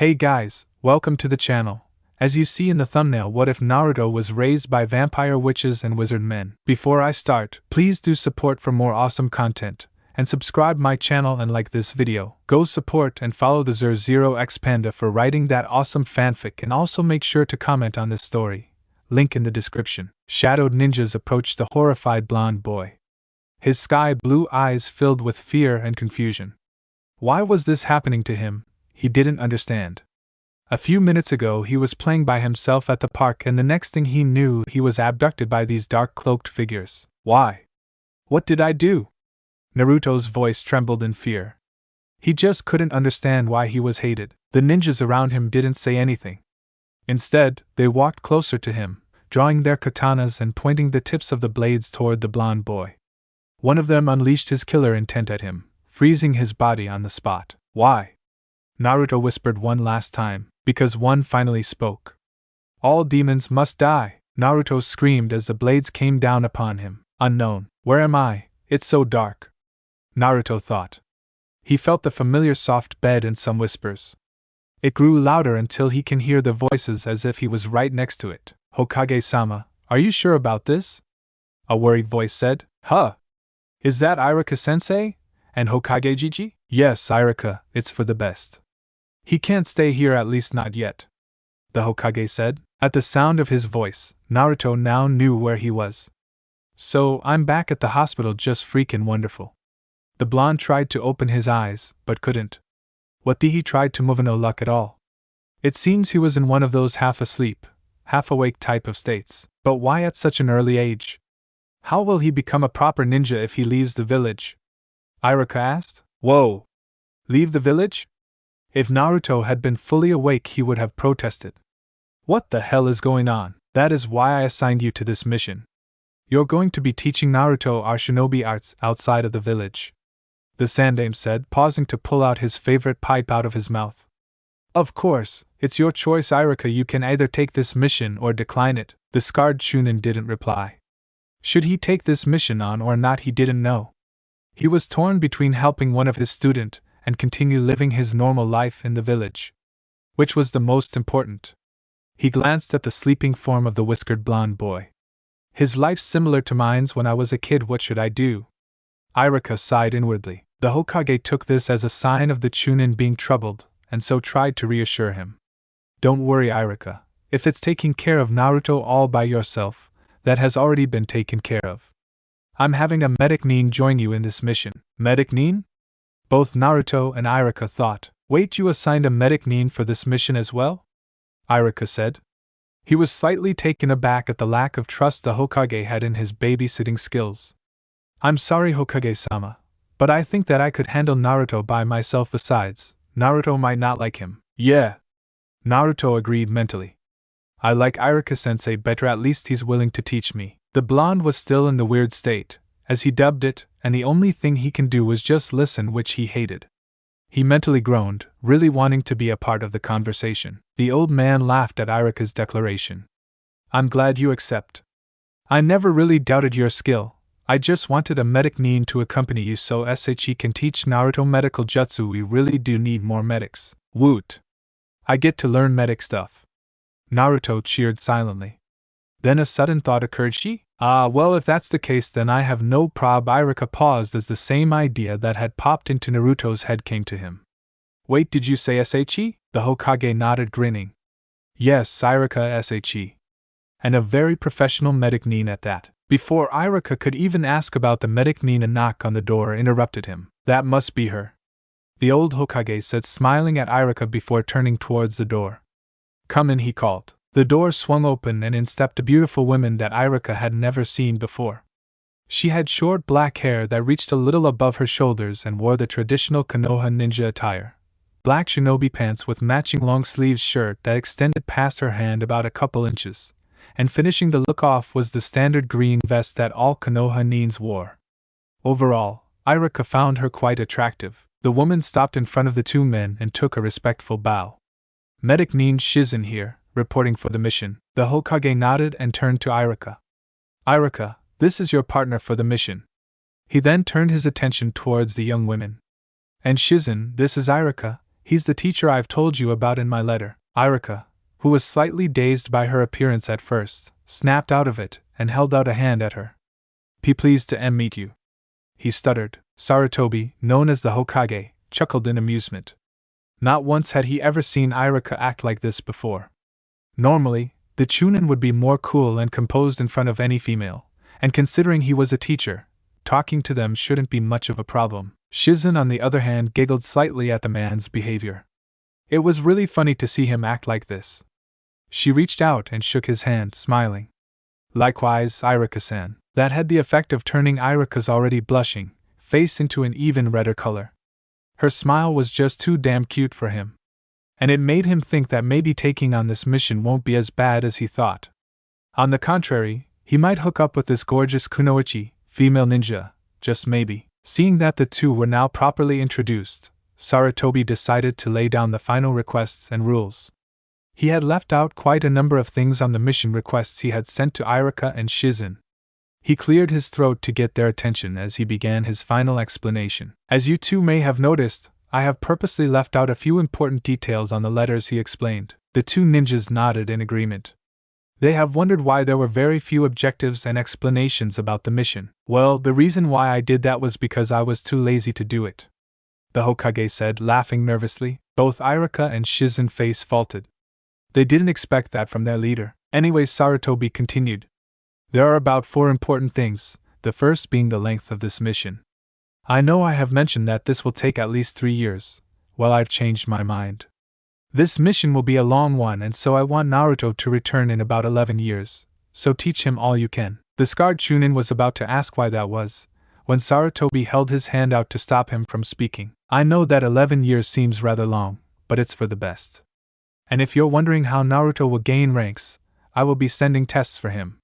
Hey guys, welcome to the channel. As you see in the thumbnail, what if Naruto was raised by vampire witches and wizard men? Before I start, please do support for more awesome content, and subscribe my channel and like this video. Go support and follow the Zero X Panda for writing that awesome fanfic, and also make sure to comment on this story. Link in the description. Shadowed ninjas approached the horrified blonde boy. His sky blue eyes filled with fear and confusion. Why was this happening to him? He didn't understand. A few minutes ago he was playing by himself at the park, and the next thing he knew he was abducted by these dark cloaked figures. Why? What did I do? Naruto's voice trembled in fear. He just couldn't understand why he was hated. The ninjas around him didn't say anything. Instead, they walked closer to him, drawing their katanas and pointing the tips of the blades toward the blonde boy. One of them unleashed his killer intent at him, freezing his body on the spot. Why? Naruto whispered one last time, because one finally spoke. All demons must die, Naruto screamed as the blades came down upon him. Unknown, where am I? It's so dark, Naruto thought. He felt the familiar soft bed and some whispers. It grew louder until he can hear the voices as if he was right next to it. Hokage-sama, are you sure about this? A worried voice said. Huh? Is that Iruka-sensei? And Hokage-jiji? Yes, Iruka, it's for the best. He can't stay here, at least not yet, the Hokage said. At the sound of his voice, Naruto now knew where he was. So, I'm back at the hospital, just freakin' wonderful. The blonde tried to open his eyes, but couldn't. What did he tried to move? No luck at all. It seems he was in one of those half-asleep, half-awake type of states. But why at such an early age? How will he become a proper ninja if he leaves the village? Iruka asked. Whoa! Leave the village? If Naruto had been fully awake, he would have protested. What the hell is going on? That is why I assigned you to this mission. You're going to be teaching Naruto our shinobi arts outside of the village, the Sandaime said, pausing to pull out his favorite pipe out of his mouth. Of course, it's your choice, Iruka. You can either take this mission or decline it. The scarred Chunin didn't reply. Should he take this mission on or not, he didn't know. He was torn between helping one of his students and continue living his normal life in the village. Which was the most important? He glanced at the sleeping form of the whiskered blonde boy. His life's similar to mine's when I was a kid. What should I do? Iruka sighed inwardly. The Hokage took this as a sign of the Chunin being troubled, and so tried to reassure him. Don't worry, Iruka. If it's taking care of Naruto all by yourself, that has already been taken care of. I'm having a medic nin join you in this mission. Medic nin? Both Naruto and Iruka thought. Wait, you assigned a medic nin for this mission as well? Iruka said. He was slightly taken aback at the lack of trust the Hokage had in his babysitting skills. I'm sorry, Hokage-sama, but I think that I could handle Naruto by myself. Besides, Naruto might not like him. Yeah. Naruto agreed mentally. I like Iruka-sensei better, at least he's willing to teach me. The blonde was still in the weird state, as he dubbed it, and the only thing he can do was just listen, which he hated. He mentally groaned, really wanting to be a part of the conversation. The old man laughed at Iruka's declaration. I'm glad you accept. I never really doubted your skill. I just wanted a medic nin to accompany you so Shi can teach Naruto medical jutsu. We really do need more medics. Woot! I get to learn medic stuff. Naruto cheered silently. Then a sudden thought occurred. Well, if that's the case, then I have no prob. Iruka paused as the same idea that had popped into Naruto's head came to him. Wait, did you say Shi? The Hokage nodded, grinning. Yes, Iruka Shi. And a very professional medic nin at that. Before Iruka could even ask about the medic nin, a knock on the door interrupted him. That must be her, the old Hokage said, smiling at Iruka before turning towards the door. Come in, he called. The door swung open and in stepped a beautiful woman that Iruka had never seen before. She had short black hair that reached a little above her shoulders and wore the traditional Konoha ninja attire. Black shinobi pants with matching long-sleeved shirt that extended past her hand about a couple inches. And finishing the look off was the standard green vest that all Konoha nins wore. Overall, Iruka found her quite attractive. The woman stopped in front of the two men and took a respectful bow. Medic nin Shizen here, reporting for the mission. The Hokage nodded and turned to Iruka. Iruka, this is your partner for the mission. He then turned his attention towards the young women. And Shizen, this is Iruka, he's the teacher I've told you about in my letter. Irika, who was slightly dazed by her appearance at first, snapped out of it and held out a hand at her. Pleased to meet you," he stuttered. Sarutobi, known as the Hokage, chuckled in amusement. Not once had he ever seen Irika act like this before. Normally, the Chunin would be more cool and composed in front of any female, and considering he was a teacher, talking to them shouldn't be much of a problem. Shizen, on the other hand, giggled slightly at the man's behavior. It was really funny to see him act like this. She reached out and shook his hand, smiling. "Likewise, Irika-san." That had the effect of turning Irika's already blushing face into an even redder color. Her smile was just too damn cute for him. And it made him think that maybe taking on this mission won't be as bad as he thought. On the contrary, he might hook up with this gorgeous kunoichi, female ninja, just maybe. Seeing that the two were now properly introduced, Sarutobi decided to lay down the final requests and rules. He had left out quite a number of things on the mission requests he had sent to Irika and Shizen. He cleared his throat to get their attention as he began his final explanation. "As you two may have noticed, I have purposely left out a few important details on the letters," he explained. The two ninjas nodded in agreement. They have wondered why there were very few objectives and explanations about the mission. "Well, the reason why I did that was because I was too lazy to do it," the Hokage said, laughing nervously. Both Irika and Shizen face faulted. They didn't expect that from their leader. Anyway, Sarutobi continued. "There are about 4 important things, the first being the length of this mission. I know I have mentioned that this will take at least 3 years. Well, I've changed my mind. This mission will be a long one, and so I want Naruto to return in about 11 years, so teach him all you can." The scarred Chunin was about to ask why that was, when Sarutobi held his hand out to stop him from speaking. "I know that 11 years seems rather long, but it's for the best. And if you're wondering how Naruto will gain ranks, I will be sending tests for him.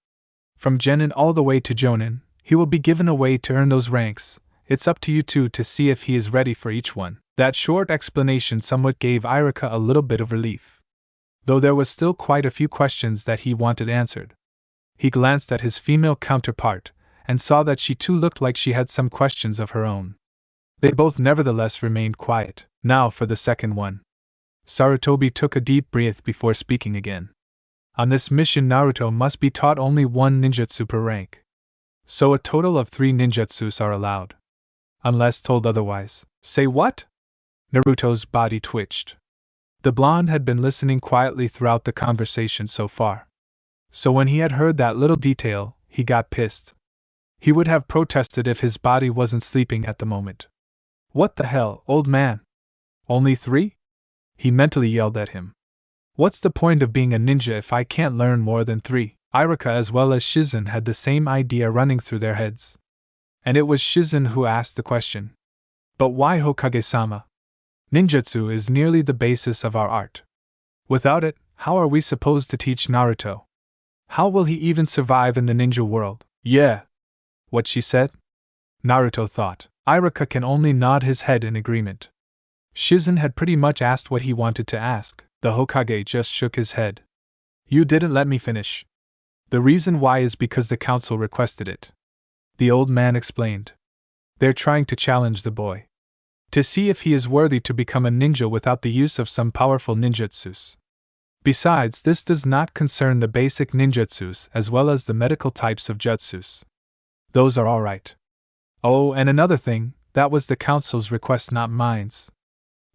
From Genin all the way to Jonin, he will be given a way to earn those ranks. It's up to you two to see if he is ready for each one." That short explanation somewhat gave Irika a little bit of relief, though there was still quite a few questions that he wanted answered. He glanced at his female counterpart, and saw that she too looked like she had some questions of her own. They both nevertheless remained quiet. "Now for the second one." Sarutobi took a deep breath before speaking again. "On this mission, Naruto must be taught only 1 ninjutsu per rank. So a total of 3 ninjutsus are allowed. Unless told otherwise." "Say what?" Naruto's body twitched. The blonde had been listening quietly throughout the conversation so far. So when he had heard that little detail, he got pissed. He would have protested if his body wasn't sleeping at the moment. "What the hell, old man? Only 3?" he mentally yelled at him. "What's the point of being a ninja if I can't learn more than 3? Irika as well as Shizen had the same idea running through their heads. And it was Shizen who asked the question. "But why, Hokage-sama? Ninjutsu is nearly the basis of our art. Without it, how are we supposed to teach Naruto? How will he even survive in the ninja world?" "Yeah. What she said?" Naruto thought. Irika can only nod his head in agreement. Shizen had pretty much asked what he wanted to ask. The Hokage just shook his head. "You didn't let me finish. The reason why is because the council requested it," the old man explained. "They're trying to challenge the boy, to see if he is worthy to become a ninja without the use of some powerful ninjutsus. Besides, this does not concern the basic ninjutsus as well as the medical types of jutsus. Those are alright. Oh, and another thing, that was the council's request, not mine.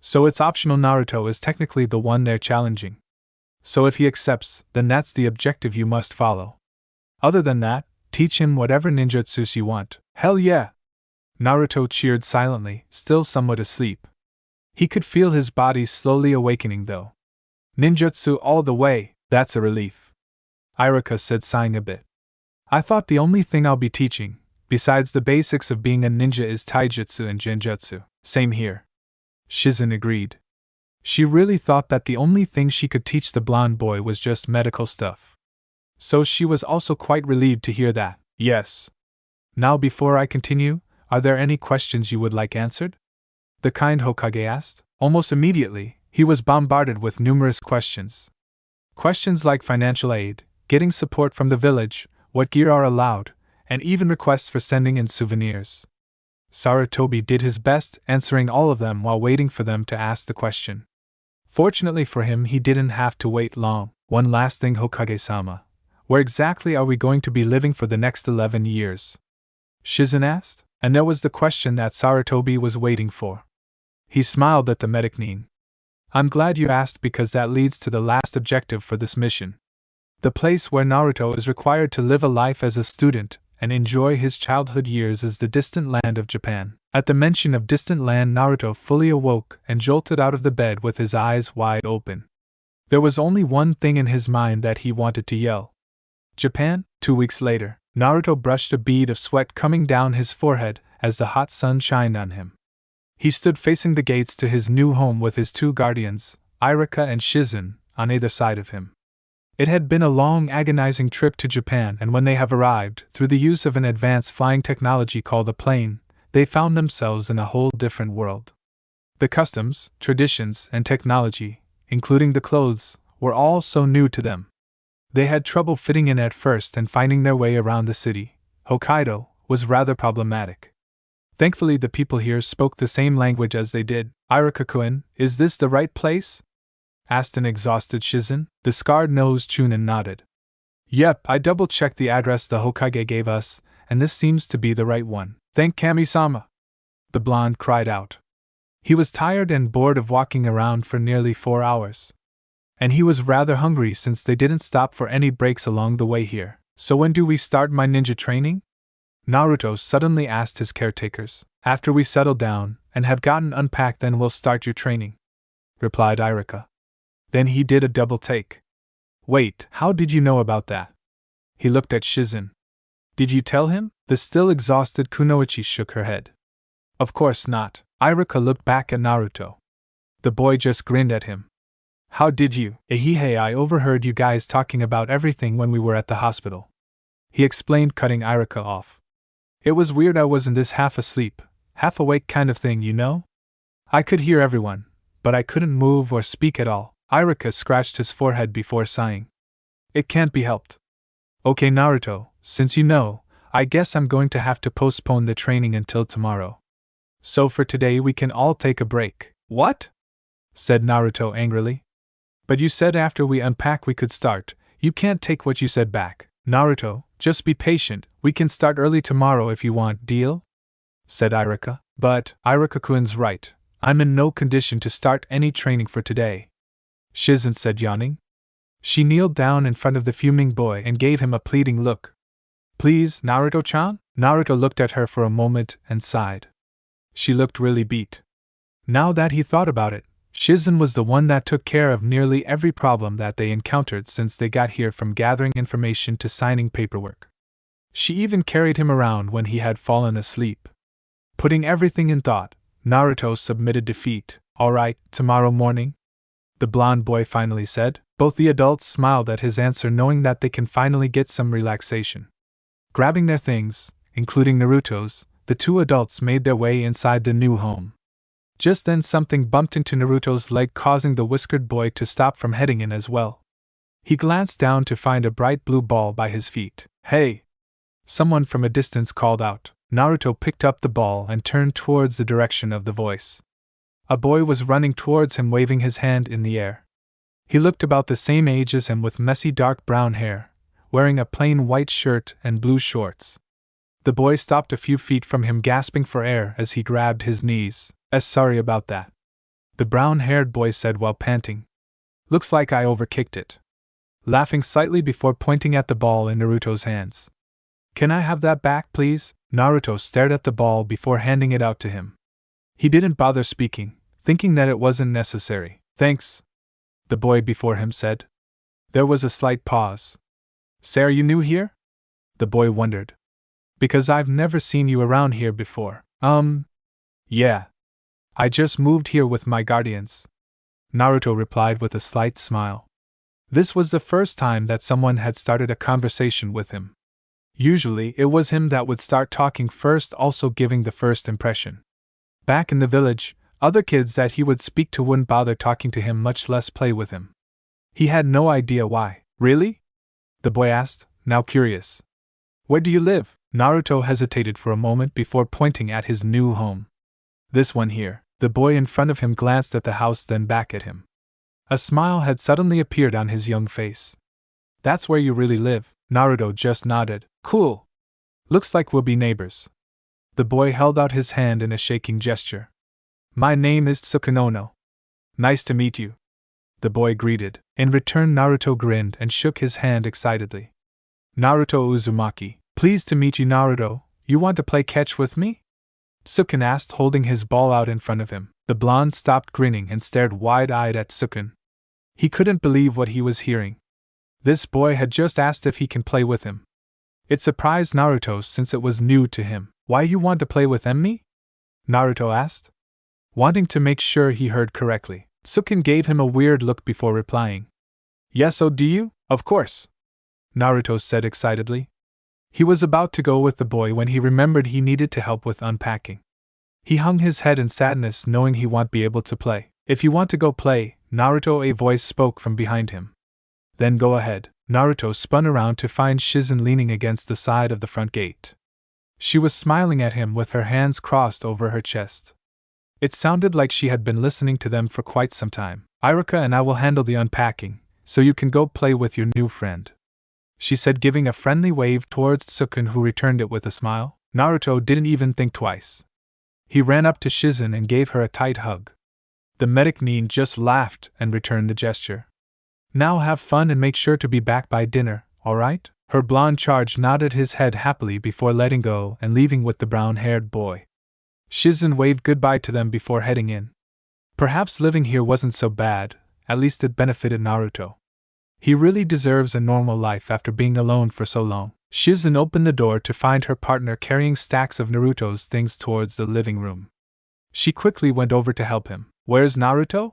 So it's optional. Naruto is technically the one they're challenging. So if he accepts, then that's the objective you must follow. Other than that, teach him whatever ninjutsus you want." "Hell yeah!" Naruto cheered silently, still somewhat asleep. He could feel his body slowly awakening though. "Ninjutsu all the way, that's a relief," Irika said, sighing a bit. "I thought the only thing I'll be teaching, besides the basics of being a ninja, is taijutsu and genjutsu." "Same here," Shizen agreed. She really thought that the only thing she could teach the blonde boy was just medical stuff. So she was also quite relieved to hear that. "Yes. Now before I continue, are there any questions you would like answered?" the kind Hokage asked. Almost immediately, he was bombarded with numerous questions. Questions like financial aid, getting support from the village, what gear are allowed, and even requests for sending in souvenirs. Sarutobi did his best, answering all of them while waiting for them to ask the question. Fortunately for him, he didn't have to wait long. One last thing, Hokage-sama. Where exactly are we going to be living for the next 11 years? Shizen asked, and that was the question that Sarutobi was waiting for. He smiled at the medic Nin. I'm glad you asked because that leads to the last objective for this mission. The place where Naruto is required to live a life as a student and enjoy his childhood years is the distant land of Japan. At the mention of distant land, Naruto fully awoke and jolted out of the bed with his eyes wide open. There was only one thing in his mind that he wanted to yell. Japan. 2 weeks later, Naruto brushed a bead of sweat coming down his forehead as the hot sun shined on him. He stood facing the gates to his new home with his two guardians, Irika and Shizen, on either side of him. It had been a long, agonizing trip to Japan, and when they have arrived, through the use of an advanced flying technology called a plane, they found themselves in a whole different world. The customs, traditions, and technology, including the clothes, were all so new to them. They had trouble fitting in at first, and finding their way around the city, Hokkaido, was rather problematic. Thankfully, the people here spoke the same language as they did. Irika-kun, is this the right place? Asked an exhausted Shizen. The scarred-nosed Chunin nodded. Yep, I double-checked the address the Hokage gave us, and this seems to be the right one. Thank Kami-sama! The blonde cried out. He was tired and bored of walking around for nearly 4 hours. And he was rather hungry since they didn't stop for any breaks along the way here. So when do we start my ninja training? Naruto suddenly asked his caretakers. After we settle down and have gotten unpacked, then we'll start your training, replied Irika. Then he did a double take. Wait, how did you know about that? He looked at Shizen. Did you tell him? The still exhausted Kunoichi shook her head. Of course not. Irika looked back at Naruto. The boy just grinned at him. How did you? Ehihei, I overheard you guys talking about everything when we were at the hospital, he explained, cutting Irika off. It was weird, I was in this half asleep, half awake kind of thing, you know? I could hear everyone, but I couldn't move or speak at all. Irika scratched his forehead before sighing. It can't be helped. Okay, Naruto, since you know, I guess I'm going to have to postpone the training until tomorrow. So for today we can all take a break. What? Said Naruto angrily. But you said after we unpack we could start. You can't take what you said back. Naruto, just be patient, we can start early tomorrow if you want, deal? Said Irika. But, Irika-kun's right, I'm in no condition to start any training for today, Shizen said, yawning. She kneeled down in front of the fuming boy and gave him a pleading look. Please, Naruto-chan? Naruto looked at her for a moment and sighed. She looked really beat. Now that he thought about it, Shizen was the one that took care of nearly every problem that they encountered since they got here, from gathering information to signing paperwork. She even carried him around when he had fallen asleep. Putting everything in thought, Naruto submitted defeat. All right, tomorrow morning, the blonde boy finally said. Both the adults smiled at his answer, knowing that they can finally get some relaxation. Grabbing their things, including Naruto's, the two adults made their way inside the new home. Just then something bumped into Naruto's leg, causing the whiskered boy to stop from heading in as well. He glanced down to find a bright blue ball by his feet. Hey! Someone from a distance called out. Naruto picked up the ball and turned towards the direction of the voice. A boy was running towards him, waving his hand in the air. He looked about the same age as him, with messy dark brown hair, wearing a plain white shirt and blue shorts. The boy stopped a few feet from him, gasping for air as he grabbed his knees. Sorry about that, the brown-haired boy said while panting. Looks like I overkicked it, laughing slightly before pointing at the ball in Naruto's hands. Can I have that back, please? Naruto stared at the ball before handing it out to him. He didn't bother speaking, thinking that it wasn't necessary. Thanks, the boy before him said. There was a slight pause. Say, are you new here? The boy wondered. Because I've never seen you around here before. Yeah. I just moved here with my guardians, Naruto replied with a slight smile. This was the first time that someone had started a conversation with him. Usually, it was him that would start talking first, also giving the first impression. Back in the village, other kids that he would speak to wouldn't bother talking to him, much less play with him. He had no idea why. Really? The boy asked, now curious. Where do you live? Naruto hesitated for a moment before pointing at his new home. This one here. The boy in front of him glanced at the house, then back at him. A smile had suddenly appeared on his young face. That's where you really live? Naruto just nodded. Cool. Looks like we'll be neighbors. The boy held out his hand in a shaking gesture. My name is Tsukunono. Nice to meet you. The boy greeted. In return, Naruto grinned and shook his hand excitedly. Naruto Uzumaki. Pleased to meet you, Naruto. You want to play catch with me? Tsukun asked, holding his ball out in front of him. The blonde stopped grinning and stared wide-eyed at Tsukun. He couldn't believe what he was hearing. This boy had just asked if he can play with him. It surprised Naruto since it was new to him. Why you want to play with me? Naruto asked, wanting to make sure he heard correctly. Tsukun gave him a weird look before replying. Yes, oh do you? Of course. Naruto said excitedly. He was about to go with the boy when he remembered he needed to help with unpacking. He hung his head in sadness knowing he won't be able to play. If you want to go play, Naruto, a voice spoke from behind him. Then go ahead. Naruto spun around to find Shizen leaning against the side of the front gate. She was smiling at him with her hands crossed over her chest. It sounded like she had been listening to them for quite some time. Iruka and I will handle the unpacking, so you can go play with your new friend, she said, giving a friendly wave towards Tsukun, who returned it with a smile. Naruto didn't even think twice. He ran up to Shizen and gave her a tight hug. The medic Nin just laughed and returned the gesture. Now have fun and make sure to be back by dinner, alright? Her blonde charge nodded his head happily before letting go and leaving with the brown-haired boy. Shizen waved goodbye to them before heading in. Perhaps living here wasn't so bad, at least it benefited Naruto. He really deserves a normal life after being alone for so long. Shizen opened the door to find her partner carrying stacks of Naruto's things towards the living room. She quickly went over to help him. Where's Naruto?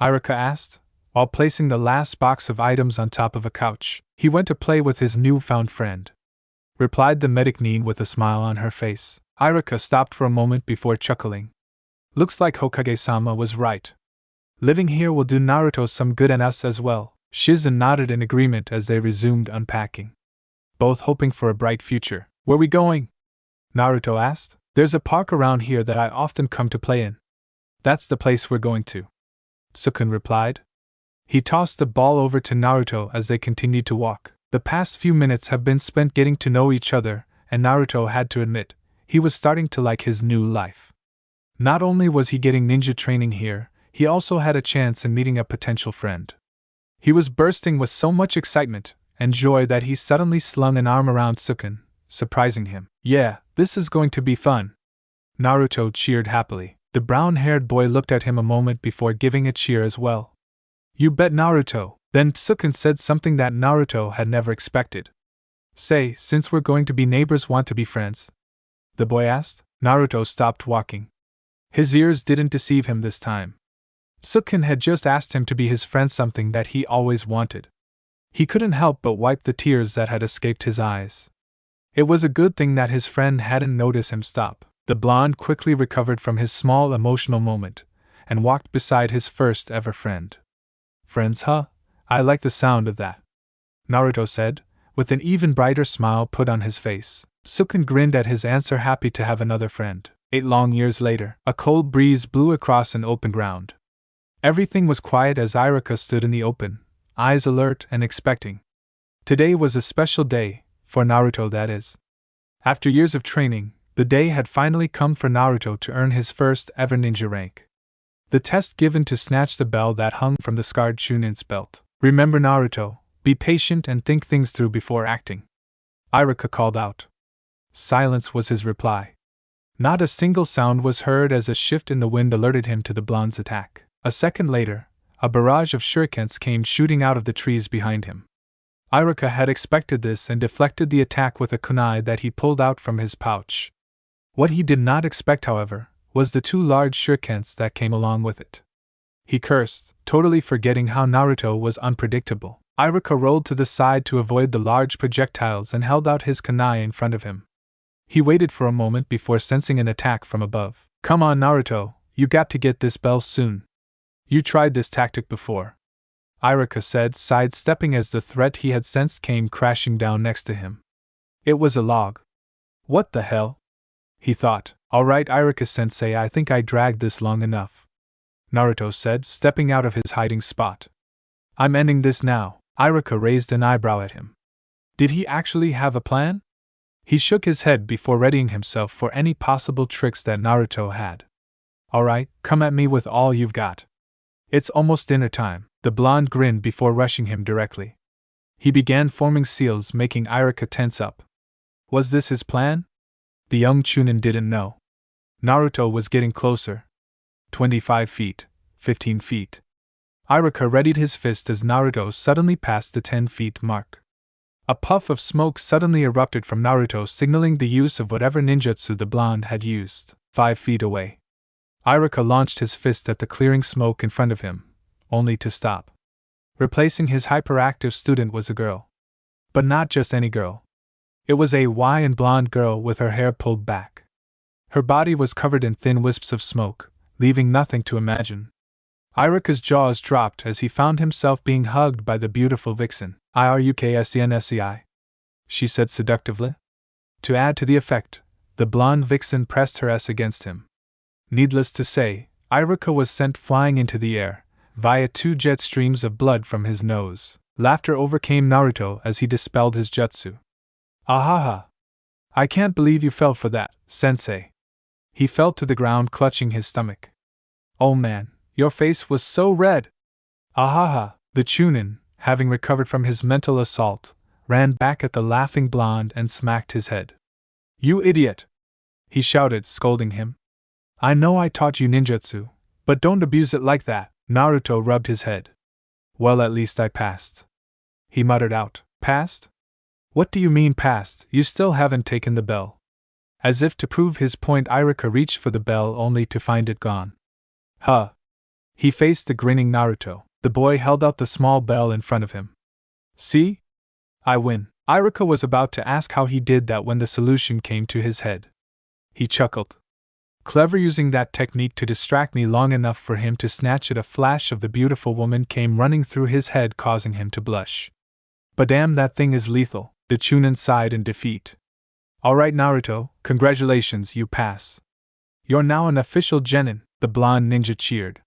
Iruka asked, while placing the last box of items on top of a couch. He went to play with his newfound friend, replied the medic Nin with a smile on her face. Iruka stopped for a moment before chuckling. Looks like Hokage-sama was right. Living here will do Naruto some good and us as well. Shizen nodded in agreement as they resumed unpacking, both hoping for a bright future. Where we going? Naruto asked. There's a park around here that I often come to play in. That's the place we're going to, Tsukun replied. He tossed the ball over to Naruto as they continued to walk. The past few minutes have been spent getting to know each other, and Naruto had to admit, he was starting to like his new life. Not only was he getting ninja training here, he also had a chance in meeting a potential friend. He was bursting with so much excitement and joy that he suddenly slung an arm around Tsukun, surprising him. Yeah, this is going to be fun. Naruto cheered happily. The brown-haired boy looked at him a moment before giving a cheer as well. You bet, Naruto. Then Tsukun said something that Naruto had never expected. Say, since we're going to be neighbors, want to be friends? The boy asked. Naruto stopped walking. His ears didn't deceive him this time. Tsukun had just asked him to be his friend, something that he always wanted. He couldn't help but wipe the tears that had escaped his eyes. It was a good thing that his friend hadn't noticed him stop. The blonde quickly recovered from his small emotional moment and walked beside his first ever friend. Friends, huh? I like the sound of that, Naruto said, with an even brighter smile put on his face. Tsukun grinned at his answer, happy to have another friend. 8 long years later, a cold breeze blew across an open ground. Everything was quiet as Iruka stood in the open, eyes alert and expecting. Today was a special day, for Naruto that is. After years of training, the day had finally come for Naruto to earn his first ever ninja rank. The test given to snatch the bell that hung from the scarred Chunin's belt. Remember, Naruto, be patient and think things through before acting, Iruka called out. Silence was his reply. Not a single sound was heard as a shift in the wind alerted him to the blonde's attack. A second later, a barrage of shurikens came shooting out of the trees behind him. Iruka had expected this and deflected the attack with a kunai that he pulled out from his pouch. What he did not expect, however, was the 2 large shurikens that came along with it. He cursed, totally forgetting how Naruto was unpredictable. Iruka rolled to the side to avoid the large projectiles and held out his kunai in front of him. He waited for a moment before sensing an attack from above. Come on, Naruto, you got to get this bell soon. You tried this tactic before, Iruka said, sidestepping as the threat he had sensed came crashing down next to him. It was a log. What the hell? He thought. Alright, Iruka-sensei, I think I dragged this long enough, Naruto said, stepping out of his hiding spot. I'm ending this now. Iruka raised an eyebrow at him. Did he actually have a plan? He shook his head before readying himself for any possible tricks that Naruto had. Alright, come at me with all you've got. It's almost dinner time, the blonde grinned before rushing him directly. He began forming seals, making Iruka tense up. Was this his plan? The young Chunin didn't know. Naruto was getting closer. 25 feet, 15 feet. Iruka readied his fist as Naruto suddenly passed the 10 feet mark. A puff of smoke suddenly erupted from Naruto, signaling the use of whatever ninjutsu the blonde had used. 5 feet away, Iruka launched his fist at the clearing smoke in front of him, only to stop. Replacing his hyperactive student was a girl. But not just any girl. It was a wine blonde girl with her hair pulled back. Her body was covered in thin wisps of smoke, leaving nothing to imagine. Iruka's jaws dropped as he found himself being hugged by the beautiful vixen. Iruksensei, she said seductively. To add to the effect, the blonde vixen pressed her S against him. Needless to say, Iruka was sent flying into the air, via 2 jet streams of blood from his nose. Laughter overcame Naruto as he dispelled his jutsu. Ahaha! I can't believe you fell for that, sensei. He fell to the ground clutching his stomach. Oh man, your face was so red! Ahaha! The Chunin, having recovered from his mental assault, ran back at the laughing blonde and smacked his head. You idiot! He shouted, scolding him. I know I taught you ninjutsu, but don't abuse it like that. Naruto rubbed his head. Well, at least I passed, he muttered out. Passed? What do you mean passed? You still haven't taken the bell. As if to prove his point, Iruka reached for the bell only to find it gone. Huh. He faced the grinning Naruto. The boy held out the small bell in front of him. See? I win. Iruka was about to ask how he did that when the solution came to his head. He chuckled. Clever, using that technique to distract me long enough for him to snatch at a flash of the beautiful woman came running through his head, causing him to blush. But damn, that thing is lethal, the Chunin sighed in defeat. Alright Naruto, congratulations, you pass. You're now an official genin, the blonde ninja cheered.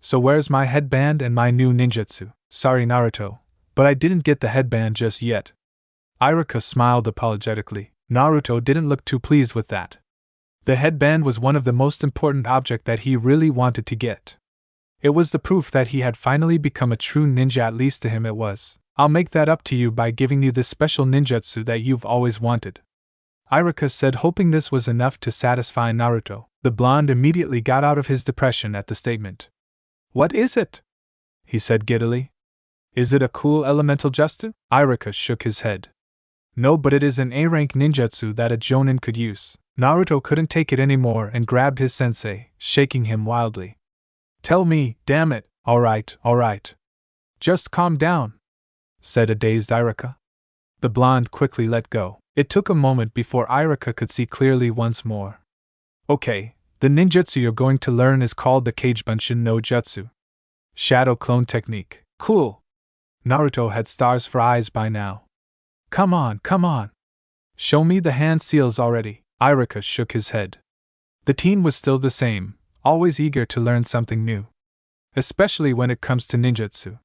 So where's my headband and my new ninjutsu? Sorry Naruto, but I didn't get the headband just yet. Iruka smiled apologetically. Naruto didn't look too pleased with that. The headband was one of the most important objects that he really wanted to get. It was the proof that he had finally become a true ninja, at least to him it was. I'll make that up to you by giving you this special ninjutsu that you've always wanted, Iruka said, hoping this was enough to satisfy Naruto. The blonde immediately got out of his depression at the statement. What is it? He said giddily. Is it a cool elemental jutsu? Iruka shook his head. No, but it is an A-rank ninjutsu that a jonin could use. Naruto couldn't take it anymore and grabbed his sensei, shaking him wildly. Tell me, damn it. Alright. Just calm down, said a dazed Iruka. The blonde quickly let go. It took a moment before Iruka could see clearly once more. Okay, the ninjutsu you're going to learn is called the Kagebunshin no Jutsu. Shadow clone technique. Cool. Naruto had stars for eyes by now. Come on. Show me the hand seals already. Iruka shook his head. The teen was still the same, always eager to learn something new, especially when it comes to ninjutsu.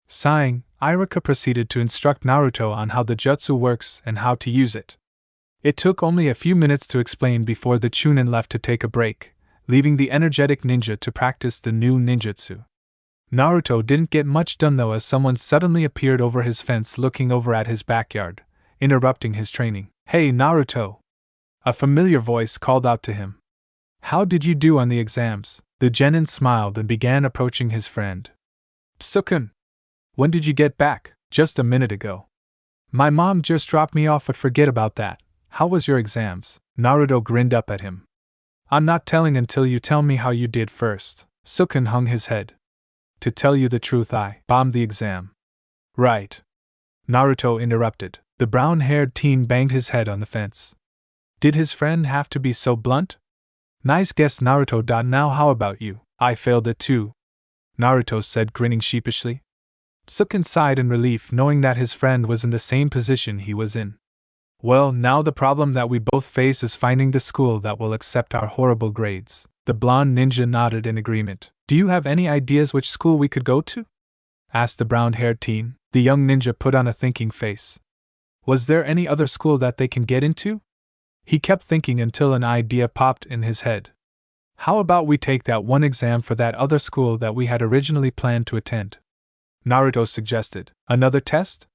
Sighing, Iruka proceeded to instruct Naruto on how the jutsu works and how to use it. It took only a few minutes to explain before the Chunin left to take a break, leaving the energetic ninja to practice the new ninjutsu. Naruto didn't get much done though, as someone suddenly appeared over his fence looking over at his backyard, interrupting his training. Hey Naruto! A familiar voice called out to him. How did you do on the exams? The genin smiled and began approaching his friend. Tsukun! When did you get back? Just a minute ago. My mom just dropped me off, but forget about that. How was your exams? Naruto grinned up at him. I'm not telling until you tell me how you did first. Tsukun hung his head. To tell you the truth, I bombed the exam. Right. Naruto interrupted. The brown-haired teen banged his head on the fence. Did his friend have to be so blunt? Nice guess, Naruto. Now how about you? I failed it too, Naruto said, grinning sheepishly. Tsukun sighed in relief, knowing that his friend was in the same position he was in. Well, now the problem that we both face is finding the school that will accept our horrible grades. The blonde ninja nodded in agreement. Do you have any ideas which school we could go to? Asked the brown-haired teen. The young ninja put on a thinking face. Was there any other school that they can get into? He kept thinking until an idea popped in his head. How about we take that one exam for that other school that we had originally planned to attend? Naruto suggested. Another test?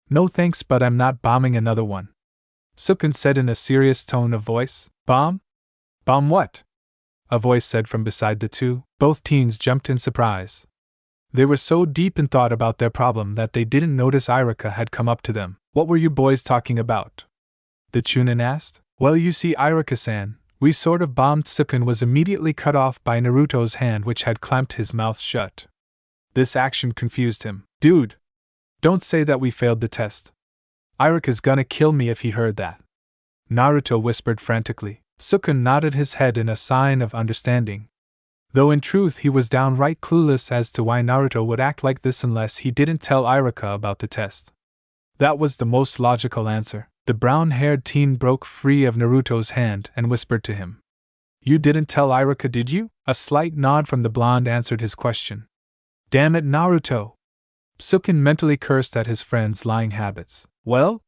No thanks, but I'm not bombing another one. Sukun said in a serious tone of voice. Bomb? Bomb what? A voice said from beside the two. Both teens jumped in surprise. They were so deep in thought about their problem that they didn't notice Irika had come up to them. What were you boys talking about? The Chunin asked. Well, you see, Irika-san, we sort of bombed. Sukun was immediately cut off by Naruto's hand, which had clamped his mouth shut. This action confused him. Dude! Don't say that we failed the test. Irika's gonna kill me if he heard that. Naruto whispered frantically. Sukun nodded his head in a sign of understanding. Though in truth he was downright clueless as to why Naruto would act like this unless he didn't tell Irika about the test. That was the most logical answer. The brown-haired teen broke free of Naruto's hand and whispered to him. You didn't tell Irika, did you? A slight nod from the blonde answered his question. Damn it, Naruto! Sukun mentally cursed at his friend's lying habits. Well?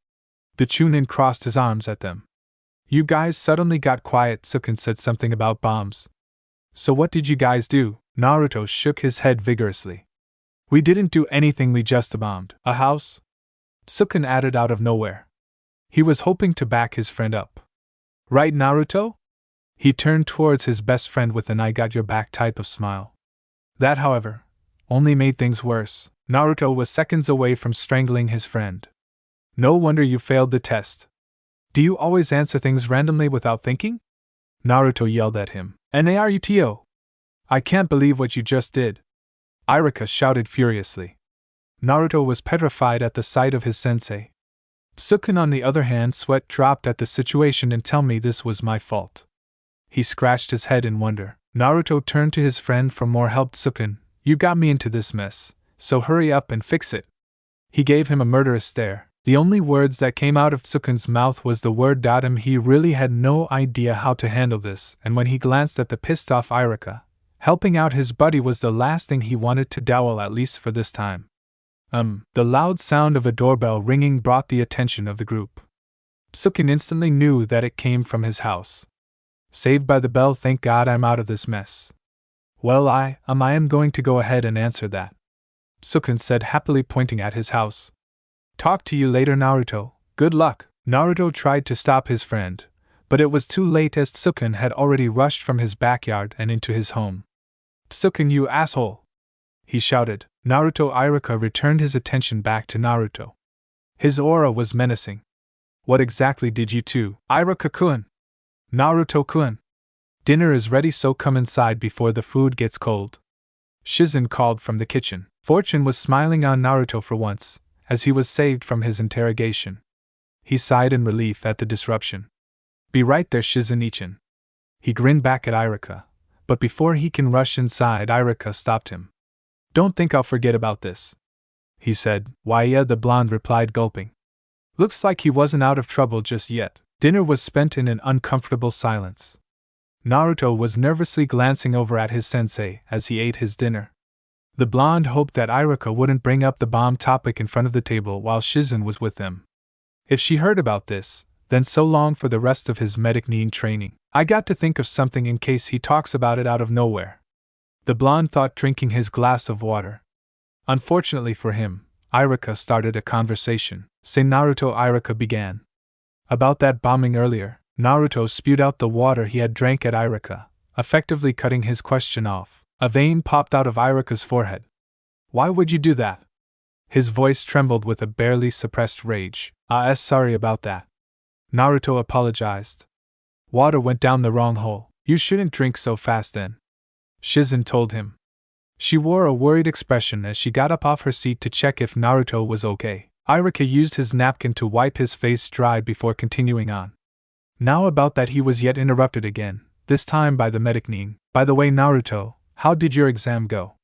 The Chunin crossed his arms at them. You guys suddenly got quiet. Sukun said something about bombs. So what did you guys do? Naruto shook his head vigorously. We didn't do anything, we just bombed a house. Sukun added out of nowhere. He was hoping to back his friend up. Right, Naruto? He turned towards his best friend with an I got your back type of smile. That, however, only made things worse. Naruto was seconds away from strangling his friend. No wonder you failed the test. Do you always answer things randomly without thinking? Naruto yelled at him. Naruto! I can't believe what you just did. Irika shouted furiously. Naruto was petrified at the sight of his sensei. Sukun, on the other hand, sweat dropped at the situation and tell me this was my fault. He scratched his head in wonder. Naruto turned to his friend for more help. Sukun, you got me into this mess, so hurry up and fix it. He gave him a murderous stare. The only words that came out of Tsukun's mouth was the word "datum." He really had no idea how to handle this, and when he glanced at the pissed-off Irika, helping out his buddy was the last thing he wanted to do, at least for this time. The loud sound of a doorbell ringing brought the attention of the group. Tsukun instantly knew that it came from his house. Saved by the bell, thank God I'm out of this mess. Well, I am going to go ahead and answer that. Tsukun said happily, pointing at his house. Talk to you later, Naruto. Good luck. Naruto tried to stop his friend, but it was too late as Tsukun had already rushed from his backyard and into his home. Tsukun, you asshole! He shouted. Naruto Irika returned his attention back to Naruto. His aura was menacing. What exactly did you two? Irika-kun! Naruto-kun! Dinner is ready, so come inside before the food gets cold. Shizen called from the kitchen. Fortune was smiling on Naruto for once, as he was saved from his interrogation. He sighed in relief at the disruption. Be right there, Shizen-ichan. He grinned back at Irika, but before he can rush inside, Irika stopped him. Don't think I'll forget about this, he said. Why, yeah, the blonde replied, gulping. Looks like he wasn't out of trouble just yet. Dinner was spent in an uncomfortable silence. Naruto was nervously glancing over at his sensei as he ate his dinner. The blonde hoped that Irika wouldn't bring up the bomb topic in front of the table while Shizen was with them. If she heard about this, then so long for the rest of his medic need training. I got to think of something in case he talks about it out of nowhere. The blonde thought, drinking his glass of water. Unfortunately for him, Irika started a conversation. Say, Naruto, Irika began. About that bombing earlier. Naruto spewed out the water he had drank at Irika, effectively cutting his question off. A vein popped out of Irika's forehead. Why would you do that? His voice trembled with a barely suppressed rage. Sorry about that. Naruto apologized. Water went down the wrong hole. You shouldn't drink so fast then, Shizen told him. She wore a worried expression as she got up off her seat to check if Naruto was okay. Irika used his napkin to wipe his face dry before continuing on. Now about that he was yet interrupted again, this time by the medic Ning. By the way, Naruto, how did your exam go?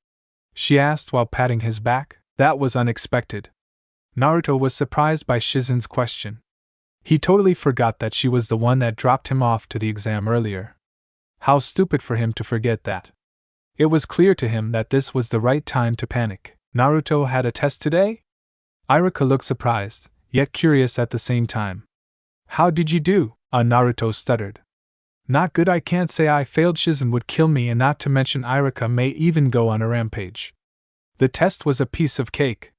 She asked while patting his back. That was unexpected. Naruto was surprised by Shizen's question. He totally forgot that she was the one that dropped him off to the exam earlier. How stupid for him to forget that. It was clear to him that this was the right time to panic. Naruto had a test today? Iruka looked surprised, yet curious at the same time. How did you do? Naruto stuttered. Not good. I can't say I failed. Shizen would kill me, and not to mention Iruka may even go on a rampage. The test was a piece of cake.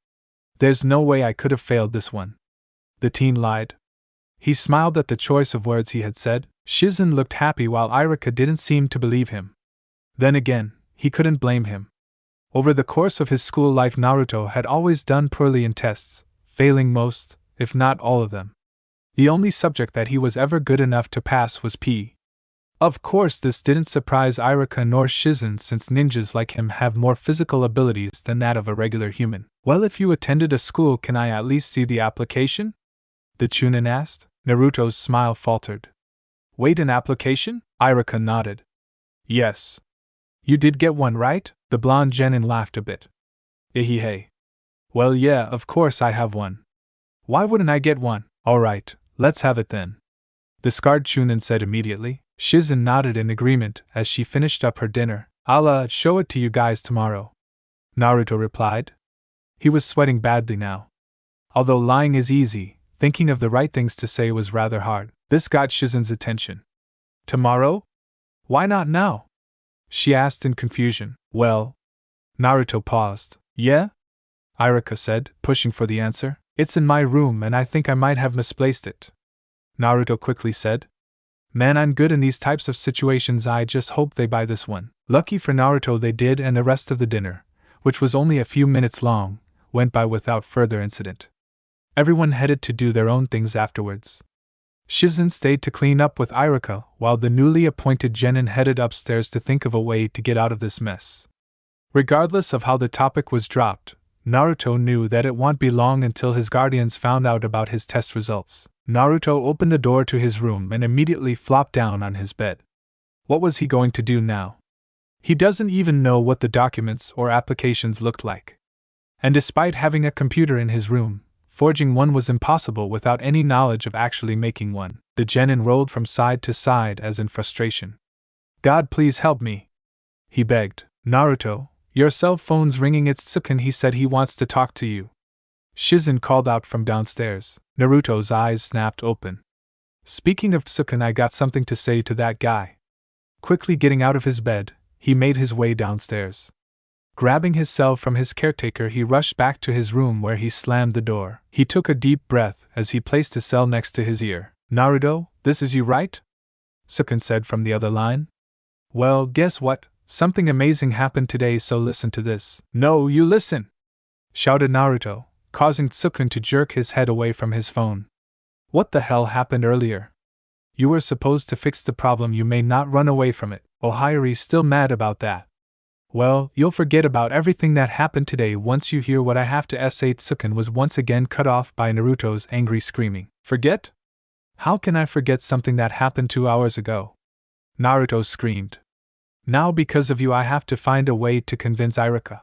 There's no way I could have failed this one. The teen lied. He smiled at the choice of words he had said. Shizen looked happy while Iruka didn't seem to believe him. Then again, he couldn't blame him. Over the course of his school life, Naruto had always done poorly in tests, failing most, if not all of them. The only subject that he was ever good enough to pass was PE. Of course, this didn't surprise Iruka nor Shizen, since ninjas like him have more physical abilities than that of a regular human. Well, if you attended a school, can I at least see the application? The Chunin asked. Naruto's smile faltered. Wait, an application? Iruka nodded. Yes. You did get one, right? The blonde genin laughed a bit. Hey. Well, yeah, of course I have one. Why wouldn't I get one? Alright, let's have it then. The scarred Chunin said immediately. Shizen nodded in agreement as she finished up her dinner. I'll show it to you guys tomorrow. Naruto replied. He was sweating badly now. Although lying is easy, thinking of the right things to say was rather hard. This got Shizen's attention. Tomorrow? Why not now? She asked in confusion. Well. Naruto paused. Yeah? Iruka said, pushing for the answer. It's in my room and I think I might have misplaced it. Naruto quickly said. Man, I'm good in these types of situations. I just hope they buy this one. Lucky for Naruto they did, and the rest of the dinner, which was only a few minutes long, went by without further incident. Everyone headed to do their own things afterwards. Shizen stayed to clean up with Iruka, while the newly appointed genin headed upstairs to think of a way to get out of this mess. Regardless of how the topic was dropped, Naruto knew that it won't be long until his guardians found out about his test results. Naruto opened the door to his room and immediately flopped down on his bed. What was he going to do now? He doesn't even know what the documents or applications looked like. And despite having a computer in his room, forging one was impossible without any knowledge of actually making one. The genin rolled from side to side as in frustration. God, please help me, he begged. Naruto, your cell phone's ringing. It's Tsuken. He said he wants to talk to you. Shizen called out from downstairs. Naruto's eyes snapped open. Speaking of Tsuken, I got something to say to that guy. Quickly getting out of his bed, he made his way downstairs. Grabbing his cell from his caretaker, he rushed back to his room where he slammed the door. He took a deep breath as he placed his cell next to his ear. Naruto, this is you, right? Tsuken said from the other line. Well, guess what? Something amazing happened today, so listen to this. No, you listen! Shouted Naruto, causing Tsuken to jerk his head away from his phone. What the hell happened earlier? You were supposed to fix the problem, you may not run away from it. Ohayari's still mad about that. Well, you'll forget about everything that happened today once you hear what I have to say. Tsuken was once again cut off by Naruto's angry screaming. Forget? How can I forget something that happened 2 hours ago? Naruto screamed. Now because of you I have to find a way to convince Iruka.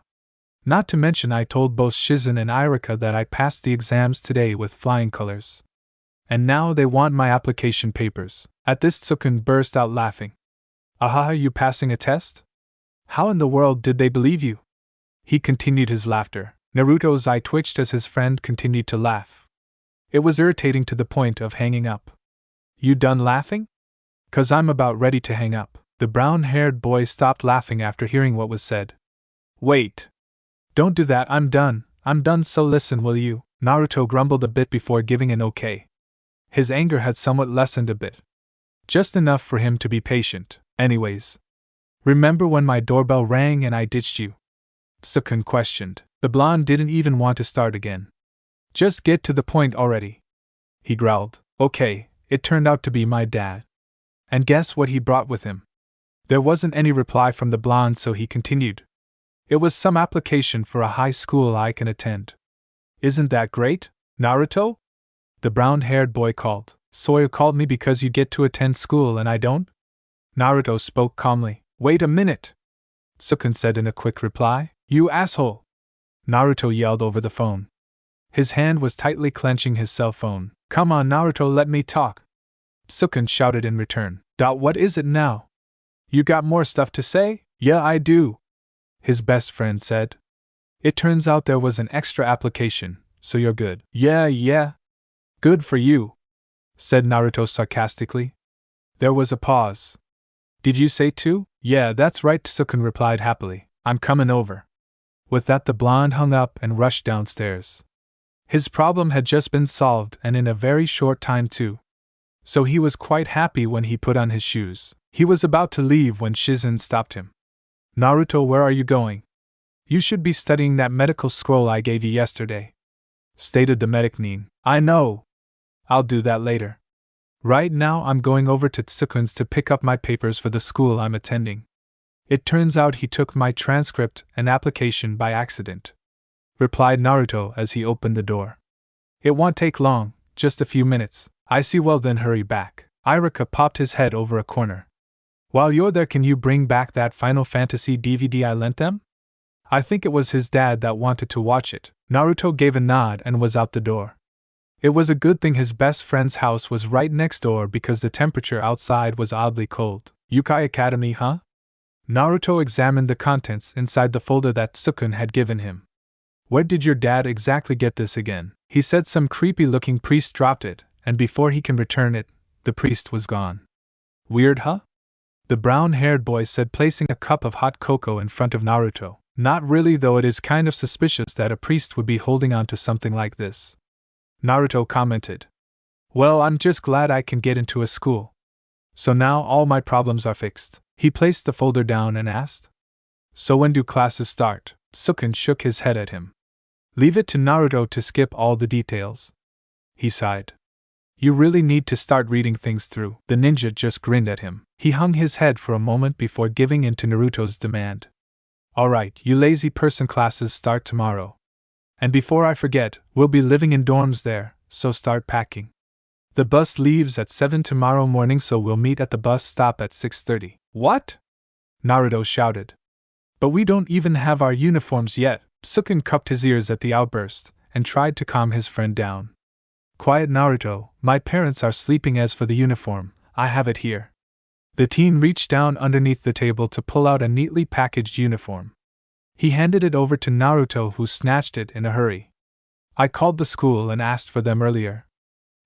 Not to mention I told both Shizen and Iruka that I passed the exams today with flying colors. And now they want my application papers. At this Tsuken burst out laughing. Ahaha, you passing a test? How in the world did they believe you? He continued his laughter. Naruto's eye twitched as his friend continued to laugh. It was irritating to the point of hanging up. You done laughing? 'Cause I'm about ready to hang up. The brown-haired boy stopped laughing after hearing what was said. Wait. Don't do that, I'm done, so listen, will you? Naruto grumbled a bit before giving an okay. His anger had somewhat lessened a bit. Just enough for him to be patient. Anyways. Remember when my doorbell rang and I ditched you? Tsuken questioned. The blonde didn't even want to start again. Just get to the point already. He growled. Okay, it turned out to be my dad. And guess what he brought with him? There wasn't any reply from the blonde, so he continued. It was some application for a high school I can attend. Isn't that great, Naruto? The brown-haired boy called. So you called me because you get to attend school and I don't? Naruto spoke calmly. Wait a minute, Tsuken said in a quick reply. You asshole! Naruto yelled over the phone. His hand was tightly clenching his cell phone. Come on, Naruto, let me talk. Sukun shouted in return. What is it now? You got more stuff to say? Yeah, I do, his best friend said. It turns out there was an extra application, so you're good. Yeah. Good for you, said Naruto sarcastically. There was a pause. Did you say 2? Yeah, that's right, Sukun replied happily. I'm coming over. With that, the blonde hung up and rushed downstairs. His problem had just been solved, and in a very short time too. So he was quite happy when he put on his shoes. He was about to leave when Shizen stopped him. Naruto, where are you going? You should be studying that medical scroll I gave you yesterday, stated the medic Nin. I know. I'll do that later. Right now I'm going over to Tsukun's to pick up my papers for the school I'm attending. It turns out he took my transcript and application by accident, replied Naruto as he opened the door. It won't take long, just a few minutes. I see. Well then hurry back. Iruka popped his head over a corner. While you're there, can you bring back that Final Fantasy DVD I lent them? I think it was his dad that wanted to watch it. Naruto gave a nod and was out the door. It was a good thing his best friend's house was right next door because the temperature outside was oddly cold. Yukai Academy, huh? Naruto examined the contents inside the folder that Sukun had given him. Where did your dad exactly get this again? He said some creepy-looking priest dropped it, and before he can return it, the priest was gone. Weird, huh? The brown-haired boy said, placing a cup of hot cocoa in front of Naruto. Not really, though it is kind of suspicious that a priest would be holding on to something like this, Naruto commented. Well, I'm just glad I can get into a school. So now all my problems are fixed. He placed the folder down and asked. So when do classes start? Sukun shook his head at him. Leave it to Naruto to skip all the details. He sighed. You really need to start reading things through. The ninja just grinned at him. He hung his head for a moment before giving in to Naruto's demand. Alright, you lazy person, classes start tomorrow. And before I forget, we'll be living in dorms there, so start packing. The bus leaves at 7 tomorrow morning, so we'll meet at the bus stop at 6:30. What? Naruto shouted. But we don't even have our uniforms yet. Sukun cupped his ears at the outburst and tried to calm his friend down. Quiet, Naruto, my parents are sleeping. As for the uniform, I have it here. The teen reached down underneath the table to pull out a neatly packaged uniform. He handed it over to Naruto, who snatched it in a hurry. I called the school and asked for them earlier.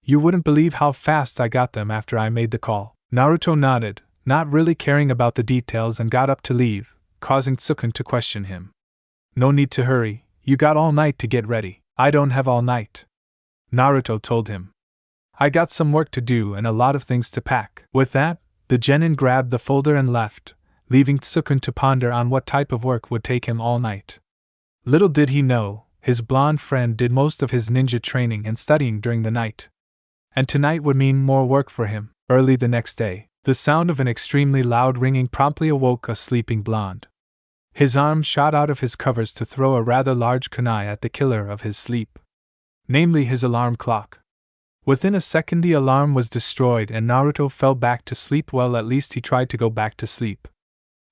You wouldn't believe how fast I got them after I made the call. Naruto nodded, not really caring about the details, and got up to leave, causing Sukun to question him. No need to hurry, you got all night to get ready. I don't have all night, Naruto told him. I got some work to do and a lot of things to pack. With that, the genin grabbed the folder and left, leaving Sukun to ponder on what type of work would take him all night. Little did he know, his blonde friend did most of his ninja training and studying during the night. And tonight would mean more work for him. Early the next day, the sound of an extremely loud ringing promptly awoke a sleeping blonde. His arm shot out of his covers to throw a rather large kunai at the killer of his sleep, namely his alarm clock. Within a second the alarm was destroyed and Naruto fell back to sleep. Well, at least he tried to go back to sleep.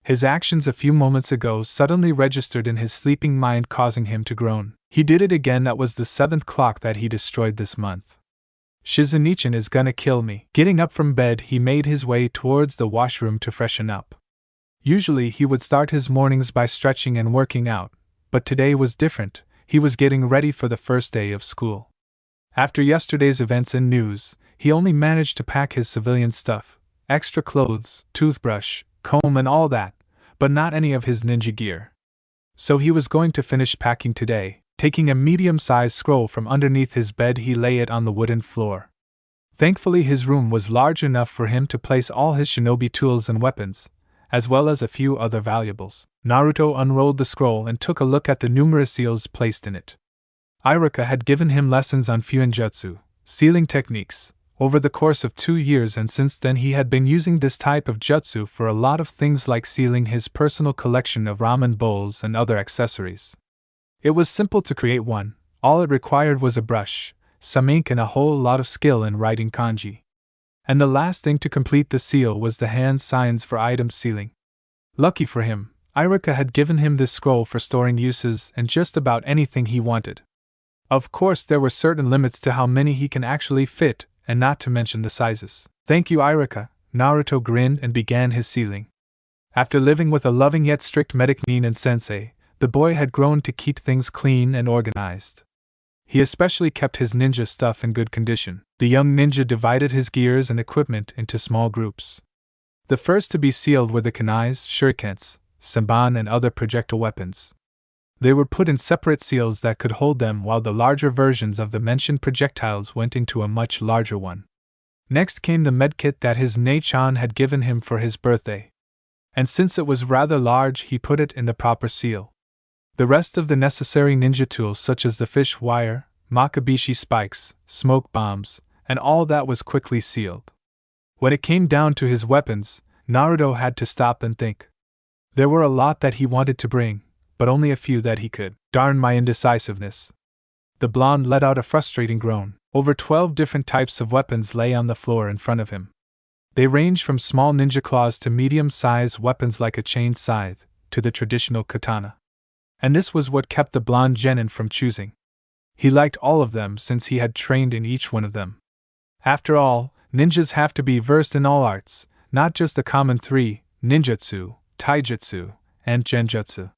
His actions a few moments ago suddenly registered in his sleeping mind, causing him to groan. He did it again. That was the 7th clock that he destroyed this month. Shizen-ichan is gonna kill me. Getting up from bed, he made his way towards the washroom to freshen up. Usually he would start his mornings by stretching and working out, but today was different. He was getting ready for the first day of school. After yesterday's events and news, he only managed to pack his civilian stuff, extra clothes, toothbrush, comb and all that, but not any of his ninja gear. So he was going to finish packing today. Taking a medium-sized scroll from underneath his bed, he lay it on the wooden floor. Thankfully his room was large enough for him to place all his shinobi tools and weapons, as well as a few other valuables. Naruto unrolled the scroll and took a look at the numerous seals placed in it. Iruka had given him lessons on Fuinjutsu, sealing techniques, over the course of 2 years, and since then he had been using this type of jutsu for a lot of things like sealing his personal collection of ramen bowls and other accessories. It was simple to create one. All it required was a brush, some ink and a whole lot of skill in writing kanji. And the last thing to complete the seal was the hand signs for item sealing. Lucky for him, Iruka had given him this scroll for storing uses and just about anything he wanted. Of course, there were certain limits to how many he can actually fit, and not to mention the sizes. Thank you, Irika, Naruto grinned and began his sealing. After living with a loving yet strict medic Nin sensei, the boy had grown to keep things clean and organized. He especially kept his ninja stuff in good condition. The young ninja divided his gears and equipment into small groups. The first to be sealed were the kunais, shurikens, senbon, and other projectile weapons. They were put in separate seals that could hold them, while the larger versions of the mentioned projectiles went into a much larger one. Next came the medkit that his Nei-chan had given him for his birthday. And since it was rather large, he put it in the proper seal. The rest of the necessary ninja tools, such as the fish wire, makabishi spikes, smoke bombs, and all that, was quickly sealed. When it came down to his weapons, Naruto had to stop and think. There were a lot that he wanted to bring, but only a few that he could. Darn my indecisiveness. The blonde let out a frustrating groan. Over 12 different types of weapons lay on the floor in front of him. They ranged from small ninja claws to medium-sized weapons like a chained scythe, to the traditional katana. And this was what kept the blonde genin from choosing. He liked all of them since he had trained in each one of them. After all, ninjas have to be versed in all arts, not just the common three, ninjutsu, taijutsu, and genjutsu.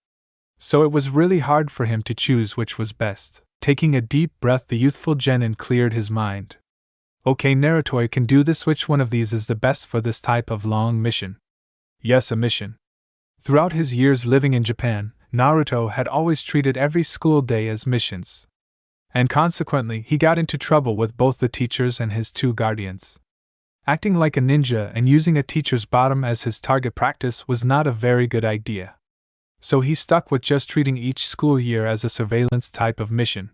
So it was really hard for him to choose which was best. Taking a deep breath, the youthful genin cleared his mind. Okay, Naruto, I can do this. Which one of these is the best for this type of long mission? Yes, a mission. Throughout his years living in Japan, Naruto had always treated every school day as missions. And consequently, he got into trouble with both the teachers and his two guardians. Acting like a ninja and using a teacher's bottom as his target practice was not a very good idea. So he stuck with just treating each school year as a surveillance type of mission.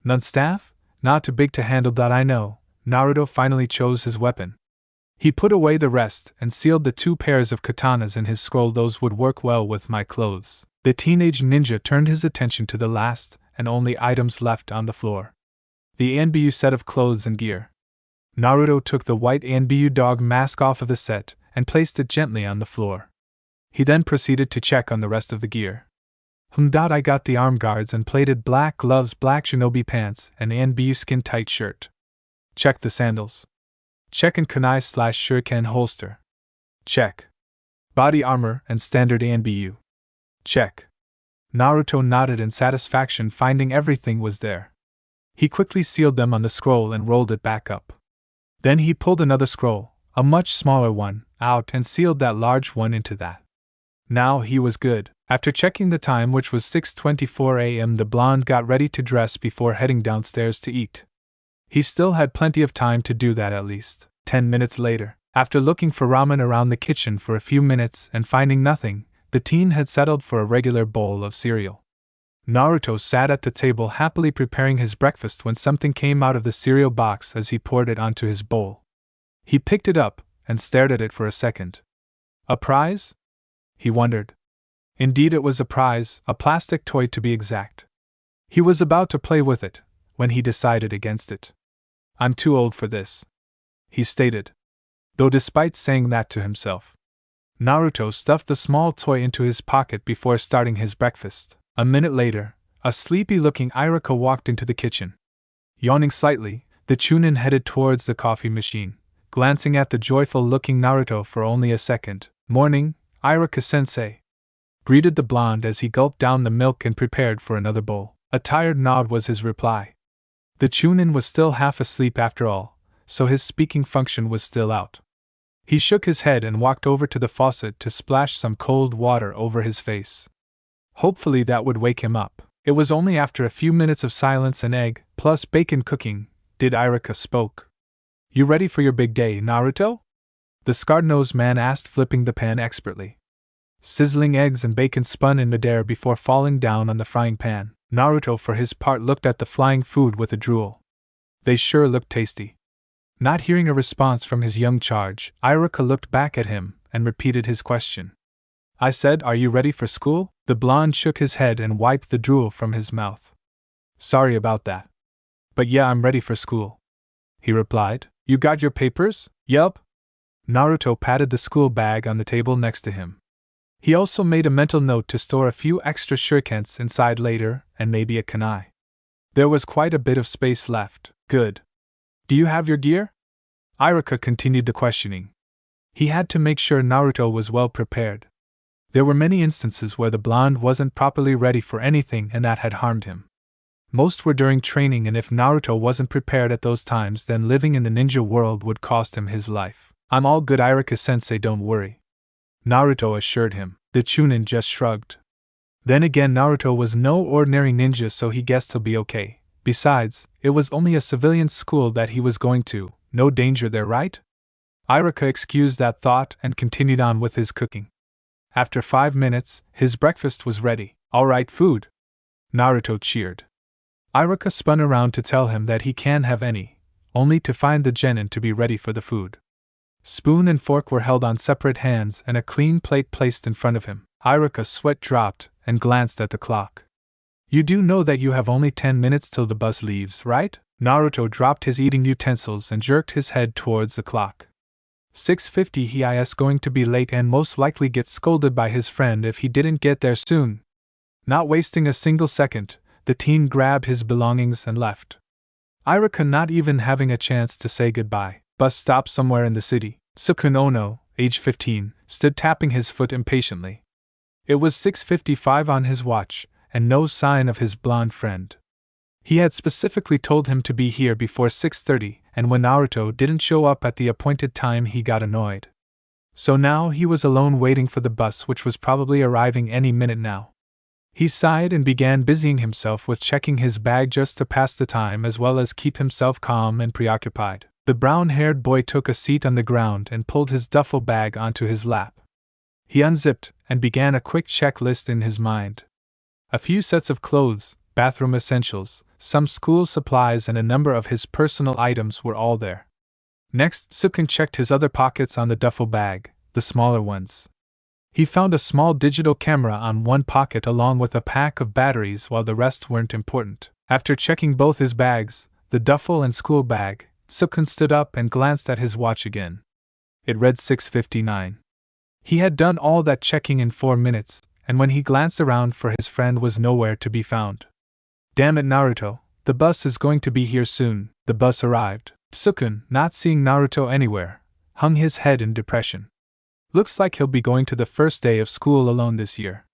None staff? Not too big to handle. I know. Naruto finally chose his weapon. He put away the rest and sealed the 2 pairs of katanas in his scroll. Those would work well with my clothes. The teenage ninja turned his attention to the last and only items left on the floor. The Anbu set of clothes and gear. Naruto took the white Anbu dog mask off of the set and placed it gently on the floor. He then proceeded to check on the rest of the gear. I got the arm guards and plated black gloves, black shinobi pants, and Anbu skin-tight shirt. Check the sandals. Check and kunai/shuriken holster. Check. Body armor and standard Anbu. Check. Naruto nodded in satisfaction, finding everything was there. He quickly sealed them on the scroll and rolled it back up. Then he pulled another scroll, a much smaller one, out and sealed that large one into that. Now he was good. After checking the time, which was 6:24 a.m., the blonde got ready to dress before heading downstairs to eat. He still had plenty of time to do that. At least 10 minutes later, after looking for ramen around the kitchen for a few minutes and finding nothing, the teen had settled for a regular bowl of cereal. Naruto sat at the table happily preparing his breakfast when something came out of the cereal box as he poured it onto his bowl. He picked it up and stared at it for a second. A prize? He wondered. Indeed, it was a prize, a plastic toy to be exact. He was about to play with it when he decided against it. I'm too old for this, he stated. Though despite saying that to himself, Naruto stuffed the small toy into his pocket before starting his breakfast. A minute later, a sleepy-looking Irika walked into the kitchen. Yawning slightly, the Chunin headed towards the coffee machine, glancing at the joyful-looking Naruto for only a second. Morning, Irika-sensei, greeted the blonde as he gulped down the milk and prepared for another bowl. A tired nod was his reply. The Chunin was still half asleep after all, so his speaking function was still out. He shook his head and walked over to the faucet to splash some cold water over his face. Hopefully that would wake him up. It was only after a few minutes of silence and egg, plus bacon cooking, did Irika spoke. You ready for your big day, Naruto? The scarred-nosed man asked, flipping the pan expertly. Sizzling eggs and bacon spun in midair before falling down on the frying pan. Naruto, for his part, looked at the flying food with a drool. They sure looked tasty. Not hearing a response from his young charge, Irika looked back at him and repeated his question. I said, are you ready for school? The blonde shook his head and wiped the drool from his mouth. Sorry about that. But yeah, I'm ready for school, he replied. You got your papers? Yup. Naruto patted the school bag on the table next to him. He also made a mental note to store a few extra shurikens inside later, and maybe a kunai. There was quite a bit of space left. Good. Do you have your gear? Iruka continued the questioning. He had to make sure Naruto was well prepared. There were many instances where the blonde wasn't properly ready for anything and that had harmed him. Most were during training, and if Naruto wasn't prepared at those times, then living in the ninja world would cost him his life. I'm all good, Iruka-sensei, don't worry, Naruto assured him. The Chunin just shrugged. Then again, Naruto was no ordinary ninja, so he guessed he'll be okay. Besides, it was only a civilian school that he was going to, no danger there, right? Iruka excused that thought and continued on with his cooking. After 5 minutes, his breakfast was ready. All right, food, Naruto cheered. Iruka spun around to tell him that he can't have any, only to find the genin to be ready for the food. Spoon and fork were held on separate hands and a clean plate placed in front of him. Iruka's sweat dropped and glanced at the clock. You do know that you have only 10 minutes till the bus leaves, right? Naruto dropped his eating utensils and jerked his head towards the clock. 6:50. He is going to be late and most likely get scolded by his friend if he didn't get there soon. Not wasting a single second, the teen grabbed his belongings and left. Iruka not even having a chance to say goodbye. Bus stopped somewhere in the city. Sukun Ono, age 15, stood tapping his foot impatiently. It was 6:55 on his watch, and no sign of his blonde friend. He had specifically told him to be here before 6:30, and when Naruto didn't show up at the appointed time, he got annoyed. So now he was alone waiting for the bus, which was probably arriving any minute now. He sighed and began busying himself with checking his bag just to pass the time as well as keep himself calm and preoccupied. The brown-haired boy took a seat on the ground and pulled his duffel bag onto his lap. He unzipped and began a quick checklist in his mind. A few sets of clothes, bathroom essentials, some school supplies, and a number of his personal items were all there. Next, Sukun checked his other pockets on the duffel bag, the smaller ones. He found a small digital camera on one pocket along with a pack of batteries, while the rest weren't important. After checking both his bags, the duffel and school bag, Sukun stood up and glanced at his watch again. It read 6:59. He had done all that checking in 4 minutes, and when he glanced around for his friend was nowhere to be found. Damn it, Naruto, the bus is going to be here soon. The bus arrived. Sukun, not seeing Naruto anywhere, hung his head in depression. Looks like he'll be going to the first day of school alone this year.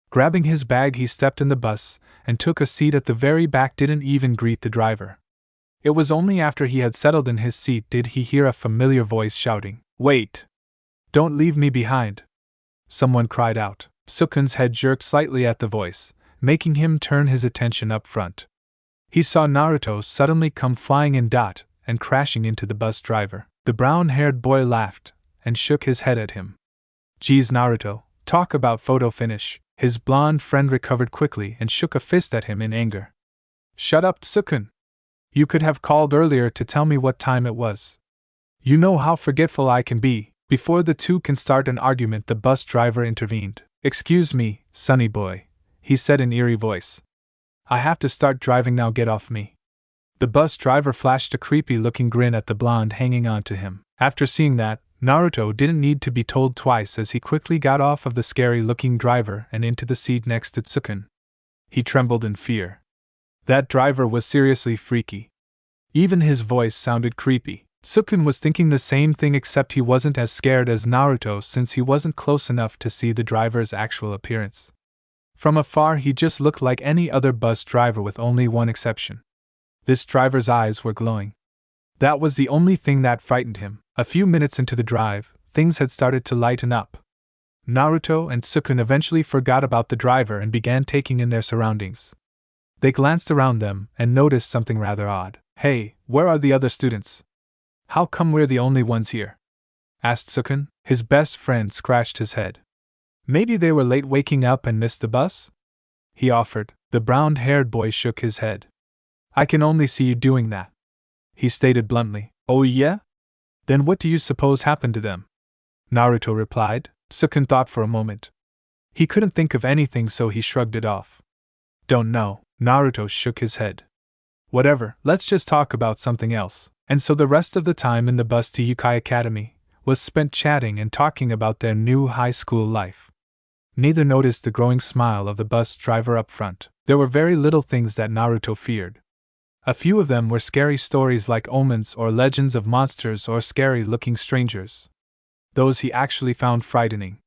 Grabbing his bag, he stepped in the bus and took a seat at the very back. Didn't even greet the driver. It was only after he had settled in his seat did he hear a familiar voice shouting, "Wait! Don't leave me behind!" Someone cried out. Sukun's head jerked slightly at the voice, making him turn his attention up front. He saw Naruto suddenly come flying in and crashing into the bus driver. The brown-haired boy laughed and shook his head at him. "Geez, Naruto, talk about photo finish." His blonde friend recovered quickly and shook a fist at him in anger. "Shut up, Sukun! You could have called earlier to tell me what time it was. You know how forgetful I can be." Before the two can start an argument, the bus driver intervened. "Excuse me, sonny boy," he said in eerie voice. "I have to start driving now, get off me." The bus driver flashed a creepy-looking grin at the blonde hanging on to him. After seeing that, Naruto didn't need to be told twice as he quickly got off of the scary-looking driver and into the seat next to Sukun. He trembled in fear. That driver was seriously freaky. Even his voice sounded creepy. Sukun was thinking the same thing, except he wasn't as scared as Naruto since he wasn't close enough to see the driver's actual appearance. From afar, he just looked like any other bus driver with only one exception. This driver's eyes were glowing. That was the only thing that frightened him. A few minutes into the drive, things had started to lighten up. Naruto and Sukun eventually forgot about the driver and began taking in their surroundings. They glanced around them and noticed something rather odd. "Hey, where are the other students? How come we're the only ones here?" asked Sukun. His best friend scratched his head. "Maybe they were late waking up and missed the bus?" he offered. The brown-haired boy shook his head. "I can only see you doing that," he stated bluntly. "Oh yeah? Then what do you suppose happened to them?" Naruto replied. Sukun thought for a moment. He couldn't think of anything, so he shrugged it off. "Don't know." Naruto shook his head. "Whatever, let's just talk about something else." And so the rest of the time in the bus to Yukai Academy was spent chatting and talking about their new high school life. Neither noticed the growing smile of the bus driver up front. There were very little things that Naruto feared. A few of them were scary stories like omens or legends of monsters or scary-looking strangers. Those he actually found frightening.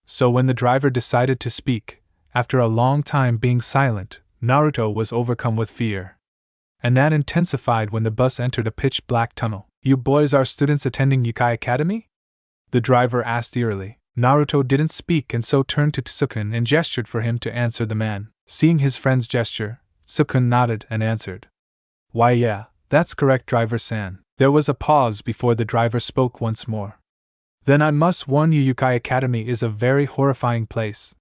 So when the driver decided to speak, after a long time being silent, Naruto was overcome with fear. And that intensified when the bus entered a pitch-black tunnel. "You boys are students attending Yukai Academy?" the driver asked eerily. Naruto didn't speak and so turned to Tsukun and gestured for him to answer the man. Seeing his friend's gesture, Tsukun nodded and answered. "Why yeah, that's correct, driver-san." There was a pause before the driver spoke once more. "Then I must warn you, Yukai Academy is a very horrifying place."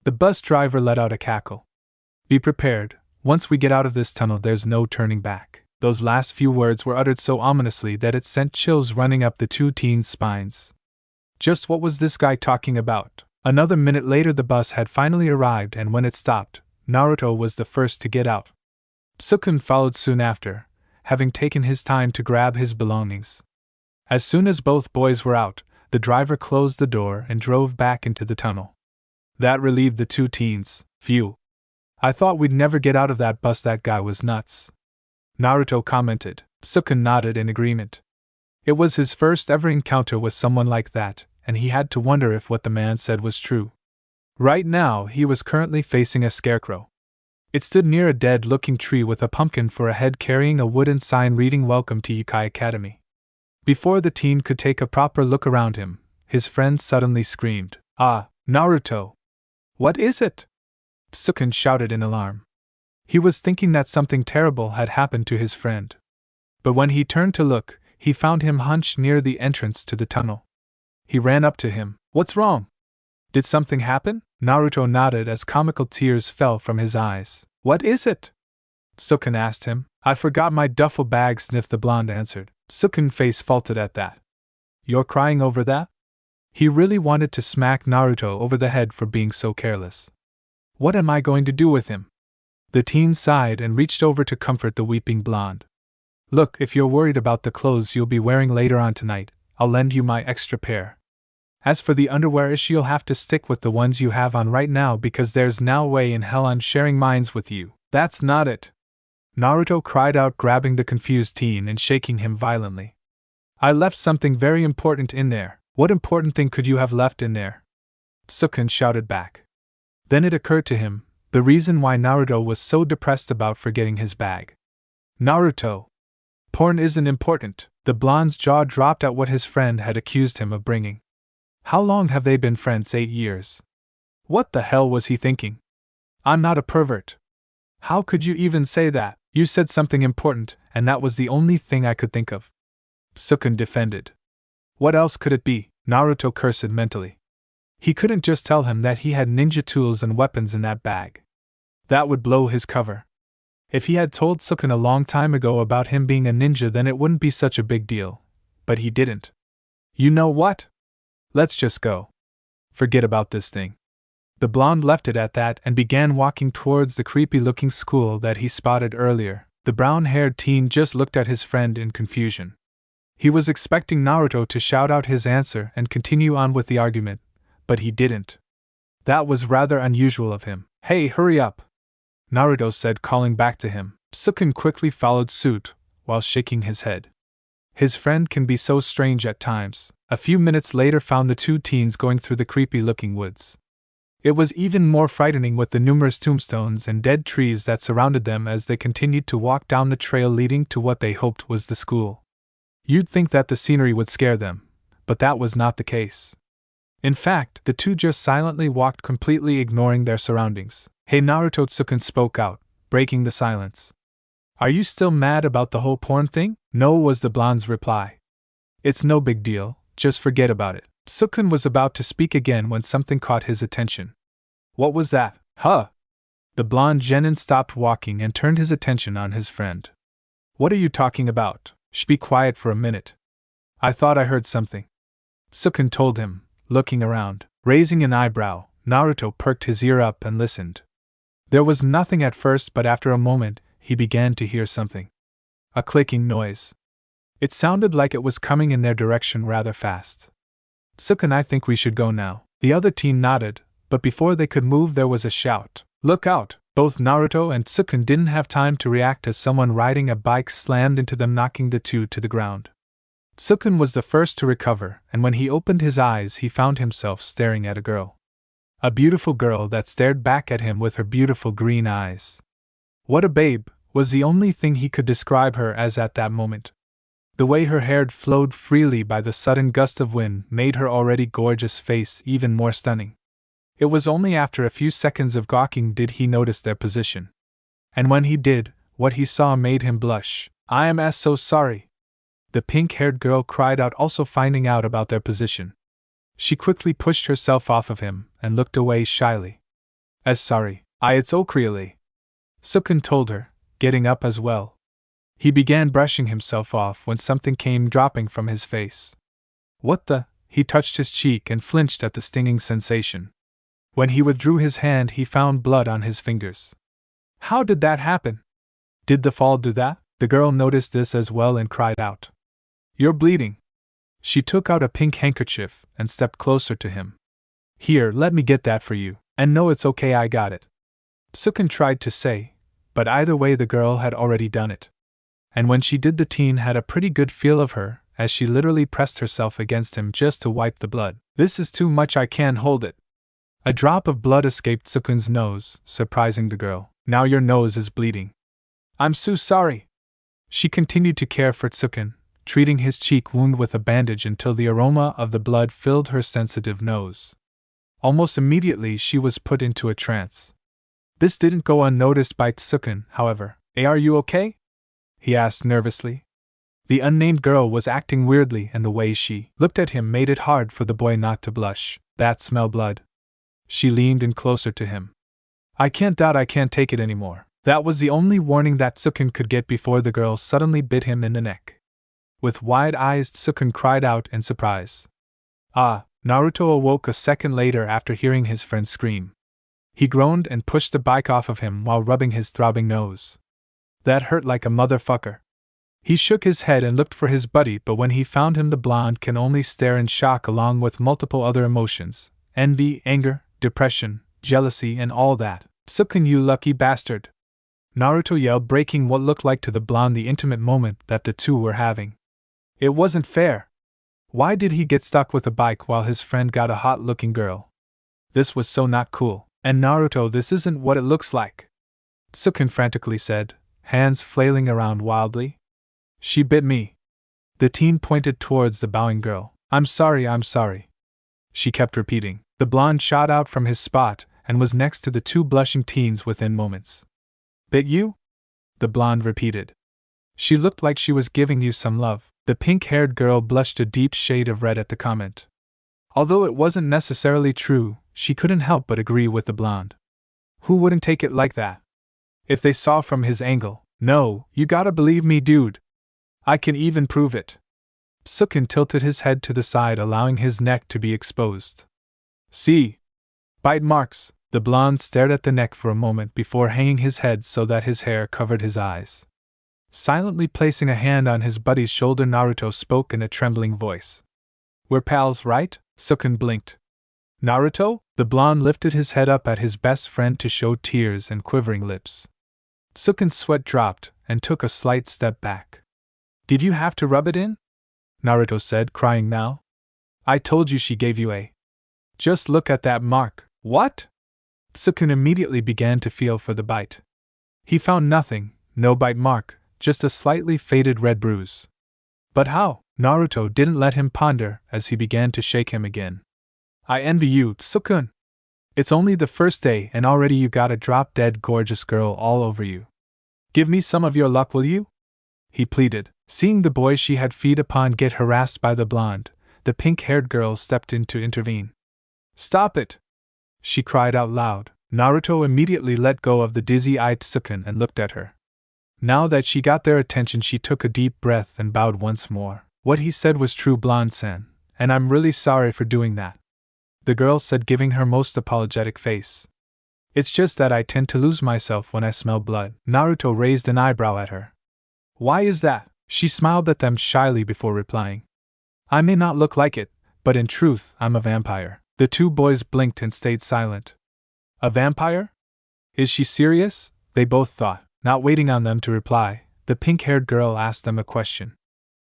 The bus driver let out a cackle. "Be prepared, once we get out of this tunnel there's no turning back." Those last few words were uttered so ominously that it sent chills running up the two teens' spines. Just what was this guy talking about? Another minute later the bus had finally arrived, and when it stopped, Naruto was the first to get out. Tsukun followed soon after, having taken his time to grab his belongings. As soon as both boys were out, the driver closed the door and drove back into the tunnel. That relieved the two teens. "Phew. I thought we'd never get out of that bus, that guy was nuts," Naruto commented. Tsukun nodded in agreement. It was his first ever encounter with someone like that, and he had to wonder if what the man said was true. Right now he was currently facing a scarecrow. It stood near a dead-looking tree with a pumpkin for a head carrying a wooden sign reading "Welcome to Yukai Academy." Before the teen could take a proper look around him, his friend suddenly screamed, "Ah, Naruto! What is it?" Tsukun shouted in alarm. He was thinking that something terrible had happened to his friend. But when he turned to look, he found him hunched near the entrance to the tunnel. He ran up to him. "What's wrong? Did something happen?" Naruto nodded as comical tears fell from his eyes. "What is it?" Tsukun asked him. "I forgot my duffel bag," sniffed the blonde answered. Tsukun's face faltered at that. "You're crying over that?" He really wanted to smack Naruto over the head for being so careless. "What am I going to do with him?" The teen sighed and reached over to comfort the weeping blonde. "Look, if you're worried about the clothes you'll be wearing later on tonight, I'll lend you my extra pair. As for the underwear issue, you'll have to stick with the ones you have on right now because there's no way in hell I'm sharing mine with you." "That's not it!" Naruto cried out, grabbing the confused teen and shaking him violently. "I left something very important in there." "What important thing could you have left in there?" Tsukun shouted back. Then it occurred to him, the reason why Naruto was so depressed about forgetting his bag. "Naruto! Porn isn't important." The blonde's jaw dropped at what his friend had accused him of bringing. How long have they been friends? 8 years. What the hell was he thinking? "I'm not a pervert." "How could you even say that? You said something important, and that was the only thing I could think of," Tsukun defended. "What else could it be?" Naruto cursed mentally. He couldn't just tell him that he had ninja tools and weapons in that bag. That would blow his cover. If he had told Tsukun a long time ago about him being a ninja, then it wouldn't be such a big deal. But he didn't. "You know what? Let's just go. Forget about this thing." The blonde left it at that and began walking towards the creepy-looking school that he spotted earlier. The brown-haired teen just looked at his friend in confusion. He was expecting Naruto to shout out his answer and continue on with the argument, but he didn't. That was rather unusual of him. "Hey, hurry up!" Naruto said, calling back to him. Tsukun quickly followed suit, while shaking his head. His friend can be so strange at times. A few minutes later found the two teens going through the creepy-looking woods. It was even more frightening with the numerous tombstones and dead trees that surrounded them as they continued to walk down the trail leading to what they hoped was the school. You'd think that the scenery would scare them, but that was not the case. In fact, the two just silently walked, completely ignoring their surroundings. "Hey Naruto," Tsukun spoke out, breaking the silence. "Are you still mad about the whole porn thing?" "No," was the blonde's reply. "It's no big deal, just forget about it." Tsukun was about to speak again when something caught his attention. "What was that?" "Huh!" The blonde genin stopped walking and turned his attention on his friend. "What are you talking about? Shh, be quiet for a minute. I thought I heard something," Tsukun told him, looking around. Raising an eyebrow, Naruto perked his ear up and listened. There was nothing at first, but after a moment, he began to hear something. A clicking noise. It sounded like it was coming in their direction rather fast. "Tsukun, I think we should go now." The other teen nodded, but before they could move there was a shout. "Look out! Both Naruto and Tsukun didn't have time to react as someone riding a bike slammed into them, knocking the two to the ground. Tsukun was the first to recover, and when he opened his eyes he found himself staring at a girl. A beautiful girl that stared back at him with her beautiful green eyes. What a babe, was the only thing he could describe her as at that moment. The way her hair flowed freely by the sudden gust of wind made her already gorgeous face even more stunning. It was only after a few seconds of gawking did he notice their position. And when he did, what he saw made him blush. "I am so sorry," the pink-haired girl cried out, also finding out about their position. She quickly pushed herself off of him and looked away shyly. "As sorry, it's really," Tsukun told her, getting up as well. He began brushing himself off when something came dropping from his face. "What the?" He touched his cheek and flinched at the stinging sensation. When he withdrew his hand, he found blood on his fingers. "How did that happen? Did the fall do that?" The girl noticed this as well and cried out. "You're bleeding." She took out a pink handkerchief and stepped closer to him. "Here, let me get that for you. And no, it's okay, I got it," Tsukun tried to say, but either way the girl had already done it. And when she did, the teen had a pretty good feel of her, as she literally pressed herself against him just to wipe the blood. "This is too much, I can't hold it." A drop of blood escaped Tsukun's nose, surprising the girl. "Now your nose is bleeding." "I'm so sorry." She continued to care for Tsukun, treating his cheek wound with a bandage until the aroma of the blood filled her sensitive nose. Almost immediately she was put into a trance. This didn't go unnoticed by Tsukun, however. "Are you okay?" he asked nervously. The unnamed girl was acting weirdly, and the way she looked at him made it hard for the boy not to blush. "That smell blood." She leaned in closer to him. I can't take it anymore." That was the only warning that Tsukun could get before the girl suddenly bit him in the neck. With wide eyes, Tsukun cried out in surprise. "Ah!" Naruto awoke a second later after hearing his friend scream. He groaned and pushed the bike off of him while rubbing his throbbing nose. "That hurt like a motherfucker." He shook his head and looked for his buddy, but when he found him, the blonde can only stare in shock along with multiple other emotions: envy, anger, depression, jealousy, and all that. "Tsukun, you lucky bastard!" Naruto yelled, breaking what looked like to the blonde the intimate moment that the two were having. It wasn't fair. Why did he get stuck with a bike while his friend got a hot-looking girl? This was so not cool. "And Naruto, this isn't what it looks like," Tsukun frantically said, hands flailing around wildly. "She bit me." The teen pointed towards the bowing girl. I'm sorry," she kept repeating. The blonde shot out from his spot and was next to the two blushing teens within moments. "Bit you?" the blonde repeated. "She looked like she was giving you some love." The pink-haired girl blushed a deep shade of red at the comment. Although it wasn't necessarily true, she couldn't help but agree with the blonde. Who wouldn't take it like that? If they saw from his angle. "No, you gotta believe me, dude. I can even prove it." Tsukun tilted his head to the side, allowing his neck to be exposed. "See? Bite marks." The blonde stared at the neck for a moment before hanging his head so that his hair covered his eyes. Silently placing a hand on his buddy's shoulder, Naruto spoke in a trembling voice. "We're pals, right?" Tsukun blinked. "Naruto?" The blonde lifted his head up at his best friend to show tears and quivering lips. Tsukun's sweat dropped and took a slight step back. "Did you have to rub it in?" Naruto said, crying now. "I told you she gave you a. Just look at that mark." "What?" Tsukun immediately began to feel for the bite. He found nothing, no bite mark, just a slightly faded red bruise. "But how?" Naruto didn't let him ponder as he began to shake him again. "I envy you, Tsukun. It's only the first day and already you got a drop-dead gorgeous girl all over you. Give me some of your luck, will you?" he pleaded. Seeing the boy she had feed upon get harassed by the blonde, the pink-haired girl stepped in to intervene. "Stop it!" she cried out loud. Naruto immediately let go of the dizzy-eyed Tsukun and looked at her. Now that she got their attention, she took a deep breath and bowed once more. "What he said was true, blonde-san, and I'm really sorry for doing that," the girl said, giving her most apologetic face. "It's just that I tend to lose myself when I smell blood." Naruto raised an eyebrow at her. "Why is that?" She smiled at them shyly before replying. "I may not look like it, but in truth, I'm a vampire." The two boys blinked and stayed silent. "A vampire?" Is she serious? They both thought. Not waiting on them to reply, the pink-haired girl asked them a question.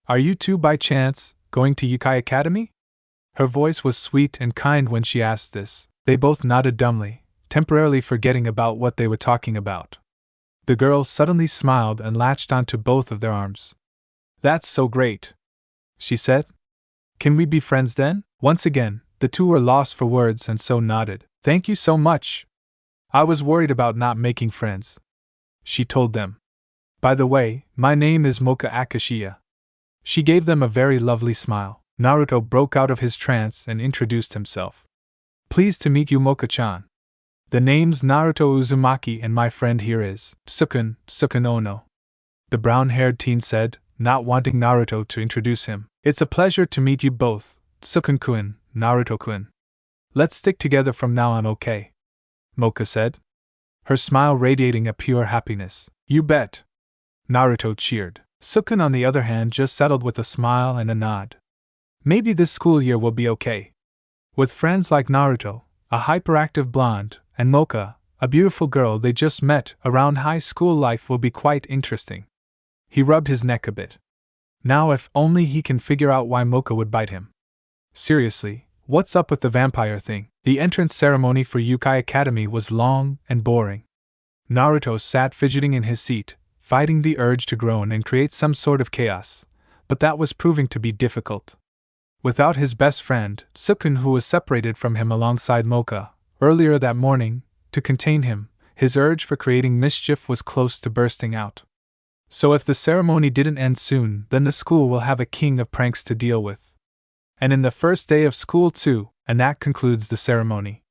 Are you two by chance going to Yukai Academy? Her voice was sweet and kind when she asked this. They both nodded dumbly, temporarily forgetting about what they were talking about. The girl suddenly smiled and latched onto both of their arms. That's so great, she said. Can we be friends then? Once again, the two were lost for words and so nodded. Thank you so much. I was worried about not making friends, she told them. By the way, my name is Mocha Akashiya. She gave them a very lovely smile. Naruto broke out of his trance and introduced himself. Pleased to meet you, Mocha-chan. The name's Naruto Uzumaki and my friend here is Sukun Ono. The brown-haired teen said, not wanting Naruto to introduce him. It's a pleasure to meet you both, Sukun-kun, Naruto-kun. Let's stick together from now on, okay? Mocha said, her smile radiating a pure happiness. You bet! Naruto cheered. Sukun, on the other hand, just settled with a smile and a nod. Maybe this school year will be okay. With friends like Naruto, a hyperactive blonde, and Mocha, a beautiful girl they just met, around high school life will be quite interesting. He rubbed his neck a bit. Now if only he can figure out why Mocha would bite him. Seriously, what's up with the vampire thing? The entrance ceremony for Yukai Academy was long and boring. Naruto sat fidgeting in his seat, fighting the urge to groan and create some sort of chaos, but that was proving to be difficult. Without his best friend, Sukun, who was separated from him alongside Mocha earlier that morning, to contain him, his urge for creating mischief was close to bursting out. So if the ceremony didn't end soon, then the school will have a king of pranks to deal with. And in the first day of school too, and that concludes the ceremony.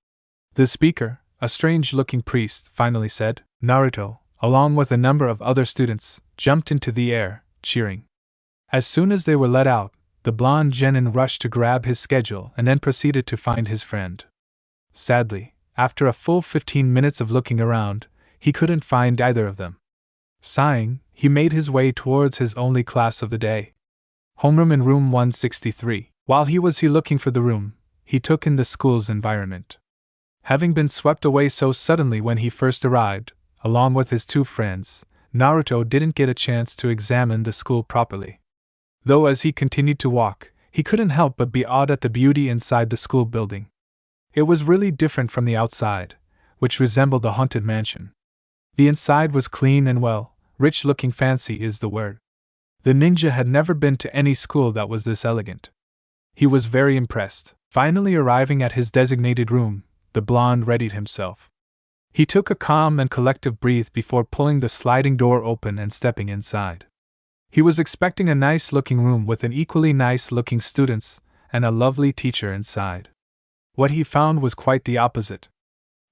The speaker, a strange-looking priest, finally said. Naruto, along with a number of other students, jumped into the air, cheering. As soon as they were let out, the blonde genin rushed to grab his schedule and then proceeded to find his friend. Sadly, after a full 15 minutes of looking around, he couldn't find either of them. Sighing, he made his way towards his only class of the day. Homeroom in room 163. While he was looking for the room, he took in the school's environment. Having been swept away so suddenly when he first arrived, along with his two friends, Naruto didn't get a chance to examine the school properly. Though as he continued to walk, he couldn't help but be awed at the beauty inside the school building. It was really different from the outside, which resembled a haunted mansion. The inside was clean and well, rich-looking, fancy is the word. The ninja had never been to any school that was this elegant. He was very impressed. Finally arriving at his designated room, the blonde readied himself. He took a calm and collective breath before pulling the sliding door open and stepping inside. He was expecting a nice-looking room with an equally nice-looking students and a lovely teacher inside. What he found was quite the opposite.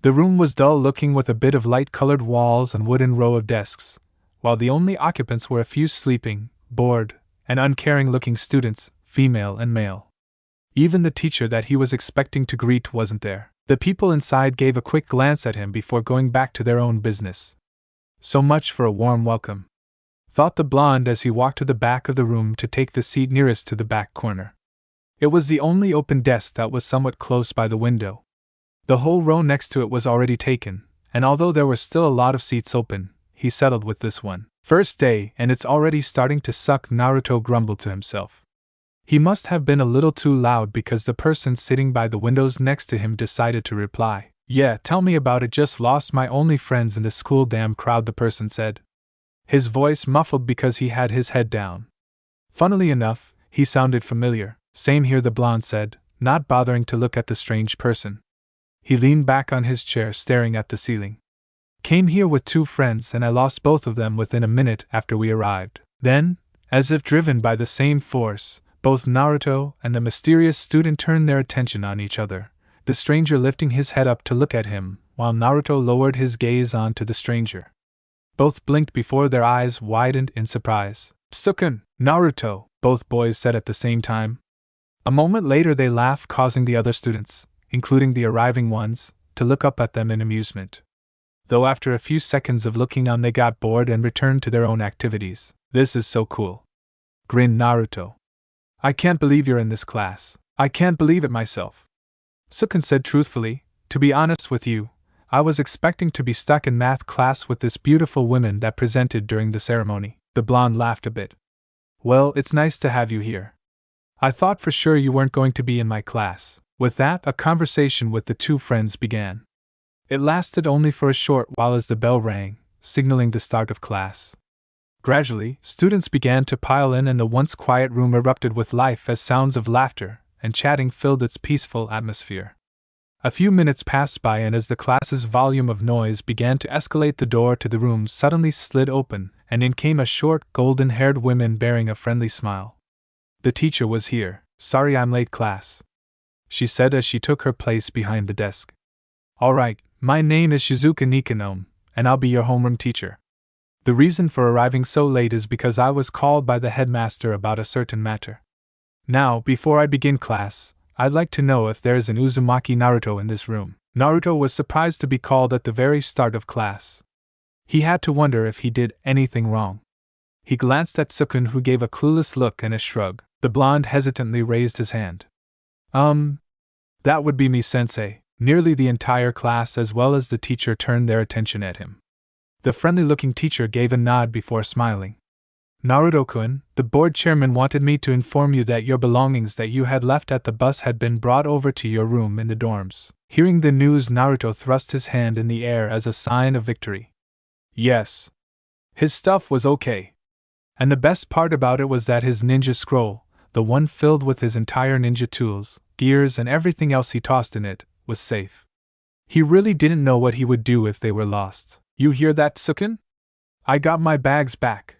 The room was dull-looking with a bit of light-colored walls and wooden row of desks, while the only occupants were a few sleeping, bored, and uncaring-looking students, female and male. Even the teacher that he was expecting to greet wasn't there. The people inside gave a quick glance at him before going back to their own business. So much for a warm welcome, thought the blonde as he walked to the back of the room to take the seat nearest to the back corner. It was the only open desk that was somewhat close by the window. The whole row next to it was already taken, and although there were still a lot of seats open, he settled with this one. First day, and it's already starting to suck, Naruto grumbled to himself. He must have been a little too loud because the person sitting by the windows next to him decided to reply. Yeah, tell me about it, just lost my only friends in the school damn crowd, the person said. His voice muffled because he had his head down. Funnily enough, he sounded familiar. Same here, the blonde said, not bothering to look at the strange person. He leaned back on his chair staring at the ceiling. Came here with two friends and I lost both of them within a minute after we arrived. Then, as if driven by the same force, both Naruto and the mysterious student turned their attention on each other, the stranger lifting his head up to look at him, while Naruto lowered his gaze onto the stranger. Both blinked before their eyes widened in surprise. Sukun, Naruto, both boys said at the same time. A moment later they laughed, causing the other students, including the arriving ones, to look up at them in amusement. Though after a few seconds of looking on they got bored and returned to their own activities. This is so cool, grinned Naruto. I can't believe you're in this class. I can't believe it myself. Sukun said truthfully, to be honest with you, I was expecting to be stuck in math class with this beautiful woman that presented during the ceremony. The blonde laughed a bit. Well, it's nice to have you here. I thought for sure you weren't going to be in my class. With that, a conversation with the two friends began. It lasted only for a short while as the bell rang, signaling the start of class. Gradually, students began to pile in and the once quiet room erupted with life as sounds of laughter and chatting filled its peaceful atmosphere. A few minutes passed by, and as the class's volume of noise began to escalate, the door to the room suddenly slid open, and in came a short, golden-haired woman bearing a friendly smile. The teacher was here. Sorry I'm late, class, she said as she took her place behind the desk. All right, my name is Shizuka Nikanome, and I'll be your homeroom teacher. The reason for arriving so late is because I was called by the headmaster about a certain matter. Now, before I begin class, I'd like to know if there is an Uzumaki Naruto in this room. Naruto was surprised to be called at the very start of class. He had to wonder if he did anything wrong. He glanced at Sukun, who gave a clueless look and a shrug. The blonde hesitantly raised his hand. That would be me, sensei. Nearly the entire class as well as the teacher turned their attention at him. The friendly-looking teacher gave a nod before smiling. Naruto-kun, the board chairman wanted me to inform you that your belongings that you had left at the bus had been brought over to your room in the dorms. Hearing the news, Naruto thrust his hand in the air as a sign of victory. Yes. His stuff was okay. And the best part about it was that his ninja scroll, the one filled with his entire ninja tools, gears and everything else he tossed in it, was safe. He really didn't know what he would do if they were lost. You hear that, Sukun? I got my bags back.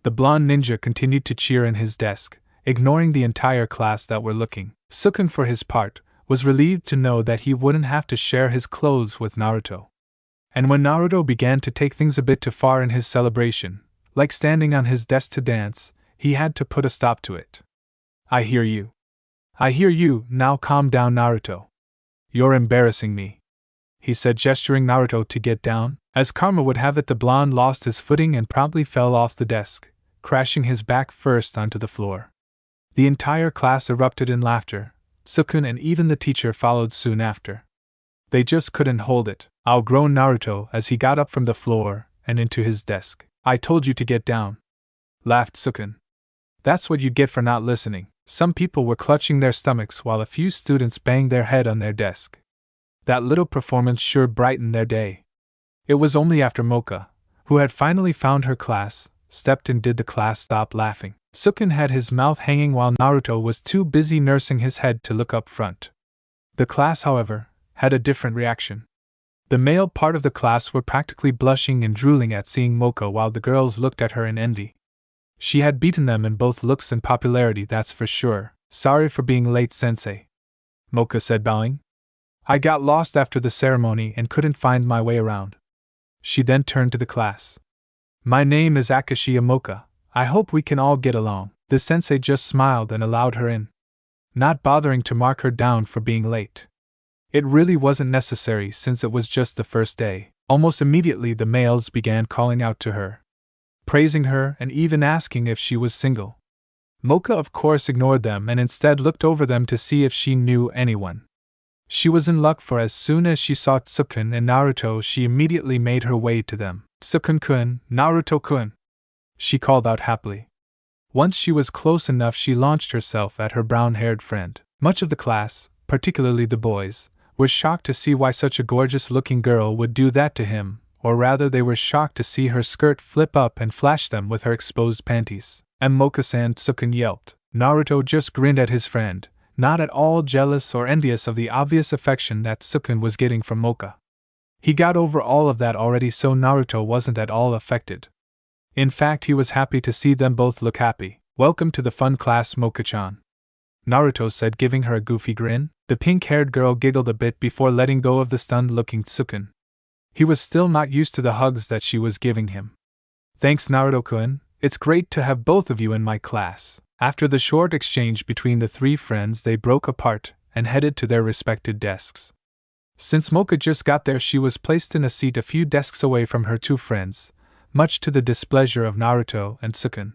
The blonde ninja continued to cheer in his desk, ignoring the entire class that were looking. Sukun, for his part, was relieved to know that he wouldn't have to share his clothes with Naruto. And when Naruto began to take things a bit too far in his celebration, like standing on his desk to dance, he had to put a stop to it. I hear you. I hear you, now calm down, Naruto. You're embarrassing me, he said, gesturing Naruto to get down. As karma would have it, the blonde lost his footing and promptly fell off the desk, crashing his back first onto the floor. The entire class erupted in laughter. Sukun and even the teacher followed soon after. They just couldn't hold it, outgroaned Naruto as he got up from the floor and into his desk. I told you to get down, laughed Sukun. That's what you get for not listening. Some people were clutching their stomachs while a few students banged their head on their desk. That little performance sure brightened their day. It was only after Mocha, who had finally found her class, stepped in did the class stop laughing. Sukun had his mouth hanging while Naruto was too busy nursing his head to look up front. The class, however, had a different reaction. The male part of the class were practically blushing and drooling at seeing Mocha, while the girls looked at her in envy. She had beaten them in both looks and popularity, that's for sure. Sorry for being late, sensei, Mocha said, bowing. I got lost after the ceremony and couldn't find my way around. She then turned to the class. My name is Akashiya Mocha. I hope we can all get along. The sensei just smiled and allowed her in, not bothering to mark her down for being late. It really wasn't necessary since it was just the first day. Almost immediately the males began calling out to her, praising her and even asking if she was single. Mocha of course ignored them and instead looked over them to see if she knew anyone. She was in luck, for as soon as she saw Sukun and Naruto she immediately made her way to them. Sukun-kun, Naruto-kun, she called out happily. Once she was close enough, she launched herself at her brown-haired friend. Much of the class, particularly the boys, was shocked to see why such a gorgeous-looking girl would do that to him, or rather they were shocked to see her skirt flip up and flash them with her exposed panties. And Mocha-san, Sukun yelped. Naruto just grinned at his friend, not at all jealous or envious of the obvious affection that Sukun was getting from Mocha. He got over all of that already, so Naruto wasn't at all affected. In fact, he was happy to see them both look happy. Welcome to the fun class, Mocha-chan, Naruto said, giving her a goofy grin. The pink-haired girl giggled a bit before letting go of the stunned-looking Sukun. He was still not used to the hugs that she was giving him. Thanks, Naruto-kun. It's great to have both of you in my class. After the short exchange between the three friends, they broke apart and headed to their respective desks. Since Mocha just got there, she was placed in a seat a few desks away from her two friends, much to the displeasure of Naruto and Sukun.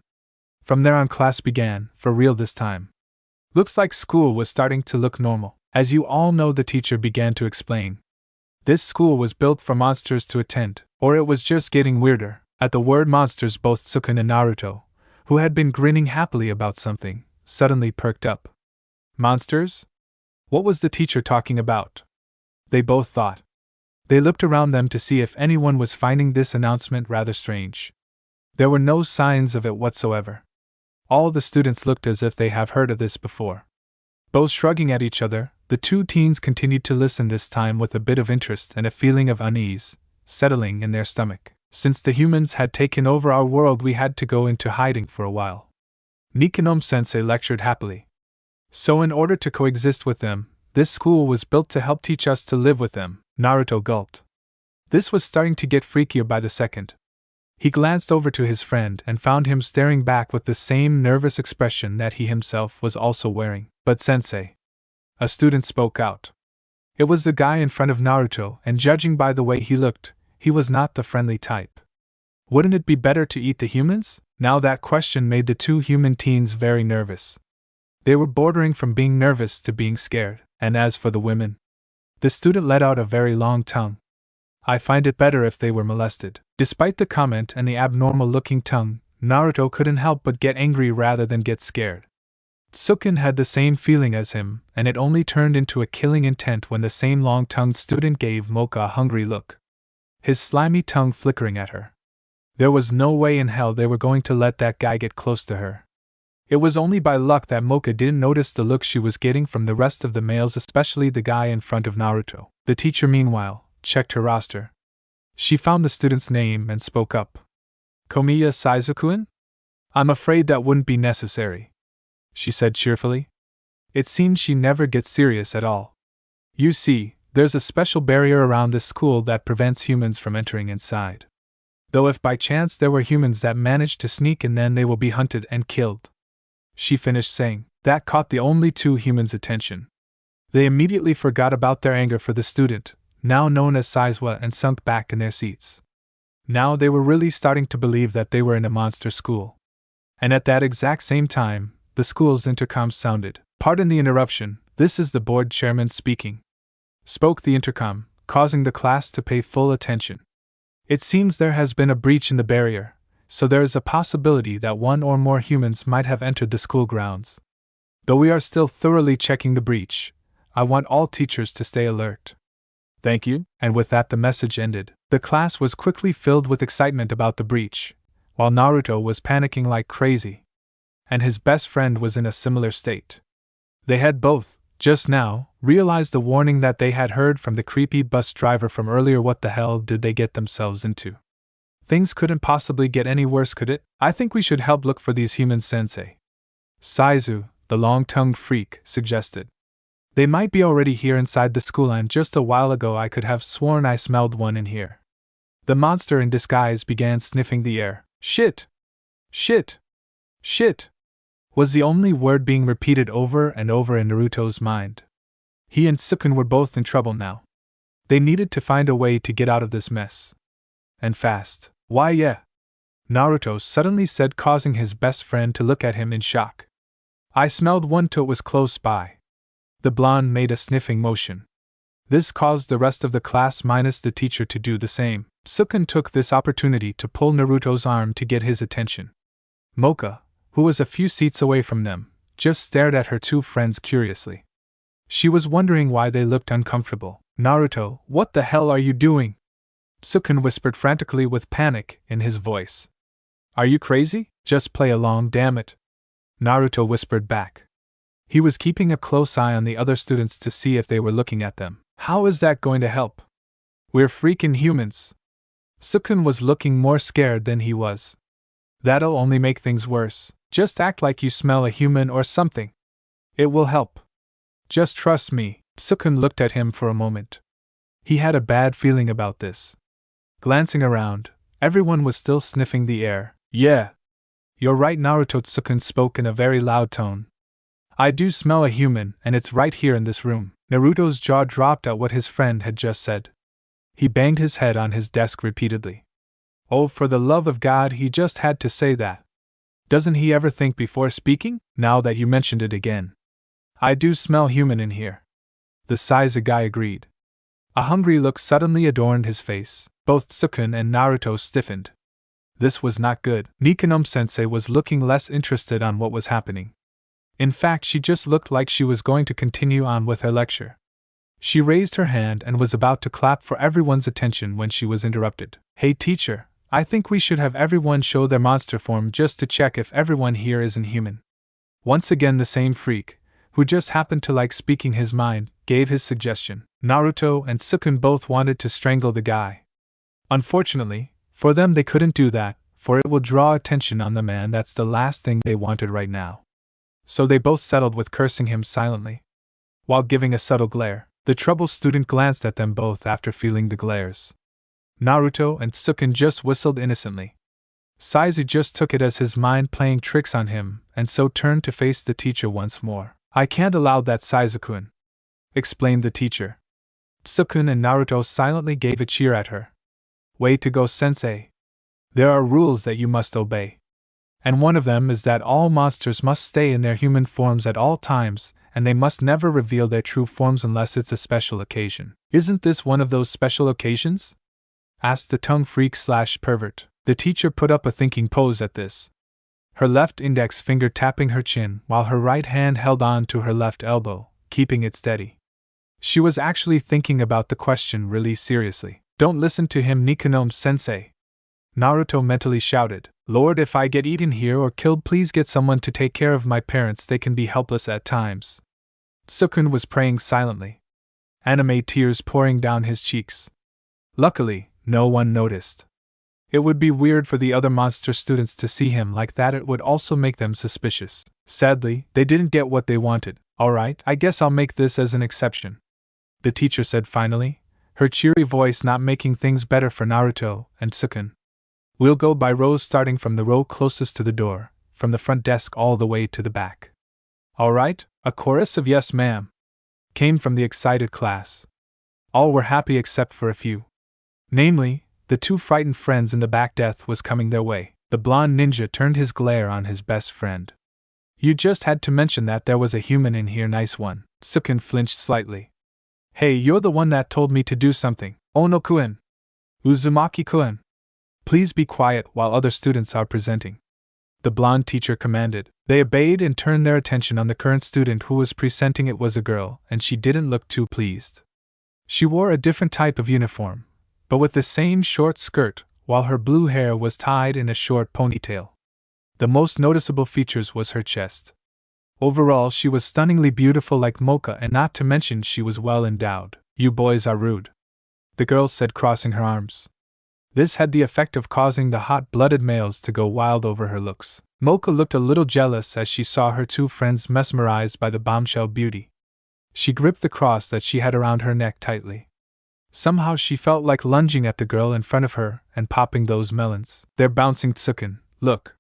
From there on, class began, for real this time. Looks like school was starting to look normal. As you all know, the teacher began to explain. This school was built for monsters to attend, or it was just getting weirder. At the word monsters, both Sukun and Naruto, who had been grinning happily about something, suddenly perked up. Monsters? What was the teacher talking about? They both thought. They looked around them to see if anyone was finding this announcement rather strange. There were no signs of it whatsoever. All the students looked as if they have heard of this before. Both shrugging at each other, the two teens continued to listen, this time with a bit of interest and a feeling of unease settling in their stomach. Since the humans had taken over our world, we had to go into hiding for a while. Nikanome-sensei lectured happily. So in order to coexist with them, this school was built to help teach us to live with them. Naruto gulped. This was starting to get freakier by the second. He glanced over to his friend and found him staring back with the same nervous expression that he himself was also wearing. But sensei. A student spoke out. It was the guy in front of Naruto, and judging by the way he looked, he was not the friendly type. Wouldn't it be better to eat the humans? Now that question made the two human teens very nervous. They were bordering from being nervous to being scared, and as for the women, the student let out a very long tongue. I find it better if they were molested. Despite the comment and the abnormal-looking tongue, Naruto couldn't help but get angry rather than get scared. Sukun had the same feeling as him, and it only turned into a killing intent when the same long-tongued student gave Mocha a hungry look, his slimy tongue flickering at her. There was no way in hell they were going to let that guy get close to her. It was only by luck that Mocha didn't notice the look she was getting from the rest of the males, especially the guy in front of Naruto. The teacher, meanwhile, checked her roster. She found the student's name and spoke up. Komiya Saizuku-in? I'm afraid that wouldn't be necessary, she said cheerfully. It seems she never gets serious at all. You see, there's a special barrier around this school that prevents humans from entering inside. Though if by chance there were humans that managed to sneak in, then they will be hunted and killed. She finished saying. That caught the only two humans' attention. They immediately forgot about their anger for the student, now known as Witvh, and sunk back in their seats. Now they were really starting to believe that they were in a monster school. And at that exact same time, the school's intercom sounded. Pardon the interruption, this is the board chairman speaking, spoke the intercom, causing the class to pay full attention. It seems there has been a breach in the barrier, so there is a possibility that one or more humans might have entered the school grounds. Though we are still thoroughly checking the breach, I want all teachers to stay alert. Thank you. And with that the message ended. The class was quickly filled with excitement about the breach, while Naruto was panicking like crazy. And his best friend was in a similar state. They had both, just now, realized the warning that they had heard from the creepy bus driver from earlier. What the hell did they get themselves into? Things couldn't possibly get any worse, could it? I think we should help look for these humans, sensei. Saizu, the long-tongued freak, suggested. They might be already here inside the school, and just a while ago I could have sworn I smelled one in here. The monster in disguise began sniffing the air. Shit! Shit! Shit! Was the only word being repeated over and over in Naruto's mind. He and Sukun were both in trouble now. They needed to find a way to get out of this mess. And fast. Why yeah, Naruto suddenly said, causing his best friend to look at him in shock. I smelled one too, it was close by. The blonde made a sniffing motion. This caused the rest of the class minus the teacher to do the same. Sukun took this opportunity to pull Naruto's arm to get his attention. Mocha, who was a few seats away from them, just stared at her two friends curiously. She was wondering why they looked uncomfortable. Naruto, what the hell are you doing? Sukun whispered frantically with panic in his voice. Are you crazy? Just play along, damn it. Naruto whispered back. He was keeping a close eye on the other students to see if they were looking at them. How is that going to help? We're freaking humans. Sukun was looking more scared than he was. That'll only make things worse. Just act like you smell a human or something. It will help. Just trust me. Sukun looked at him for a moment. He had a bad feeling about this. Glancing around, everyone was still sniffing the air. Yeah. You're right, Naruto. Sukun spoke in a very loud tone. I do smell a human, and it's right here in this room. Naruto's jaw dropped at what his friend had just said. He banged his head on his desk repeatedly. Oh, for the love of God, he just had to say that. Doesn't he ever think before speaking? Now that you mentioned it again. I do smell human in here. The Saizu guy agreed. A hungry look suddenly adorned his face. Both Sukun and Naruto stiffened. This was not good. Nikanome-sensei was looking less interested on what was happening. In fact, she just looked like she was going to continue on with her lecture. She raised her hand and was about to clap for everyone's attention when she was interrupted. Hey teacher, I think we should have everyone show their monster form just to check if everyone here isn't human. Once again the same freak, who just happened to like speaking his mind, gave his suggestion. Naruto and Sukun both wanted to strangle the guy. Unfortunately, for them they couldn't do that, for it will draw attention on the man. That's the last thing they wanted right now. So they both settled with cursing him silently. While giving a subtle glare, the troubled student glanced at them both after feeling the glares. Naruto and Sukun just whistled innocently. Saizu just took it as his mind playing tricks on him, and so turned to face the teacher once more. I can't allow that, Saizu-kun, explained the teacher. Sukun and Naruto silently gave a cheer at her. Way to go, sensei. There are rules that you must obey. And one of them is that all monsters must stay in their human forms at all times, and they must never reveal their true forms unless it's a special occasion. Isn't this one of those special occasions? Asked the tongue freak/pervert. The teacher put up a thinking pose at this, her left index finger tapping her chin while her right hand held on to her left elbow, keeping it steady. She was actually thinking about the question really seriously. Don't listen to him, Nikanome-sensei. Naruto mentally shouted. Lord, if I get eaten here or killed, please get someone to take care of my parents, they can be helpless at times. Sukun was praying silently, anime tears pouring down his cheeks. Luckily, no one noticed. It would be weird for the other monster students to see him like that. It would also make them suspicious. Sadly, they didn't get what they wanted. Alright, I guess I'll make this as an exception, the teacher said finally, her cheery voice not making things better for Naruto and Sukun. We'll go by rows starting from the row closest to the door, from the front desk all the way to the back. Alright, a chorus of yes ma'am came from the excited class. All were happy except for a few. Namely, the two frightened friends in the back. Death was coming their way. The blonde ninja turned his glare on his best friend. You just had to mention that there was a human in here, nice one. Sukun flinched slightly. Hey, you're the one that told me to do something. Ono-kun. Uzumaki-kun. Please be quiet while other students are presenting, the blonde teacher commanded. They obeyed and turned their attention on the current student who was presenting. It was a girl, and she didn't look too pleased. She wore a different type of uniform, but with the same short skirt, while her blue hair was tied in a short ponytail. The most noticeable features was her chest. Overall, she was stunningly beautiful like Mocha, and not to mention she was well endowed. You boys are rude, the girl said, crossing her arms. This had the effect of causing the hot-blooded males to go wild over her looks. Mocha looked a little jealous as she saw her two friends mesmerized by the bombshell beauty. She gripped the cross that she had around her neck tightly. Somehow she felt like lunging at the girl in front of her and popping those melons. They're bouncing, Sukun, look,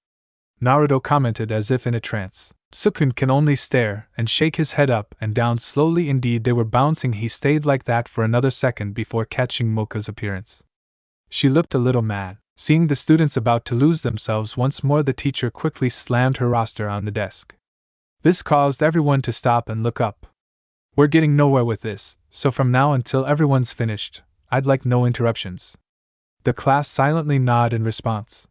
Naruto commented as if in a trance. Sukun can only stare and shake his head up and down slowly. Indeed, they were bouncing. He stayed like that for another second before catching Mocha's appearance. She looked a little mad. Seeing the students about to lose themselves once more, the teacher quickly slammed her roster on the desk. This caused everyone to stop and look up. We're getting nowhere with this, so from now until everyone's finished, I'd like no interruptions. The class silently nodded in response.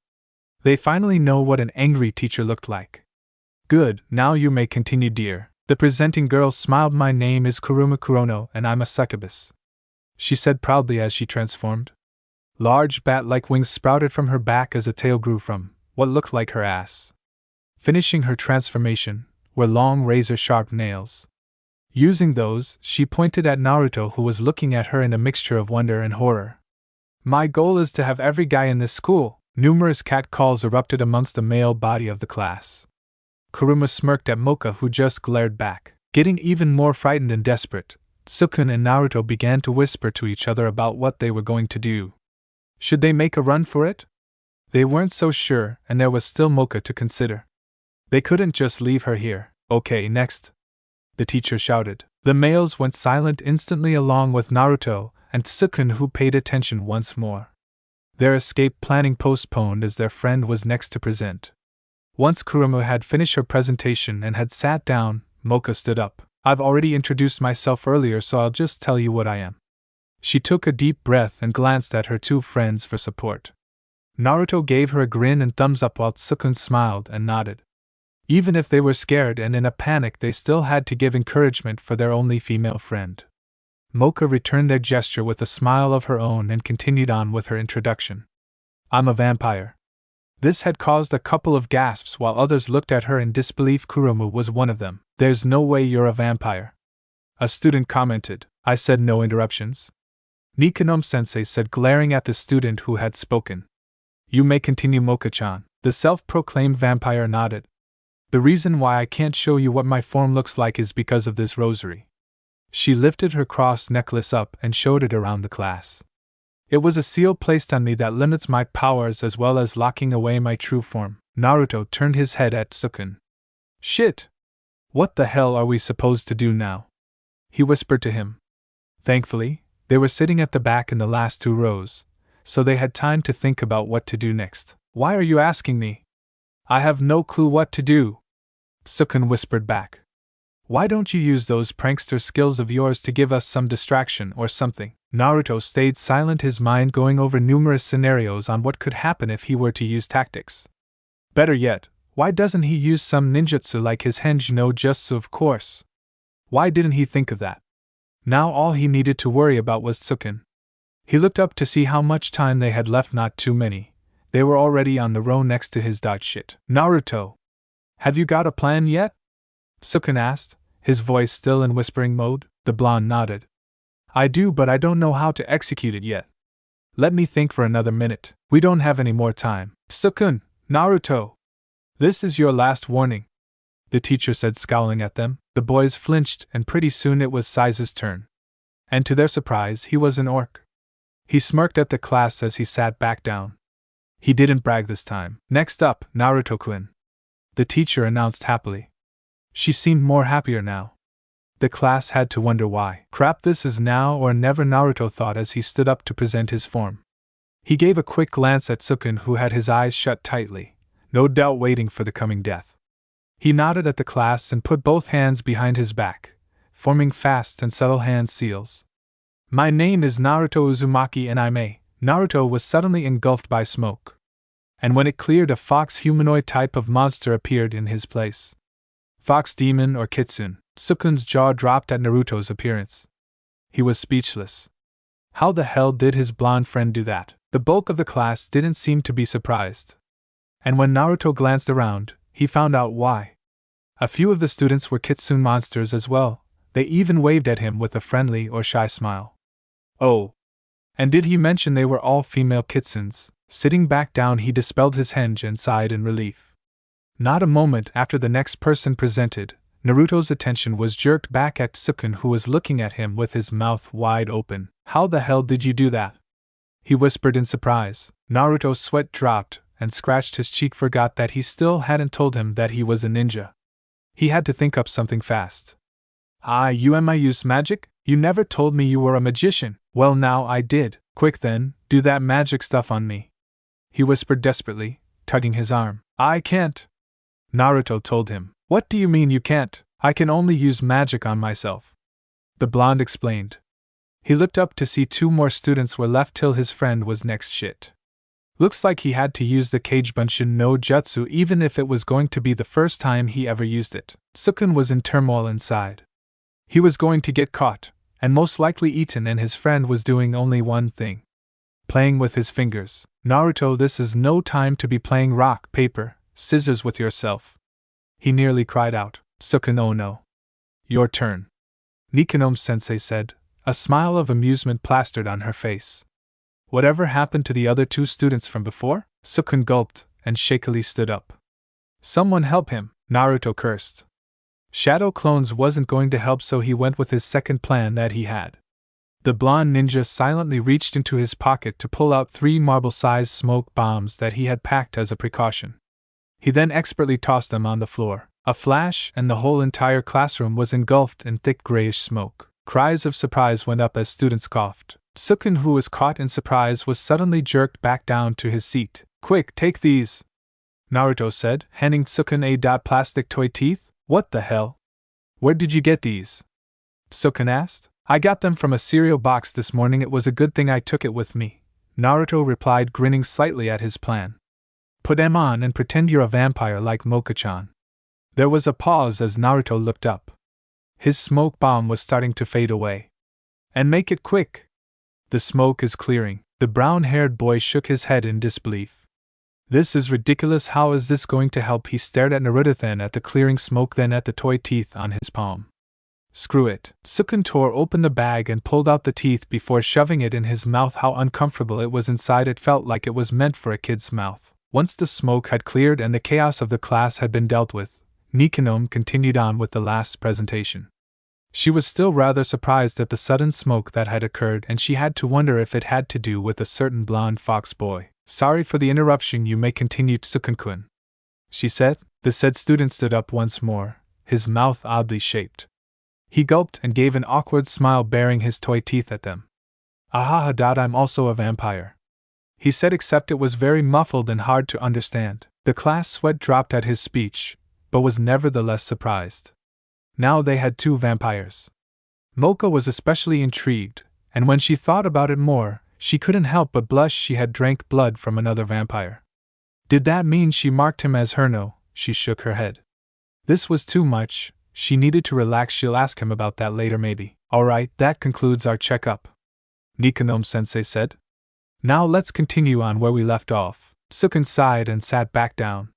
They finally know what an angry teacher looked like. Good, now you may continue, dear. The presenting girl smiled. My name is Kuruma Kurono and I'm a succubus, she said proudly as she transformed. Large bat-like wings sprouted from her back as a tail grew from what looked like her ass. Finishing her transformation were long razor-sharp nails. Using those, she pointed at Naruto, who was looking at her in a mixture of wonder and horror. My goal is to have every guy in this school. Numerous catcalls erupted amongst the male body of the class. Kuruma smirked at Mocha, who just glared back. Getting even more frightened and desperate, Sukun and Naruto began to whisper to each other about what they were going to do. Should they make a run for it? They weren't so sure, and there was still Mocha to consider. They couldn't just leave her here. Okay, next, the teacher shouted. The males went silent instantly along with Naruto and Sukun, who paid attention once more. Their escape planning postponed as their friend was next to present. Once Kuruma had finished her presentation and had sat down, Mocha stood up. I've already introduced myself earlier, so I'll just tell you what I am, She took a deep breath and glanced at her two friends for support. Naruto gave her a grin and thumbs up while Sukun smiled and nodded. Even if they were scared and in a panic, they still had to give encouragement for their only female friend. Mocha returned their gesture with a smile of her own and continued on with her introduction. I'm a vampire. This had caused a couple of gasps while others looked at her in disbelief. Kurumu was one of them. There's no way you're a vampire. A student commented. I said no interruptions. Nikanome-sensei said, glaring at the student who had spoken. You may continue, Mocha-chan. The self-proclaimed vampire nodded. The reason why I can't show you what my form looks like is because of this rosary. She lifted her cross necklace up and showed it around the class. It was a seal placed on me that limits my powers as well as locking away my true form. Naruto turned his head at Sukun. Shit! What the hell are we supposed to do now? He whispered to him. Thankfully, they were sitting at the back in the last two rows, so they had time to think about what to do next. Why are you asking me? I have no clue what to do, Sukun whispered back. Why don't you use those prankster skills of yours to give us some distraction or something? Naruto stayed silent, his mind going over numerous scenarios on what could happen if he were to use tactics. Better yet, why doesn't he use some ninjutsu like his Henji no Jutsu, of course? Why didn't he think of that? Now all he needed to worry about was Sukun. He looked up to see how much time they had left. Not too many. They were already on the row next to his dot shit. Naruto, have you got a plan yet? Sukun asked, his voice still in whispering mode. The blonde nodded. I do, but I don't know how to execute it yet. Let me think for another minute. We don't have any more time. Sukun, Naruto, this is your last warning, the teacher said, scowling at them. The boys flinched, and pretty soon it was Saiza's turn. And to their surprise, he was an orc. He smirked at the class as he sat back down. He didn't brag this time. Next up, Naruto-kun, the teacher announced happily. She seemed more happier now. The class had to wonder why. Crap, this is now or never, Naruto thought as he stood up to present his form. He gave a quick glance at Sukun, who had his eyes shut tightly, no doubt waiting for the coming death. He nodded at the class and put both hands behind his back, forming fast and subtle hand seals. My name is Naruto Uzumaki and I'm a... Naruto was suddenly engulfed by smoke. And when it cleared, a fox humanoid type of monster appeared in his place. Fox demon or kitsune. Sukun's jaw dropped at Naruto's appearance. He was speechless. How the hell did his blonde friend do that? The bulk of the class didn't seem to be surprised. And when Naruto glanced around, he found out why. A few of the students were kitsune monsters as well. They even waved at him with a friendly or shy smile. Oh. And did he mention they were all female kitsunes? Sitting back down, he dispelled his henge and sighed in relief. Not a moment after the next person presented, Naruto's attention was jerked back at Sukun, who was looking at him with his mouth wide open. How the hell did you do that? He whispered in surprise. Naruto's sweat dropped and scratched his cheek, forgot that he still hadn't told him that he was a ninja. He had to think up something fast. You use magic? You never told me you were a magician. Well, now I did. Quick then, do that magic stuff on me, he whispered desperately, tugging his arm. I can't, Naruto told him. What do you mean you can't? I can only use magic on myself, the blonde explained. He looked up to see two more students were left till his friend was next. Shit. Looks like he had to use the Kagebunshin no Jutsu, even if it was going to be the first time he ever used it. Sukun was in turmoil inside. He was going to get caught, and most likely eaten, and his friend was doing only one thing. Playing with his fingers. Naruto, this is no time to be playing rock, paper, scissors with yourself, he nearly cried out. Sukun, oh no. Your turn, Nikanome-sensei said, a smile of amusement plastered on her face. Whatever happened to the other two students from before? Sukun gulped and shakily stood up. Someone help him, Naruto cursed. Shadow clones wasn't going to help, so he went with his second plan that he had. The blonde ninja silently reached into his pocket to pull out 3 marble-sized smoke bombs that he had packed as a precaution. He then expertly tossed them on the floor. A flash, and the whole entire classroom was engulfed in thick grayish smoke. Cries of surprise went up as students coughed. Sukun, who was caught in surprise, was suddenly jerked back down to his seat. Quick, take these, Naruto said, handing Sukun a plastic toy teeth. What the hell? Where did you get these? Sukun asked. I got them from a cereal box this morning. It was a good thing I took it with me, Naruto replied, grinning slightly at his plan. Put them on and pretend you're a vampire like Mocha-chan. There was a pause as Naruto looked up. His smoke bomb was starting to fade away. And make it quick! The smoke is clearing. The brown-haired boy shook his head in disbelief. This is ridiculous. How is this going to help? He stared at Naruto, then at the clearing smoke, then at the toy teeth on his palm. Screw it. Sukun tore open the bag and pulled out the teeth before shoving it in his mouth. How uncomfortable it was inside. It felt like it was meant for a kid's mouth. Once the smoke had cleared and the chaos of the class had been dealt with, Nikanome continued on with the last presentation. She was still rather surprised at the sudden smoke that had occurred, and she had to wonder if it had to do with a certain blonde fox boy. Sorry for the interruption, you may continue, Tsukun-kun, she said. The said student stood up once more, his mouth oddly shaped. He gulped and gave an awkward smile, baring his toy teeth at them. Ahaha, I'm also a vampire, he said, except it was very muffled and hard to understand. The class sweat dropped at his speech, but was nevertheless surprised. Now they had 2 vampires. Mocha was especially intrigued, and when she thought about it more, she couldn't help but blush. She had drank blood from another vampire. Did that mean she marked him as her? No, she shook her head. This was too much. She needed to relax. She'll ask him about that later, maybe. Alright, that concludes our checkup, Nikanome-sensei said. Now let's continue on where we left off. Tsukun sighed and sat back down.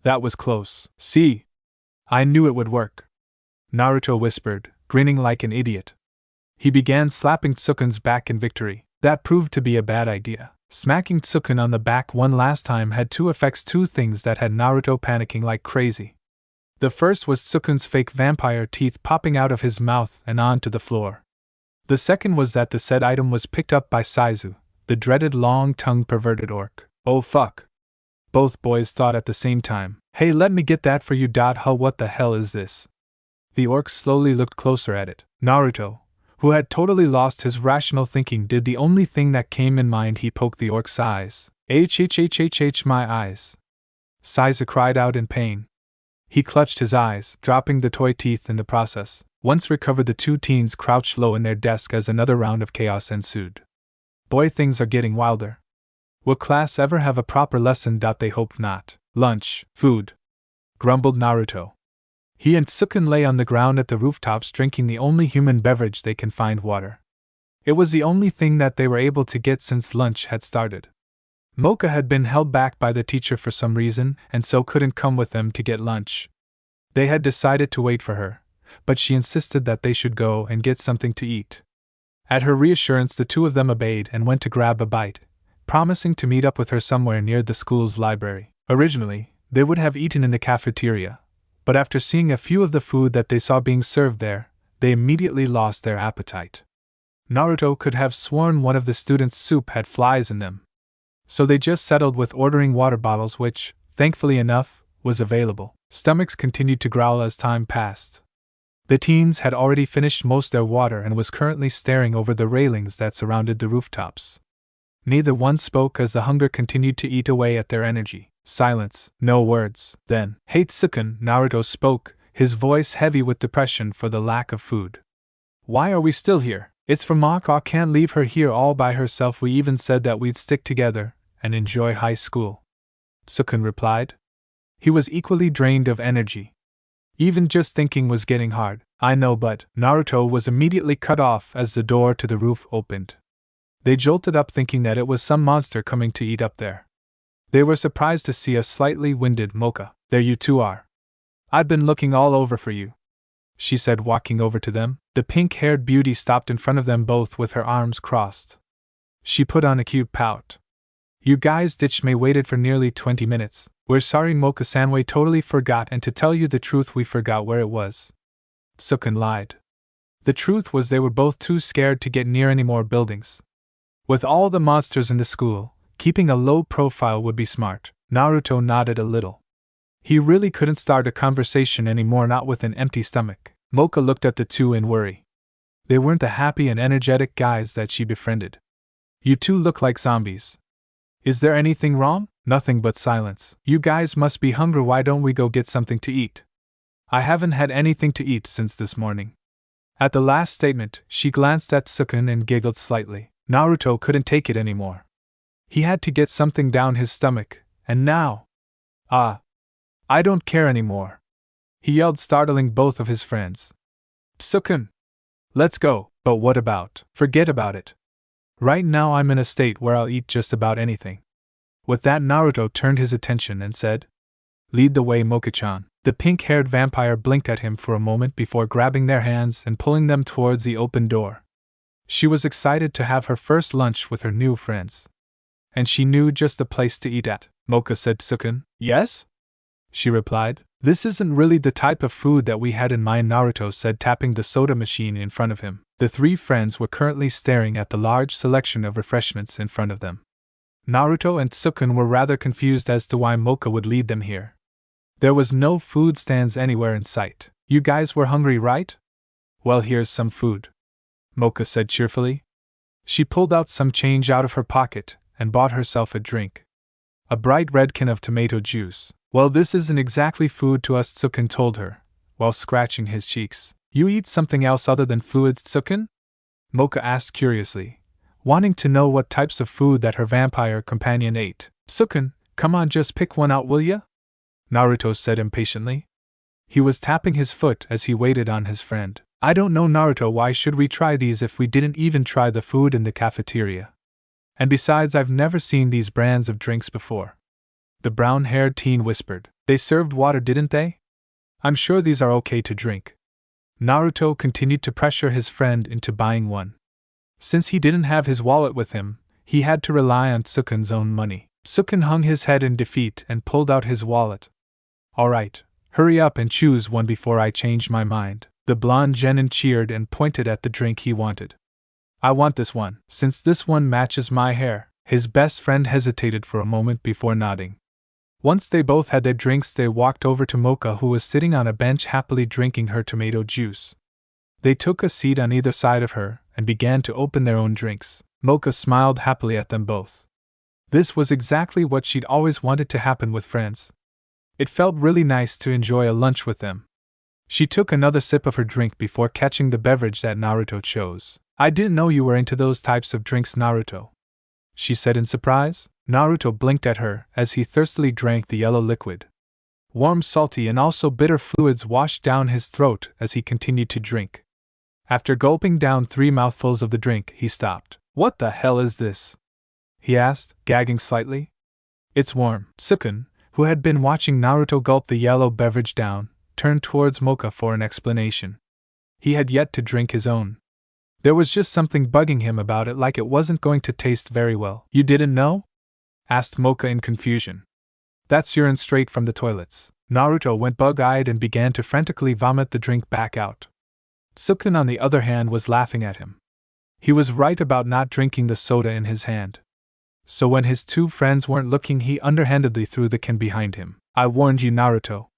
That was close. See? I knew it would work, Naruto whispered, grinning like an idiot. He began slapping Tsukun's back in victory. That proved to be a bad idea. Smacking Tsukun on the back one last time had 2 effects, 2 things that had Naruto panicking like crazy. The first was Tsukun's fake vampire teeth popping out of his mouth and onto the floor. The second was that the said item was picked up by Saizu, the dreaded long-tongued perverted orc. Oh fuck. Both boys thought at the same time. Hey, let me get that for you. Huh, what the hell is this? The orc slowly looked closer at it. Naruto, who had totally lost his rational thinking, did the only thing that came in mind. He poked the orc's eyes. My eyes. Saizu cried out in pain. He clutched his eyes, dropping the toy teeth in the process. Once recovered, the 2 teens crouched low in their desk as another round of chaos ensued. Boy, things are getting wilder. Will class ever have a proper lesson? They hope not. Lunch, food, grumbled Naruto. He and Tsukun lay on the ground at the rooftops, drinking the only human beverage they can find, water. It was the only thing that they were able to get since lunch had started. Mocha had been held back by the teacher for some reason, and so couldn't come with them to get lunch. They had decided to wait for her, but she insisted that they should go and get something to eat. At her reassurance, the 2 of them obeyed and went to grab a bite, promising to meet up with her somewhere near the school's library. Originally, they would have eaten in the cafeteria, but after seeing a few of the food that they saw being served there, they immediately lost their appetite. Naruto could have sworn one of the students' soup had flies in them. So they just settled with ordering water bottles, which, thankfully enough, was available. Stomachs continued to growl as time passed. The teens had already finished most their water and was currently staring over the railings that surrounded the rooftops. Neither one spoke as the hunger continued to eat away at their energy. Silence, no words. Then, "Hey Tsukun," Naruto spoke, his voice heavy with depression for the lack of food. "Why are we still here? It's for Maka. Can't leave her here all by herself. We even said that we'd stick together and enjoy high school," Tsukun replied. He was equally drained of energy. Even just thinking was getting hard. "I know, but..." Naruto was immediately cut off as the door to the roof opened. They jolted up, thinking that it was some monster coming to eat up there. They were surprised to see a slightly winded Mocha. "There you 2 are. I've been looking all over for you," she said, walking over to them. The pink-haired beauty stopped in front of them both with her arms crossed. She put on a cute pout. "You guys ditched me, waited for nearly 20 minutes. We're sorry, Mocha-san, we totally forgot, and to tell you the truth, we forgot where it was." Tsukun lied. The truth was they were both too scared to get near any more buildings. With all the monsters in the school, keeping a low profile would be smart. Naruto nodded a little. He really couldn't start a conversation anymore, not with an empty stomach. Mocha looked at the 2 in worry. They weren't the happy and energetic guys that she befriended. "You 2 look like zombies. Is there anything wrong?" "Nothing but silence." "You guys must be hungry. Why don't we go get something to eat?" "I haven't had anything to eat since this morning." At the last statement, she glanced at Sukun and giggled slightly. Naruto couldn't take it anymore. He had to get something down his stomach, and now… I don't care anymore, he yelled, startling both of his friends. Sukun! Let's go, but what about… Forget about it. Right now I'm in a state where I'll eat just about anything. With that, Naruto turned his attention and said, Lead the way, Moka-chan. The pink-haired vampire blinked at him for a moment before grabbing their hands and pulling them towards the open door. She was excited to have her first lunch with her new friends. And she knew just the place to eat at. Moka said. Sukun, yes? She replied. This isn't really the type of food that we had in mind, Naruto said, tapping the soda machine in front of him. The three friends were currently staring at the large selection of refreshments in front of them. Naruto and Sukun were rather confused as to why Moka would lead them here. There was no food stands anywhere in sight. You guys were hungry, right? Well, here's some food, Moka said cheerfully. She pulled out some change out of her pocket and bought herself a drink. A bright red can of tomato juice. Well, this isn't exactly food to us, Sukun told her, while scratching his cheeks. You eat something else other than fluids, Sukun? Moka asked curiously, wanting to know what types of food that her vampire companion ate. Sukun, come on, just pick one out, will ya? Naruto said impatiently. He was tapping his foot as he waited on his friend. I don't know, Naruto, why should we try these if we didn't even try the food in the cafeteria? And besides, I've never seen these brands of drinks before. The brown-haired teen whispered. They served water, didn't they? I'm sure these are okay to drink. Naruto continued to pressure his friend into buying one. Since he didn't have his wallet with him, he had to rely on Sukun's own money. Sukun hung his head in defeat and pulled out his wallet. Alright, hurry up and choose one before I change my mind. The blonde genin cheered and pointed at the drink he wanted. I want this one, since this one matches my hair. His best friend hesitated for a moment before nodding. Once they both had their drinks, they walked over to Moka, who was sitting on a bench happily drinking her tomato juice. They took a seat on either side of her and began to open their own drinks. Moka smiled happily at them both. This was exactly what she'd always wanted to happen with friends. It felt really nice to enjoy a lunch with them. She took another sip of her drink before catching the beverage that Naruto chose. I didn't know you were into those types of drinks, Naruto, she said in surprise. Naruto blinked at her as he thirstily drank the yellow liquid. Warm, salty, and also bitter fluids washed down his throat as he continued to drink. After gulping down 3 mouthfuls of the drink, he stopped. What the hell is this? He asked, gagging slightly. It's warm. Sukun, who had been watching Naruto gulp the yellow beverage down, turned towards Moka for an explanation. He had yet to drink his own. There was just something bugging him about it, like it wasn't going to taste very well. You didn't know? Asked Moka in confusion. That's urine straight from the toilets. Naruto went bug-eyed and began to frantically vomit the drink back out. Sukun, on the other hand, was laughing at him. He was right about not drinking the soda in his hand. So when his two friends weren't looking, he underhandedly threw the can behind him. I warned you, Naruto.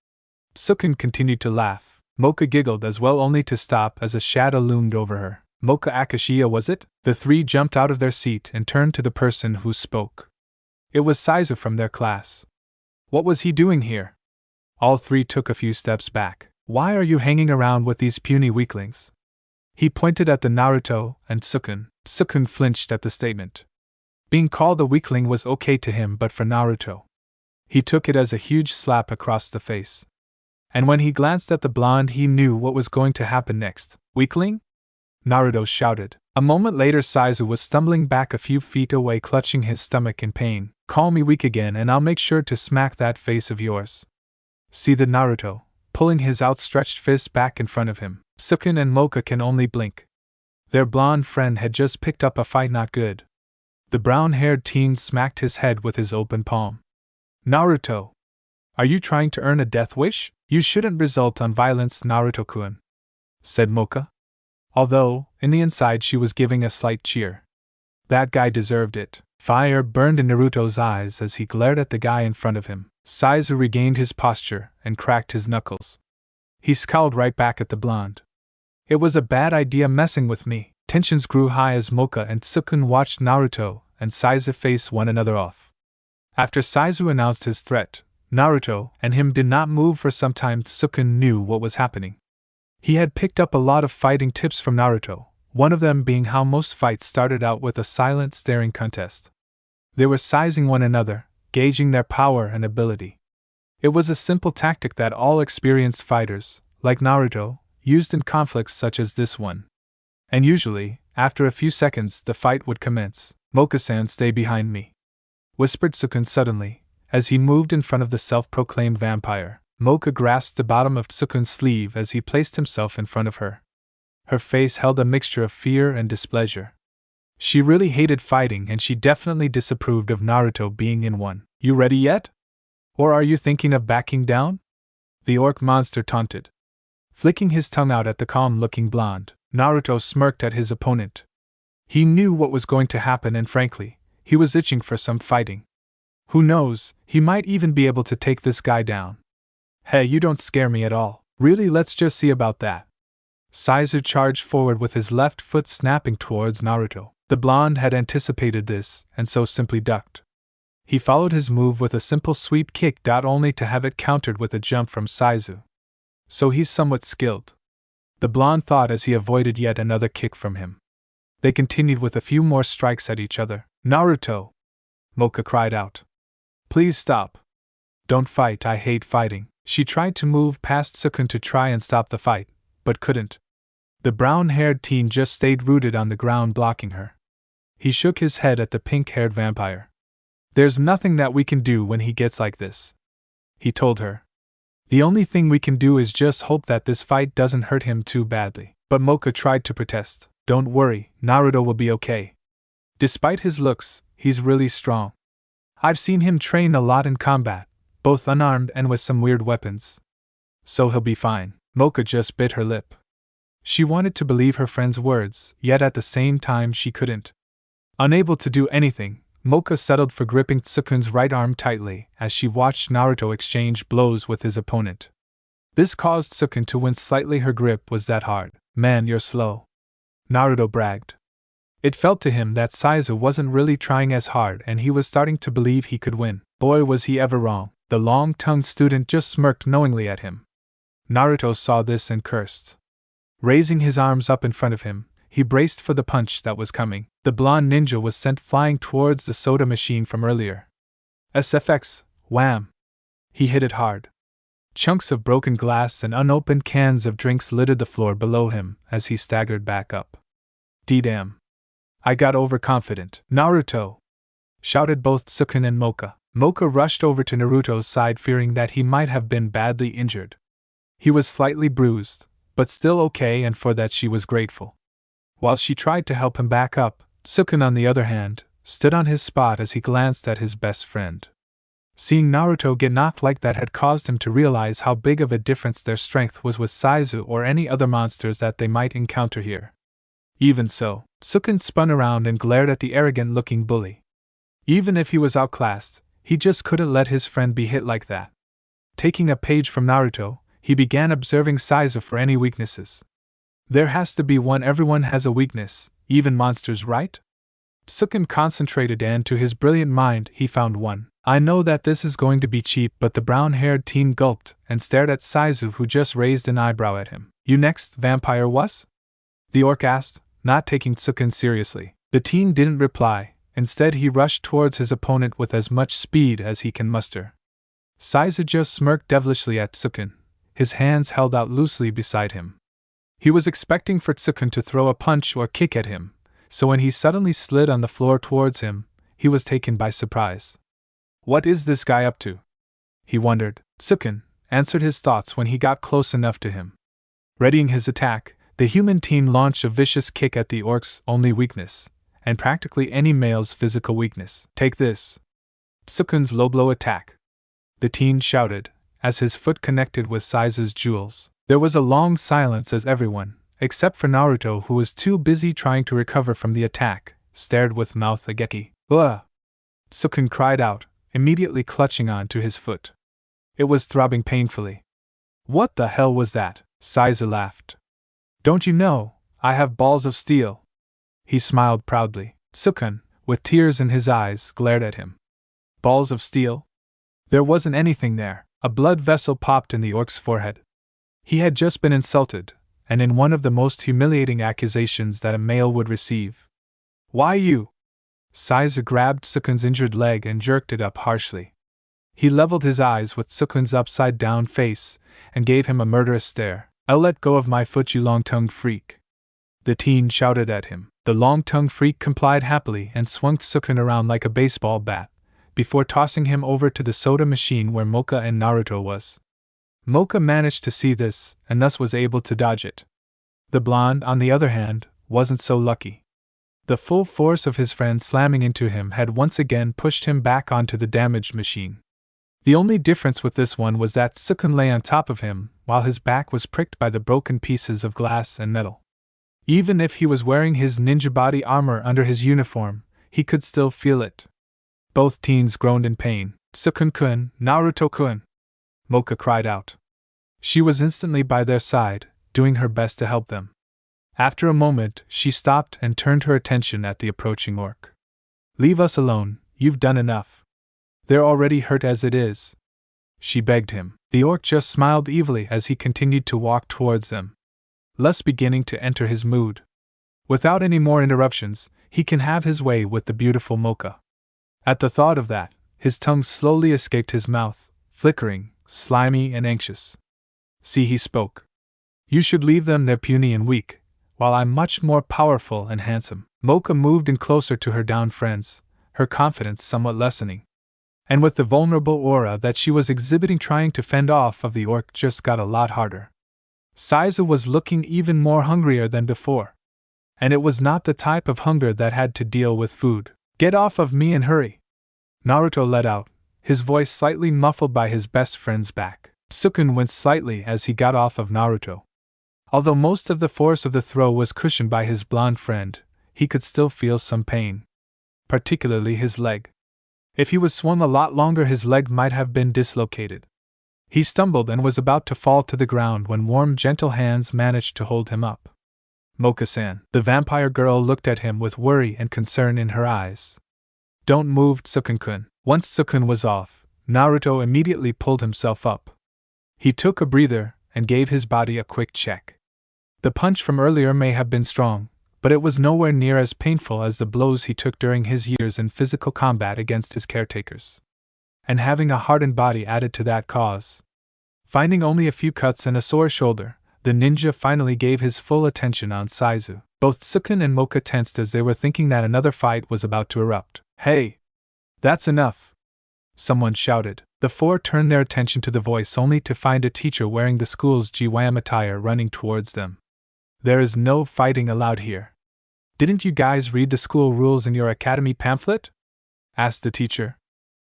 Sukun continued to laugh. Moka giggled as well, only to stop as a shadow loomed over her. Moka Akashiya, was it? The three jumped out of their seat and turned to the person who spoke. It was Saizu from their class. What was he doing here? All three took a few steps back. Why are you hanging around with these puny weaklings? He pointed at the Naruto and Sukun. Sukun flinched at the statement. Being called a weakling was okay to him, but for Naruto, he took it as a huge slap across the face. And when he glanced at the blonde, he knew what was going to happen next. Weakling? Naruto shouted. A moment later, Saizu was stumbling back a few feet away, clutching his stomach in pain. Call me weak again and I'll make sure to smack that face of yours. See the Naruto, pulling his outstretched fist back in front of him. Sukun and Moka can only blink. Their blonde friend had just picked up a fight not good. The brown-haired teen smacked his head with his open palm. Naruto! Are you trying to earn a death wish? You shouldn't result on violence, Naruto-kun, said Moka. Although, in the inside she was giving a slight cheer. That guy deserved it. Fire burned in Naruto's eyes as he glared at the guy in front of him. Saizu regained his posture and cracked his knuckles. He scowled right back at the blonde. It was a bad idea messing with me. Tensions grew high as Moka and Sukun watched Naruto and Saizu face one another off. After Saizu announced his threat, Naruto and him did not move for some time. Sukun knew what was happening. He had picked up a lot of fighting tips from Naruto, one of them being how most fights started out with a silent staring contest. They were sizing one another, gauging their power and ability. It was a simple tactic that all experienced fighters, like Naruto, used in conflicts such as this one. And usually, after a few seconds, the fight would commence. "Moka-san, stay behind me," whispered Sukun suddenly, as he moved in front of the self-proclaimed vampire. Moka grasped the bottom of Sukun's sleeve as he placed himself in front of her. Her face held a mixture of fear and displeasure. She really hated fighting, and she definitely disapproved of Naruto being in one. "You ready yet? Or are you thinking of backing down?" the orc monster taunted. Flicking his tongue out at the calm-looking blonde, Naruto smirked at his opponent. He knew what was going to happen, and frankly, he was itching for some fighting. Who knows, he might even be able to take this guy down. "Hey, you don't scare me at all. Really, let's just see about that." Saizu charged forward with his left foot snapping towards Naruto. The blonde had anticipated this, and so simply ducked. He followed his move with a simple sweep kick, only to have it countered with a jump from Saizu. So he's somewhat skilled, the blonde thought as he avoided yet another kick from him. They continued with a few more strikes at each other. "Naruto!" Moka cried out. "Please stop. Don't fight, I hate fighting." She tried to move past Sukun to try and stop the fight, but couldn't. The brown-haired teen just stayed rooted on the ground, blocking her. He shook his head at the pink-haired vampire. "There's nothing that we can do when he gets like this," he told her. "The only thing we can do is just hope that this fight doesn't hurt him too badly." But Moka tried to protest. "Don't worry, Naruto will be okay. Despite his looks, he's really strong. I've seen him train a lot in combat, both unarmed and with some weird weapons. So he'll be fine." Moka just bit her lip. She wanted to believe her friend's words, yet at the same time she couldn't. Unable to do anything, Moka settled for gripping Tsukun's right arm tightly as she watched Naruto exchange blows with his opponent. This caused Tsukun to wince slightly. Her grip was that hard. "Man, you're slow," Naruto bragged. It felt to him that Saizu wasn't really trying as hard, and he was starting to believe he could win. Boy, was he ever wrong. The long-tongued student just smirked knowingly at him. Naruto saw this and cursed. Raising his arms up in front of him, he braced for the punch that was coming. The blonde ninja was sent flying towards the soda machine from earlier. SFX, wham! He hit it hard. Chunks of broken glass and unopened cans of drinks littered the floor below him as he staggered back up. "D-damn. I got overconfident." "Naruto!" shouted both Tsukun and Moka. Moka rushed over to Naruto's side, fearing that he might have been badly injured. He was slightly bruised, but still okay, and for that she was grateful. While she tried to help him back up, Tsukun, on the other hand, stood on his spot as he glanced at his best friend. Seeing Naruto get knocked like that had caused him to realize how big of a difference their strength was with Saizu or any other monsters that they might encounter here. Even so, Tsukun spun around and glared at the arrogant-looking bully. Even if he was outclassed, he just couldn't let his friend be hit like that. Taking a page from Naruto, he began observing Saizu for any weaknesses. There has to be one. Everyone has a weakness, even monsters, right? Tsukun concentrated, and to his brilliant mind, he found one. "I know that this is going to be cheap," but the brown-haired teen gulped and stared at Saizu, who just raised an eyebrow at him. "You next, vampire was?" the orc asked, not taking Tsukun seriously. The teen didn't reply. Instead, he rushed towards his opponent with as much speed as he can muster. Saizu just smirked devilishly at Tsukun, his hands held out loosely beside him. He was expecting for Tsukun to throw a punch or kick at him, so when he suddenly slid on the floor towards him, he was taken by surprise. What is this guy up to? He wondered. Tsukun answered his thoughts when he got close enough to him. Readying his attack, the human teen launched a vicious kick at the orc's only weakness, and practically any male's physical weakness. "Take this!" Tsukun's low blow attack, the teen shouted, as his foot connected with Saizu's jewels. There was a long silence as everyone, except for Naruto, who was too busy trying to recover from the attack, stared with mouth agape. "Ugh!" Tsukun cried out, immediately clutching on to his foot. It was throbbing painfully. "What the hell was that?" Saizu laughed. "Don't you know, I have balls of steel." He smiled proudly. Tsukun, with tears in his eyes, glared at him. Balls of steel? There wasn't anything there. A blood vessel popped in the orc's forehead. He had just been insulted, and in one of the most humiliating accusations that a male would receive. Why you? Saizu grabbed Sukun's injured leg and jerked it up harshly. He leveled his eyes with Sukun's upside-down face and gave him a murderous stare. I'll let go of my foot, you long-tongued freak. The teen shouted at him. The long-tongued freak complied happily and swung Sukun around like a baseball bat, before tossing him over to the soda machine where Mocha and Naruto was. Mocha managed to see this, and thus was able to dodge it. The blonde, on the other hand, wasn't so lucky. The full force of his friend slamming into him had once again pushed him back onto the damaged machine. The only difference with this one was that Sukun lay on top of him, while his back was pricked by the broken pieces of glass and metal. Even if he was wearing his ninja body armor under his uniform, he could still feel it. Both teens groaned in pain. Sukun-kun, Naruto-kun! Mocha cried out. She was instantly by their side, doing her best to help them. After a moment, she stopped and turned her attention at the approaching orc. Leave us alone, you've done enough. They're already hurt as it is. She begged him. The orc just smiled evilly as he continued to walk towards them, thus beginning to enter his mood. Without any more interruptions, he can have his way with the beautiful Mocha. At the thought of that, his tongue slowly escaped his mouth, flickering, slimy and anxious. See, he spoke. You should leave them, they're puny and weak, while I'm much more powerful and handsome. Mocha moved in closer to her downed friends, her confidence somewhat lessening. And with the vulnerable aura that she was exhibiting, trying to fend off of the orc just got a lot harder. Saizu was looking even more hungrier than before. And it was not the type of hunger that had to deal with food. Get off of me and hurry! Naruto let out, his voice slightly muffled by his best friend's back. Sukun winced slightly as he got off of Naruto. Although most of the force of the throw was cushioned by his blonde friend, he could still feel some pain. Particularly his leg. If he was swung a lot longer, his leg might have been dislocated. He stumbled and was about to fall to the ground when warm, gentle hands managed to hold him up. Mocha-san. The vampire girl looked at him with worry and concern in her eyes. Don't move, Sukun-kun. Once Sukun was off, Naruto immediately pulled himself up. He took a breather and gave his body a quick check. The punch from earlier may have been strong, but it was nowhere near as painful as the blows he took during his years in physical combat against his caretakers. And having a hardened body added to that cause. Finding only a few cuts and a sore shoulder, the ninja finally gave his full attention on Saizu. Both Sukun and Mocha tensed as they were thinking that another fight was about to erupt. Hey! That's enough! Someone shouted. The four turned their attention to the voice only to find a teacher wearing the school's GYM attire running towards them. There is no fighting allowed here. Didn't you guys read the school rules in your academy pamphlet? Asked the teacher.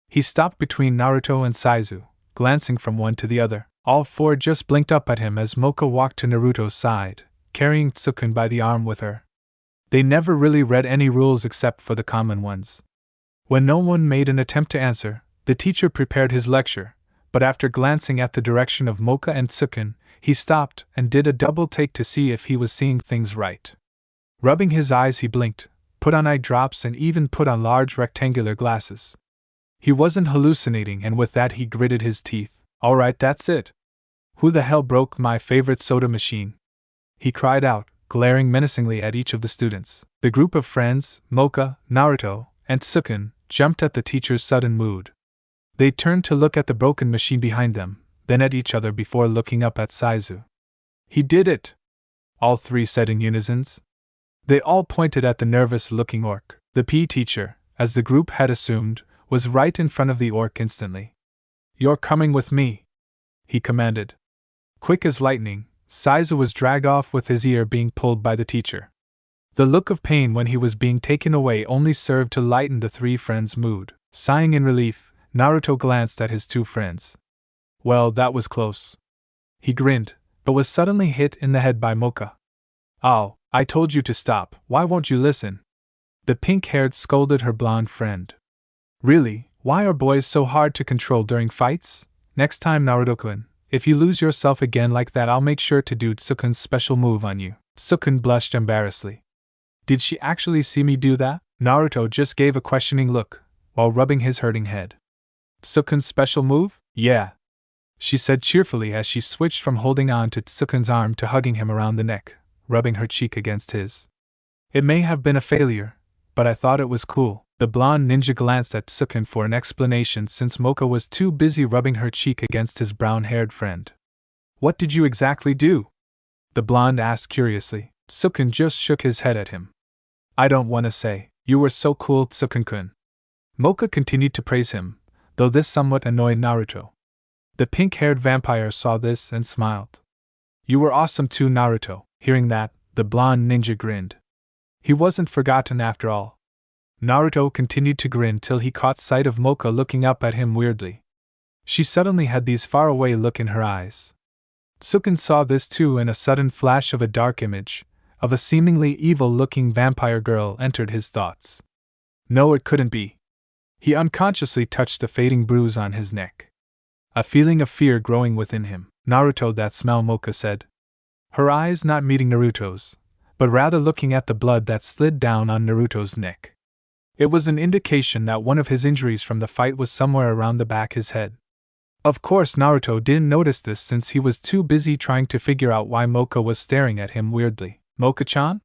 He stopped between Naruto and Saizu, glancing from one to the other. All four just blinked up at him as Mocha walked to Naruto's side, carrying Sukun by the arm with her. They never really read any rules except for the common ones. When no one made an attempt to answer, the teacher prepared his lecture, but after glancing at the direction of Mocha and Sukun, he stopped and did a double take to see if he was seeing things right. Rubbing his eyes, he blinked, put on eye drops, and even put on large rectangular glasses. He wasn't hallucinating, and with that he gritted his teeth. All right, that's it. Who the hell broke my favorite soda machine? He cried out, glaring menacingly at each of the students. The group of friends, Mocha, Naruto, and Sukun, jumped at the teacher's sudden mood. They turned to look at the broken machine behind them, then at each other before looking up at Saizu. He did it! All three said in unison. They all pointed at the nervous-looking orc. The PE teacher, as the group had assumed, was right in front of the orc instantly. You're coming with me, he commanded. Quick as lightning, Saizu was dragged off with his ear being pulled by the teacher. The look of pain when he was being taken away only served to lighten the three friends' mood. Sighing in relief, Naruto glanced at his two friends. Well, that was close. He grinned, but was suddenly hit in the head by Mocha. Oh, I told you to stop, why won't you listen? The pink-haired scolded her blonde friend. Really, why are boys so hard to control during fights? Next time, Naruto-kun, if you lose yourself again like that, I'll make sure to do Tsukun's special move on you. Sukun blushed embarrassedly. Did she actually see me do that? Naruto just gave a questioning look, while rubbing his hurting head. Tsukun's special move? Yeah. she said cheerfully as she switched from holding on to Tsukun's arm to hugging him around the neck, rubbing her cheek against his. It may have been a failure, but I thought it was cool. The blonde ninja glanced at Tsukun for an explanation since Mocha was too busy rubbing her cheek against his brown-haired friend. What did you exactly do? The blonde asked curiously. Tsukun just shook his head at him. I don't want to say. You were so cool, Tsukun-kun. Mocha continued to praise him, though this somewhat annoyed Naruto. The pink-haired vampire saw this and smiled. You were awesome too, Naruto. Hearing that, the blonde ninja grinned. He wasn't forgotten after all. Naruto continued to grin till he caught sight of Mocha looking up at him weirdly. She suddenly had this faraway look in her eyes. Tsukun saw this too, and a sudden flash of a dark image, of a seemingly evil-looking vampire girl, entered his thoughts. No, it couldn't be. He unconsciously touched the fading bruise on his neck. A feeling of fear growing within him. Naruto, that smell, Mocha said. Her eyes not meeting Naruto's, but rather looking at the blood that slid down on Naruto's neck. It was an indication that one of his injuries from the fight was somewhere around the back of his head. Of course, Naruto didn't notice this since he was too busy trying to figure out why Mocha was staring at him weirdly. Mocha-chan?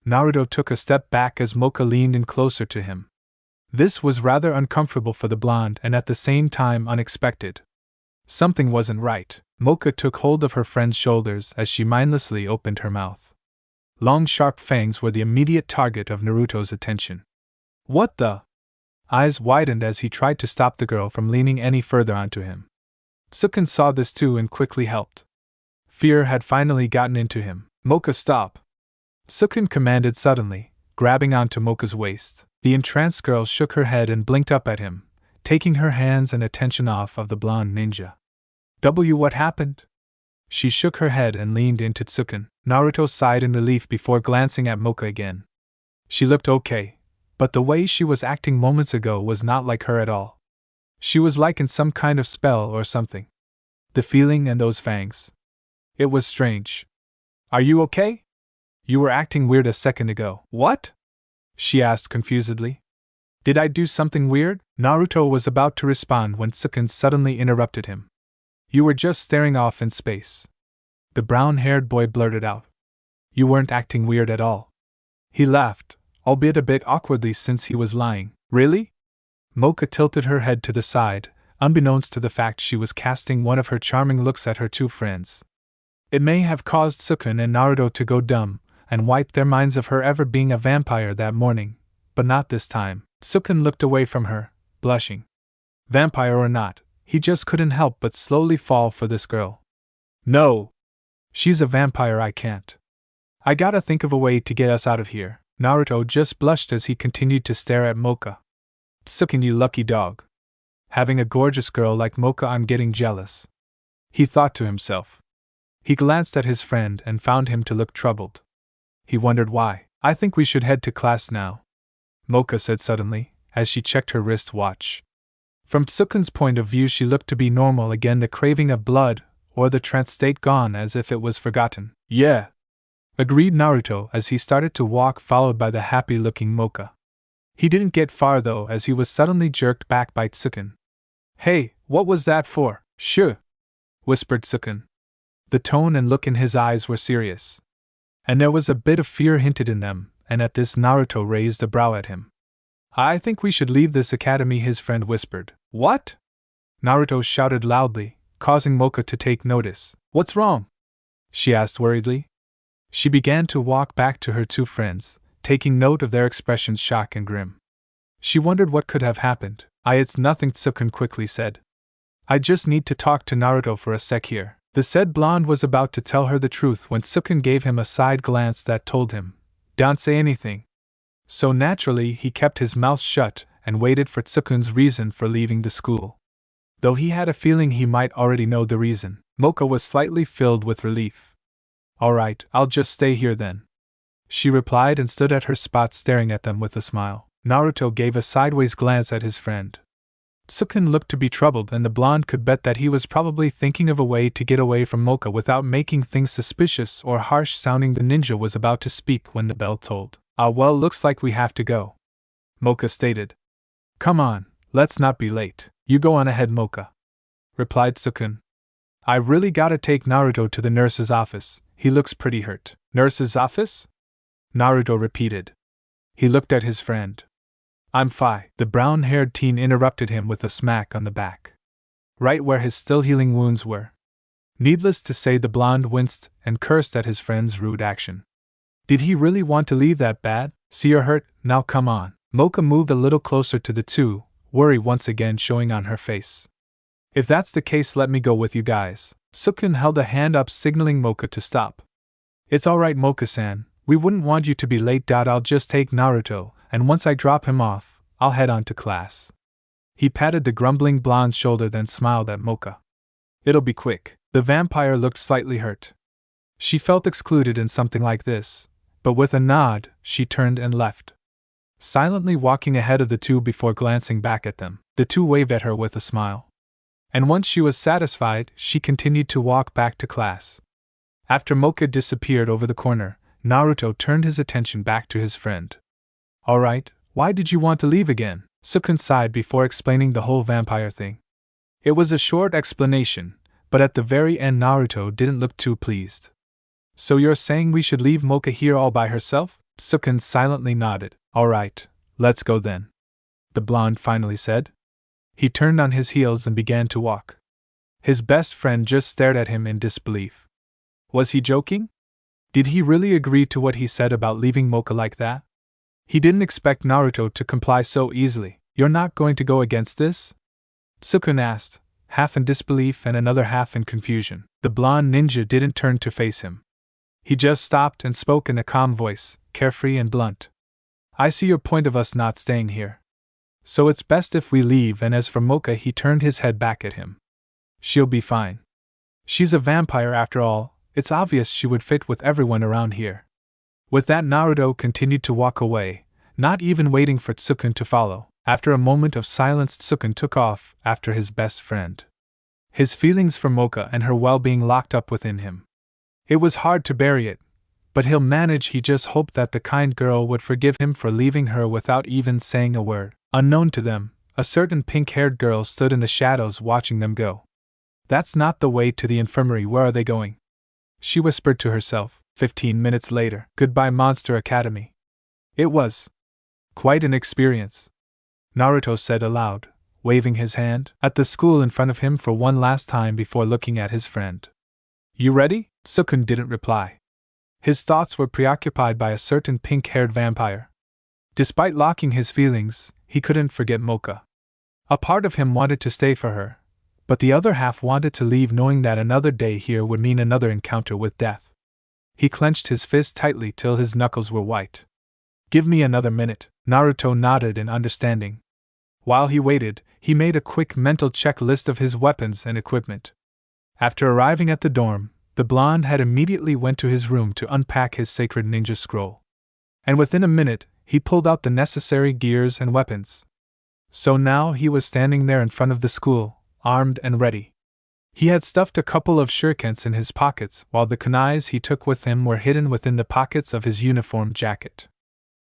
Naruto took a step back as Mocha leaned in closer to him. This was rather uncomfortable for the blonde and at the same time unexpected. Something wasn't right. Mocha took hold of her friend's shoulders as she mindlessly opened her mouth. Long sharp fangs were the immediate target of Naruto's attention. What the? Eyes widened as he tried to stop the girl from leaning any further onto him. Tsukun saw this too and quickly helped. Fear had finally gotten into him. Mocha, stop! Tsukun commanded suddenly, grabbing onto Mocha's waist. The entranced girl shook her head and blinked up at him, taking her hands and attention off of the blonde ninja. What happened? She shook her head and leaned into Tsukun. Naruto sighed in relief before glancing at Mocha again. She looked okay, but the way she was acting moments ago was not like her at all. She was like in some kind of spell or something. The feeling and those fangs. It was strange. Are you okay? You were acting weird a second ago. What? She asked confusedly. Did I do something weird? Naruto was about to respond when Tsukun suddenly interrupted him. You were just staring off in space. The brown-haired boy blurted out. You weren't acting weird at all. He laughed, albeit a bit awkwardly since he was lying. Really? Mocha tilted her head to the side, unbeknownst to the fact she was casting one of her charming looks at her two friends. It may have caused Tsukun and Naruto to go dumb, and wiped their minds of her ever being a vampire that morning, but not this time. Tsukun looked away from her, blushing. Vampire or not, he just couldn't help but slowly fall for this girl. No! She's a vampire, I can't. I gotta think of a way to get us out of here. Naruto just blushed as he continued to stare at Mocha. Tsukun, you lucky dog. Having a gorgeous girl like Mocha, I'm getting jealous. He thought to himself. He glanced at his friend and found him to look troubled. He wondered why. I think we should head to class now, Mocha said suddenly, as she checked her wrist watch. From Tsukun's point of view, she looked to be normal again, the craving of blood, or the trance state gone as if it was forgotten. Yeah, agreed Naruto as he started to walk, followed by the happy-looking Mocha. He didn't get far though, as he was suddenly jerked back by Tsukun. Hey, what was that for? Shh! Whispered Tsukun. The tone and look in his eyes were serious, and there was a bit of fear hinted in them, and at this Naruto raised a brow at him. I think we should leave this academy, his friend whispered. What? Naruto shouted loudly, causing Mocha to take notice. What's wrong? She asked worriedly. She began to walk back to her two friends, taking note of their expressions, shock and grim. She wondered what could have happened. It's nothing, Tsukun quickly said. I just need to talk to Naruto for a sec here. The said blonde was about to tell her the truth when Tsukun gave him a side glance that told him, don't say anything. So naturally he kept his mouth shut and waited for Tsukun's reason for leaving the school. Though he had a feeling he might already know the reason, Mocha was slightly filled with relief. Alright, I'll just stay here then, she replied and stood at her spot staring at them with a smile. Naruto gave a sideways glance at his friend. Tsukun looked to be troubled, and the blonde could bet that he was probably thinking of a way to get away from Mocha without making things suspicious or harsh sounding. The ninja was about to speak when the bell tolled. Well, looks like we have to go, Mocha stated. Come on, let's not be late. You go on ahead, Mocha, replied Tsukun. I really gotta take Naruto to the nurse's office, he looks pretty hurt. Nurse's office? Naruto repeated. He looked at his friend. I'm fine. The brown-haired teen interrupted him with a smack on the back. Right where his still healing wounds were. Needless to say, the blonde winced and cursed at his friend's rude action. Did he really want to leave that bad? See, you're hurt, now come on. Mocha moved a little closer to the two, worry once again showing on her face. If that's the case, let me go with you guys. Sukun held a hand up signaling Mocha to stop. It's alright, Mocha-san, we wouldn't want you to be late. I'll just take Naruto, and once I drop him off, I'll head on to class. He patted the grumbling blonde's shoulder, then smiled at Mocha. It'll be quick. The vampire looked slightly hurt. She felt excluded in something like this, but with a nod, she turned and left. Silently walking ahead of the two before glancing back at them, the two waved at her with a smile. And once she was satisfied, she continued to walk back to class. After Mocha disappeared over the corner, Naruto turned his attention back to his friend. Alright, why did you want to leave again? Sukun sighed before explaining the whole vampire thing. It was a short explanation, but at the very end Naruto didn't look too pleased. So you're saying we should leave Mocha here all by herself? Sukun silently nodded. Alright, let's go then. The blonde finally said. He turned on his heels and began to walk. His best friend just stared at him in disbelief. Was he joking? Did he really agree to what he said about leaving Mocha like that? He didn't expect Naruto to comply so easily. You're not going to go against this? Sukun asked, half in disbelief and another half in confusion. The blonde ninja didn't turn to face him. He just stopped and spoke in a calm voice, carefree and blunt. I see your point of us not staying here. So it's best if we leave, and as for Mocha, he turned his head back at him. She'll be fine. She's a vampire after all, it's obvious she would fit with everyone around here. With that, Naruto continued to walk away, not even waiting for Sukun to follow. After a moment of silence, Sukun took off after his best friend. His feelings for Mocha and her well-being locked up within him. It was hard to bury it, but he'll manage. He just hoped that the kind girl would forgive him for leaving her without even saying a word. Unknown to them, a certain pink-haired girl stood in the shadows watching them go. That's not the way to the infirmary. Where are they going? She whispered to herself. 15 minutes later. Goodbye, Monster Academy. It was quite an experience, Naruto said aloud, waving his hand at the school in front of him for one last time before looking at his friend. You ready? Sukun didn't reply. His thoughts were preoccupied by a certain pink-haired vampire. Despite locking his feelings, he couldn't forget Mocha. A part of him wanted to stay for her, but the other half wanted to leave, knowing that another day here would mean another encounter with death. He clenched his fist tightly till his knuckles were white. Give me another minute, Naruto nodded in understanding. While he waited, he made a quick mental checklist of his weapons and equipment. After arriving at the dorm, the blonde had immediately went to his room to unpack his sacred ninja scroll. And within a minute, he pulled out the necessary gears and weapons. So now he was standing there in front of the school, armed and ready. He had stuffed a couple of shurikens in his pockets, while the kunais he took with him were hidden within the pockets of his uniform jacket.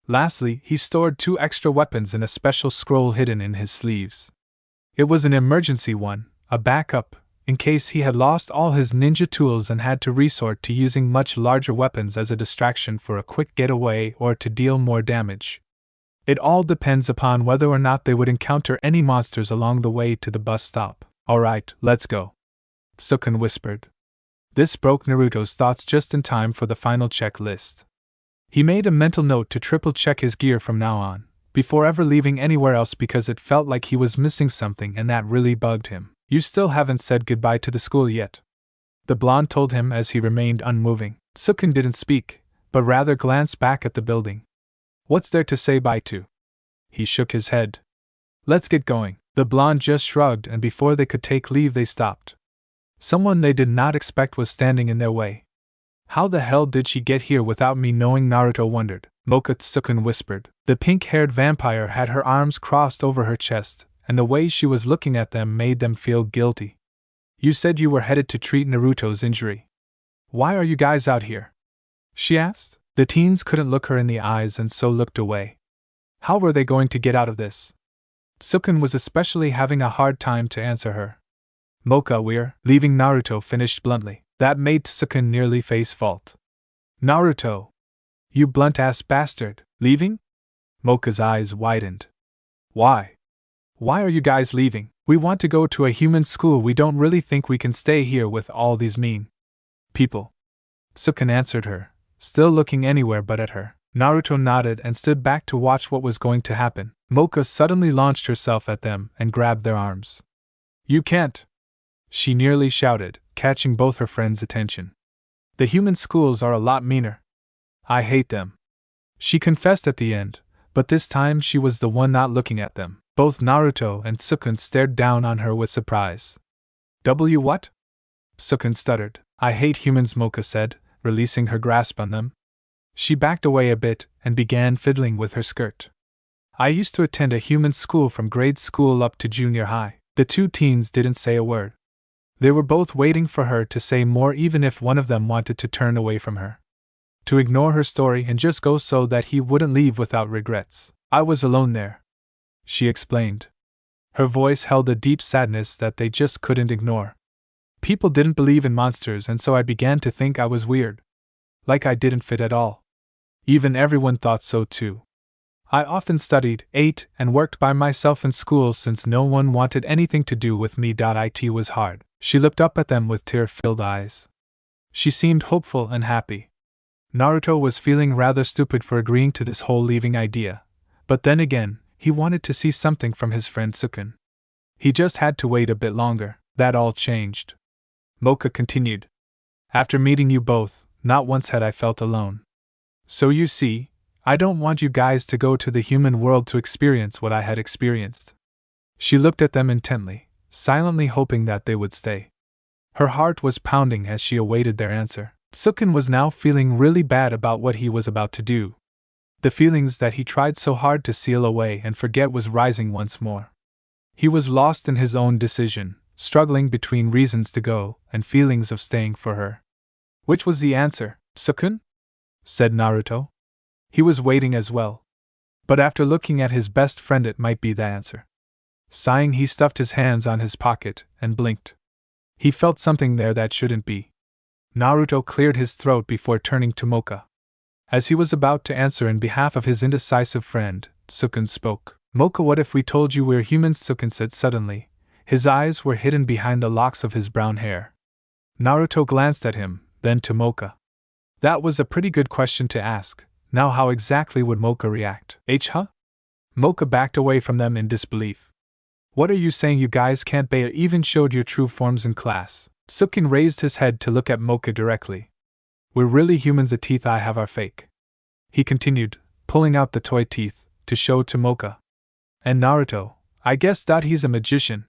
Lastly, he stored 2 extra weapons in a special scroll hidden in his sleeves. It was an emergency one, a backup, in case he had lost all his ninja tools and had to resort to using much larger weapons as a distraction for a quick getaway or to deal more damage. It all depends upon whether or not they would encounter any monsters along the way to the bus stop. Alright, let's go, Sukun whispered. This broke Naruto's thoughts just in time for the final checklist. He made a mental note to triple-check his gear from now on, before ever leaving anywhere else, because it felt like he was missing something, and that really bugged him. You still haven't said goodbye to the school yet, the blonde told him as he remained unmoving. Sukun didn't speak, but rather glanced back at the building. What's there to say bye to? He shook his head. Let's get going. The blonde just shrugged, and before they could take leave they stopped. Someone they did not expect was standing in their way. How the hell did she get here without me knowing? Naruto wondered. Mocha, Sukun whispered. The pink-haired vampire had her arms crossed over her chest, and the way she was looking at them made them feel guilty. You said you were headed to treat Naruto's injury. Why are you guys out here? She asked. The teens couldn't look her in the eyes and so looked away. How were they going to get out of this? Sukun was especially having a hard time to answer her. Mocha, we're leaving, Naruto finished bluntly. That made Sukun nearly face fault. Naruto! You blunt-ass bastard, leaving? Mocha's eyes widened. Why? Why are you guys leaving? We want to go to a human school. We don't really think we can stay here with all these mean people. Sukun answered her, still looking anywhere but at her. Naruto nodded and stood back to watch what was going to happen. Mocha suddenly launched herself at them and grabbed their arms. You can't! She nearly shouted, catching both her friends' attention. The human schools are a lot meaner. I hate them. She confessed at the end, but this time she was the one not looking at them. Both Naruto and Sukun stared down on her with surprise. What? Sukun stuttered. I hate humans, Mocha said, releasing her grasp on them. She backed away a bit and began fiddling with her skirt. I used to attend a human school from grade school up to junior high. The two teens didn't say a word. They were both waiting for her to say more, even if one of them wanted to turn away from her. To ignore her story and just go so that he wouldn't leave without regrets. I was alone there, she explained. Her voice held a deep sadness that they just couldn't ignore. People didn't believe in monsters, and so I began to think I was weird. Like I didn't fit at all. Even everyone thought so too. I often studied, ate, and worked by myself in school since no one wanted anything to do with me. It was hard. She looked up at them with tear-filled eyes. She seemed hopeful and happy. Naruto was feeling rather stupid for agreeing to this whole leaving idea, but then again, he wanted to see something from his friend Sukun. He just had to wait a bit longer. That all changed. Mocha continued. After meeting you both, not once had I felt alone. So you see, I don't want you guys to go to the human world to experience what I had experienced. She looked at them intently, silently hoping that they would stay. Her heart was pounding as she awaited their answer. Sukun was now feeling really bad about what he was about to do. The feelings that he tried so hard to seal away and forget was rising once more. He was lost in his own decision, struggling between reasons to go and feelings of staying for her. Which was the answer, Sukun? Said Naruto. He was waiting as well. But after looking at his best friend, it might be the answer. Sighing, he stuffed his hands on his pocket and blinked. He felt something there that shouldn't be. Naruto cleared his throat before turning to Mocha. As he was about to answer in behalf of his indecisive friend, Sukun spoke. Mocha, what if we told you we're humans? Sukun said suddenly. His eyes were hidden behind the locks of his brown hair. Naruto glanced at him, then to Mocha. That was a pretty good question to ask. Now how exactly would Mocha react? Huh? Mocha backed away from them in disbelief. What are you saying? You guys can't be even showed your true forms in class. Sukun raised his head to look at Mocha directly. We're really humans, the teeth I have are fake. He continued, pulling out the toy teeth, to show to Mocha. And Naruto, I guess that he's a magician.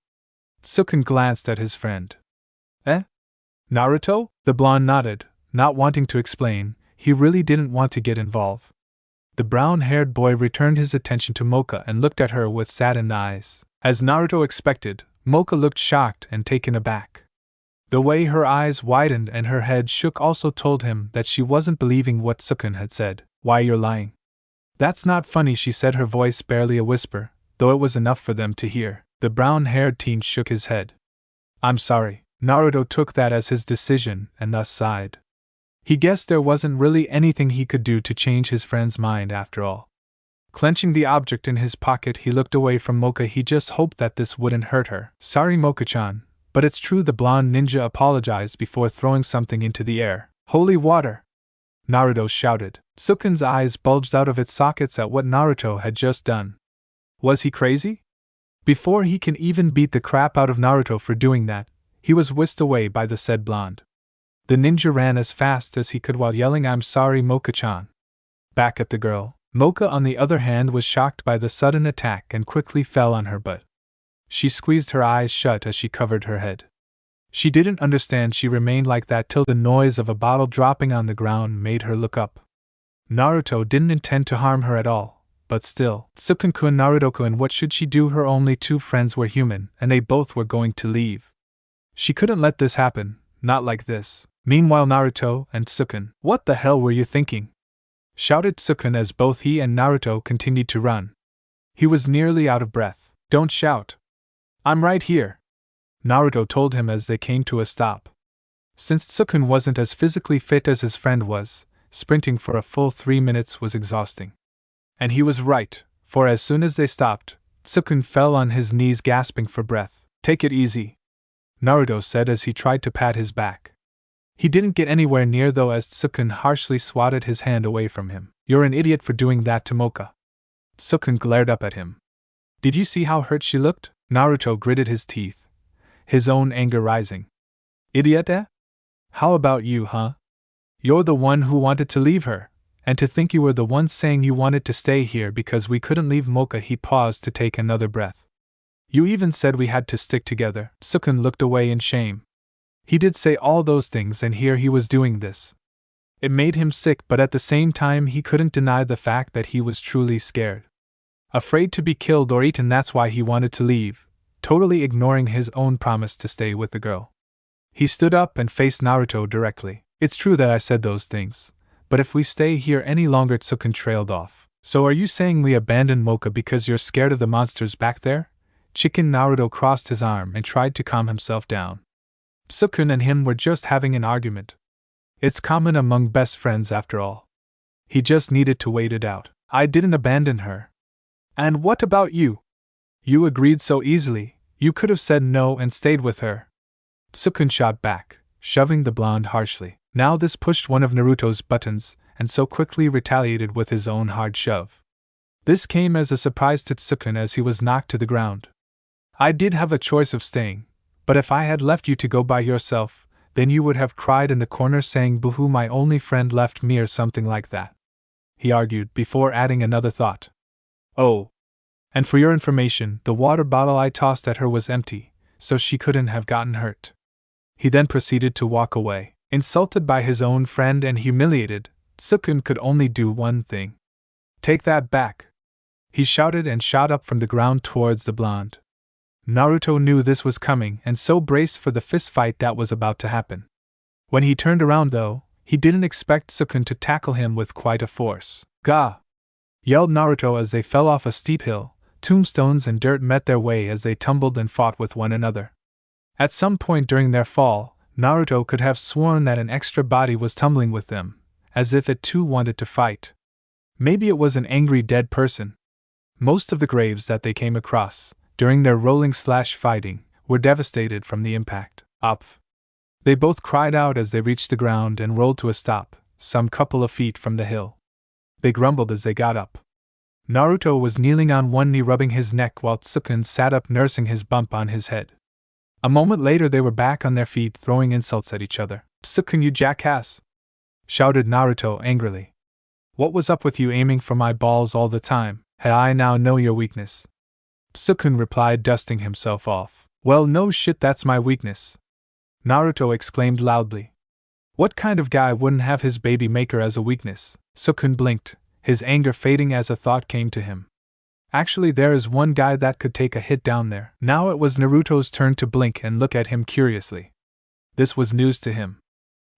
Sukun glanced at his friend. Naruto? The blonde nodded, not wanting to explain. He really didn't want to get involved. The brown-haired boy returned his attention to Mocha and looked at her with saddened eyes. As Naruto expected, Mocha looked shocked and taken aback. The way her eyes widened and her head shook also told him that she wasn't believing what Sukun had said. Why, you're lying. That's not funny, she said, her voice barely a whisper, though it was enough for them to hear. The brown-haired teen shook his head. I'm sorry. Naruto took that as his decision and thus sighed. He guessed there wasn't really anything he could do to change his friend's mind after all. Clenching the object in his pocket, he looked away from Mocha. He just hoped that this wouldn't hurt her. Sorry, Mocha-chan, but it's true, the blonde ninja apologized before throwing something into the air. Holy water! Naruto shouted. Sukun's eyes bulged out of its sockets at what Naruto had just done. Was he crazy? Before he can even beat the crap out of Naruto for doing that, he was whisked away by the said blonde. The ninja ran as fast as he could while yelling, I'm sorry, Mocha-chan. Back at the girl, Mocha on the other hand was shocked by the sudden attack and quickly fell on her butt. She squeezed her eyes shut as she covered her head. She didn't understand. She remained like that till the noise of a bottle dropping on the ground made her look up. Naruto didn't intend to harm her at all, but still, Sukun-kun, Naruto-kun, what should she do? Her only two friends were human, and they both were going to leave. She couldn't let this happen, not like this. Meanwhile, Naruto and Sukun, what the hell were you thinking? Shouted Sukun as both he and Naruto continued to run. He was nearly out of breath. Don't shout. I'm right here. Naruto told him as they came to a stop. Since Tsukun wasn't as physically fit as his friend was, sprinting for a full 3 minutes was exhausting. And he was right, for as soon as they stopped, Tsukun fell on his knees gasping for breath. "Take it easy," Naruto said as he tried to pat his back. He didn't get anywhere near though as Tsukun harshly swatted his hand away from him. "You're an idiot for doing that to Mocha." Tsukun glared up at him. "Did you see how hurt she looked?" Naruto gritted his teeth, his own anger rising. "Idiot, eh? How about you, huh? You're the one who wanted to leave her, and to think you were the one saying you wanted to stay here because we couldn't leave Mocha." He paused to take another breath. "You even said we had to stick together." Tsukun looked away in shame. He did say all those things and here he was doing this. It made him sick, but at the same time he couldn't deny the fact that he was truly scared. Afraid to be killed or eaten, that's why he wanted to leave, totally ignoring his own promise to stay with the girl. He stood up and faced Naruto directly. "It's true that I said those things, but if we stay here any longer," Tsukun trailed off. "So are you saying we abandoned Mocha because you're scared of the monsters back there?" Chicken Naruto crossed his arm and tried to calm himself down. Tsukun and him were just having an argument. It's common among best friends after all. He just needed to wait it out. "I didn't abandon her." "And what about you? You agreed so easily, you could have said no and stayed with her." Tsukun shot back, shoving the blonde harshly. Now this pushed one of Naruto's buttons, and so quickly retaliated with his own hard shove. This came as a surprise to Tsukun as he was knocked to the ground. "I did have a choice of staying, but if I had left you to go by yourself, then you would have cried in the corner saying boo-hoo, my only friend left me," or something like that, he argued before adding another thought. "Oh. And for your information, the water bottle I tossed at her was empty, so she couldn't have gotten hurt." He then proceeded to walk away. Insulted by his own friend and humiliated, Tsukun could only do one thing. "Take that back!" he shouted and shot up from the ground towards the blonde. Naruto knew this was coming and so braced for the fistfight that was about to happen. When he turned around though, he didn't expect Tsukun to tackle him with quite a force. "Gah!" yelled Naruto as they fell off a steep hill. Tombstones and dirt met their way as they tumbled and fought with one another. At some point during their fall, Naruto could have sworn that an extra body was tumbling with them, as if it too wanted to fight. Maybe it was an angry dead person. Most of the graves that they came across, during their rolling/fighting, were devastated from the impact. "Uph!" They both cried out as they reached the ground and rolled to a stop, some couple of feet from the hill. They grumbled as they got up. Naruto was kneeling on one knee rubbing his neck while Tsukun sat up nursing his bump on his head. A moment later they were back on their feet throwing insults at each other. "Tsukun, you jackass!" shouted Naruto angrily. "What was up with you aiming for my balls all the time? Hey, I now know your weakness." Tsukun replied, dusting himself off. "Well, no shit, that's my weakness," Naruto exclaimed loudly. What kind of guy wouldn't have his baby maker as a weakness? Tsukun blinked, his anger fading as a thought came to him. Actually, there is one guy that could take a hit down there. Now it was Naruto's turn to blink and look at him curiously. This was news to him.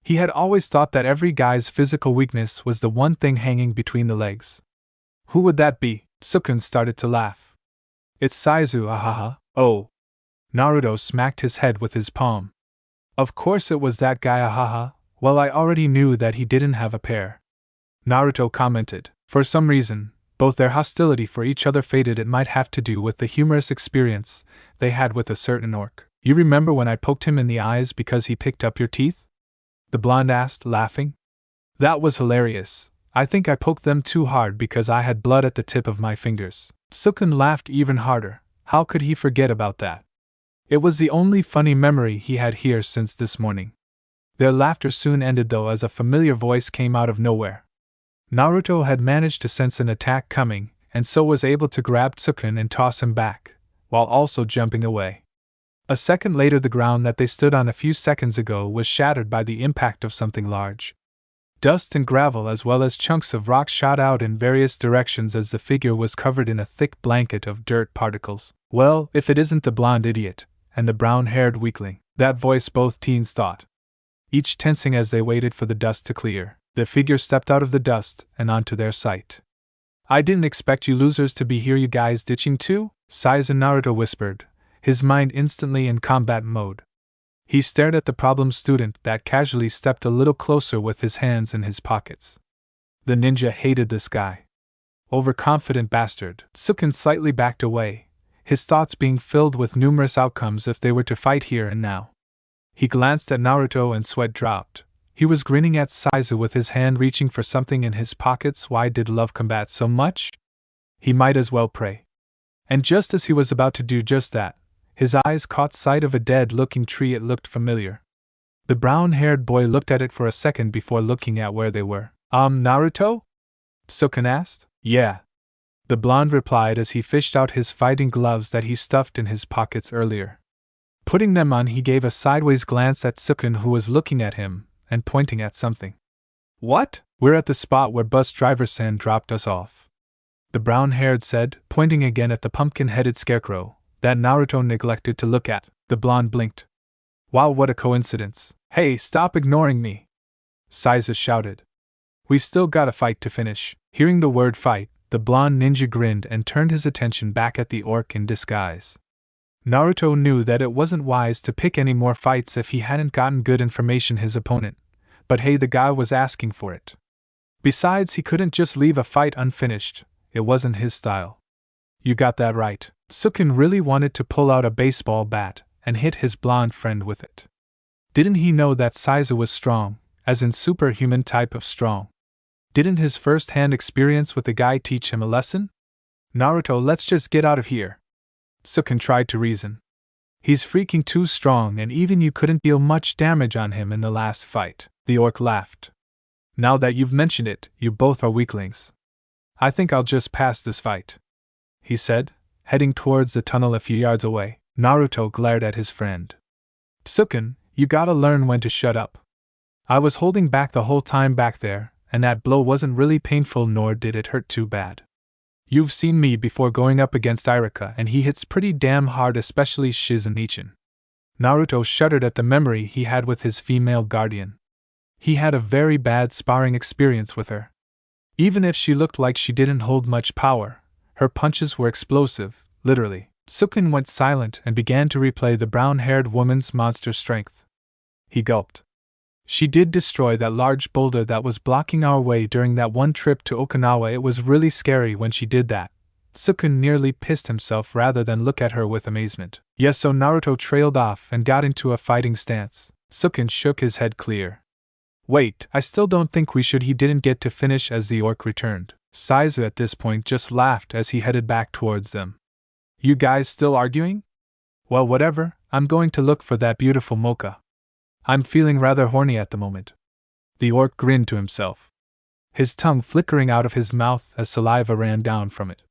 He had always thought that every guy's physical weakness was the one thing hanging between the legs. Who would that be? Tsukun started to laugh. "It's Saizu, ahaha." "Oh." Naruto smacked his head with his palm. "Of course it was that guy, ahaha. Well, I already knew that he didn't have a pair," Naruto commented. For some reason, both their hostility for each other faded. It might have to do with the humorous experience they had with a certain orc. "You remember when I poked him in the eyes because he picked up your teeth?" the blonde asked, laughing. "That was hilarious. I think I poked them too hard because I had blood at the tip of my fingers." Tsukun laughed even harder. How could he forget about that? It was the only funny memory he had here since this morning. Their laughter soon ended though as a familiar voice came out of nowhere. Naruto had managed to sense an attack coming, and so was able to grab Tsukun and toss him back, while also jumping away. A second later the ground that they stood on a few seconds ago was shattered by the impact of something large. Dust and gravel as well as chunks of rock shot out in various directions as the figure was covered in a thick blanket of dirt particles. Well, if it isn't the blonde idiot and the brown-haired weakling, that voice, both teens thought. Each tensing as they waited for the dust to clear, the figure stepped out of the dust and onto their sight. "I didn't expect you losers to be here. You guys ditching too?" Saizen, Naruto whispered, his mind instantly in combat mode. He stared at the problem student that casually stepped a little closer with his hands in his pockets. The ninja hated this guy. Overconfident bastard. Sukun slightly backed away, his thoughts being filled with numerous outcomes if they were to fight here and now. He glanced at Naruto and sweat dropped. He was grinning at Saizu with his hand reaching for something in his pockets. Why did love combat so much? He might as well pray. And just as he was about to do just that, his eyes caught sight of a dead-looking tree. It looked familiar. The brown-haired boy looked at it for a second before looking at where they were. Naruto? Sukun asked. Yeah. The blonde replied as he fished out his fighting gloves that he stuffed in his pockets earlier. Putting them on, he gave a sideways glance at Sukun, who was looking at him and pointing at something. What? We're at the spot where bus driver San dropped us off, the brown-haired said, pointing again at the pumpkin-headed scarecrow that Naruto neglected to look at. The blonde blinked. Wow, what a coincidence. Hey, stop ignoring me, Saizu shouted. We still got a fight to finish. Hearing the word fight, the blonde ninja grinned and turned his attention back at the orc in disguise. Naruto knew that it wasn't wise to pick any more fights if he hadn't gotten good information his opponent, but hey, the guy was asking for it. Besides, he couldn't just leave a fight unfinished, it wasn't his style. You got that right. Sukun really wanted to pull out a baseball bat and hit his blonde friend with it. Didn't he know that Saizu was strong, as in superhuman type of strong? Didn't his first-hand experience with the guy teach him a lesson? Naruto, let's just get out of here, Sukun tried to reason. He's freaking too strong, and even you couldn't deal much damage on him in the last fight. The orc laughed. Now that you've mentioned it, you both are weaklings. I think I'll just pass this fight, he said, heading towards the tunnel a few yards away. Naruto glared at his friend. Sukun, you gotta learn when to shut up. I was holding back the whole time back there, and that blow wasn't really painful, nor did it hurt too bad. You've seen me before going up against Irika, and he hits pretty damn hard, especially Shizen Ichin. Naruto shuddered at the memory he had with his female guardian. He had a very bad sparring experience with her. Even if she looked like she didn't hold much power, her punches were explosive, literally. Sukun went silent and began to replay the brown-haired woman's monster strength. He gulped. She did destroy that large boulder that was blocking our way during that one trip to Okinawa. It was really scary when she did that. Sukun nearly pissed himself rather than look at her with amazement. Yes, so Naruto trailed off and got into a fighting stance. Sukun shook his head clear. Wait, I still don't think we should. He didn't get to finish as the orc returned. Saizu at this point just laughed as he headed back towards them. You guys still arguing? Well, whatever, I'm going to look for that beautiful mocha. I'm feeling rather horny at the moment. The orc grinned to himself, his tongue flickering out of his mouth as saliva ran down from it.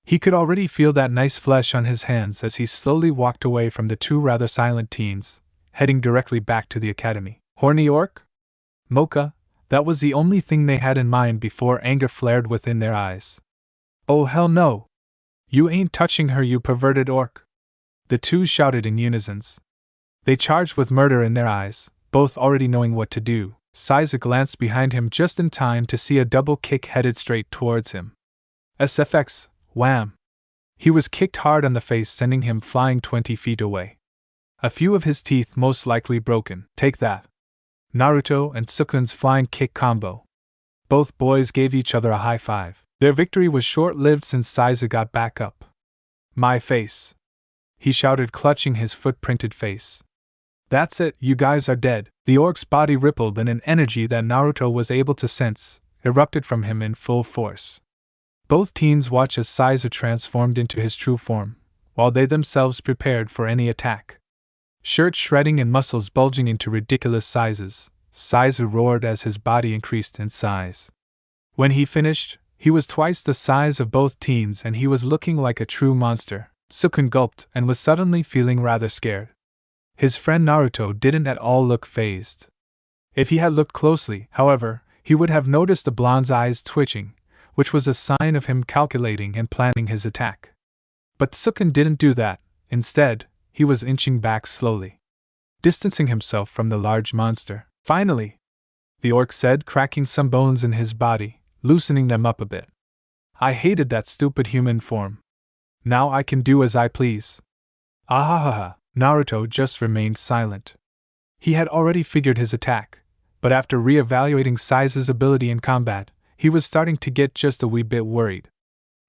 He could already feel that nice flesh on his hands as he slowly walked away from the two rather silent teens, heading directly back to the academy. Horny orc? Mocha, that was the only thing they had in mind before anger flared within their eyes. Oh hell no! You ain't touching her, you perverted orc! The two shouted in unison. They charged with murder in their eyes, both already knowing what to do. Saizu glanced behind him just in time to see a double kick headed straight towards him. SFX, wham! He was kicked hard on the face, sending him flying 20 feet away. A few of his teeth most likely broken. Take that! Naruto and Sukun's flying kick combo. Both boys gave each other a high five. Their victory was short-lived since Saizu got back up. My face! He shouted, clutching his foot-printed face. That's it, you guys are dead. The orc's body rippled and an energy that Naruto was able to sense erupted from him in full force. Both teens watched as Saizu transformed into his true form, while they themselves prepared for any attack. Shirt shredding and muscles bulging into ridiculous sizes, Saizu roared as his body increased in size. When he finished, he was twice the size of both teens and he was looking like a true monster. Sukun gulped and was suddenly feeling rather scared. His friend Naruto didn't at all look fazed. If he had looked closely, however, he would have noticed the blonde's eyes twitching, which was a sign of him calculating and planning his attack. But Sukun didn't do that. Instead, he was inching back slowly, distancing himself from the large monster. Finally, the orc said, cracking some bones in his body, loosening them up a bit. I hated that stupid human form. Now I can do as I please. Ahahaha, Naruto just remained silent. He had already figured his attack, but after re-evaluating Saizu's ability in combat, he was starting to get just a wee bit worried.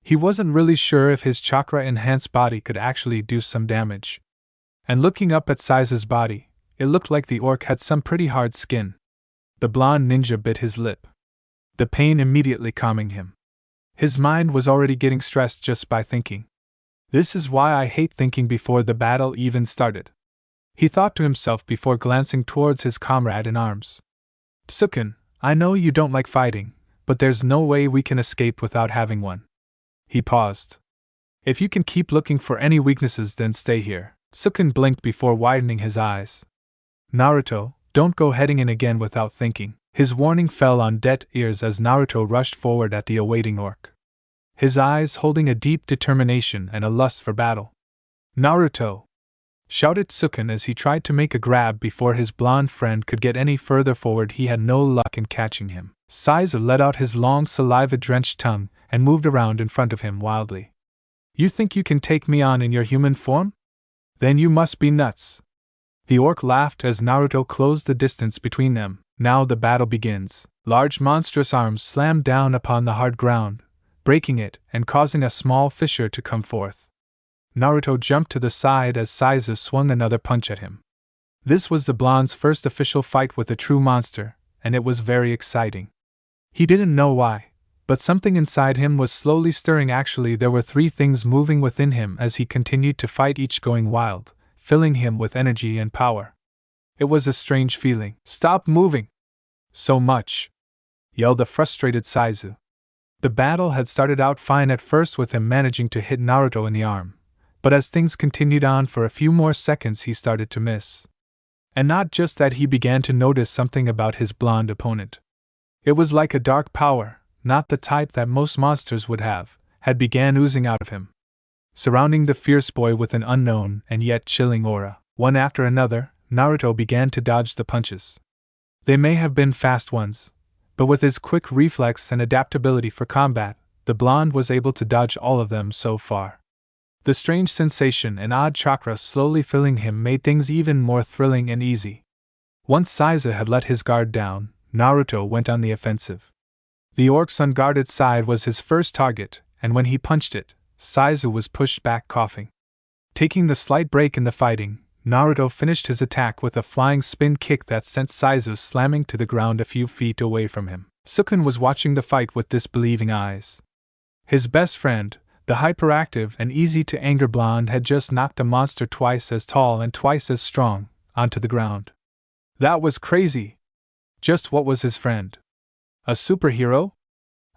He wasn't really sure if his chakra-enhanced body could actually do some damage. And looking up at Saizu's body, it looked like the orc had some pretty hard skin. The blonde ninja bit his lip, the pain immediately calming him. His mind was already getting stressed just by thinking. This is why I hate thinking before the battle even started, he thought to himself before glancing towards his comrade in arms. Tsuken, I know you don't like fighting, but there's no way we can escape without having one. He paused. If you can keep looking for any weaknesses, then stay here. Tsuken blinked before widening his eyes. Naruto, don't go heading in again without thinking. His warning fell on deaf ears as Naruto rushed forward at the awaiting orc, his eyes holding a deep determination and a lust for battle. Naruto! Shouted Tsuken as he tried to make a grab before his blonde friend could get any further forward. He had no luck in catching him. Saizu let out his long saliva-drenched tongue and moved around in front of him wildly. You think you can take me on in your human form? Then you must be nuts. The orc laughed as Naruto closed the distance between them. Now the battle begins. Large monstrous arms slammed down upon the hard ground, breaking it and causing a small fissure to come forth. Naruto jumped to the side as Saizu swung another punch at him. This was the blonde's first official fight with a true monster, and it was very exciting. He didn't know why, but something inside him was slowly stirring. Actually, there were three things moving within him as he continued to fight, each going wild, filling him with energy and power. It was a strange feeling. Stop moving! So much! Yelled the frustrated Saizu. The battle had started out fine at first with him managing to hit Naruto in the arm, but as things continued on for a few more seconds he started to miss. And not just that, he began to notice something about his blonde opponent. It was like a dark power, not the type that most monsters would have, had began oozing out of him, surrounding the fierce boy with an unknown and yet chilling aura. One after another, Naruto began to dodge the punches. They may have been fast ones, but with his quick reflex and adaptability for combat, the blonde was able to dodge all of them so far. The strange sensation and odd chakra slowly filling him made things even more thrilling and easy. Once Saizu had let his guard down, Naruto went on the offensive. The orc's unguarded side was his first target, and when he punched it, Saizu was pushed back coughing. Taking the slight break in the fighting, Naruto finished his attack with a flying spin kick that sent Saizu slamming to the ground a few feet away from him. Tsuken was watching the fight with disbelieving eyes. His best friend, the hyperactive and easy-to-anger blonde, had just knocked a monster twice as tall and twice as strong onto the ground. That was crazy! Just what was his friend? A superhero?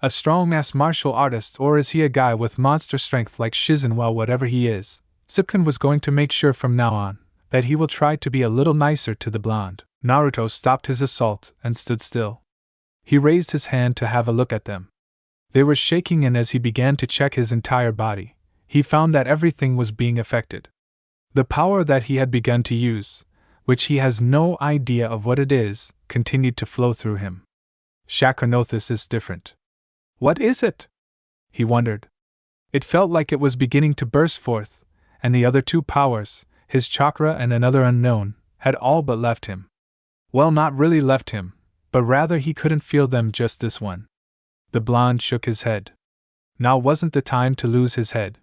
A strong-ass martial artist, or is he a guy with monster strength like Shizen? Well, whatever he is, Tsuken was going to make sure from now on that he will try to be a little nicer to the blonde. Naruto stopped his assault and stood still. He raised his hand to have a look at them. They were shaking, and as he began to check his entire body, he found that everything was being affected. The power that he had begun to use, which he has no idea of what it is, continued to flow through him. Chakranothis is different. What is it? He wondered. It felt like it was beginning to burst forth, and the other two powers, his chakra and another unknown, had all but left him. Well, not really left him, but rather he couldn't feel them, just this one. The blonde shook his head. Now wasn't the time to lose his head.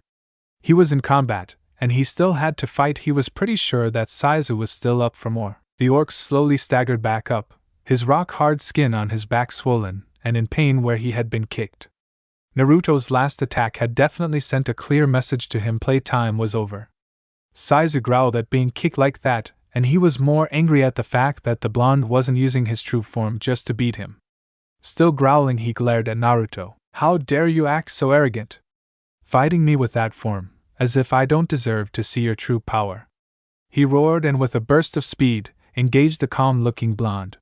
He was in combat, and he still had to fight. He was pretty sure that Saizu was still up for more. The orc slowly staggered back up, his rock-hard skin on his back swollen, and in pain where he had been kicked. Naruto's last attack had definitely sent a clear message to him: playtime was over. Saizu growled at being kicked like that, and he was more angry at the fact that the blonde wasn't using his true form just to beat him. Still growling, he glared at Naruto. How dare you act so arrogant? Fighting me with that form, as if I don't deserve to see your true power. He roared, and with a burst of speed, engaged the calm-looking blonde.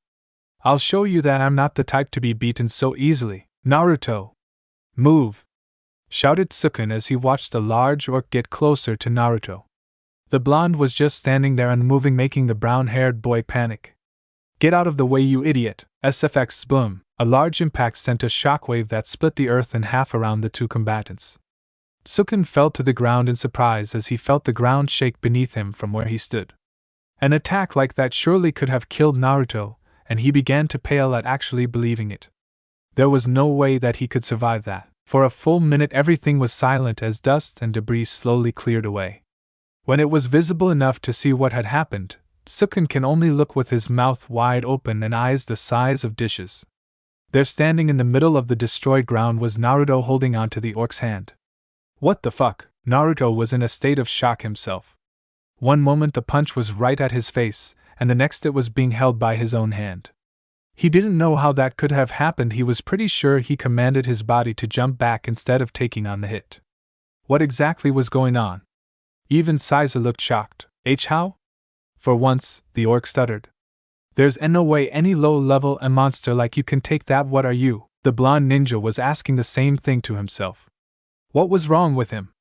I'll show you that I'm not the type to be beaten so easily. Naruto! Move! Shouted Tsuken as he watched the large orc get closer to Naruto. The blonde was just standing there unmoving, making the brown-haired boy panic. Get out of the way, you idiot! SFX Bloom! A large impact sent a shockwave that split the earth in half around the two combatants. Sukun fell to the ground in surprise as he felt the ground shake beneath him from where he stood. An attack like that surely could have killed Naruto, and he began to pale at actually believing it. There was no way that he could survive that. For a full minute everything was silent as dust and debris slowly cleared away. When it was visible enough to see what had happened, Sukun can only look with his mouth wide open and eyes the size of dishes. There standing in the middle of the destroyed ground was Naruto holding onto the orc's hand. What the fuck? Naruto was in a state of shock himself. One moment the punch was right at his face, and the next it was being held by his own hand. He didn't know how that could have happened. He was pretty sure he commanded his body to jump back instead of taking on the hit. What exactly was going on? Even Saiza looked shocked. How? For once, the orc stuttered. There's no way any low-level monster like you can take that. What are you? The blonde ninja was asking the same thing to himself. What was wrong with him?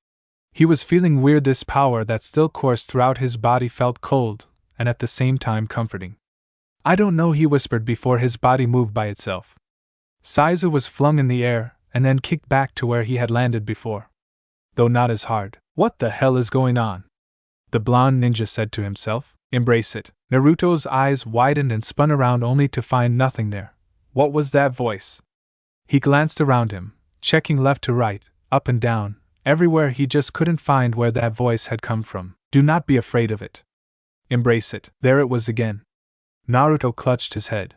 He was feeling weird. This power that still coursed throughout his body felt cold, and at the same time comforting. I don't know, he whispered before his body moved by itself. Saiza was flung in the air, and then kicked back to where he had landed before. Though not as hard. What the hell is going on? The blonde ninja said to himself. Embrace it. Naruto's eyes widened and spun around only to find nothing there. What was that voice? He glanced around him, checking left to right, up and down, everywhere. He just couldn't find where that voice had come from. Do not be afraid of it. Embrace it. There it was again. Naruto clutched his head.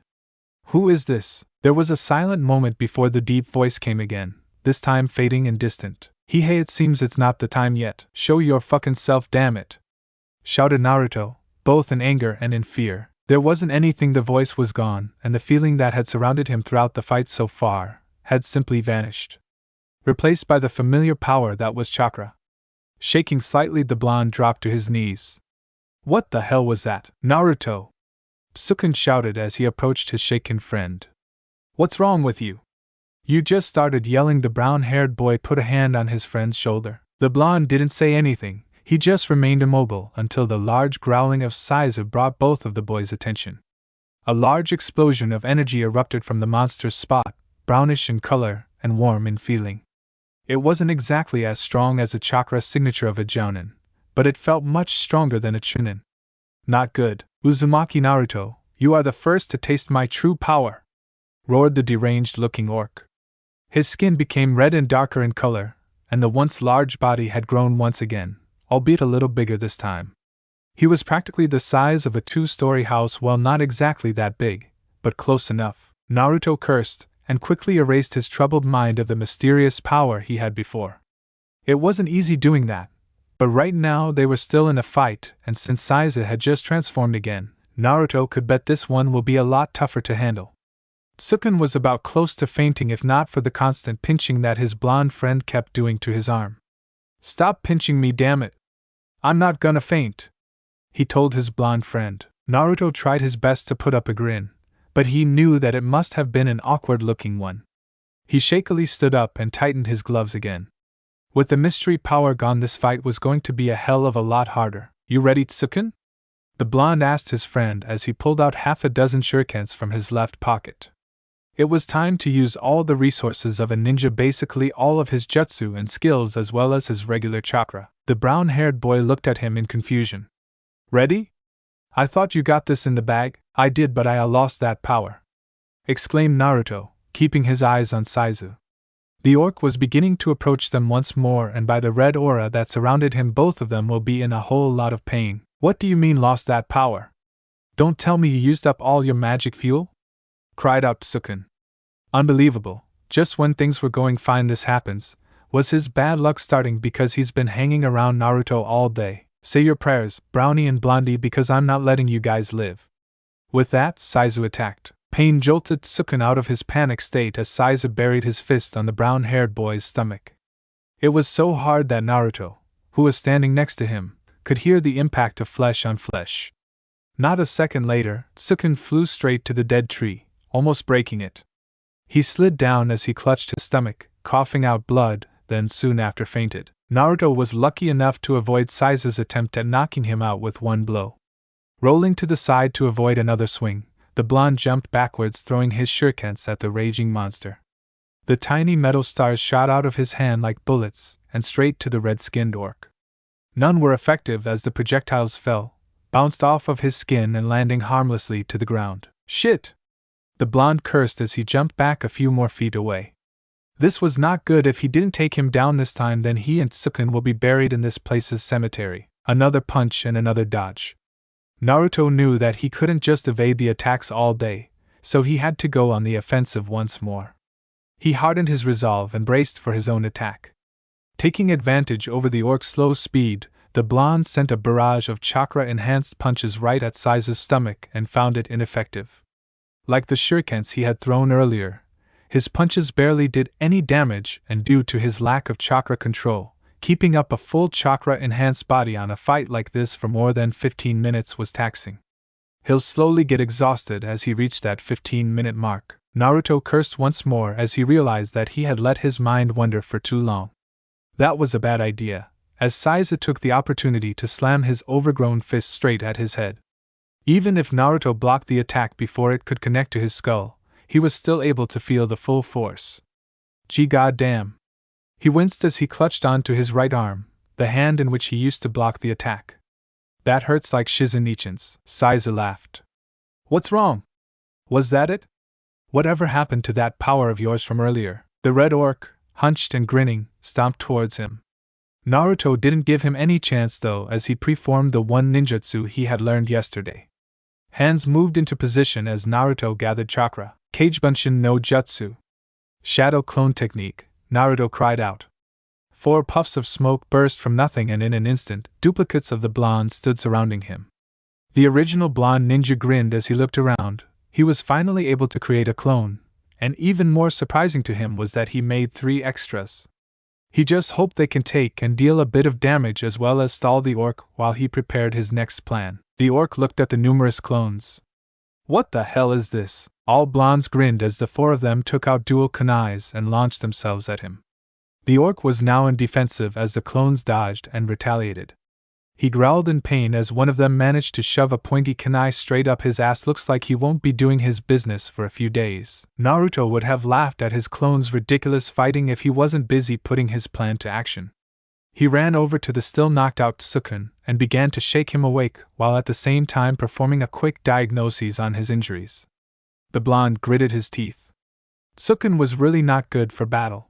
Who is this? There was a silent moment before the deep voice came again, this time fading and distant. Hey, it seems it's not the time yet. Show your fucking self, damn it! Shouted Naruto, both in anger and in fear. There wasn't anything. The voice was gone, and the feeling that had surrounded him throughout the fight so far had simply vanished, replaced by the familiar power that was chakra. Shaking slightly, the blonde dropped to his knees. What the hell was that? Naruto! Sukun shouted as he approached his shaken friend. What's wrong with you? You just started yelling. The brown-haired boy put a hand on his friend's shoulder. The blonde didn't say anything. He just remained immobile until the large growling of Saiza brought both of the boys' attention. A large explosion of energy erupted from the monster's spot, brownish in color and warm in feeling. It wasn't exactly as strong as the chakra signature of a Jounin, but it felt much stronger than a Chunin. Not good. Uzumaki Naruto, you are the first to taste my true power! Roared the deranged-looking orc. His skin became red and darker in color, and the once large body had grown once again, albeit a little bigger this time. He was practically the size of a 2-story house. Well, not exactly that big, but close enough. Naruto cursed, and quickly erased his troubled mind of the mysterious power he had before. It wasn't easy doing that, but right now they were still in a fight, and since Saiza had just transformed again, Naruto could bet this one will be a lot tougher to handle. Sukun was about close to fainting if not for the constant pinching that his blonde friend kept doing to his arm. Stop pinching me, damn it! I'm not gonna faint, he told his blonde friend. Naruto tried his best to put up a grin, but he knew that it must have been an awkward-looking one. He shakily stood up and tightened his gloves again. With the mystery power gone, this fight was going to be a hell of a lot harder. You ready, Sukun? The blonde asked his friend as he pulled out half a dozen shurikens from his left pocket. It was time to use all the resources of a ninja, basically all of his jutsu and skills as well as his regular chakra. The brown-haired boy looked at him in confusion. Ready? I thought you got this in the bag. I did, but I lost that power, exclaimed Naruto, keeping his eyes on Saiza. The orc was beginning to approach them once more, and by the red aura that surrounded him both of them will be in a whole lot of pain. What do you mean lost that power? Don't tell me you used up all your magic fuel? Cried out Sukun. Unbelievable, just when things were going fine this happens. Was his bad luck starting because he's been hanging around Naruto all day? Say your prayers, Brownie and Blondie, because I'm not letting you guys live. With that, Saiza attacked. Pain jolted Sukun out of his panic state as Saiza buried his fist on the brown-haired boy's stomach. It was so hard that Naruto, who was standing next to him, could hear the impact of flesh on flesh. Not a second later, Sukun flew straight to the dead tree, almost breaking it. He slid down as he clutched his stomach, coughing out blood, then soon after fainted. Naruto was lucky enough to avoid Saiza's attempt at knocking him out with one blow. Rolling to the side to avoid another swing, the blonde jumped backwards, throwing his shurikens at the raging monster. The tiny metal stars shot out of his hand like bullets, and straight to the red-skinned orc. None were effective as the projectiles fell, bounced off of his skin and landing harmlessly to the ground. Shit! The blonde cursed as he jumped back a few more feet away. This was not good. If he didn't take him down this time, then he and Tsukun will be buried in this place's cemetery. Another punch and another dodge. Naruto knew that he couldn't just evade the attacks all day, so he had to go on the offensive once more. He hardened his resolve and braced for his own attack. Taking advantage over the orc's slow speed, the blonde sent a barrage of chakra-enhanced punches right at Saiza's stomach and found it ineffective. Like the shurikens he had thrown earlier, his punches barely did any damage, and due to his lack of chakra control, keeping up a full chakra-enhanced body on a fight like this for more than 15 minutes was taxing. He'll slowly get exhausted as he reached that 15-minute mark. Naruto cursed once more as he realized that he had let his mind wander for too long. That was a bad idea, as Saiza took the opportunity to slam his overgrown fist straight at his head. Even if Naruto blocked the attack before it could connect to his skull, he was still able to feel the full force. Gee goddamn. He winced as he clutched onto his right arm, the hand in which he used to block the attack. That hurts like Shizen-ichin's, Saiza laughed. What's wrong? Was that it? Whatever happened to that power of yours from earlier? The red orc, hunched and grinning, stomped towards him. Naruto didn't give him any chance though, as he preformed the one ninjutsu he had learned yesterday. Hands moved into position as Naruto gathered chakra. Kagebunshin no Jutsu. Shadow clone technique, Naruto cried out. 4 puffs of smoke burst from nothing, and in an instant, duplicates of the blonde stood surrounding him. The original blonde ninja grinned as he looked around. He was finally able to create a clone, and even more surprising to him was that he made 3 extras. He just hoped they can take and deal a bit of damage as well as stall the orc while he prepared his next plan. The orc looked at the numerous clones. What the hell is this? All blondes grinned as the 4 of them took out dual kunais and launched themselves at him. The orc was now in defensive as the clones dodged and retaliated. He growled in pain as one of them managed to shove a pointy kunai straight up his ass. Looks like he won't be doing his business for a few days. Naruto would have laughed at his clone's ridiculous fighting if he wasn't busy putting his plan to action. He ran over to the still knocked out Tsukun and began to shake him awake while at the same time performing a quick diagnosis on his injuries. The blonde gritted his teeth. Tsukun was really not good for battle.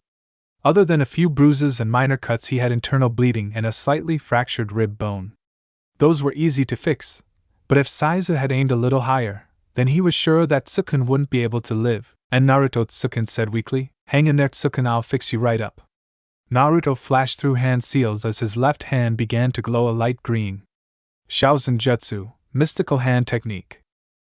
Other than a few bruises and minor cuts, he had internal bleeding and a slightly fractured rib bone. Those were easy to fix, but if Saiza had aimed a little higher, then he was sure that Tsukun wouldn't be able to live. And Naruto, Tsukun said weakly, hang in there Tsukun, I'll fix you right up. Naruto flashed through hand seals as his left hand began to glow a light green. Shaozen Jutsu, mystical hand technique.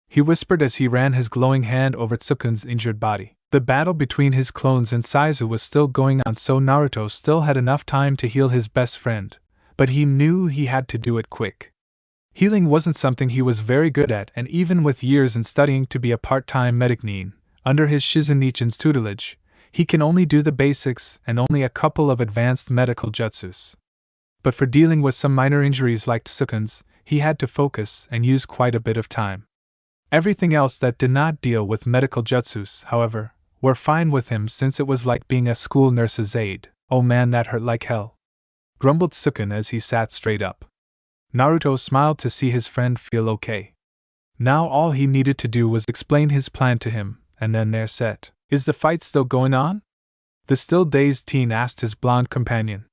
He whispered as he ran his glowing hand over Tsukun's injured body. The battle between his clones and Saiza was still going on, so Naruto still had enough time to heal his best friend, but he knew he had to do it quick. Healing wasn't something he was very good at, and even with years in studying to be a part-time medic nin, under his Shizen-ichin's tutelage, he can only do the basics and only a couple of advanced medical jutsus. But for dealing with some minor injuries like Tsukun's, he had to focus and use quite a bit of time. Everything else that did not deal with medical jutsus, however, were fine with him, since it was like being a school nurse's aide. Oh man, that hurt like hell, grumbled Tsukun as he sat straight up. Naruto smiled to see his friend feel okay. Now all he needed to do was explain his plan to him, and then they're set. Is the fight still going on? The still dazed teen asked his blonde companion.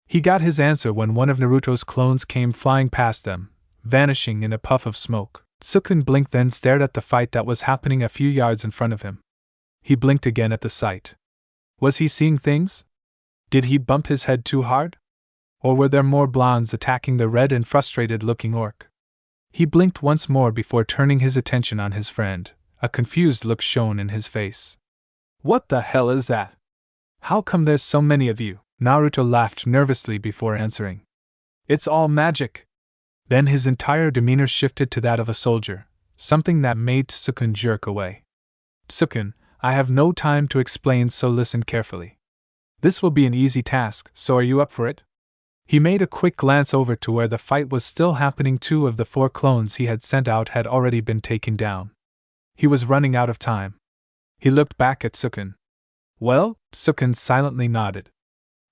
He got his answer when one of Naruto's clones came flying past them, vanishing in a puff of smoke. Tsukun blinked, then stared at the fight that was happening a few yards in front of him. He blinked again at the sight. Was he seeing things? Did he bump his head too hard? Or were there more blondes attacking the red and frustrated-looking orc? He blinked once more before turning his attention on his friend. A confused look shone in his face. What the hell is that? How come there's so many of you? Naruto laughed nervously before answering. It's all magic. Then his entire demeanor shifted to that of a soldier, something that made Tsukun jerk away. Tsukun, I have no time to explain, so listen carefully. This will be an easy task, so are you up for it? He made a quick glance over to where the fight was still happening. 2 of the 4 clones he had sent out had already been taken down. He was running out of time. He looked back at Tsukun. Well, Tsukun silently nodded.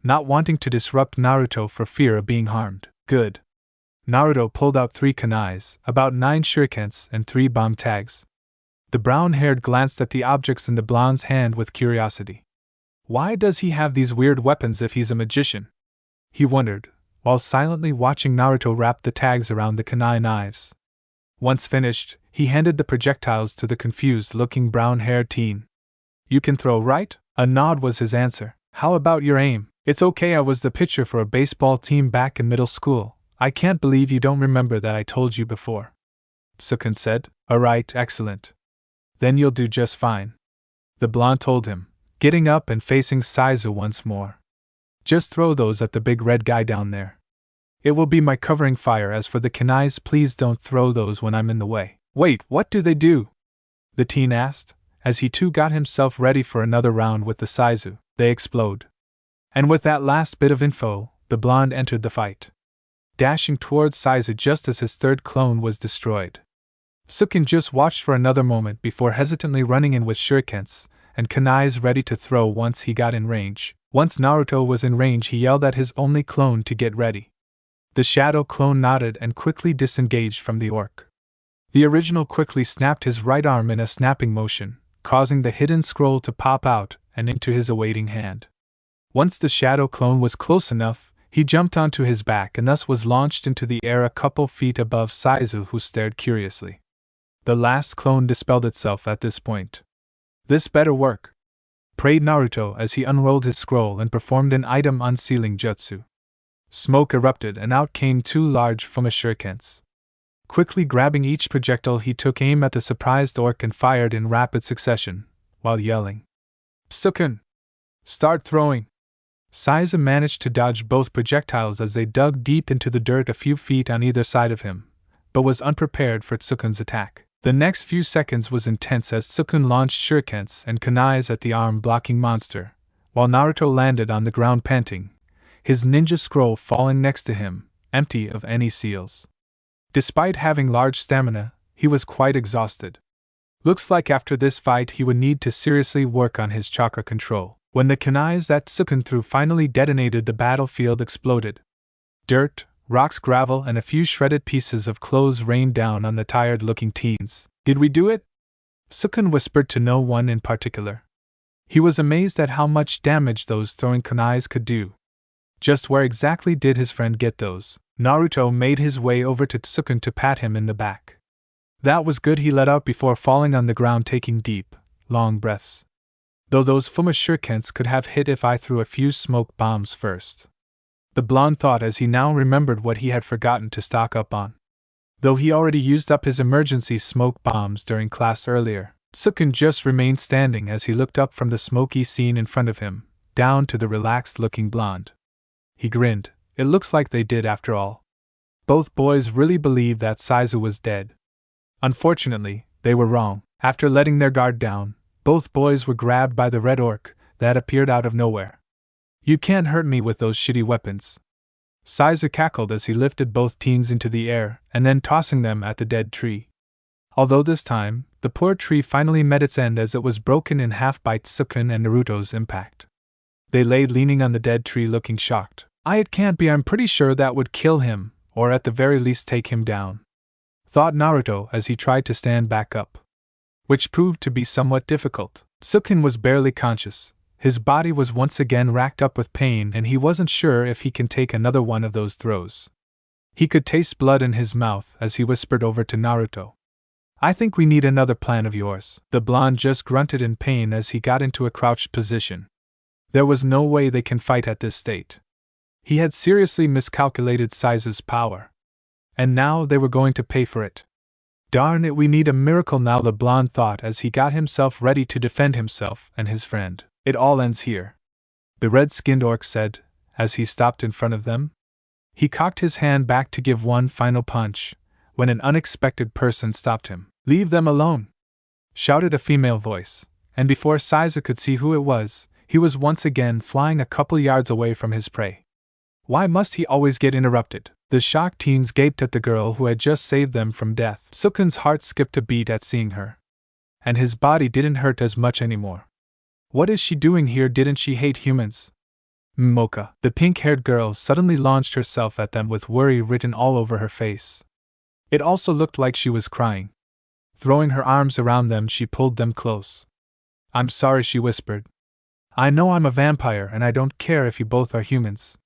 not wanting to disrupt Naruto for fear of being harmed. Good. Naruto pulled out 3 kunais, about 9 shurikens, and 3 bomb tags. The brown-haired glanced at the objects in the blonde's hand with curiosity. Why does he have these weird weapons if he's a magician? He wondered, while silently watching Naruto wrap the tags around the kunai knives. Once finished, he handed the projectiles to the confused-looking brown-haired teen. You can throw, right? A nod was his answer. How about your aim? It's okay, I was the pitcher for a baseball team back in middle school. I can't believe you don't remember that I told you before. Sukun said. Alright, excellent. Then you'll do just fine. The blonde told him, getting up and facing Saizu once more. Just throw those at the big red guy down there. It will be my covering fire. As for the kunais, please don't throw those when I'm in the way. Wait, what do they do? The teen asked, as he too got himself ready for another round with the Saizu. They explode. And with that last bit of info, the blonde entered the fight, dashing towards Saizu just as his third clone was destroyed. Sukun just watched for another moment before hesitantly running in with shurikens and kunais ready to throw once he got in range. Once Naruto was in range, he yelled at his only clone to get ready. The shadow clone nodded and quickly disengaged from the orc. The original quickly snapped his right arm in a snapping motion, causing the hidden scroll to pop out and into his awaiting hand. Once the shadow clone was close enough, he jumped onto his back and thus was launched into the air a couple feet above Saizu, who stared curiously. The last clone dispelled itself at this point. This better work, prayed Naruto as he unrolled his scroll and performed an item unsealing jutsu. Smoke erupted and out came 2 large Fuma shurikens. Quickly grabbing each projectile, he took aim at the surprised orc and fired in rapid succession, while yelling, Sukun! Start throwing! Saizu managed to dodge both projectiles as they dug deep into the dirt a few feet on either side of him, but was unprepared for Tsukun's attack. The next few seconds was intense as Tsukun launched shurikens and kunais at the arm-blocking monster, while Naruto landed on the ground panting, his ninja scroll falling next to him, empty of any seals. Despite having large stamina, he was quite exhausted. Looks like after this fight he would need to seriously work on his chakra control. When the kunais that Tsukun threw finally detonated, the battlefield exploded. Dirt, rocks, gravel, and a few shredded pieces of clothes rained down on the tired-looking teens. Did we do it? Tsukun whispered to no one in particular. He was amazed at how much damage those throwing kunais could do. Just where exactly did his friend get those? Naruto made his way over to Tsukun to pat him in the back. That was good, he let out before falling on the ground, taking deep, long breaths. Though those Fuma shurikens could have hit if I threw a few smoke bombs first. The blonde thought as he now remembered what he had forgotten to stock up on. Though he already used up his emergency smoke bombs during class earlier, Tsukun just remained standing as he looked up from the smoky scene in front of him, down to the relaxed-looking blonde. He grinned. It looks like they did after all. Both boys really believed that Saizu was dead. Unfortunately, they were wrong. After letting their guard down, both boys were grabbed by the red orc that appeared out of nowhere. You can't hurt me with those shitty weapons. Saizu cackled as he lifted both teens into the air and then tossing them at the dead tree. Although this time, the poor tree finally met its end as it was broken in half by Tsukun and Naruto's impact. They lay leaning on the dead tree looking shocked. It can't be, I'm pretty sure that would kill him, or at the very least take him down, thought Naruto as he tried to stand back up. Which proved to be somewhat difficult. Tsukun was barely conscious. His body was once again racked up with pain and he wasn't sure if he can take another one of those throws. He could taste blood in his mouth as he whispered over to Naruto. I think we need another plan of yours. The blonde just grunted in pain as he got into a crouched position. There was no way they can fight at this state. He had seriously miscalculated Saizu's power. And now they were going to pay for it. Darn it, we need a miracle now, the blonde thought as he got himself ready to defend himself and his friend. It all ends here, the red-skinned orc said, as he stopped in front of them. He cocked his hand back to give one final punch, when an unexpected person stopped him. Leave them alone! Shouted a female voice, and before Saizu could see who it was, he was once again flying a couple yards away from his prey. Why must he always get interrupted? The shocked teens gaped at the girl who had just saved them from death. Tsukun's heart skipped a beat at seeing her. And his body didn't hurt as much anymore. What is she doing here? Didn't she hate humans? Mocha. The pink-haired girl suddenly launched herself at them with worry written all over her face. It also looked like she was crying. Throwing her arms around them, she pulled them close. I'm sorry, she whispered. I know I'm a vampire and I don't care if you both are humans.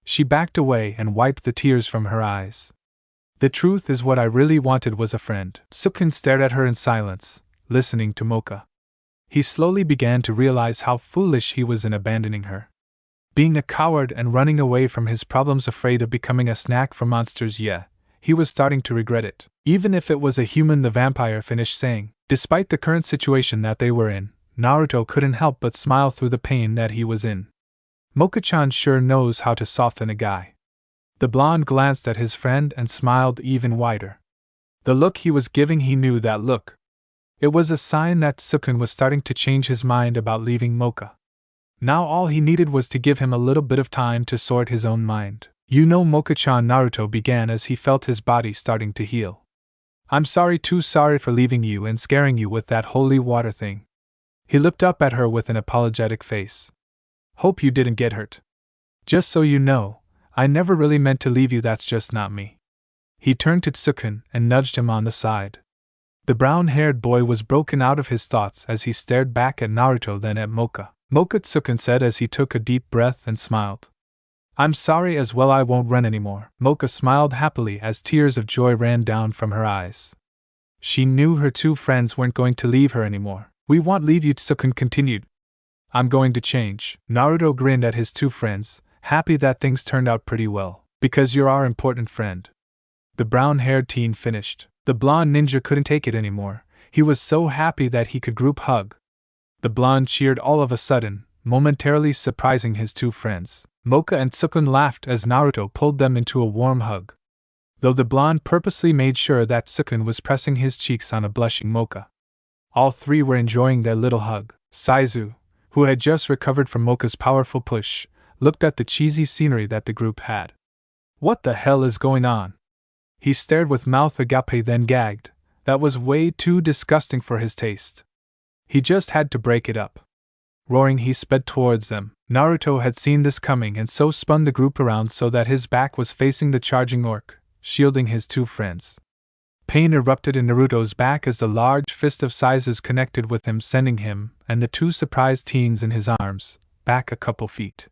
She backed away and wiped the tears from her eyes. The truth is, what I really wanted was a friend. Sukun stared at her in silence, listening to Mocha. He slowly began to realize how foolish he was in abandoning her. Being a coward and running away from his problems, afraid of becoming a snack for monsters, he was starting to regret it. Even if it was a human, the vampire finished saying. Despite the current situation that they were in, Naruto couldn't help but smile through the pain that he was in. Mocha-chan sure knows how to soften a guy. The blonde glanced at his friend and smiled even wider. The look he was giving, he knew that look. It was a sign that Sukun was starting to change his mind about leaving Mocha. Now all he needed was to give him a little bit of time to sort his own mind. You know, Mocha-chan, Naruto began as he felt his body starting to heal. I'm sorry, too sorry for leaving you and scaring you with that holy water thing. He looked up at her with an apologetic face. Hope you didn't get hurt. Just so you know, I never really meant to leave you, that's just not me. He turned to Sukun and nudged him on the side. The brown-haired boy was broken out of his thoughts as he stared back at Naruto, then at Mocha. Mocha, Sukun said as he took a deep breath and smiled. I'm sorry as well, I won't run anymore. Mocha smiled happily as tears of joy ran down from her eyes. She knew her two friends weren't going to leave her anymore. We won't leave you, Sukun continued. I'm going to change. Naruto grinned at his two friends, happy that things turned out pretty well. Because you're our important friend. The brown-haired teen finished. The blonde ninja couldn't take it anymore. He was so happy that he could group hug. The blonde cheered all of a sudden, momentarily surprising his two friends. Mocha and Sukun laughed as Naruto pulled them into a warm hug. Though the blonde purposely made sure that Sukun was pressing his cheeks on a blushing Mocha. All three were enjoying their little hug. Saizu, who had just recovered from Mocha's powerful push, looked at the cheesy scenery that the group had. What the hell is going on? He stared with mouth agape, then gagged. That was way too disgusting for his taste. He just had to break it up. Roaring, he sped towards them. Naruto had seen this coming and so spun the group around so that his back was facing the charging orc, shielding his two friends. Pain erupted in Naruto's back as the large fist of Saizu's connected with him, sending him and the two surprised teens in his arms back a couple feet.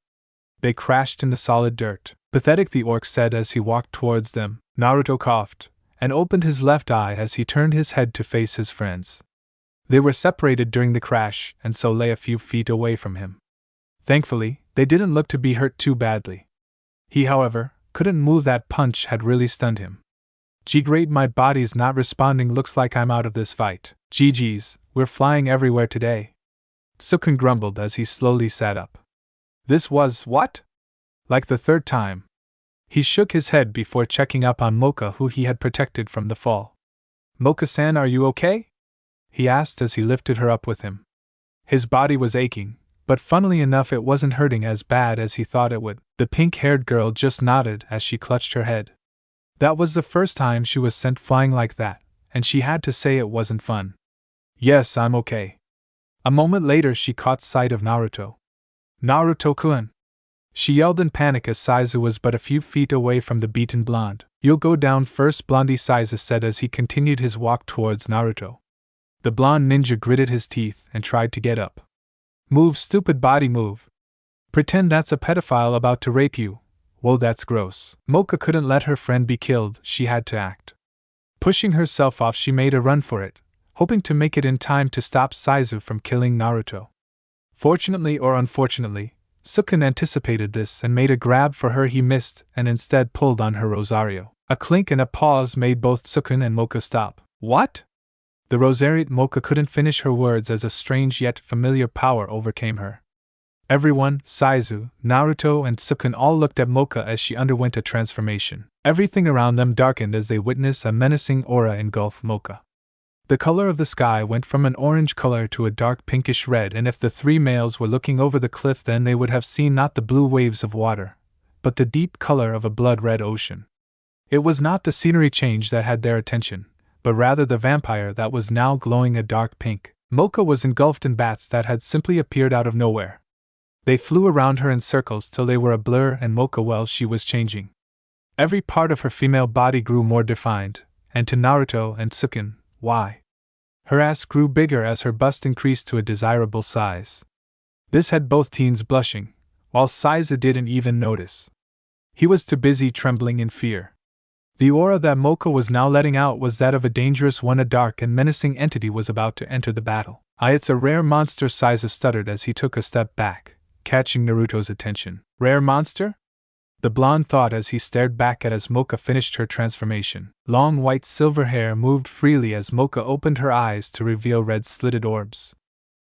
They crashed in the solid dirt. Pathetic, the orc said as he walked towards them. Naruto coughed and opened his left eye as he turned his head to face his friends. They were separated during the crash and so lay a few feet away from him. Thankfully, they didn't look to be hurt too badly. He, however, couldn't move. That punch had really stunned him. Gee, great, my body's not responding, looks like I'm out of this fight. GG's, we're flying everywhere today. Sukun grumbled as he slowly sat up. This was, what? Like the third time. He shook his head before checking up on Mocha, who he had protected from the fall. Mocha-san, are you okay? He asked as he lifted her up with him. His body was aching, but funnily enough it wasn't hurting as bad as he thought it would. The pink-haired girl just nodded as she clutched her head. That was the first time she was sent flying like that, and she had to say it wasn't fun. Yes, I'm okay. A moment later she caught sight of Naruto. Naruto-kun! She yelled in panic as Saizu was but a few feet away from the beaten blonde. You'll go down first, Blondie, Saizu said as he continued his walk towards Naruto. The blonde ninja gritted his teeth and tried to get up. Move, stupid body, move. Pretend that's a pedophile about to rape you. Whoa, that's gross. Mocha couldn't let her friend be killed, she had to act. Pushing herself off, she made a run for it, hoping to make it in time to stop Saizu from killing Naruto. Fortunately or unfortunately, Sukun anticipated this and made a grab for her. He missed and instead pulled on her Rosario. A clink and a pause made both Sukun and Mocha stop. What? The Rosariate Mocha couldn't finish her words as a strange yet familiar power overcame her. Everyone, Saizu, Naruto, and Sukun all looked at Mocha as she underwent a transformation. Everything around them darkened as they witnessed a menacing aura engulf Mocha. The color of the sky went from an orange color to a dark pinkish red, and if the three males were looking over the cliff, then they would have seen not the blue waves of water, but the deep color of a blood-red ocean. It was not the scenery change that had their attention, but rather the vampire that was now glowing a dark pink. Mocha was engulfed in bats that had simply appeared out of nowhere. They flew around her in circles till they were a blur and Mocha while she was changing. Every part of her female body grew more defined, and to Naruto and Tsukin, why? Her ass grew bigger as her bust increased to a desirable size. This had both teens blushing, while Saiza didn't even notice. He was too busy trembling in fear. The aura that Mocha was now letting out was that of a dangerous one. A dark and menacing entity was about to enter the battle. It's a rare monster, Saiza stuttered as he took a step back, catching Naruto's attention. Rare monster? The blonde thought as he stared back as Mocha finished her transformation. Long white silver hair moved freely as Mocha opened her eyes to reveal red slitted orbs.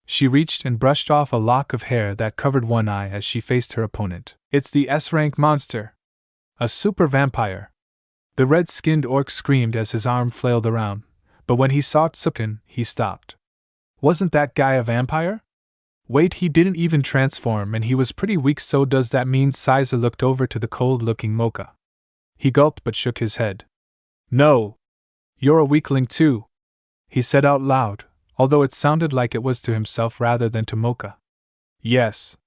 She reached and brushed off a lock of hair that covered one eye as she faced her opponent. It's the S-rank monster! A super vampire! The red-skinned orc screamed as his arm flailed around, but when he saw Tsukin, he stopped. Wasn't that guy a vampire? Wait, he didn't even transform and he was pretty weak, so does that mean? Saiza looked over to the cold-looking Mocha. He gulped but shook his head. No! You're a weakling too! He said out loud, although it sounded like it was to himself rather than to Mocha. Yes.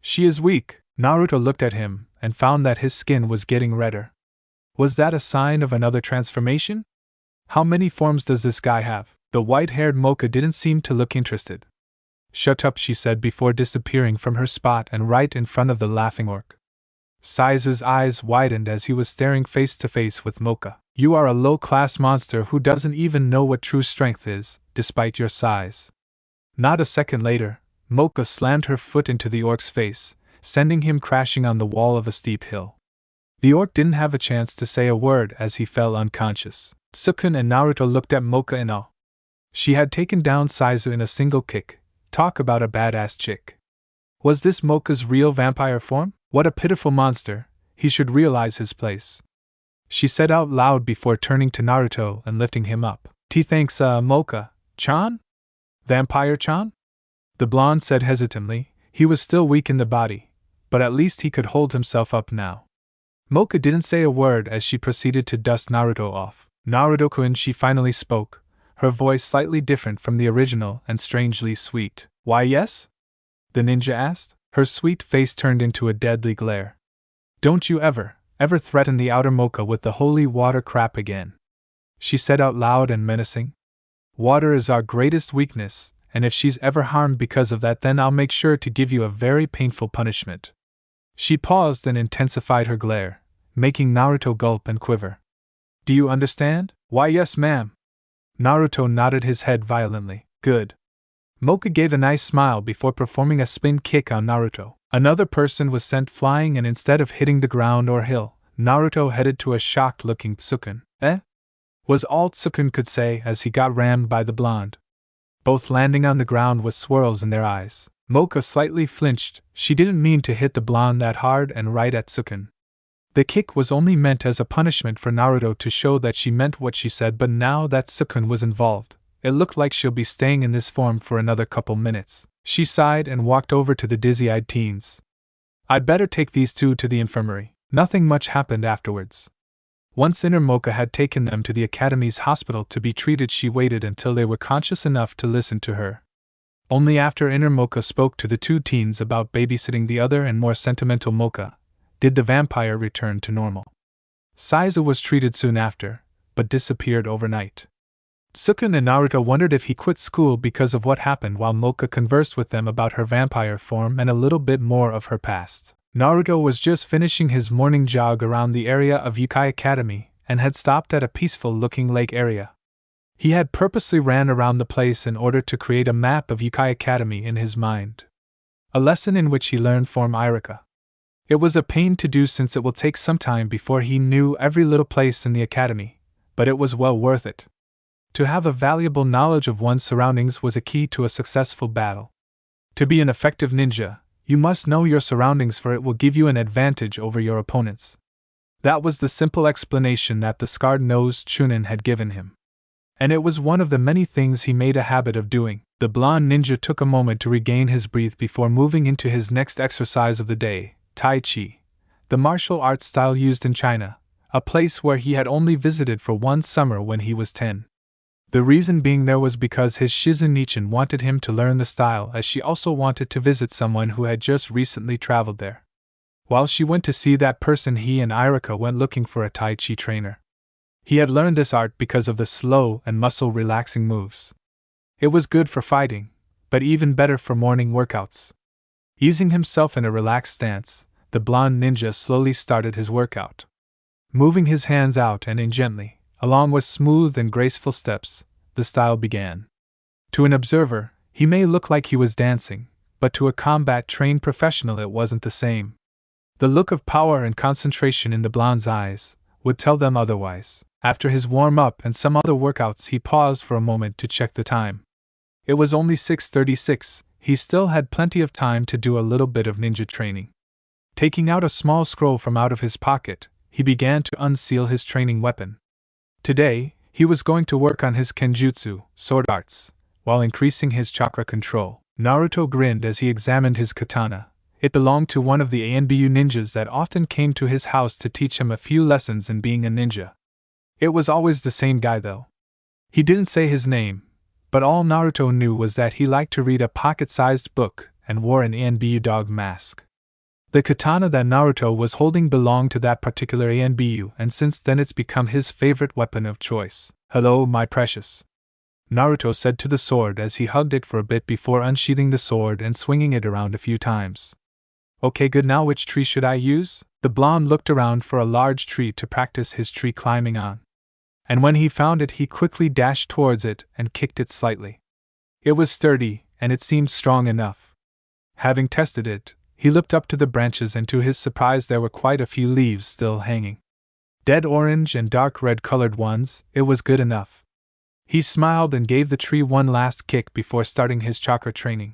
She is weak. Naruto looked at him and found that his skin was getting redder. Was that a sign of another transformation? How many forms does this guy have? The white-haired Mocha didn't seem to look interested. Shut up, she said before disappearing from her spot and right in front of the laughing orc. Saiza's eyes widened as he was staring face to face with Mocha. You are a low-class monster who doesn't even know what true strength is, despite your size. Not a second later, Mocha slammed her foot into the orc's face, sending him crashing on the wall of a steep hill. The orc didn't have a chance to say a word as he fell unconscious. Tsukin and Naruto looked at Mocha in awe. She had taken down Saiza in a single kick. Talk about a badass chick. Was this Mocha's real vampire form? What a pitiful monster, he should realize his place. She said out loud before turning to Naruto and lifting him up. Thanks, Mocha-chan? Vampire-chan? The blonde said hesitantly. He was still weak in the body, but at least he could hold himself up now. Mocha didn't say a word as she proceeded to dust Naruto off. Naruto-kun, she finally spoke, her voice slightly different from the original and strangely sweet. Why yes? The ninja asked. Her sweet face turned into a deadly glare. Don't you ever threaten the outer Mocha with the holy water crap again. She said out loud and menacing. Water is our greatest weakness, and if she's ever harmed because of that, then I'll make sure to give you a very painful punishment. She paused and intensified her glare, making Naruto gulp and quiver. Do you understand? Why yes, ma'am. Naruto nodded his head violently. Good. Mocha gave a nice smile before performing a spin kick on Naruto. Another person was sent flying, and instead of hitting the ground or hill, Naruto headed to a shocked-looking Tsukin. Was all Tsukin could say as he got rammed by the blonde. Both landing on the ground with swirls in their eyes. Mocha slightly flinched. She didn't mean to hit the blonde that hard and right at Tsukin. The kick was only meant as a punishment for Naruto to show that she meant what she said, but now that Tsukin was involved, it looked like she'll be staying in this form for another couple minutes. She sighed and walked over to the dizzy-eyed teens. I'd better take these two to the infirmary. Nothing much happened afterwards. Once Inner Mocha had taken them to the Academy's hospital to be treated, she waited until they were conscious enough to listen to her. Only after Inner Mocha spoke to the two teens about babysitting the other and more sentimental Mocha did the vampire return to normal. Saiza was treated soon after, but disappeared overnight. Tsukin and Naruto wondered if he quit school because of what happened, while Mocha conversed with them about her vampire form and a little bit more of her past. Naruto was just finishing his morning jog around the area of Yukai Academy and had stopped at a peaceful-looking lake area. He had purposely ran around the place in order to create a map of Yukai Academy in his mind. A lesson in which he learned form Irika. It was a pain to do since it will take some time before he knew every little place in the academy, but it was well worth it. To have a valuable knowledge of one's surroundings was a key to a successful battle. To be an effective ninja, you must know your surroundings, for it will give you an advantage over your opponents. That was the simple explanation that the scarred-nosed Chunin had given him. And it was one of the many things he made a habit of doing. The blonde ninja took a moment to regain his breath before moving into his next exercise of the day, Tai Chi, the martial arts style used in China, a place where he had only visited for one summer when he was 10. The reason being there was because his Shizunichin wanted him to learn the style, as she also wanted to visit someone who had just recently traveled there. While she went to see that person, he and Irika went looking for a Tai Chi trainer. He had learned this art because of the slow and muscle-relaxing moves. It was good for fighting, but even better for morning workouts. Easing himself in a relaxed stance, the blonde ninja slowly started his workout. Moving his hands out and in gently, along with smooth and graceful steps, the style began. To an observer, he may look like he was dancing, but to a combat-trained professional it wasn't the same. The look of power and concentration in the blonde's eyes would tell them otherwise. After his warm-up and some other workouts, he paused for a moment to check the time. It was only 6:36, he still had plenty of time to do a little bit of ninja training. Taking out a small scroll from out of his pocket, he began to unseal his training weapon. Today, he was going to work on his kenjutsu, sword arts, while increasing his chakra control. Naruto grinned as he examined his katana. It belonged to one of the ANBU ninjas that often came to his house to teach him a few lessons in being a ninja. It was always the same guy though. He didn't say his name, but all Naruto knew was that he liked to read a pocket-sized book and wore an ANBU dog mask. The katana that Naruto was holding belonged to that particular ANBU, and since then it's become his favorite weapon of choice. "Hello, my precious," Naruto said to the sword as he hugged it for a bit before unsheathing the sword and swinging it around a few times. "Okay, good, now which tree should I use?" The blonde looked around for a large tree to practice his tree climbing on. And when he found it, he quickly dashed towards it and kicked it slightly. It was sturdy, and it seemed strong enough. Having tested it, he looked up to the branches, and to his surprise there were quite a few leaves still hanging. Dead orange and dark red colored ones. It was good enough. He smiled and gave the tree one last kick before starting his chakra training.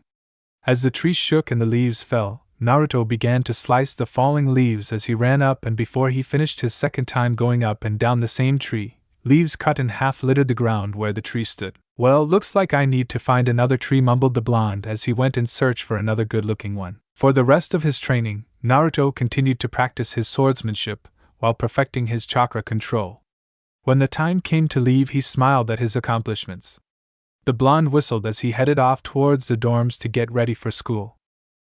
As the tree shook and the leaves fell, Naruto began to slice the falling leaves as he ran up, and before he finished his second time going up and down the same tree, leaves cut in half littered the ground where the tree stood. "Well, looks like I need to find another tree," mumbled the blonde as he went in search for another good-looking one. For the rest of his training, Naruto continued to practice his swordsmanship while perfecting his chakra control. When the time came to leave, he smiled at his accomplishments. The blonde whistled as he headed off towards the dorms to get ready for school.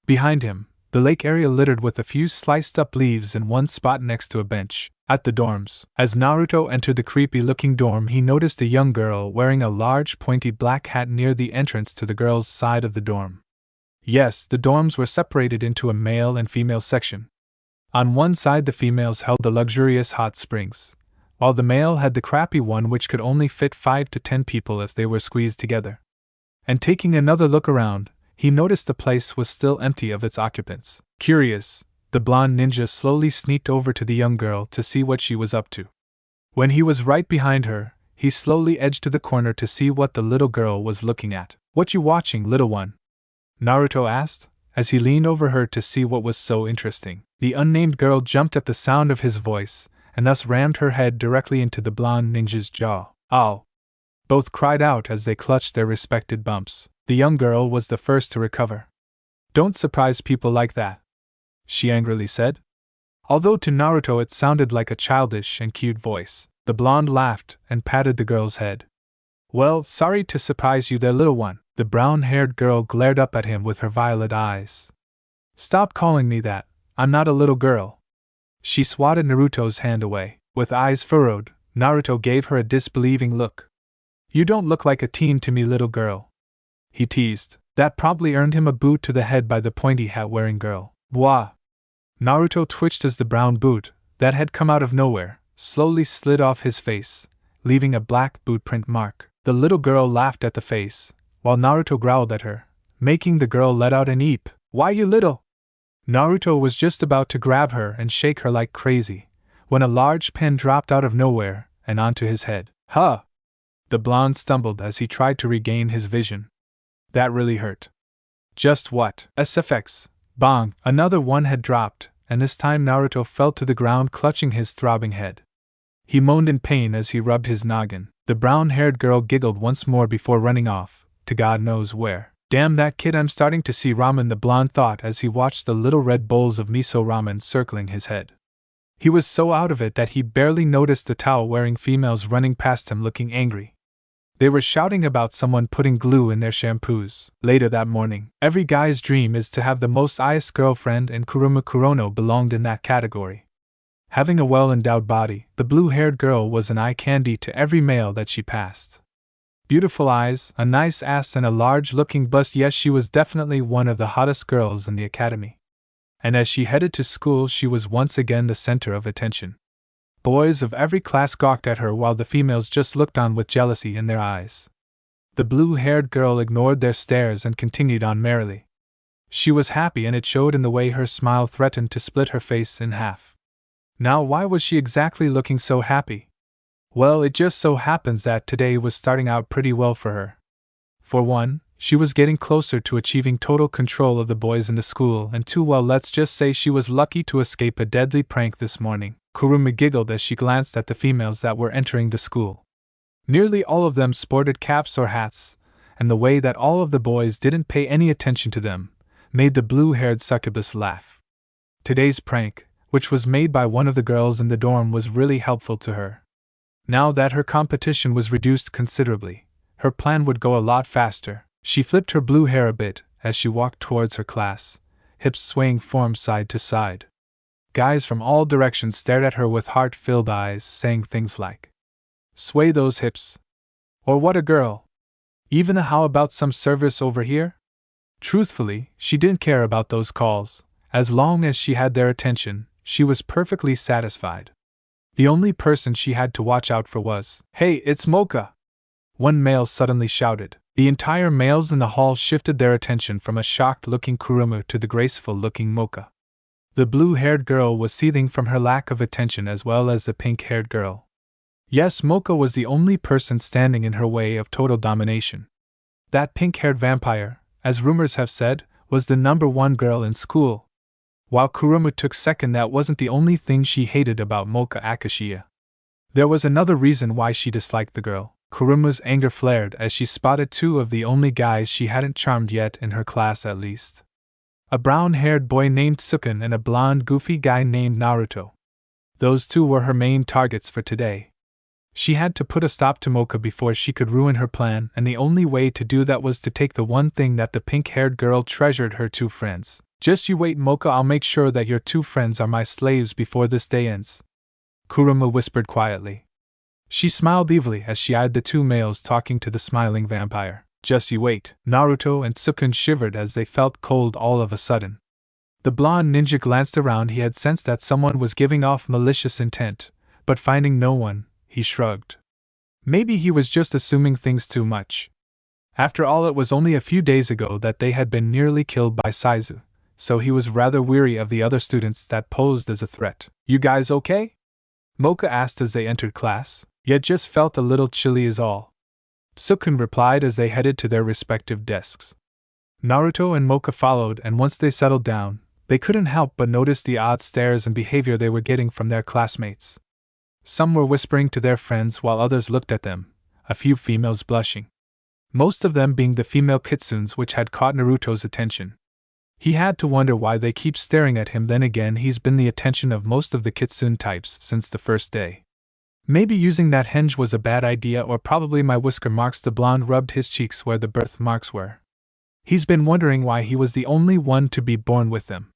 Behind him, the lake area littered with a few sliced-up leaves in one spot next to a bench. At the dorms, as Naruto entered the creepy-looking dorm, he noticed a young girl wearing a large pointy black hat near the entrance to the girls' side of the dorm. Yes, the dorms were separated into a male and female section. On one side the females held the luxurious hot springs, while the male had the crappy one which could only fit 5 to 10 people if they were squeezed together. And taking another look around, he noticed the place was still empty of its occupants. Curious, the blonde ninja slowly sneaked over to the young girl to see what she was up to. When he was right behind her, he slowly edged to the corner to see what the little girl was looking at. "What you watching, little one?" Naruto asked, as he leaned over her to see what was so interesting. The unnamed girl jumped at the sound of his voice, and thus rammed her head directly into the blonde ninja's jaw. "Ow!" Both cried out as they clutched their respective bumps. The young girl was the first to recover. "Don't surprise people like that," she angrily said. Although to Naruto it sounded like a childish and cute voice, the blonde laughed and patted the girl's head. "Well, sorry to surprise you there, little one." The brown-haired girl glared up at him with her violet eyes. "Stop calling me that, I'm not a little girl." She swatted Naruto's hand away. With eyes furrowed, Naruto gave her a disbelieving look. "You don't look like a teen to me, little girl," he teased. That probably earned him a boot to the head by the pointy hat-wearing girl. "Bwah!" Naruto twitched as the brown boot, that had come out of nowhere, slowly slid off his face, leaving a black boot print mark. The little girl laughed at the face, while Naruto growled at her, making the girl let out an eep. "Why, you little—" Naruto was just about to grab her and shake her like crazy, when a large pen dropped out of nowhere and onto his head. "Huh!" The blonde stumbled as he tried to regain his vision. That really hurt. Just what? SFX. Bong! Another one had dropped, and this time Naruto fell to the ground clutching his throbbing head. He moaned in pain as he rubbed his noggin. The brown-haired girl giggled once more before running off, to God knows where. "Damn that kid, I'm starting to see ramen," the blonde thought as he watched the little red bowls of miso ramen circling his head. He was so out of it that he barely noticed the towel-wearing females running past him looking angry. They were shouting about someone putting glue in their shampoos. Later that morning, every guy's dream is to have the most highest girlfriend, and Kuruma Kurono belonged in that category. Having a well-endowed body, the blue-haired girl was an eye candy to every male that she passed. Beautiful eyes, a nice ass, and a large-looking bust. Yes, she was definitely one of the hottest girls in the academy. And as she headed to school, she was once again the center of attention. Boys of every class gawked at her while the females just looked on with jealousy in their eyes. The blue-haired girl ignored their stares and continued on merrily. She was happy, and it showed in the way her smile threatened to split her face in half. Now, why was she exactly looking so happy? Well, it just so happens that today was starting out pretty well for her. For one, she was getting closer to achieving total control of the boys in the school, and two, well, let's just say she was lucky to escape a deadly prank this morning. Kuruma giggled as she glanced at the females that were entering the school. Nearly all of them sported caps or hats, and the way that all of the boys didn't pay any attention to them made the blue-haired succubus laugh. Today's prank, which was made by one of the girls in the dorm, was really helpful to her. Now that her competition was reduced considerably, her plan would go a lot faster. She flipped her blue hair a bit as she walked towards her class, hips swaying from side to side. Guys from all directions stared at her with heart-filled eyes, saying things like, "Sway those hips," or "What a girl," even a "How about some service over here?" Truthfully, she didn't care about those calls. As long as she had their attention, she was perfectly satisfied. The only person she had to watch out for was, "Hey, it's Mocha!" One male suddenly shouted. The entire males in the hall shifted their attention from a shocked-looking Kuruma to the graceful-looking Mocha. The blue-haired girl was seething from her lack of attention, as well as the pink-haired girl. Yes, Mocha was the only person standing in her way of total domination. That pink-haired vampire, as rumors have said, was the #1 girl in school. While Kuruma took second, that wasn't the only thing she hated about Mocha Akashiya. There was another reason why she disliked the girl. Kuruma's anger flared as she spotted two of the only guys she hadn't charmed yet, in her class at least. A brown-haired boy named Sukun and a blonde, goofy guy named Naruto. Those two were her main targets for today. She had to put a stop to Mocha before she could ruin her plan, and the only way to do that was to take the one thing that the pink-haired girl treasured: her two friends. "Just you wait, Mocha, I'll make sure that your two friends are my slaves before this day ends," Kuruma whispered quietly. She smiled evilly as she eyed the two males talking to the smiling vampire. "Just you wait." Naruto and Sukun shivered as they felt cold all of a sudden. The blonde ninja glanced around. He had sensed that someone was giving off malicious intent, but finding no one, he shrugged. Maybe he was just assuming things too much. After all, it was only a few days ago that they had been nearly killed by Saizu, so he was rather weary of the other students that posed as a threat. "You guys okay?" Mocha asked as they entered class, yet just felt a little chilly is all. Sukun replied as they headed to their respective desks. Naruto and Mocha followed, and once they settled down, they couldn't help but notice the odd stares and behavior they were getting from their classmates. Some were whispering to their friends while others looked at them, a few females blushing. Most of them being the female kitsunes, which had caught Naruto's attention. He had to wonder why they keep staring at him. Then again, he's been the attention of most of the kitsune types since the first day. Maybe using that henge was a bad idea, or probably my whisker marks. The blonde rubbed his cheeks where the birthmarks were. He's been wondering why he was the only one to be born with them.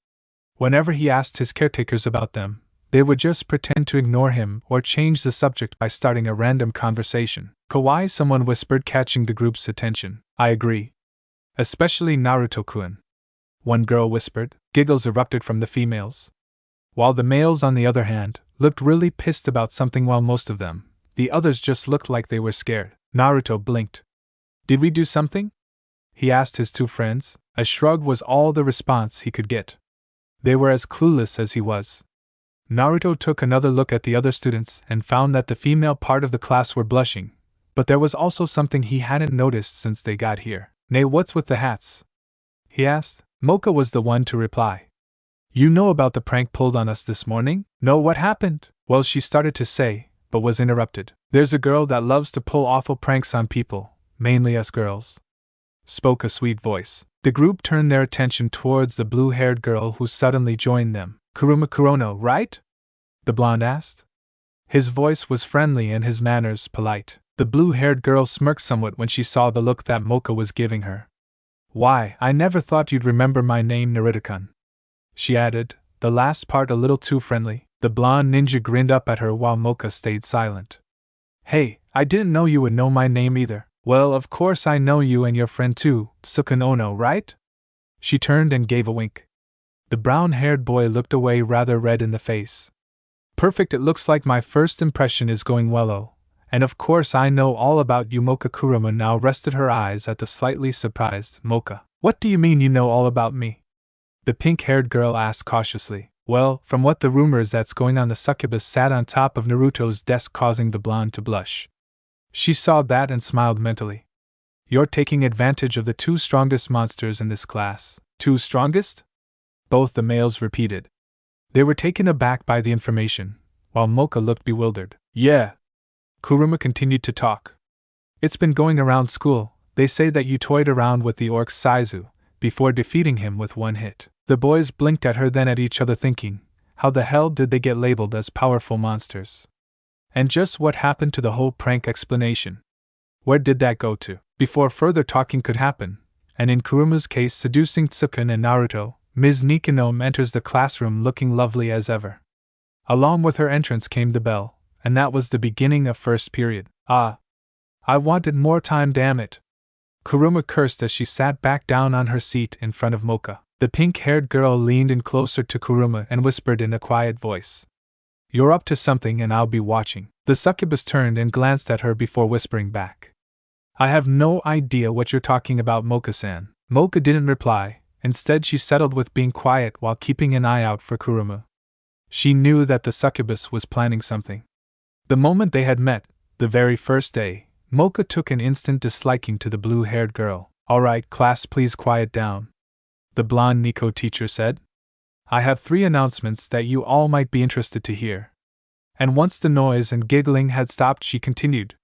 Whenever he asked his caretakers about them, they would just pretend to ignore him or change the subject by starting a random conversation. "Kawaii," someone whispered, catching the group's attention. "I agree. Especially Naruto-kun," one girl whispered. Giggles erupted from the females. While the males, on the other hand, looked really pissed about something, while most of them, the others, just looked like they were scared. Naruto blinked. "Did we do something?" he asked his two friends. A shrug was all the response he could get. They were as clueless as he was. Naruto took another look at the other students and found that the female part of the class were blushing, but there was also something he hadn't noticed since they got here. "Nay, what's with the hats?" he asked. Mocha was the one to reply. "You know about the prank pulled on us this morning?" "No, what happened?" Well, she started to say, but was interrupted. "There's a girl that loves to pull awful pranks on people, mainly us girls," spoke a sweet voice. The group turned their attention towards the blue-haired girl who suddenly joined them. "Kuruma Kurono, right?" the blonde asked. His voice was friendly and his manners polite. The blue-haired girl smirked somewhat when she saw the look that Mocha was giving her. Why, I never thought you'd remember my name, Naruto-kun, she added, the last part a little too friendly. The blonde ninja grinned up at her while Mocha stayed silent. Hey, I didn't know you would know my name either. Well, of course I know you and your friend too, Sukun Ono, right? She turned and gave a wink. The brown-haired boy looked away rather red in the face. Perfect, it looks like my first impression is going well-o. And of course I know all about you. Mocha Kurama now rested her eyes at the slightly surprised Mocha. What do you mean you know all about me? The pink-haired girl asked cautiously. Well, from what the rumors that's going on, the succubus sat on top of Naruto's desk, causing the blonde to blush. She saw that and smiled mentally. You're taking advantage of the two strongest monsters in this class. Two strongest? Both the males repeated. They were taken aback by the information, while Mocha looked bewildered. Yeah. Kurama continued to talk. It's been going around school, they say that you toyed around with the orc Saizu, before defeating him with one hit. The boys blinked at her, then at each other, thinking, how the hell did they get labeled as powerful monsters? And just what happened to the whole prank explanation? Where did that go to? Before further talking could happen, and in Kurama's case seducing Tsukun and Naruto, Ms. Nikanome enters the classroom looking lovely as ever. Along with her entrance came the bell, and that was the beginning of first period. Ah! I wanted more time, damn it! Kurama cursed as she sat back down on her seat in front of Mocha. The pink-haired girl leaned in closer to Kurama and whispered in a quiet voice. You're up to something and I'll be watching. The succubus turned and glanced at her before whispering back. I have no idea what you're talking about, Mocha-san. Mocha didn't reply. Instead, she settled with being quiet while keeping an eye out for Kurama. She knew that the succubus was planning something. The moment they had met, the very first day, Mocha took an instant disliking to the blue-haired girl. All right, class, please quiet down, the blonde Nico teacher said. I have 3 announcements that you all might be interested to hear. And once the noise and giggling had stopped, she continued.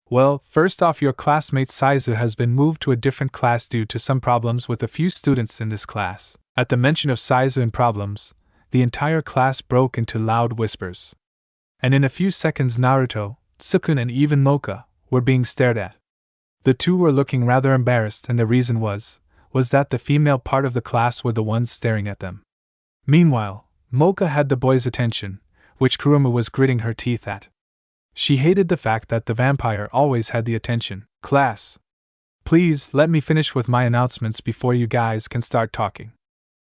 Well, first off, your classmate Saizu has been moved to a different class due to some problems with a few students in this class. At the mention of Saizu and problems, the entire class broke into loud whispers. And in a few seconds, Naruto, Tsukun, and even Mocha were being stared at. The two were looking rather embarrassed, and the reason was that the female part of the class were the ones staring at them. Meanwhile, Mocha had the boys' attention, which Kurama was gritting her teeth at. She hated the fact that the vampire always had the attention. Class, please let me finish with my announcements before you guys can start talking,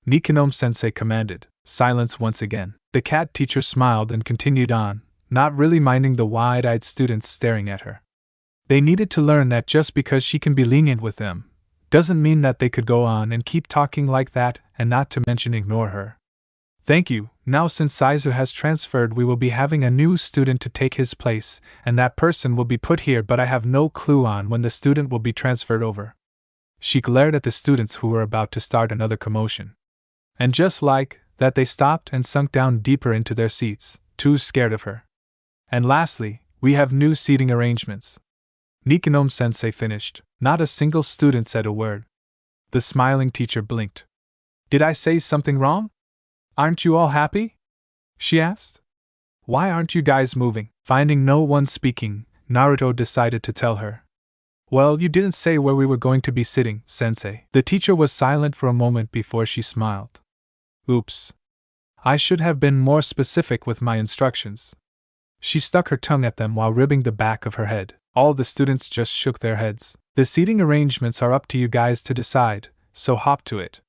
Nikanome-sensei commanded. Silence once again. The cat teacher smiled and continued on, not really minding the wide-eyed students staring at her. They needed to learn that just because she can be lenient with them, doesn't mean that they could go on and keep talking like that, and not to mention ignore her. Thank you. Now, since Saizu has transferred, we will be having a new student to take his place, and that person will be put here, but I have no clue on when the student will be transferred over. She glared at the students who were about to start another commotion. And just like that, they stopped and sunk down deeper into their seats, too scared of her. And lastly, we have new seating arrangements, Nikanome-sensei finished. Not a single student said a word. The smiling teacher blinked. Did I say something wrong? Aren't you all happy? She asked. Why aren't you guys moving? Finding no one speaking, Naruto decided to tell her. Well, you didn't say where we were going to be sitting, sensei. The teacher was silent for a moment before she smiled. Oops. I should have been more specific with my instructions. She stuck her tongue at them while ribbing the back of her head. All the students just shook their heads. The seating arrangements are up to you guys to decide, so hop to it.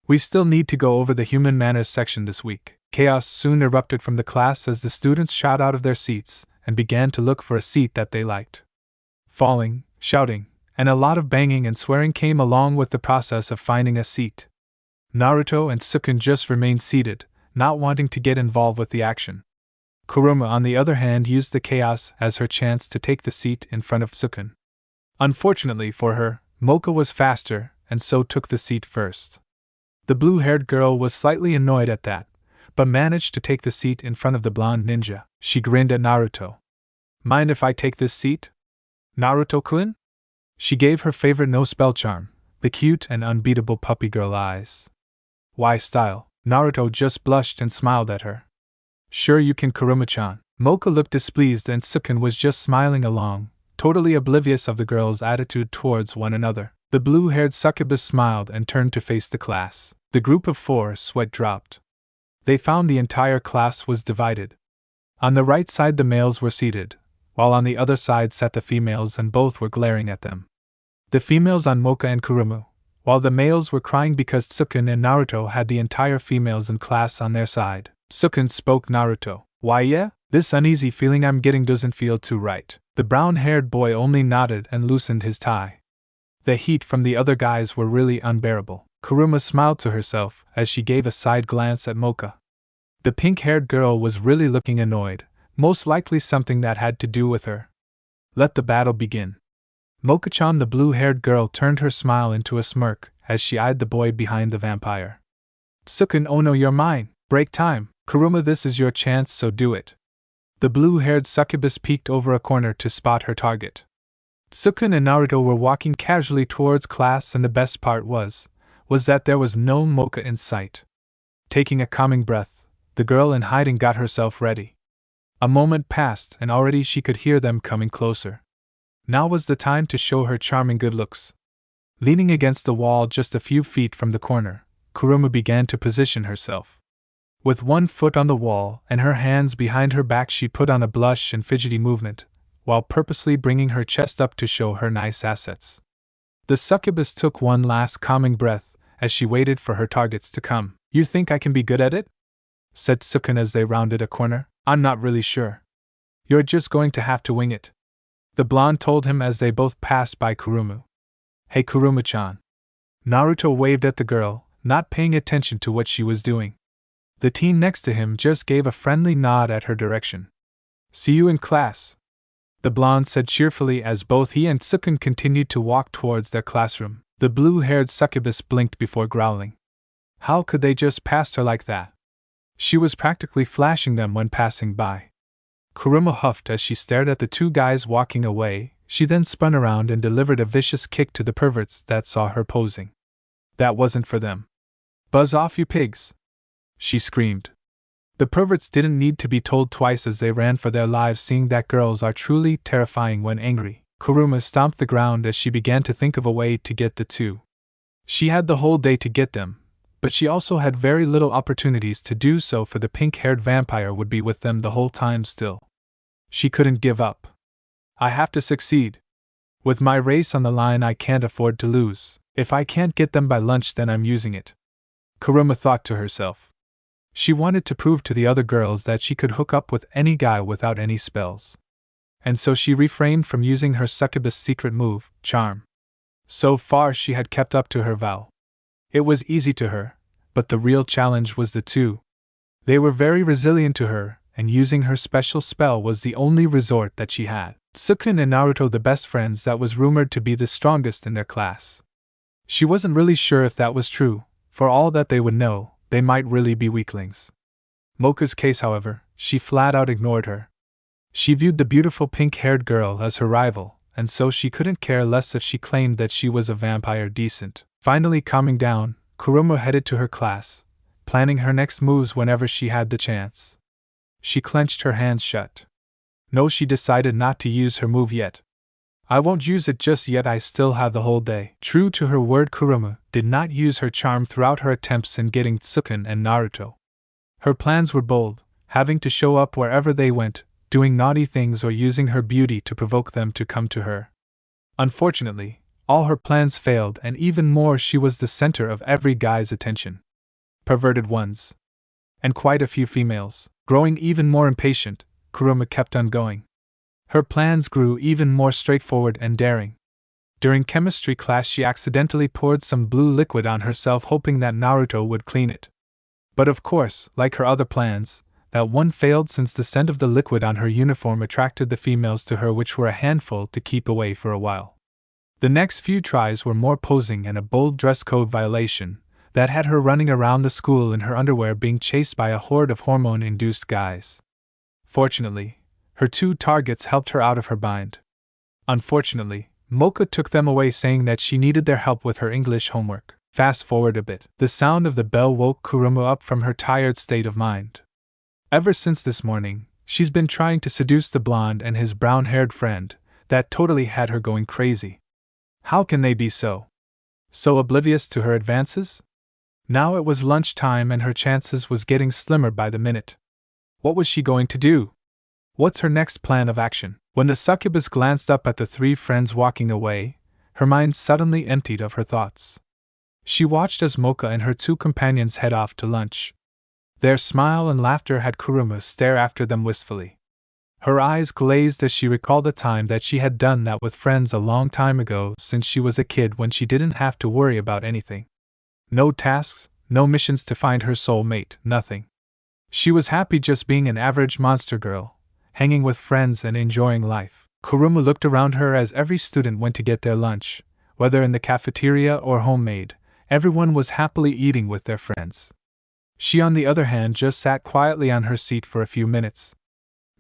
We still need to go over the human manners section this week. Chaos soon erupted from the class as the students shot out of their seats and began to look for a seat that they liked. Falling, shouting, and a lot of banging and swearing came along with the process of finding a seat. Naruto and Tsukun just remained seated, not wanting to get involved with the action. Kurama, on the other hand, used the chaos as her chance to take the seat in front of Tsukun. Unfortunately for her, Mocha was faster and so took the seat first. The blue-haired girl was slightly annoyed at that, but managed to take the seat in front of the blonde ninja. She grinned at Naruto. Mind if I take this seat, Naruto-kun? She gave her favorite no-spell charm, the cute and unbeatable puppy girl eyes. Why style? Naruto just blushed and smiled at her. Sure you can, Kurama-chan. Mocha looked displeased and Tsukun was just smiling along, totally oblivious of the girls' attitude towards one another. The blue-haired succubus smiled and turned to face the class. The group of four, sweat dropped. They found the entire class was divided. On the right side the males were seated, while on the other side sat the females, and both were glaring at them. The females on Mocha and Kurumu, while the males were crying because Tsukun and Naruto had the entire females in class on their side. Tsukun spoke Naruto. Why yeah? This uneasy feeling I'm getting doesn't feel too right. The brown-haired boy only nodded and loosened his tie. The heat from the other guys were really unbearable. Kuruma smiled to herself as she gave a side glance at Mocha. The pink-haired girl was really looking annoyed, most likely something that had to do with her. Let the battle begin. Mocha-chan, the blue-haired girl, turned her smile into a smirk as she eyed the boy behind the vampire. Tsukun, oh no, you're mine. Break time. Kuruma, this is your chance, so do it. The blue-haired succubus peeked over a corner to spot her target. Tsukun and Naruto were walking casually towards class, and the best part was that there was no Mocha in sight. Taking a calming breath, the girl in hiding got herself ready. A moment passed and already she could hear them coming closer. Now was the time to show her charming good looks. Leaning against the wall just a few feet from the corner, Kuruma began to position herself. With one foot on the wall and her hands behind her back, she put on a blush and fidgety movement, while purposely bringing her chest up to show her nice assets. The succubus took one last calming breath as she waited for her targets to come. You think I can be good at it? Said Tsukun as they rounded a corner. I'm not really sure. You're just going to have to wing it, the blonde told him as they both passed by Kurumu. Hey Kuruma-chan. Naruto waved at the girl, not paying attention to what she was doing. The teen next to him just gave a friendly nod at her direction. See you in class, the blonde said cheerfully as both he and Tsukun continued to walk towards their classroom. The blue-haired succubus blinked before growling. How could they just pass her like that? She was practically flashing them when passing by. Kuruma huffed as she stared at the two guys walking away. She then spun around and delivered a vicious kick to the perverts that saw her posing. That wasn't for them. Buzz off, you pigs! She screamed. The perverts didn't need to be told twice as they ran for their lives, seeing that girls are truly terrifying when angry. Kuruma stomped the ground as she began to think of a way to get the two. She had the whole day to get them, but she also had very little opportunities to do so, for the pink-haired vampire would be with them the whole time still. She couldn't give up. I have to succeed. With my race on the line, I can't afford to lose. If I can't get them by lunch, then I'm using it, Kuruma thought to herself. She wanted to prove to the other girls that she could hook up with any guy without any spells. And so she refrained from using her succubus secret move, charm. So far she had kept up to her vow. It was easy to her, but the real challenge was the two. They were very resilient to her, and using her special spell was the only resort that she had. Tsukun and Naruto, the best friends that was rumored to be the strongest in their class. She wasn't really sure if that was true. For all that they would know, they might really be weaklings. Mocha's case, however, she flat out ignored her. She viewed the beautiful pink-haired girl as her rival, and so she couldn't care less if she claimed that she was a vampire decent. Finally calming down, Kuruma headed to her class, planning her next moves whenever she had the chance. She clenched her hands shut. No, she decided not to use her move yet. I won't use it just yet, I still have the whole day. True to her word, Kuruma did not use her charm throughout her attempts in getting Tsukun and Naruto. Her plans were bold, having to show up wherever they went, doing naughty things or using her beauty to provoke them to come to her. Unfortunately, all her plans failed, and even more, she was the center of every guy's attention. Perverted ones. And quite a few females. Growing even more impatient, Kuruma kept on going. Her plans grew even more straightforward and daring. During chemistry class, she accidentally poured some blue liquid on herself, hoping that Naruto would clean it. But of course, like her other plans, that one failed, since the scent of the liquid on her uniform attracted the females to her, which were a handful to keep away for a while. The next few tries were more posing and a bold dress code violation that had her running around the school in her underwear, being chased by a horde of hormone-induced guys. Fortunately, her two targets helped her out of her bind. Unfortunately, Mocha took them away, saying that she needed their help with her English homework. Fast forward a bit. The sound of the bell woke Kuruma up from her tired state of mind. Ever since this morning, she's been trying to seduce the blonde and his brown-haired friend, That totally had her going crazy. How can they be so oblivious to her advances? Now it was lunchtime and her chances was getting slimmer by the minute. What was she going to do? What's her next plan of action? When the succubus glanced up at the three friends walking away, her mind suddenly emptied of her thoughts. She watched as Mocha and her two companions head off to lunch. Their smile and laughter had Kuruma stare after them wistfully. Her eyes glazed as she recalled a time that she had done that with friends a long time ago, since she was a kid, when she didn't have to worry about anything. No tasks, no missions to find her soul mate, nothing. She was happy just being an average monster girl, hanging with friends and enjoying life. Kuruma looked around her as every student went to get their lunch, whether in the cafeteria or homemade. Everyone was happily eating with their friends. She, on the other hand, just sat quietly on her seat for a few minutes.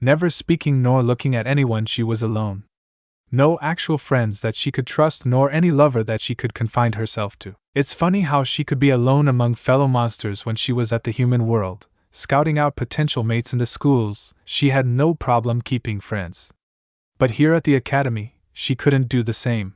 Never speaking nor looking at anyone, she was alone. No actual friends that she could trust, nor any lover that she could confine herself to. It's funny how she could be alone among fellow monsters when she was at the human world, scouting out potential mates in the schools. She had no problem keeping friends. But here at the academy, she couldn't do the same.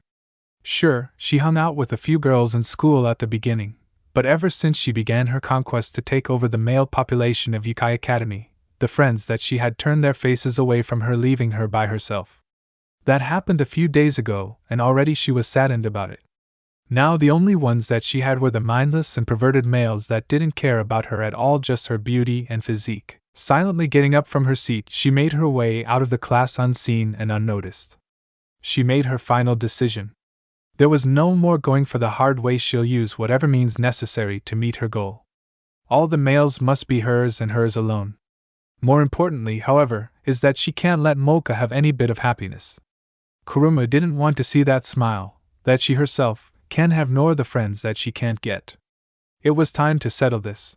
Sure, she hung out with a few girls in school at the beginning, but ever since she began her conquest to take over the male population of Yukai Academy, the friends that she had turned their faces away from her, leaving her by herself. That happened a few days ago, and already she was saddened about it. Now the only ones that she had were the mindless and perverted males that didn't care about her at all, just her beauty and physique. Silently getting up from her seat, she made her way out of the class unseen and unnoticed. She made her final decision. There was no more going for the hard way. She'll use whatever means necessary to meet her goal. All the males must be hers and hers alone. More importantly, however, is that she can't let Mocha have any bit of happiness. Kuruma didn't want to see that smile that she herself can't have, nor the friends that she can't get. It was time to settle this.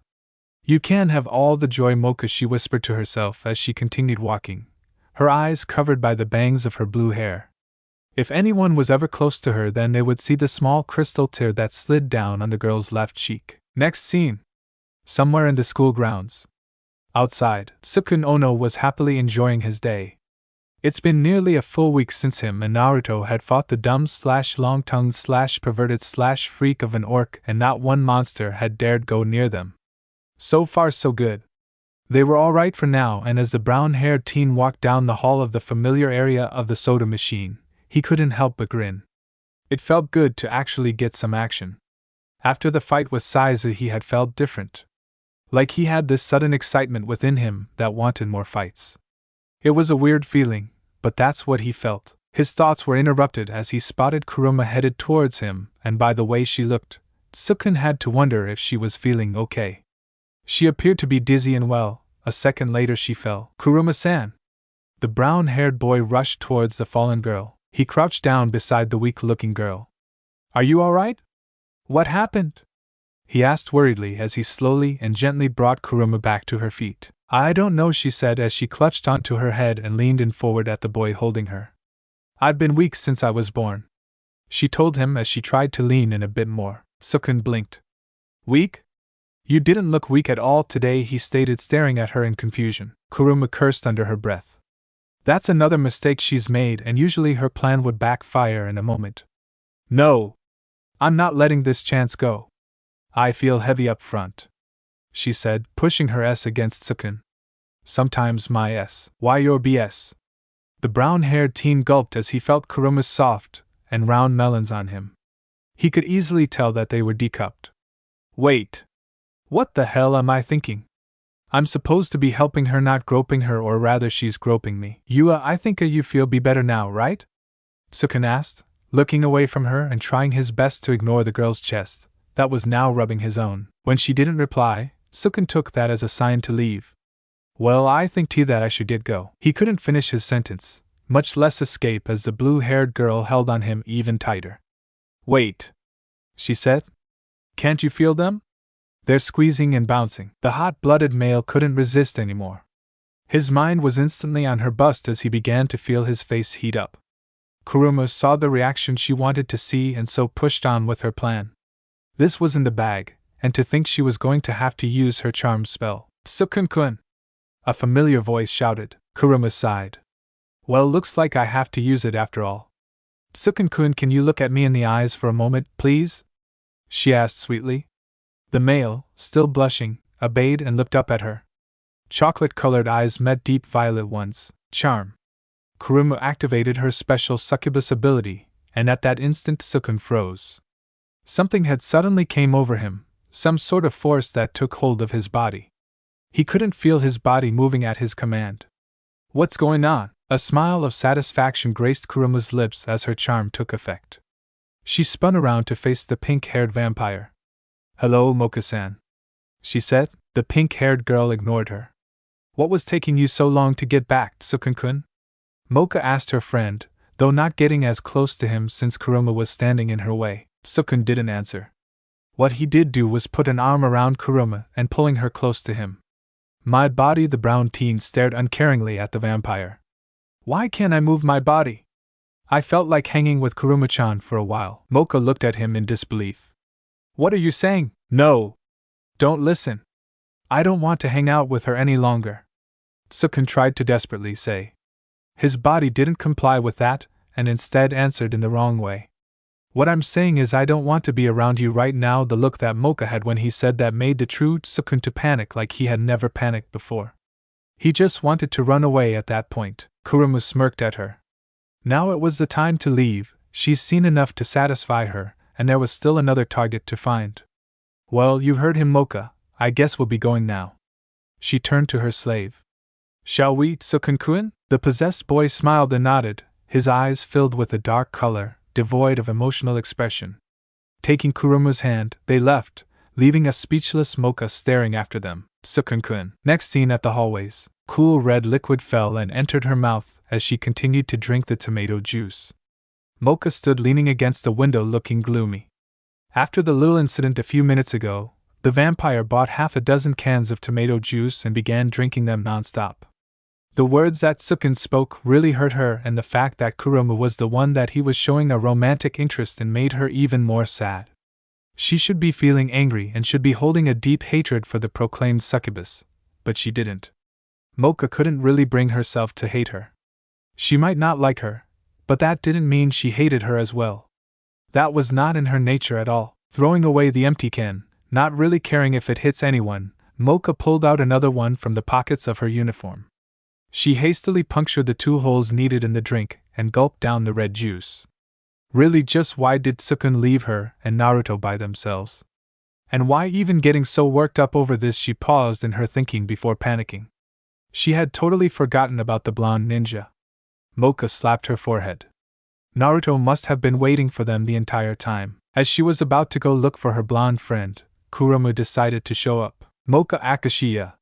You can have all the joy, Mocha, she whispered to herself as she continued walking, her eyes covered by the bangs of her blue hair. If anyone was ever close to her, then they would see the small crystal tear that slid down on the girl's left cheek. Next scene. Somewhere in the school grounds. Outside, Sukun Ono was happily enjoying his day. It's been nearly a full week since him and Naruto had fought the dumb/long-tongued/perverted/freak of an orc, and not one monster had dared go near them. So far so good. They were all right for now, and as the brown-haired teen walked down the hall of the familiar area of the soda machine, he couldn't help but grin. It felt good to actually get some action. After the fight with Saizu, he had felt different. Like he had this sudden excitement within him that wanted more fights. It was a weird feeling, but that's what he felt. His thoughts were interrupted as he spotted Kuruma headed towards him, and by the way she looked, Sukun had to wonder if she was feeling okay. She appeared to be dizzy and well. A second later she fell. Kuruma-san! The brown-haired boy rushed towards the fallen girl. He crouched down beside the weak-looking girl. Are you all right? What happened? He asked worriedly as he slowly and gently brought Kuruma back to her feet. I don't know, she said as she clutched onto her head and leaned in forward at the boy holding her. I've been weak since I was born, she told him as she tried to lean in a bit more. Sukun blinked. Weak? You didn't look weak at all today, he stated, staring at her in confusion. Kuruma cursed under her breath. That's another mistake she's made, and usually her plan would backfire in a moment. No! I'm not letting this chance go. I feel heavy up front, she said, pushing her S against Sukun. Sometimes my S. Why your BS? The brown-haired teen gulped as he felt Kuruma's soft and round melons on him. He could easily tell that they were decupped. Wait. What the hell am I thinking? I'm supposed to be helping her, not groping her, or rather she's groping me. I think you feel be better now, right? Sukun asked, looking away from her and trying his best to ignore the girl's chest that was now rubbing his own. When she didn't reply, Sukun took that as a sign to leave. Well, I think that I should get go. He couldn't finish his sentence, much less escape, as the blue-haired girl held on him even tighter. Wait, she said. Can't you feel them? They're squeezing and bouncing. The hot-blooded male couldn't resist anymore. His mind was instantly on her bust as he began to feel his face heat up. Kuruma saw the reaction she wanted to see and so pushed on with her plan. This was in the bag, and to think she was going to have to use her charm spell. Sukun-kun! A familiar voice shouted. Kuruma sighed. Well, looks like I have to use it after all. Tsukun-kun, can you look at me in the eyes for a moment, please? She asked sweetly. The male, still blushing, obeyed and looked up at her. Chocolate-colored eyes met deep violet ones. Charm. Kuruma activated her special succubus ability, and at that instant Tsukun froze. Something had suddenly came over him, some sort of force that took hold of his body. He couldn't feel his body moving at his command. What's going on? A smile of satisfaction graced Kuruma's lips as her charm took effect. She spun around to face the pink-haired vampire. Hello, Moka-san, she said. The pink-haired girl ignored her. What was taking you so long to get back, Tsukun-kun? Moka asked her friend, though not getting as close to him since Kuruma was standing in her way. Tsukun didn't answer. What he did do was put an arm around Kuruma and pulling her close to him. My body, the brown teen stared uncaringly at the vampire. Why can't I move my body? I felt like hanging with Kuruma-chan for a while. Moka looked at him in disbelief. What are you saying? No. Don't listen. I don't want to hang out with her any longer. Tsukun tried to desperately say. His body didn't comply with that, and instead answered in the wrong way. What I'm saying is I don't want to be around you right now. The look that Moka had when he said that made the true Tsukun to panic like he had never panicked before. He just wanted to run away at that point. Kuruma smirked at her. Now it was the time to leave. She's seen enough to satisfy her, and there was still another target to find. Well, you heard him, Moka. I guess we'll be going now. She turned to her slave. Shall we, Tsukun-kun? The possessed boy smiled and nodded, his eyes filled with a dark color, devoid of emotional expression. Taking Kuruma's hand, they left, leaving a speechless Moka staring after them. Tsukun-kun. Next scene at the hallways. Cool red liquid fell and entered her mouth as she continued to drink the tomato juice. Moka stood leaning against the window looking gloomy. After the little incident a few minutes ago, the vampire bought half a dozen cans of tomato juice and began drinking them non-stop. The words that Tsukun spoke really hurt her, and the fact that Kuruma was the one that he was showing a romantic interest in made her even more sad. She should be feeling angry and should be holding a deep hatred for the proclaimed succubus, but she didn't. Moka couldn't really bring herself to hate her. She might not like her, but that didn't mean she hated her as well. That was not in her nature at all. Throwing away the empty can, not really caring if it hits anyone, Moka pulled out another one from the pockets of her uniform. She hastily punctured the 2 holes needed in the drink and gulped down the red juice. Really, just why did Tsukun leave her and Naruto by themselves? And why even getting so worked up over this? She paused in her thinking before panicking. She had totally forgotten about the blonde ninja. Moka slapped her forehead. Naruto must have been waiting for them the entire time. As she was about to go look for her blonde friend, Kuruma decided to show up. Moka Akashiya,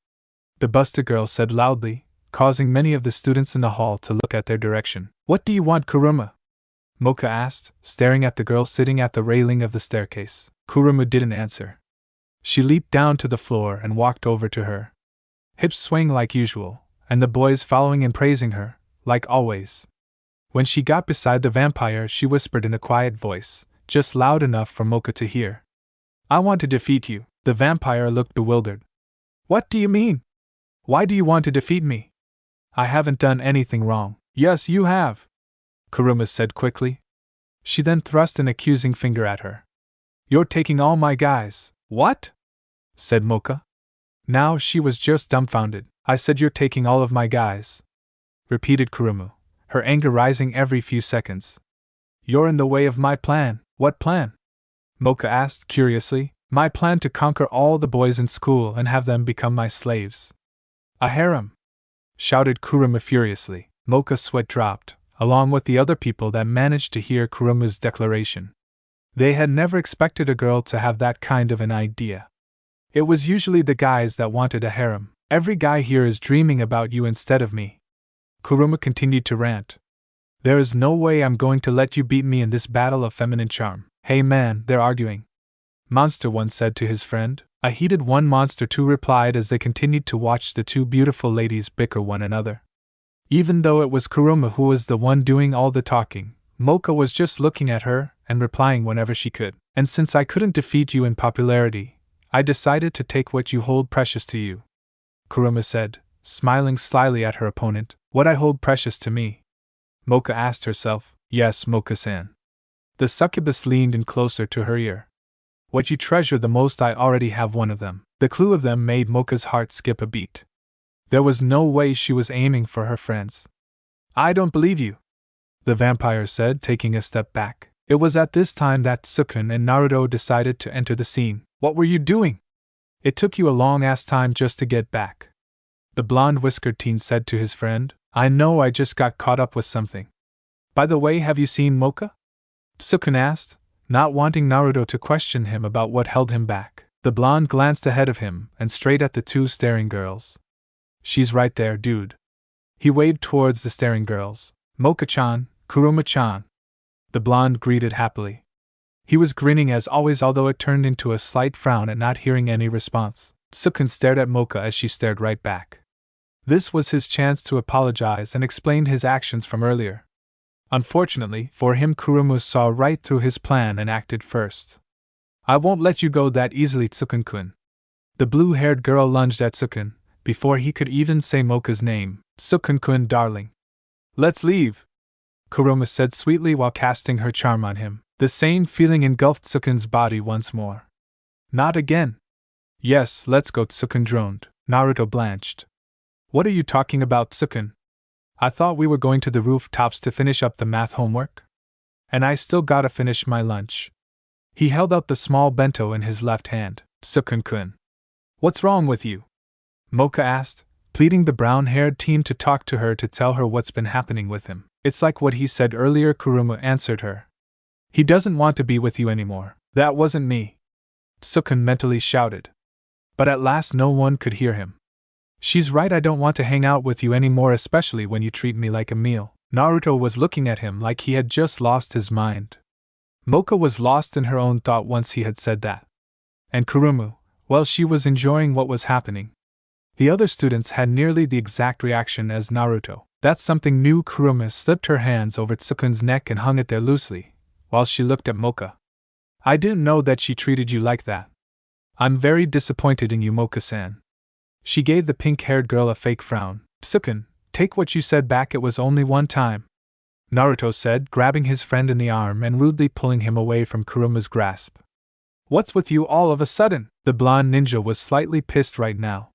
the Buster girl said loudly, causing many of the students in the hall to look at their direction. What do you want, Kuruma? Moka asked, staring at the girl sitting at the railing of the staircase. Kuruma didn't answer. She leaped down to the floor and walked over to her. Hips swaying like usual, and the boys following and praising her, like always. When she got beside the vampire, she whispered in a quiet voice, just loud enough for Moka to hear. I want to defeat you. The vampire looked bewildered. What do you mean? Why do you want to defeat me? I haven't done anything wrong. Yes, you have, Kuruma said quickly. She then thrust an accusing finger at her. You're taking all my guys. What? Said Moka. Now she was just dumbfounded. I said you're taking all of my guys, repeated Kuruma, her anger rising every few seconds. You're in the way of my plan. What plan? Moka asked curiously. My plan to conquer all the boys in school and have them become my slaves. A harem, shouted Kuruma furiously. Moka's sweat dropped, along with the other people that managed to hear Kuruma's declaration. They had never expected a girl to have that kind of an idea. It was usually the guys that wanted a harem. Every guy here is dreaming about you instead of me. Kuruma continued to rant. There is no way I'm going to let you beat me in this battle of feminine charm. Hey man, they're arguing, Monster 1 said to his friend. A heated one, Monster 2 replied as they continued to watch the 2 beautiful ladies bicker one another. Even though it was Kuruma who was the one doing all the talking, Moka was just looking at her and replying whenever she could. And since I couldn't defeat you in popularity, I decided to take what you hold precious to you, Kuruma said, smiling slyly at her opponent. What I hold precious to me? Mocha asked herself. Yes, Mocha-san. The succubus leaned in closer to her ear. What you treasure the most, I already have one of them. The clue of them made Mocha's heart skip a beat. There was no way she was aiming for her friends. I don't believe you, the vampire said, taking a step back. It was at this time that Sukun and Naruto decided to enter the scene. What were you doing? It took you a long-ass time just to get back, the blonde-whiskered teen said to his friend. I know, I just got caught up with something. By the way, have you seen Mocha? Sukun asked, not wanting Naruto to question him about what held him back. The blonde glanced ahead of him and straight at the two staring girls. She's right there, dude. He waved towards the staring girls. Mocha-chan, Kuruma-chan. The blonde greeted happily. He was grinning as always, although it turned into a slight frown at not hearing any response. Sukun stared at Mocha as she stared right back. This was his chance to apologize and explain his actions from earlier. Unfortunately for him, Kuruma saw right through his plan and acted first. I won't let you go that easily, Tsukun-kun. The blue-haired girl lunged at Sukun, before he could even say Mocha's name. Tsukun-kun, darling. Let's leave, Kuruma said sweetly while casting her charm on him. The same feeling engulfed Tsukun's body once more. Not again. Yes, let's go, Tsukun droned. Naruto blanched. What are you talking about, Tsukun? I thought we were going to the rooftops to finish up the math homework. And I still gotta finish my lunch. He held out the small bento in his left hand. Tsukun-kun. What's wrong with you? Mocha asked, pleading the brown-haired teen to talk to her to tell her what's been happening with him. It's like what he said earlier, Kuruma answered her. He doesn't want to be with you anymore. That wasn't me, Tsukun mentally shouted. But at last no one could hear him. She's right, I don't want to hang out with you anymore, especially when you treat me like a meal. Naruto was looking at him like he had just lost his mind. Mocha was lost in her own thought once he had said that. And Kuruma, well, she was enjoying what was happening. The other students had nearly the exact reaction as Naruto. That's something new. Kuruma slipped her hands over Tsukun's neck and hung it there loosely, while she looked at Mocha. I didn't know that she treated you like that. I'm very disappointed in you, Mocha-san. She gave the pink-haired girl a fake frown. Tsukun, take what you said back, it was only one time, Naruto said, grabbing his friend in the arm and rudely pulling him away from Kuruma's grasp. What's with you all of a sudden? The blonde ninja was slightly pissed right now.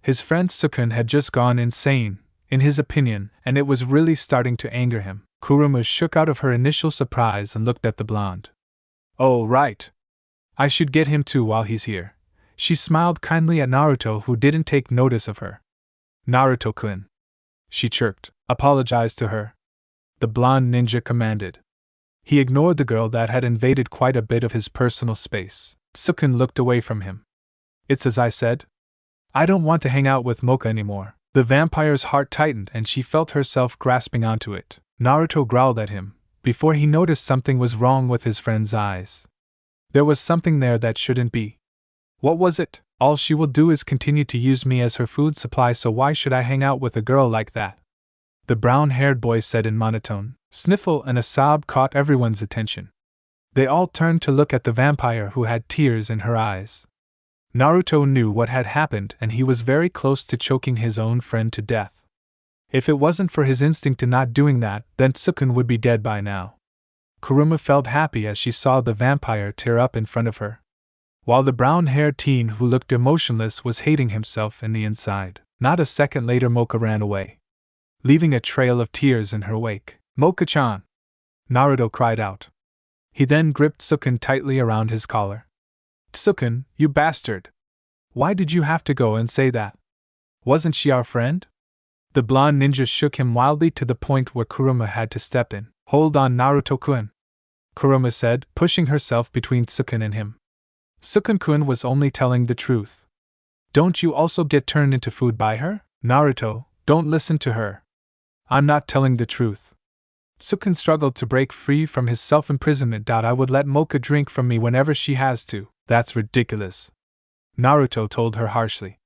His friend Tsukun had just gone insane, in his opinion, and it was really starting to anger him. Kuruma shook out of her initial surprise and looked at the blonde. Oh, right. I should get him too while he's here. She smiled kindly at Naruto, who didn't take notice of her. Naruto-kun, she chirped. Apologize to her, the blonde ninja commanded. He ignored the girl that had invaded quite a bit of his personal space. Tsukun looked away from him. It's as I said. I don't want to hang out with Mocha anymore. The vampire's heart tightened and she felt herself grasping onto it. Naruto growled at him, before he noticed something was wrong with his friend's eyes. There was something there that shouldn't be. What was it? All she will do is continue to use me as her food supply, so why should I hang out with a girl like that? The brown-haired boy said in monotone. Sniffle and a sob caught everyone's attention. They all turned to look at the vampire, who had tears in her eyes. Naruto knew what had happened and he was very close to choking his own friend to death. If it wasn't for his instinct to not doing that, then Tsukun would be dead by now. Kuruma felt happy as she saw the vampire tear up in front of her, while the brown-haired teen who looked emotionless was hating himself in the inside. Not a second later, Mocha ran away, leaving a trail of tears in her wake. Mocha-chan! Naruto cried out. He then gripped Tsukun tightly around his collar. Tsukun, you bastard! Why did you have to go and say that? Wasn't she our friend? The blonde ninja shook him wildly to the point where Kuruma had to step in. Hold on, Naruto-kun, Kuruma said, pushing herself between Tsukun and him. Tsukun-kun was only telling the truth. Don't you also get turned into food by her? Naruto, don't listen to her. I'm not telling the truth. Tsukun struggled to break free from his self-imprisonment. I would let Mocha drink from me whenever she has to. That's ridiculous, Naruto told her harshly.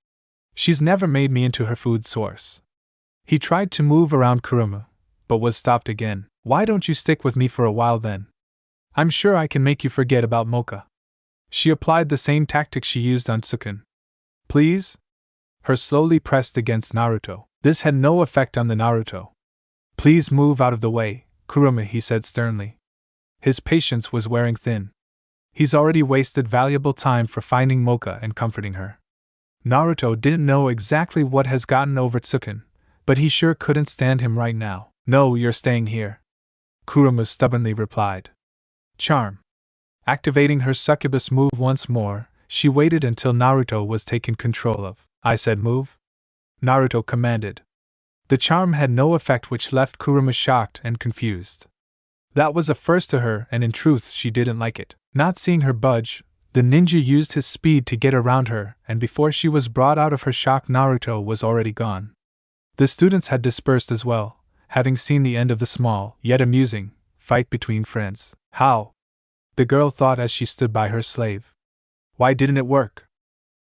She's never made me into her food source. He tried to move around Kuruma, but was stopped again. Why don't you stick with me for a while then? I'm sure I can make you forget about Mocha. She applied the same tactic she used on Tsukun. Please? Her slowly pressed against Naruto. This had no effect on the Naruto. Please move out of the way, Kuruma, he said sternly. His patience was wearing thin. He's already wasted valuable time for finding Mocha and comforting her. Naruto didn't know exactly what has gotten over Tsukin, but he sure couldn't stand him right now. No, you're staying here, Kuruma stubbornly replied. Charm. Activating her succubus move once more, she waited until Naruto was taken control of. I said move, Naruto commanded. The charm had no effect, which left Kuruma shocked and confused. That was a first to her, and in truth she didn't like it. Not seeing her budge, the ninja used his speed to get around her, and before she was brought out of her shock, Naruto was already gone. The students had dispersed as well, having seen the end of the small, yet amusing, fight between friends. How? The girl thought as she stood by her slave. Why didn't it work?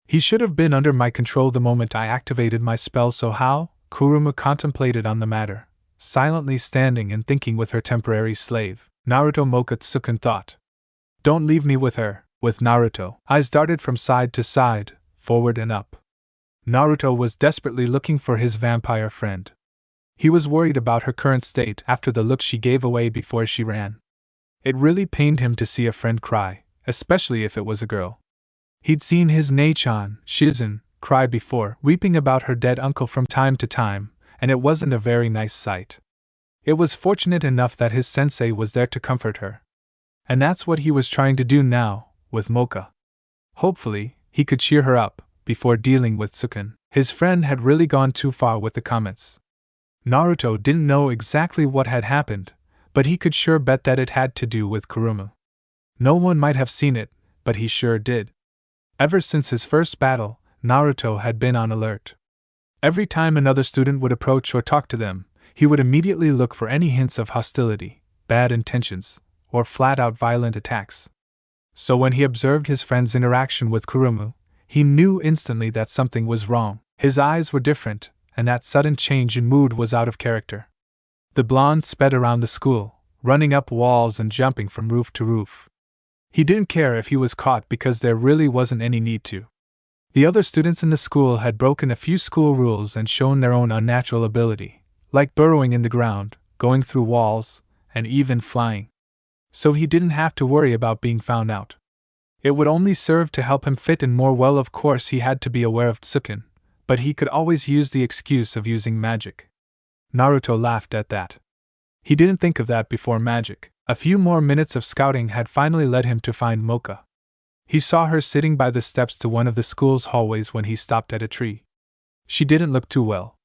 He should have been under my control the moment I activated my spell, so how? Kuruma contemplated on the matter, silently standing and thinking with her temporary slave. Naruto Mocha Tsukin thought. Don't leave me with her. With Naruto, eyes darted from side to side, forward and up. Naruto was desperately looking for his vampire friend. He was worried about her current state after the look she gave away before she ran. It really pained him to see a friend cry, especially if it was a girl. He'd seen his Nei-chan, Shizen, cry before, weeping about her dead uncle from time to time, and it wasn't a very nice sight. It was fortunate enough that his sensei was there to comfort her. And that's what he was trying to do now, with Mocha. Hopefully, he could cheer her up, before dealing with Tsukin. His friend had really gone too far with the comments. Naruto didn't know exactly what had happened, but he could sure bet that it had to do with Kuruma. No one might have seen it, but he sure did. Ever since his first battle, Naruto had been on alert. Every time another student would approach or talk to them, he would immediately look for any hints of hostility, bad intentions, or flat-out violent attacks. So when he observed his friend's interaction with Kuruma, he knew instantly that something was wrong. His eyes were different, and that sudden change in mood was out of character. The blonde sped around the school, running up walls and jumping from roof to roof. He didn't care if he was caught because there really wasn't any need to. The other students in the school had broken a few school rules and shown their own unnatural ability, like burrowing in the ground, going through walls, and even flying. So he didn't have to worry about being found out. It would only serve to help him fit in more. Well, of course he had to be aware of Tsukin, but he could always use the excuse of using magic. Naruto laughed at that. He didn't think of that before magic. A few more minutes of scouting had finally led him to find Mocha. He saw her sitting by the steps to one of the school's hallways when he stopped at a tree. She didn't look too well.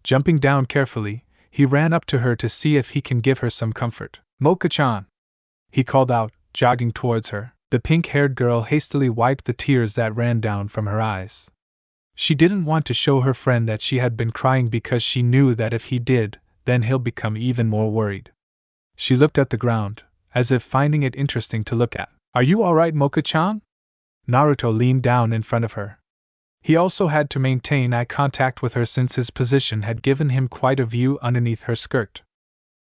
Jumping down carefully, he ran up to her to see if he can give her some comfort. Mocha-chan! He called out, jogging towards her. The pink-haired girl hastily wiped the tears that ran down from her eyes. She didn't want to show her friend that she had been crying because she knew that if he did, then he'll become even more worried. She looked at the ground, as if finding it interesting to look at. Are you alright, Mocha-chan? Naruto leaned down in front of her. He also had to maintain eye contact with her since his position had given him quite a view underneath her skirt.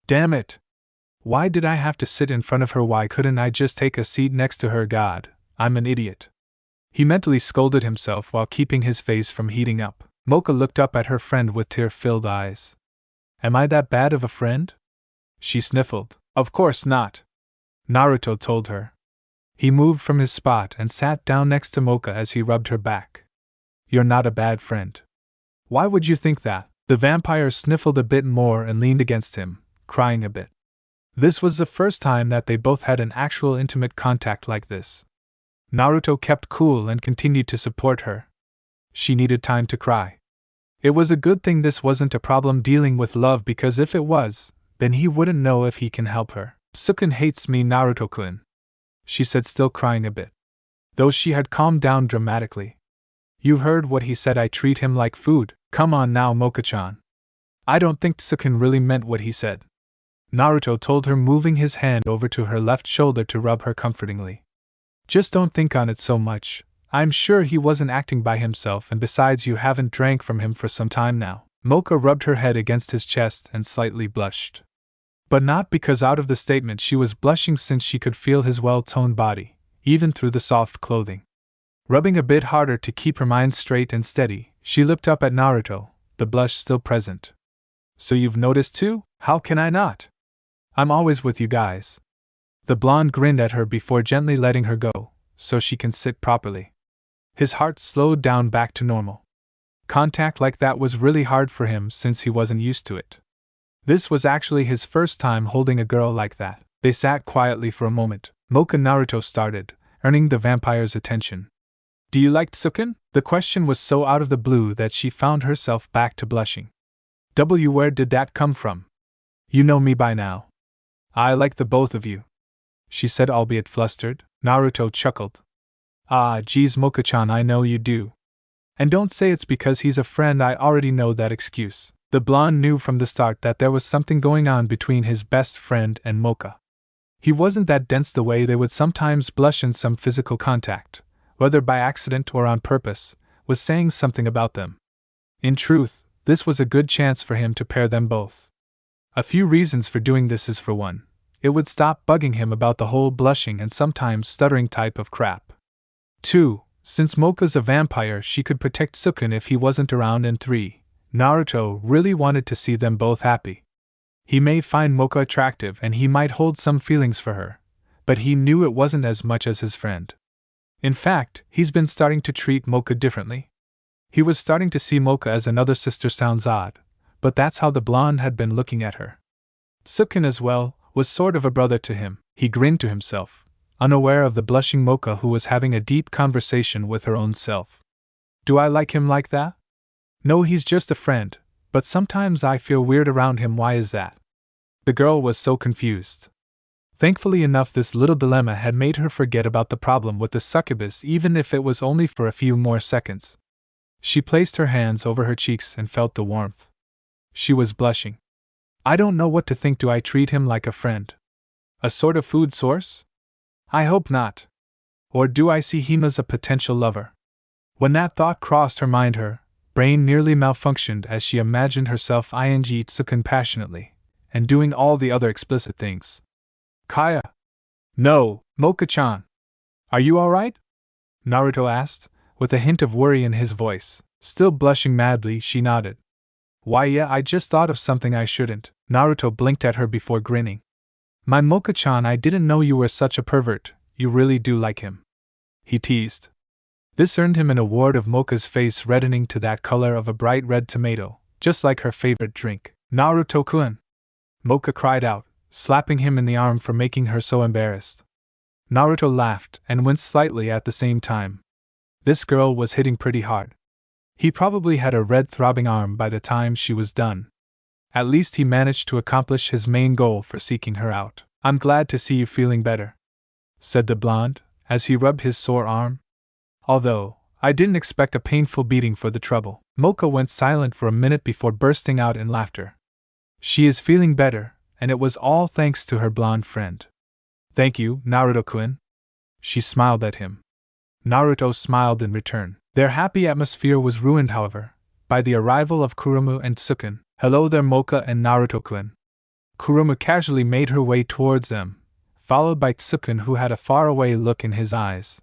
Damn it! Why did I have to sit in front of her? Why couldn't I just take a seat next to her? God, I'm an idiot. He mentally scolded himself while keeping his face from heating up. Mocha looked up at her friend with tear-filled eyes. Am I that bad of a friend? She sniffled. Of course not, Naruto told her. He moved from his spot and sat down next to Mocha as he rubbed her back. You're not a bad friend. Why would you think that? The vampire sniffled a bit more and leaned against him, crying a bit. This was the first time that they both had an actual intimate contact like this. Naruto kept cool and continued to support her. She needed time to cry. It was a good thing this wasn't a problem dealing with love, because if it was, then he wouldn't know if he can help her. Tsukin hates me, Naruto-kun, she said, still crying a bit, though she had calmed down dramatically. You heard what he said. I treat him like food. Come on now, Mocha-chan. I don't think Tsukin really meant what he said, Naruto told her, moving his hand over to her left shoulder to rub her comfortingly. Just don't think on it so much. I'm sure he wasn't acting by himself, and besides, you haven't drank from him for some time now. Mocha rubbed her head against his chest and slightly blushed. But not because out of the statement she was blushing, since she could feel his well-toned body, even through the soft clothing. Rubbing a bit harder to keep her mind straight and steady, she looked up at Naruto, the blush still present. So you've noticed too? How can I not? I'm always with you guys. The blonde grinned at her before gently letting her go, so she can sit properly. His heart slowed down back to normal. Contact like that was really hard for him since he wasn't used to it. This was actually his first time holding a girl like that. They sat quietly for a moment. Mocha Naruto started, earning the vampire's attention. Do you like Tsuken? The question was so out of the blue that she found herself back to blushing. Where did that come from? You know me by now. I like the both of you, she said, albeit flustered. Naruto chuckled. Ah, geez, Mocha-chan, I know you do. And don't say it's because he's a friend, I already know that excuse. The blonde knew from the start that there was something going on between his best friend and Mocha. He wasn't that dense the way they would sometimes blush in some physical contact, whether by accident or on purpose, was saying something about them. In truth, this was a good chance for him to pair them both. A few reasons for doing this is, for one, it would stop bugging him about the whole blushing and sometimes stuttering type of crap. 2. Since Mocha's a vampire, she could protect Tsuken if he wasn't around, and 3. Naruto really wanted to see them both happy. He may find Mocha attractive and he might hold some feelings for her, but he knew it wasn't as much as his friend. In fact, he's been starting to treat Mocha differently. He was starting to see Mocha as another sister. Sounds odd, but that's how the blonde had been looking at her. Tsuken as well was sort of a brother to him. He grinned to himself, unaware of the blushing Mocha, who was having a deep conversation with her own self. Do I like him like that? No, he's just a friend, but sometimes I feel weird around him. Why is that? The girl was so confused. Thankfully enough, this little dilemma had made her forget about the problem with the succubus, even if it was only for a few more seconds. She placed her hands over her cheeks and felt the warmth. She was blushing. I don't know what to think. Do I treat him like a friend? A sort of food source? I hope not. Or do I see him as a potential lover? When that thought crossed her mind, her brain nearly malfunctioned as she imagined herself ing Tsuken passionately, and doing all the other explicit things. Kaya! No, Mocha-chan! Are you alright? Naruto asked, with a hint of worry in his voice. Still blushing madly, she nodded. Why, yeah, I just thought of something I shouldn't. Naruto blinked at her before grinning. My Mocha-chan, I didn't know you were such a pervert. You really do like him, he teased. This earned him an award of Mocha's face reddening to that color of a bright red tomato, just like her favorite drink. Naruto-kun! Mocha cried out, slapping him in the arm for making her so embarrassed. Naruto laughed and winced slightly at the same time. This girl was hitting pretty hard. He probably had a red throbbing arm by the time she was done. At least he managed to accomplish his main goal for seeking her out. I'm glad to see you feeling better, said the blonde, as he rubbed his sore arm. Although, I didn't expect a painful beating for the trouble. Mocha went silent for a minute before bursting out in laughter. She is feeling better, and it was all thanks to her blonde friend. Thank you, Naruto-kun. She smiled at him. Naruto smiled in return. Their happy atmosphere was ruined, however, by the arrival of Kurumu and Tsuken. Hello there, Mocha and Naruto-kun. Kurumu casually made her way towards them, followed by Tsuken, who had a faraway look in his eyes.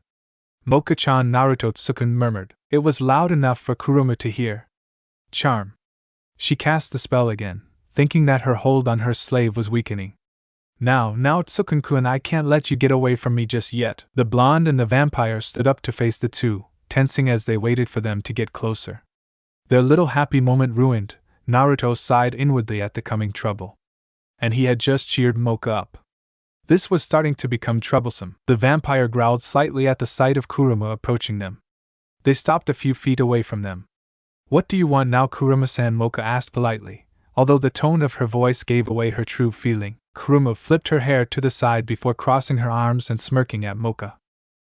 Mocha-chan, Naruto, Tsuken murmured. It was loud enough for Kurumu to hear. Charm. She cast the spell again, thinking that her hold on her slave was weakening. Now, Tsuken-kun, I can't let you get away from me just yet. The blonde and the vampire stood up to face the two, tensing as they waited for them to get closer. Their little happy moment ruined, Naruto sighed inwardly at the coming trouble. And he had just cheered Mocha up. This was starting to become troublesome. The vampire growled slightly at the sight of Kurumu approaching them. They stopped a few feet away from them. What do you want now, Kurumu-san? Mocha asked politely, although the tone of her voice gave away her true feeling. Kurumu flipped her hair to the side before crossing her arms and smirking at Mocha.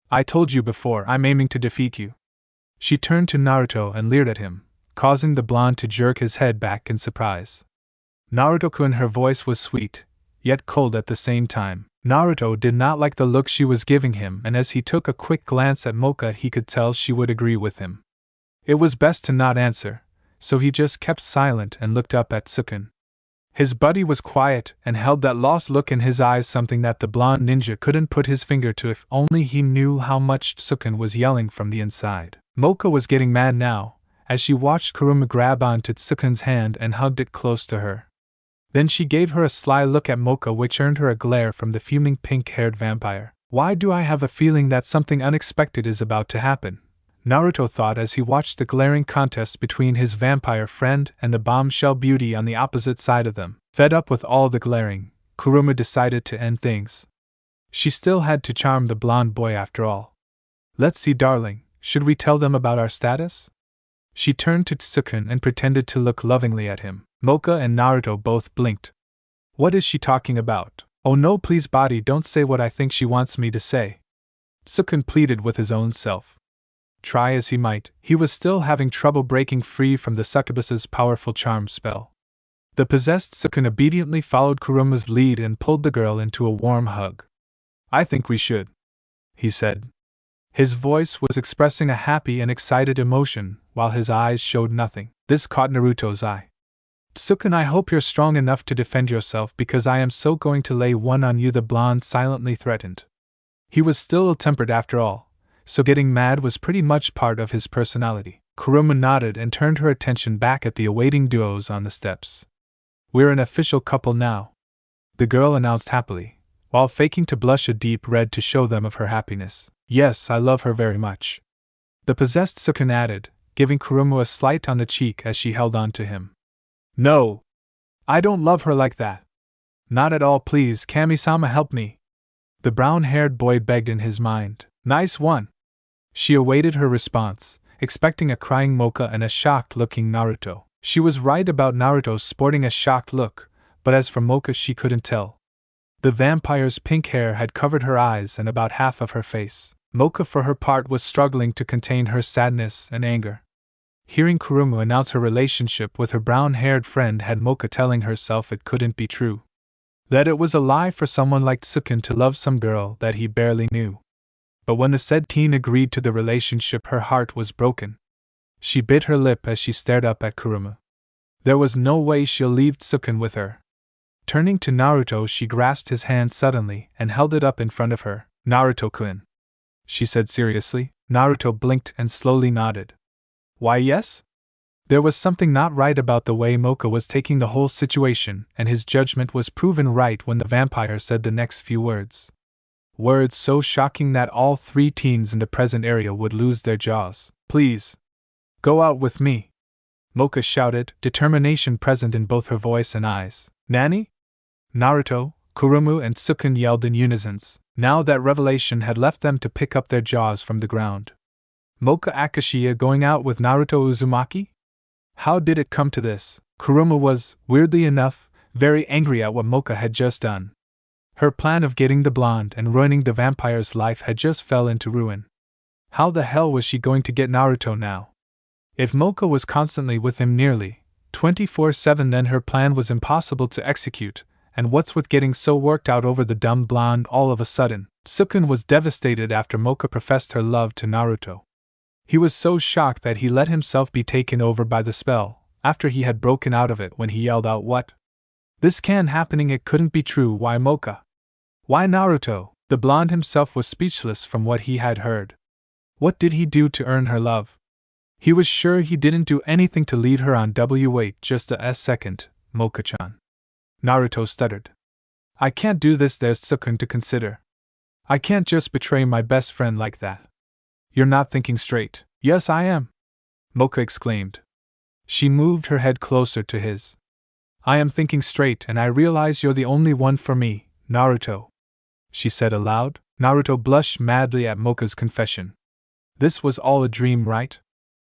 I told you before, I'm aiming to defeat you. She turned to Naruto and leered at him, causing the blonde to jerk his head back in surprise. Naruto-kun, her voice was sweet, yet cold at the same time. Naruto did not like the look she was giving him, and as he took a quick glance at Mocha, he could tell she would agree with him. It was best to not answer, so he just kept silent and looked up at Tsuken. His buddy was quiet and held that lost look in his eyes, something that the blonde ninja couldn't put his finger to if only he knew how much Tsuken was yelling from the inside. Mocha was getting mad now, as she watched Kurumu grab onto Tsuken's hand and hugged it close to her. Then she gave her a sly look at Mocha, which earned her a glare from the fuming pink-haired vampire. Why do I have a feeling that something unexpected is about to happen? Naruto thought as he watched the glaring contest between his vampire friend and the bombshell beauty on the opposite side of them. Fed up with all the glaring, Kuruma decided to end things. She still had to charm the blonde boy after all. Let's see, darling, should we tell them about our status? She turned to Tsukun and pretended to look lovingly at him. Mocha and Naruto both blinked. What is she talking about? Oh no, please body, don't say what I think she wants me to say. Tsukun pleaded with his own self. Try as he might, he was still having trouble breaking free from the succubus's powerful charm spell. The possessed Tsukun obediently followed Kuruma's lead and pulled the girl into a warm hug. I think we should, he said. His voice was expressing a happy and excited emotion, while his eyes showed nothing. This caught Naruto's eye. Tsukun, I hope you're strong enough to defend yourself, because I am so going to lay one on you, the blonde silently threatened. He was still ill-tempered after all, so getting mad was pretty much part of his personality. Kuruma nodded and turned her attention back at the awaiting duos on the steps. We're an official couple now, the girl announced happily, while faking to blush a deep red to show them of her happiness. Yes, I love her very much, the possessed Tsukun added, giving Kuruma a slight on the cheek as she held on to him. No, I don't love her like that. Not at all, please, Kami-sama, help me, the brown-haired boy begged in his mind. Nice one. She awaited her response, expecting a crying Mocha and a shocked-looking Naruto. She was right about Naruto sporting a shocked look, but as for Mocha, she couldn't tell. The vampire's pink hair had covered her eyes and about half of her face. Mocha, for her part, was struggling to contain her sadness and anger. Hearing Kuruma announce her relationship with her brown-haired friend had Mocha telling herself it couldn't be true. That it was a lie for someone like Tsukun to love some girl that he barely knew. But when the said teen agreed to the relationship, her heart was broken. She bit her lip as she stared up at Kuruma. There was no way she'll leave Tsukun with her. Turning to Naruto, she grasped his hand suddenly and held it up in front of her. Naruto-kun, she said seriously. Naruto blinked and slowly nodded. Why, yes? There was something not right about the way Mocha was taking the whole situation, and his judgment was proven right when the vampire said the next few words. Words so shocking that all three teens in the present area would lose their jaws. Please, go out with me, Mocha shouted, determination present in both her voice and eyes. Nani? Naruto, Kuruma, and Tsukun yelled in unison, now that revelation had left them to pick up their jaws from the ground. Mocha Akashiya going out with Naruto Uzumaki? How did it come to this? Kuruma was, weirdly enough, very angry at what Mocha had just done. Her plan of getting the blonde and ruining the vampire's life had just fell into ruin. How the hell was she going to get Naruto now? If Mocha was constantly with him nearly 24/7, then her plan was impossible to execute, and what's with getting so worked out over the dumb blonde all of a sudden? Tsukun was devastated after Mocha professed her love to Naruto. He was so shocked that he let himself be taken over by the spell, after he had broken out of it, when he yelled out, "What? This can't happening, it couldn't be true, why Mocha? Why Naruto?" The blonde himself was speechless from what he had heard. What did he do to earn her love? He was sure he didn't do anything to lead her on. Wait just a second, Mocha-chan. Naruto stuttered. I can't do this, there's Tsukun to consider. I can't just betray my best friend like that. You're not thinking straight. Yes, I am, Mocha exclaimed. She moved her head closer to his. I am thinking straight, and I realize you're the only one for me, Naruto, she said aloud. Naruto blushed madly at Mocha's confession. This was all a dream, right?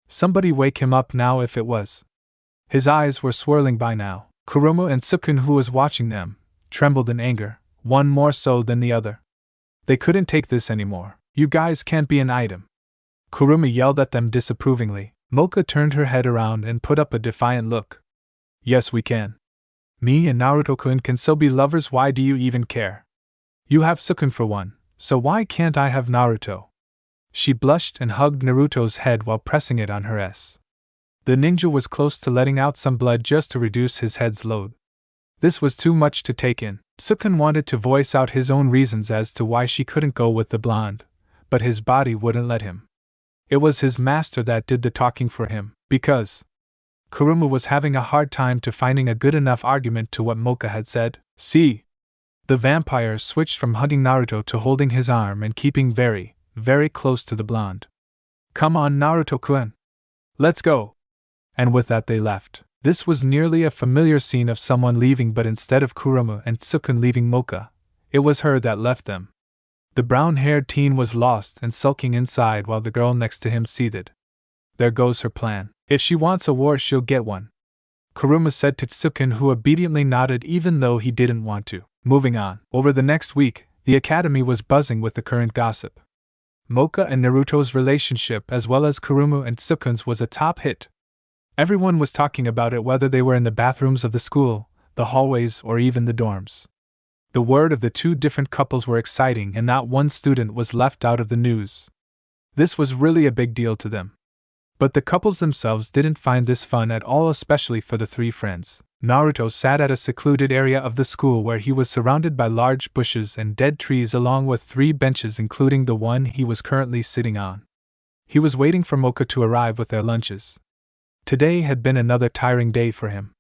Somebody wake him up now if it was. His eyes were swirling by now. Kuruma and Tsukun, who was watching them, trembled in anger, one more so than the other. They couldn't take this anymore. You guys can't be an item, Kuruma yelled at them disapprovingly. Mocha turned her head around and put up a defiant look. Yes, we can. Me and Naruto-kun can so be lovers. Why do you even care? You have Tsukun for one, so why can't I have Naruto? She blushed and hugged Naruto's head while pressing it on her S. The ninja was close to letting out some blood just to reduce his head's load. This was too much to take in. Tsukun wanted to voice out his own reasons as to why she couldn't go with the blonde, but his body wouldn't let him. It was his master that did the talking for him, because Kuruma was having a hard time to finding a good enough argument to what Mocha had said. See? The vampire switched from hugging Naruto to holding his arm and keeping very, very close to the blonde. Come on, Naruto-kun. Let's go. And with that they left. This was nearly a familiar scene of someone leaving, but instead of Kuruma and Tsukun leaving Mocha, it was her that left them. The brown-haired teen was lost and sulking inside while the girl next to him seethed. There goes her plan. If she wants a war, she'll get one, Kuruma said to Tsukun, who obediently nodded even though he didn't want to. Moving on. Over the next week, the academy was buzzing with the current gossip. Mocha and Naruto's relationship, as well as Kuruma and Tsukun's, was a top hit. Everyone was talking about it, whether they were in the bathrooms of the school, the hallways, or even the dorms. The word of the two different couples were exciting, and not one student was left out of the news. This was really a big deal to them. But the couples themselves didn't find this fun at all, especially for the three friends. Naruto sat at a secluded area of the school where he was surrounded by large bushes and dead trees, along with 3 benches including the one he was currently sitting on. He was waiting for Mocha to arrive with their lunches. Today had been another tiring day for him.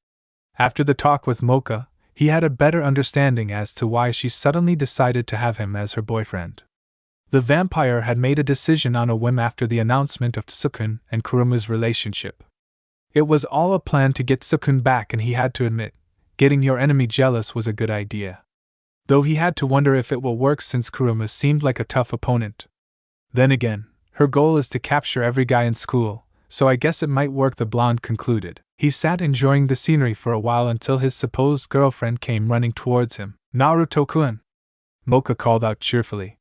After the talk with Mocha, he had a better understanding as to why she suddenly decided to have him as her boyfriend. The vampire had made a decision on a whim after the announcement of Tsukun and Kuruma's relationship. It was all a plan to get Tsukun back, and he had to admit, getting your enemy jealous was a good idea. Though he had to wonder if it will work since Kuruma seemed like a tough opponent. Then again, her goal is to capture every guy in school, so I guess it might work, the blonde concluded. He sat enjoying the scenery for a while until his supposed girlfriend came running towards him. Naruto-kun! Mocha called out cheerfully.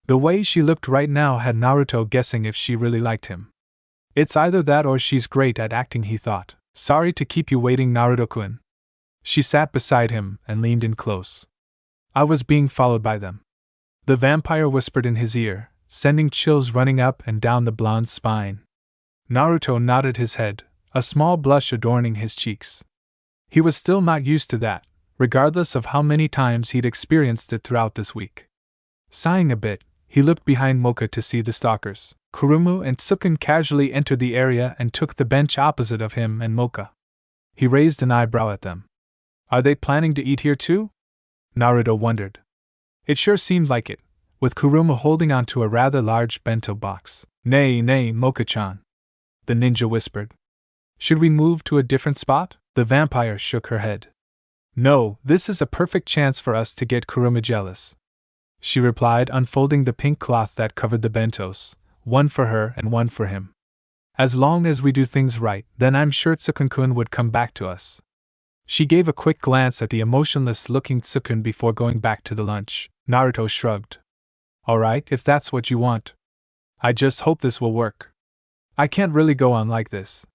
The way she looked right now had Naruto guessing if she really liked him. It's either that or she's great at acting, he thought. Sorry to keep you waiting, Naruto-kun. She sat beside him and leaned in close. I was being followed by them, the vampire whispered in his ear, sending chills running up and down the blonde's spine. Naruto nodded his head, a small blush adorning his cheeks. He was still not used to that, regardless of how many times he'd experienced it throughout this week. Sighing a bit, he looked behind Mocha to see the stalkers. Kuruma and Tsukun casually entered the area and took the bench opposite of him and Mocha. He raised an eyebrow at them. Are they planning to eat here too? Naruto wondered. It sure seemed like it, with Kuruma holding onto a rather large bento box. Nay, Mocha-chan, the ninja whispered. Should we move to a different spot? The vampire shook her head. No, this is a perfect chance for us to get Kuruma jealous, she replied, unfolding the pink cloth that covered the bentos, one for her and one for him. As long as we do things right, then I'm sure Tsukun-kun would come back to us. She gave a quick glance at the emotionless-looking Tsukun before going back to the lunch. Naruto shrugged. Alright, if that's what you want. I just hope this will work. I can't really go on like this.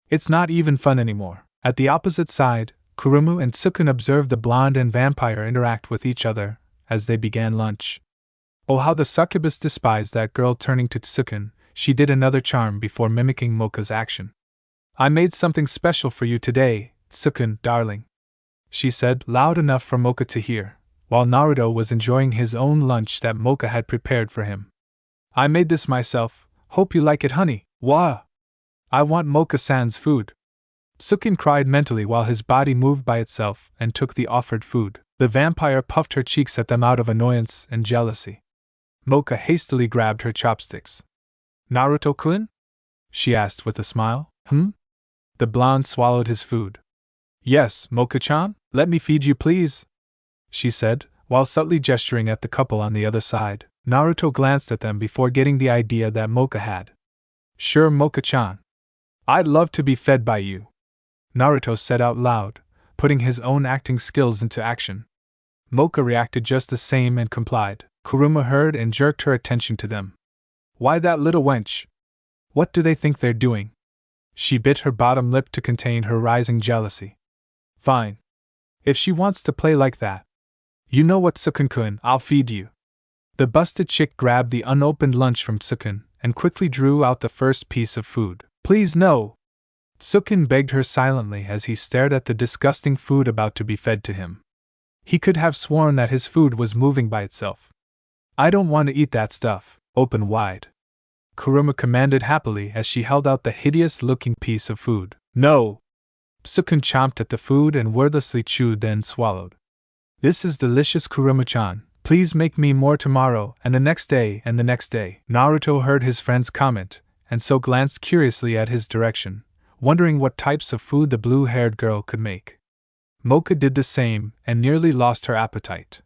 It's not even fun anymore. At the opposite side, Kuruma and Tsukun observed the blonde and vampire interact with each other as they began lunch. Oh, how the succubus despised that girl. Turning to Tsukun, she did another charm before mimicking Mocha's action. I made something special for you today, Tsukun, darling, she said, loud enough for Mocha to hear, while Naruto was enjoying his own lunch that Mocha had prepared for him. I made this myself, hope you like it, honey. Wah! I want Mocha-san's food. Tsukun cried mentally while his body moved by itself and took the offered food. The vampire puffed her cheeks at them out of annoyance and jealousy. Mocha hastily grabbed her chopsticks. Naruto-kun? She asked with a smile. The blonde swallowed his food. Yes, Mocha-chan, let me feed you please, she said, while subtly gesturing at the couple on the other side. Naruto glanced at them before getting the idea that Mocha had. Sure, Mocha-chan. I'd love to be fed by you, Naruto said out loud, putting his own acting skills into action. Mocha reacted just the same and complied. Kuruma heard and jerked her attention to them. Why, that little wench! What do they think they're doing? She bit her bottom lip to contain her rising jealousy. Fine. If she wants to play like that. You know what, Tsukun-kun, I'll feed you. The busted chick grabbed the unopened lunch from Tsukun and quickly drew out the first piece of food. Please no! Tsukun begged her silently as he stared at the disgusting food about to be fed to him. He could have sworn that his food was moving by itself. I don't want to eat that stuff. Open wide, Kuruma commanded happily as she held out the hideous-looking piece of food. No! Sukun chomped at the food and wordlessly chewed, then swallowed. This is delicious, Kuruma-chan. Please make me more tomorrow, and the next day, and the next day. Naruto heard his friend's comment, and so glanced curiously at his direction, wondering what types of food the blue-haired girl could make. Mocha did the same, and nearly lost her appetite.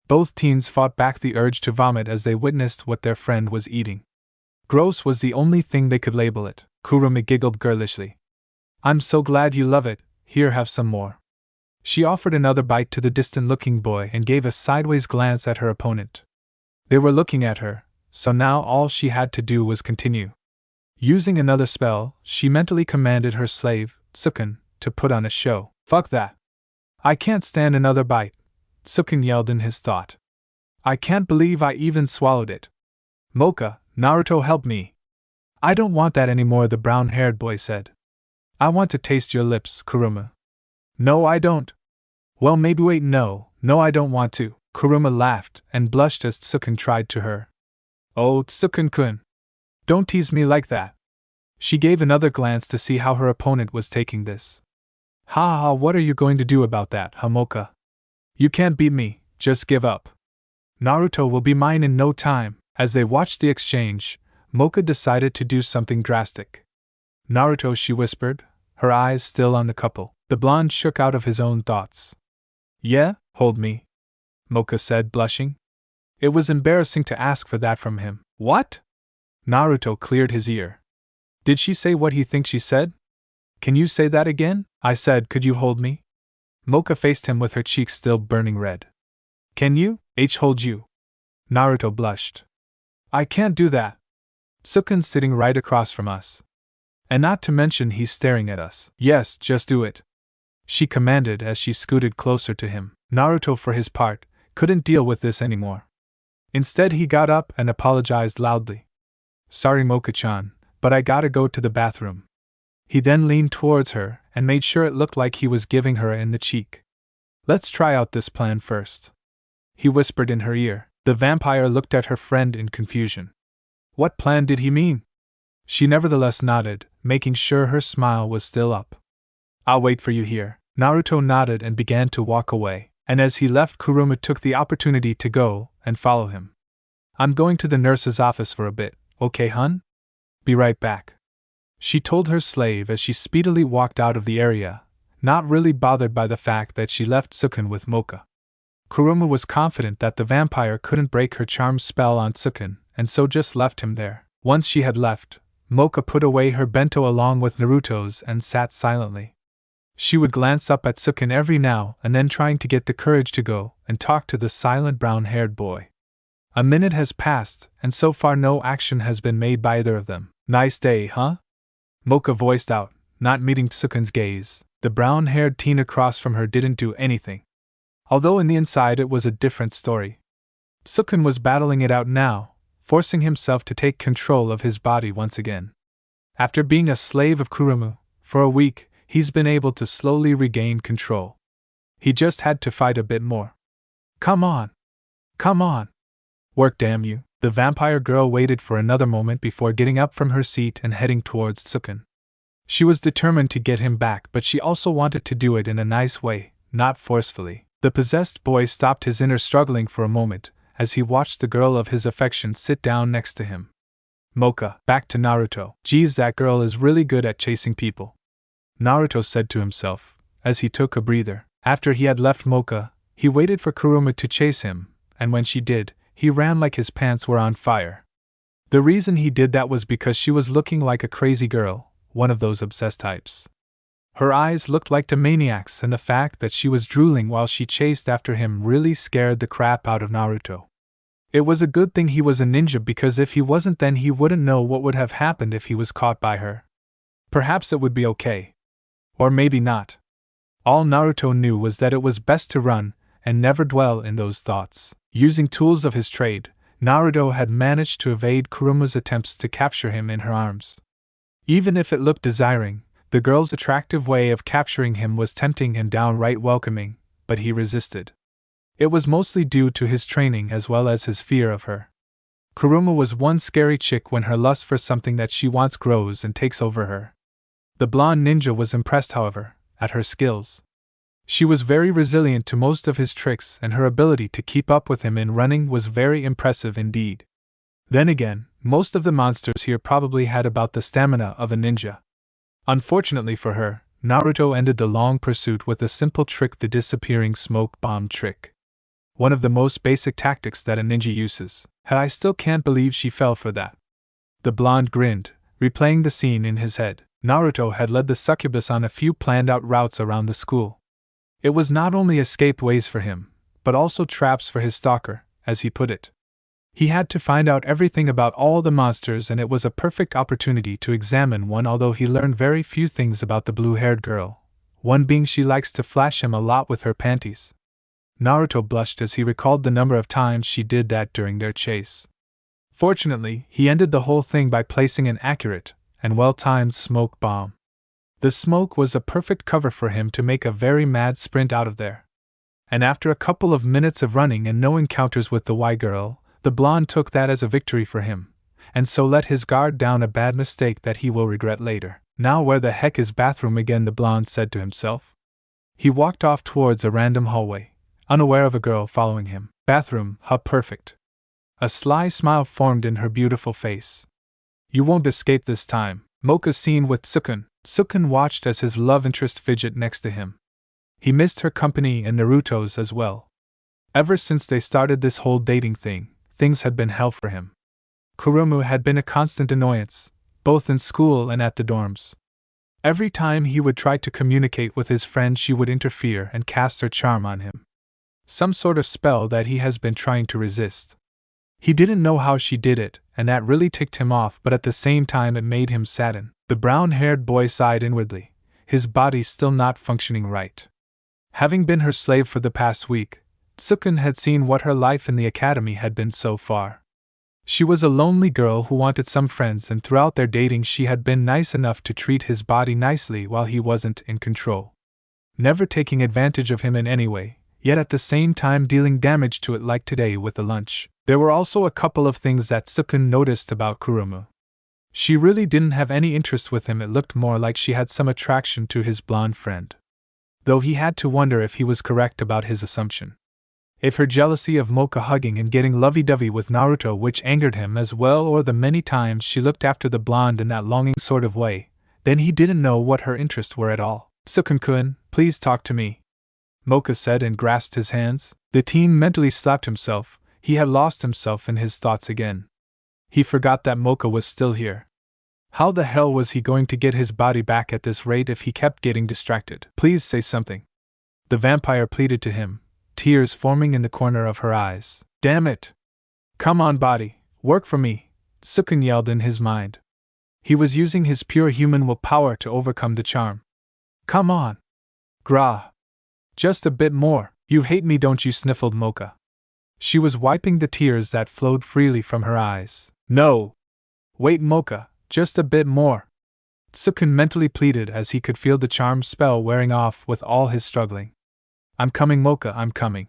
Both teens fought back the urge to vomit as they witnessed what their friend was eating. Gross was the only thing they could label it. Kuruma giggled girlishly. I'm so glad you love it, here, have some more. She offered another bite to the distant-looking boy and gave a sideways glance at her opponent. They were looking at her, so now all she had to do was continue. Using another spell, she mentally commanded her slave, Sukun, to put on a show. Fuck that. I can't stand another bite, Sukun yelled in his thought. I can't believe I even swallowed it. Mocha, Naruto, help me. I don't want that anymore, the brown-haired boy said. I want to taste your lips, Kuruma. No, I don't. Well, maybe wait, no, I don't want to. Kuruma laughed and blushed as Sukun tried to her. Oh, Sukun-kun. Don't tease me like that. She gave another glance to see how her opponent was taking this. Ha ha, what are you going to do about that, Mocha? You can't beat me, just give up. Naruto will be mine in no time. As they watched the exchange, Mocha decided to do something drastic. Naruto, she whispered, her eyes still on the couple. The blonde shook out of his own thoughts. Yeah, hold me, Mocha said, blushing. It was embarrassing to ask for that from him. What? Naruto cleared his ear. Did she say what he thinks she said? Can you say that again? I said, could you hold me? Mocha faced him with her cheeks still burning red. Can you, hold you? Naruto blushed. I can't do that. Sukun's sitting right across from us. And not to mention he's staring at us. Yes, just do it, she commanded as she scooted closer to him. Naruto, for his part, couldn't deal with this anymore. Instead, he got up and apologized loudly. Sorry, Mocha-chan, but I gotta go to the bathroom. He then leaned towards her and made sure it looked like he was giving her in the cheek. Let's try out this plan first, he whispered in her ear. The vampire looked at her friend in confusion. What plan did he mean? She nevertheless nodded, making sure her smile was still up. I'll wait for you here. Naruto nodded and began to walk away, and as he left, Kuruma took the opportunity to go and follow him. I'm going to the nurse's office for a bit, okay, hun? Be right back, she told her slave as she speedily walked out of the area, not really bothered by the fact that she left Sukun with Mocha. Kuruma was confident that the vampire couldn't break her charm spell on Sukun, and so just left him there. Once she had left, Mocha put away her bento along with Naruto's and sat silently. She would glance up at Sukun every now and then, trying to get the courage to go and talk to the silent brown-haired boy. A minute has passed, and so far no action has been made by either of them. Nice day, huh? Mocha voiced out, not meeting Sukun's gaze. The brown-haired teen across from her didn't do anything, although in the inside it was a different story. Sukun was battling it out now, forcing himself to take control of his body once again. After being a slave of Kuruma for a week, he's been able to slowly regain control. He just had to fight a bit more. Come on! Come on! Work, damn you! The vampire girl waited for another moment before getting up from her seat and heading towards Sukun. She was determined to get him back, but she also wanted to do it in a nice way, not forcefully. The possessed boy stopped his inner struggling for a moment, as he watched the girl of his affection sit down next to him. Mocha, back to Naruto. Geez, that girl is really good at chasing people, Naruto said to himself, as he took a breather. After he had left Mocha, he waited for Kuruma to chase him, and when she did, he ran like his pants were on fire. The reason he did that was because she was looking like a crazy girl, one of those obsessed types. Her eyes looked like the maniacs, and the fact that she was drooling while she chased after him really scared the crap out of Naruto. It was a good thing he was a ninja, because if he wasn't, then he wouldn't know what would have happened if he was caught by her. Perhaps it would be okay. Or maybe not. All Naruto knew was that it was best to run and never dwell in those thoughts. Using tools of his trade, Naruto had managed to evade Kuruma's attempts to capture him in her arms. Even if it looked desiring, the girl's attractive way of capturing him was tempting and downright welcoming, but he resisted. It was mostly due to his training as well as his fear of her. Kuruma was one scary chick when her lust for something that she wants grows and takes over her. The blonde ninja was impressed, however, at her skills. She was very resilient to most of his tricks, and her ability to keep up with him in running was very impressive indeed. Then again, most of the monsters here probably had about the stamina of a ninja. Unfortunately for her, Naruto ended the long pursuit with a simple trick, the disappearing smoke bomb trick. One of the most basic tactics that a ninja uses. I still can't believe she fell for that. The blonde grinned, replaying the scene in his head. Naruto had led the succubus on a few planned out routes around the school. It was not only escape ways for him, but also traps for his stalker, as he put it. He had to find out everything about all the monsters, and it was a perfect opportunity to examine one, although he learned very few things about the blue-haired girl, one being she likes to flash him a lot with her panties. Naruto blushed as he recalled the number of times she did that during their chase. Fortunately, he ended the whole thing by placing an accurate and well-timed smoke bomb. The smoke was a perfect cover for him to make a very mad sprint out of there. And after a couple of minutes of running and no encounters with the Y-girl, the blonde took that as a victory for him, and so let his guard down, a bad mistake that he will regret later. Now where the heck is bathroom again, the blonde said to himself. He walked off towards a random hallway, unaware of a girl following him. Bathroom, how perfect. A sly smile formed in her beautiful face. You won't escape this time. Mocha's scene with Sukun. Sukun watched as his love interest fidgeted next to him. He missed her company and Naruto's as well. Ever since they started this whole dating thing, things had been hell for him. Kurumu had been a constant annoyance, both in school and at the dorms. Every time he would try to communicate with his friend, she would interfere and cast her charm on him. Some sort of spell that he has been trying to resist. He didn't know how she did it, and that really ticked him off, but at the same time it made him sadden. The brown-haired boy sighed inwardly, his body still not functioning right. Having been her slave for the past week, Tsukun had seen what her life in the academy had been so far. She was a lonely girl who wanted some friends, and throughout their dating she had been nice enough to treat his body nicely while he wasn't in control. Never taking advantage of him in any way, yet at the same time dealing damage to it, like today with the lunch. There were also a couple of things that Tsukun noticed about Kurumu. She really didn't have any interest with him. It looked more like she had some attraction to his blonde friend. Though he had to wonder if he was correct about his assumption. If her jealousy of Mocha hugging and getting lovey-dovey with Naruto, which angered him as well, or the many times she looked after the blonde in that longing sort of way, then he didn't know what her interests were at all. Tsukun-kun, please talk to me, Mocha said and grasped his hands. The teen mentally slapped himself. He had lost himself in his thoughts again. He forgot that Mocha was still here. How the hell was he going to get his body back at this rate if he kept getting distracted? Please say something, the vampire pleaded to him, tears forming in the corner of her eyes. Damn it! Come on, body, work for me, Tsukun yelled in his mind. He was using his pure human willpower to overcome the charm. Come on! Grah! Just a bit more. You hate me, don't you? Sniffled Mocha. She was wiping the tears that flowed freely from her eyes. No! Wait, Mocha, just a bit more. Tsukun mentally pleaded as he could feel the charm spell wearing off with all his struggling. I'm coming, Mocha, I'm coming.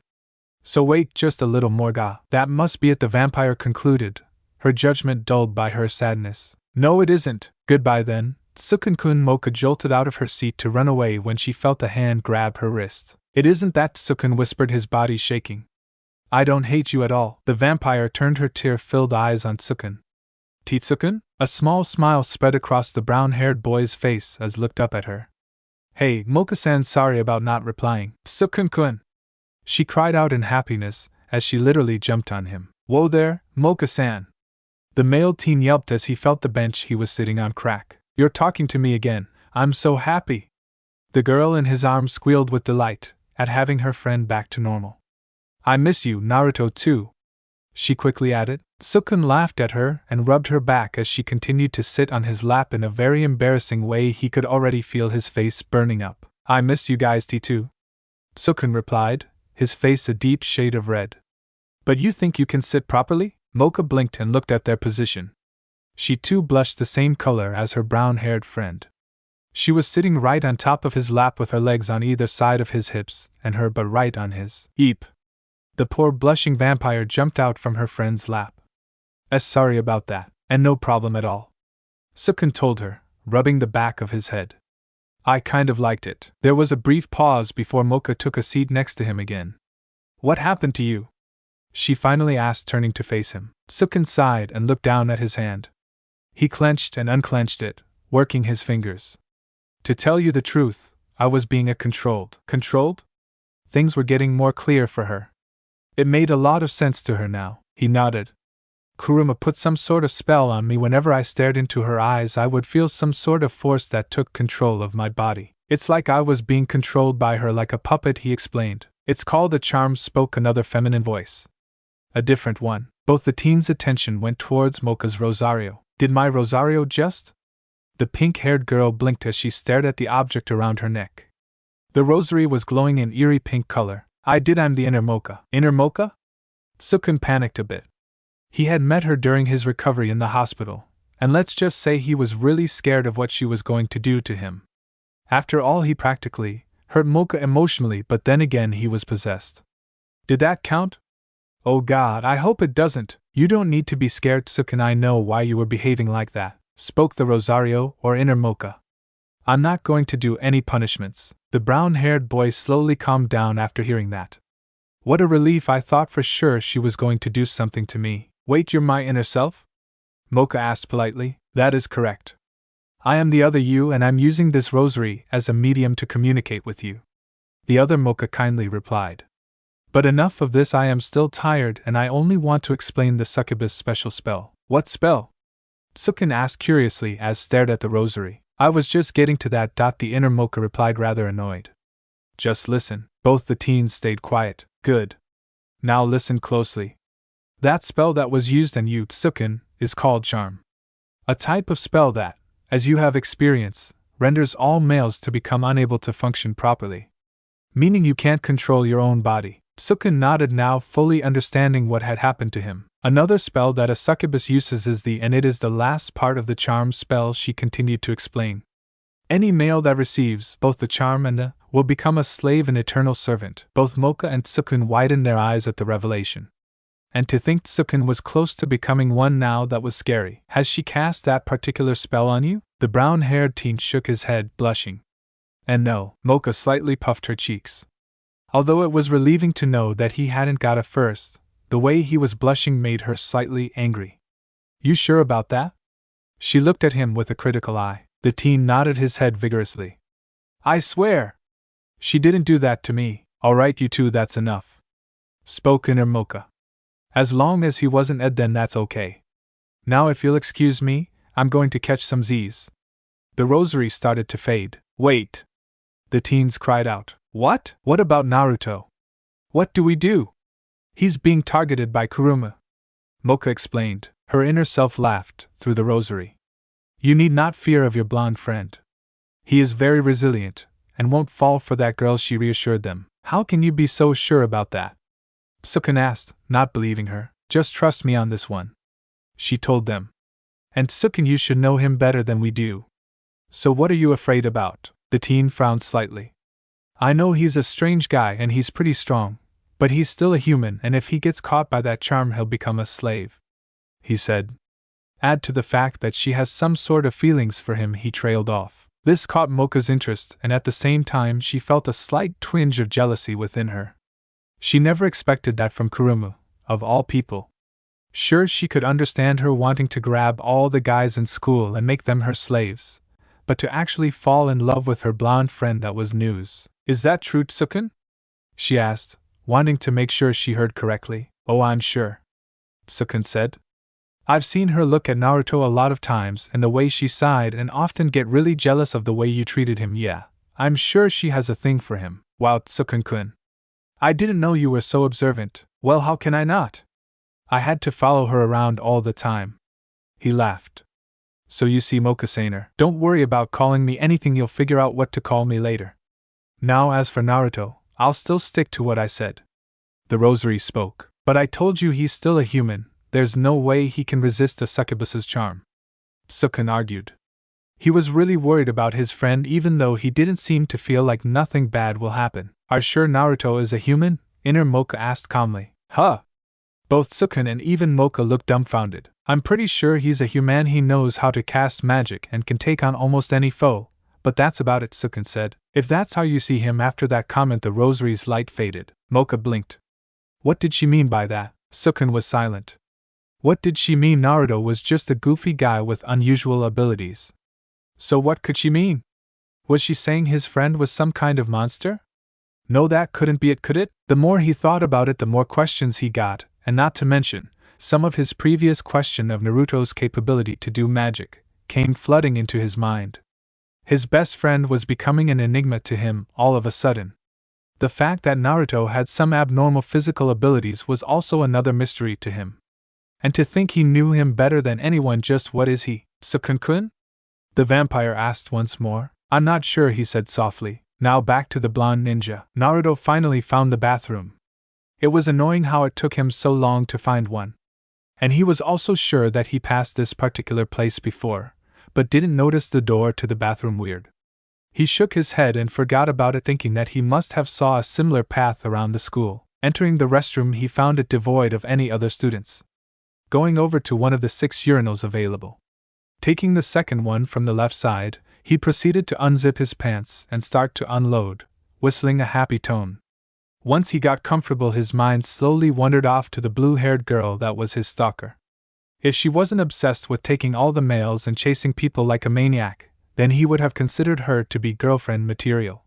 So wait just a little more, ga. That must be it, the vampire concluded, her judgment dulled by her sadness. No, it isn't. Goodbye then. Tsukun-kun. Mocha jolted out of her seat to run away when she felt a hand grab her wrist. It isn't that, Tsukun whispered, his body shaking. I don't hate you at all. The vampire turned her tear-filled eyes on Tsukun. Tsukun? A small smile spread across the brown-haired boy's face as looked up at her. Hey, Mocha-san, sorry about not replying. Tsukun-kun! She cried out in happiness as she literally jumped on him. Whoa there, Mocha-san! The male teen yelped as he felt the bench he was sitting on crack. You're talking to me again. I'm so happy! The girl in his arms squealed with delight at having her friend back to normal. I miss you, Naruto, too, she quickly added. Tsukun laughed at her and rubbed her back as she continued to sit on his lap in a very embarrassing way. He could already feel his face burning up. I miss you guys too, Tsukun replied, his face a deep shade of red. But you think you can sit properly? Mocha blinked and looked at their position. She too blushed the same color as her brown-haired friend. She was sitting right on top of his lap with her legs on either side of his hips and her butt right on his. Eep! The poor blushing vampire jumped out from her friend's lap. Sorry about that, and no problem at all, Tsukun told her, rubbing the back of his head. I kind of liked it. There was a brief pause before Mocha took a seat next to him again. What happened to you? She finally asked, turning to face him. Sukun sighed and looked down at his hand. He clenched and unclenched it, working his fingers. To tell you the truth, I was being controlled. Controlled? Things were getting more clear for her. It made a lot of sense to her now. He nodded. Kuruma put some sort of spell on me. Whenever I stared into her eyes, I would feel some sort of force that took control of my body. It's like I was being controlled by her, like a puppet, he explained. It's called a charm, spoke another feminine voice. A different one. Both the teens' attention went towards Mocha's Rosario. Did my Rosario just? The pink-haired girl blinked as she stared at the object around her neck. The rosary was glowing in eerie pink color. I did. I'm the inner Mocha. Inner Mocha? Sukun panicked a bit. He had met her during his recovery in the hospital, and let's just say he was really scared of what she was going to do to him. After all, he practically hurt Mocha emotionally, but then again he was possessed. Did that count? Oh God, I hope it doesn't. You don't need to be scared, Sukun. I know why you were behaving like that, spoke the Rosario, or inner Mocha. I'm not going to do any punishments. The brown-haired boy slowly calmed down after hearing that. What a relief. I thought for sure she was going to do something to me. Wait, you're my inner self? Mocha asked politely. That is correct. I am the other you, and I'm using this rosary as a medium to communicate with you. The other Mocha kindly replied. But enough of this, I am still tired and I only want to explain the succubus special spell. What spell? Sukun asked curiously as stared at the rosary. I was just getting to that. The inner Mocha replied, rather annoyed. Just listen. Both the teens stayed quiet. Good. Now listen closely. That spell that was used on you, Sukun, is called charm. A type of spell that, as you have experience, renders all males to become unable to function properly. Meaning you can't control your own body. Sukun nodded, now fully understanding what had happened to him. Another spell that a succubus uses is and it is the last part of the charm spell, she continued to explain. Any male that receives both the charm and the will become a slave and eternal servant. Both Mocha and Sukun widened their eyes at the revelation. And to think Sukun was close to becoming one now, that was scary. Has she cast that particular spell on you? The brown-haired teen shook his head, blushing. And no, Mocha slightly puffed her cheeks. Although it was relieving to know that he hadn't got it first, the way he was blushing made her slightly angry. You sure about that? She looked at him with a critical eye. The teen nodded his head vigorously. I swear! She didn't do that to me. All right, you two, that's enough, spoke inner Mocha. As long as he wasn't Ed, then that's okay. Now if you'll excuse me, I'm going to catch some Z's. The rosary started to fade. Wait! The teens cried out. What? What about Naruto? What do we do? He's being targeted by Kuruma. Mocha explained. Her inner self laughed through the rosary. You need not fear of your blonde friend. He is very resilient, and won't fall for that girl, she reassured them. How can you be so sure about that? Sukun asked, not believing her. Just trust me on this one, she told them. And Sukun, you should know him better than we do. So what are you afraid about? The teen frowned slightly. I know he's a strange guy and he's pretty strong, but he's still a human, and if he gets caught by that charm he'll become a slave, he said. Add to the fact that she has some sort of feelings for him, he trailed off. This caught Mocha's interest, and at the same time she felt a slight twinge of jealousy within her. She never expected that from Kuruma, of all people. Sure, she could understand her wanting to grab all the guys in school and make them her slaves, but to actually fall in love with her blonde friend, that was news. Is that true, Sukun? She asked, wanting to make sure she heard correctly. Oh, I'm sure, Sukun said. I've seen her look at Naruto a lot of times, and the way she sighed, and often get really jealous of the way you treated him. Yeah, I'm sure she has a thing for him. Wow, Sukun-kun. I didn't know you were so observant. Well, how can I not? I had to follow her around all the time. He laughed. So you see, Mocha-saner, don't worry about calling me anything, you'll figure out what to call me later. Now as for Naruto, I'll still stick to what I said. The rosary spoke. But I told you he's still a human, there's no way he can resist a succubus's charm, Sukun argued. He was really worried about his friend, even though he didn't seem to feel like nothing bad will happen. Are sure Naruto is a human? Inner Mocha asked calmly. Huh? Both Sukun and even Mocha looked dumbfounded. I'm pretty sure he's a human. He knows how to cast magic and can take on almost any foe, but that's about it, Sukun said. If that's how you see him after that comment, the rosary's light faded. Mocha blinked. What did she mean by that? Sukun was silent. What did she mean? Naruto was just a goofy guy with unusual abilities. So what could she mean? Was she saying his friend was some kind of monster? No, that couldn't be it, could it? The more he thought about it, the more questions he got, and not to mention, some of his previous question of Naruto's capability to do magic came flooding into his mind. His best friend was becoming an enigma to him all of a sudden. The fact that Naruto had some abnormal physical abilities was also another mystery to him. And to think he knew him better than anyone, just what is he? Sukun-kun? The vampire asked once more. I'm not sure, he said softly. Now back to the blonde ninja. Naruto finally found the bathroom. It was annoying how it took him so long to find one. And he was also sure that he passed this particular place before, but didn't notice the door to the bathroom weird. He shook his head and forgot about it, thinking that he must have saw a similar path around the school. Entering the restroom, he found it devoid of any other students. Going over to one of the 6 urinals available. Taking the second one from the left side, he proceeded to unzip his pants and start to unload, whistling a happy tone. Once he got comfortable, his mind slowly wandered off to the blue-haired girl that was his stalker. If she wasn't obsessed with taking all the males and chasing people like a maniac, then he would have considered her to be girlfriend material.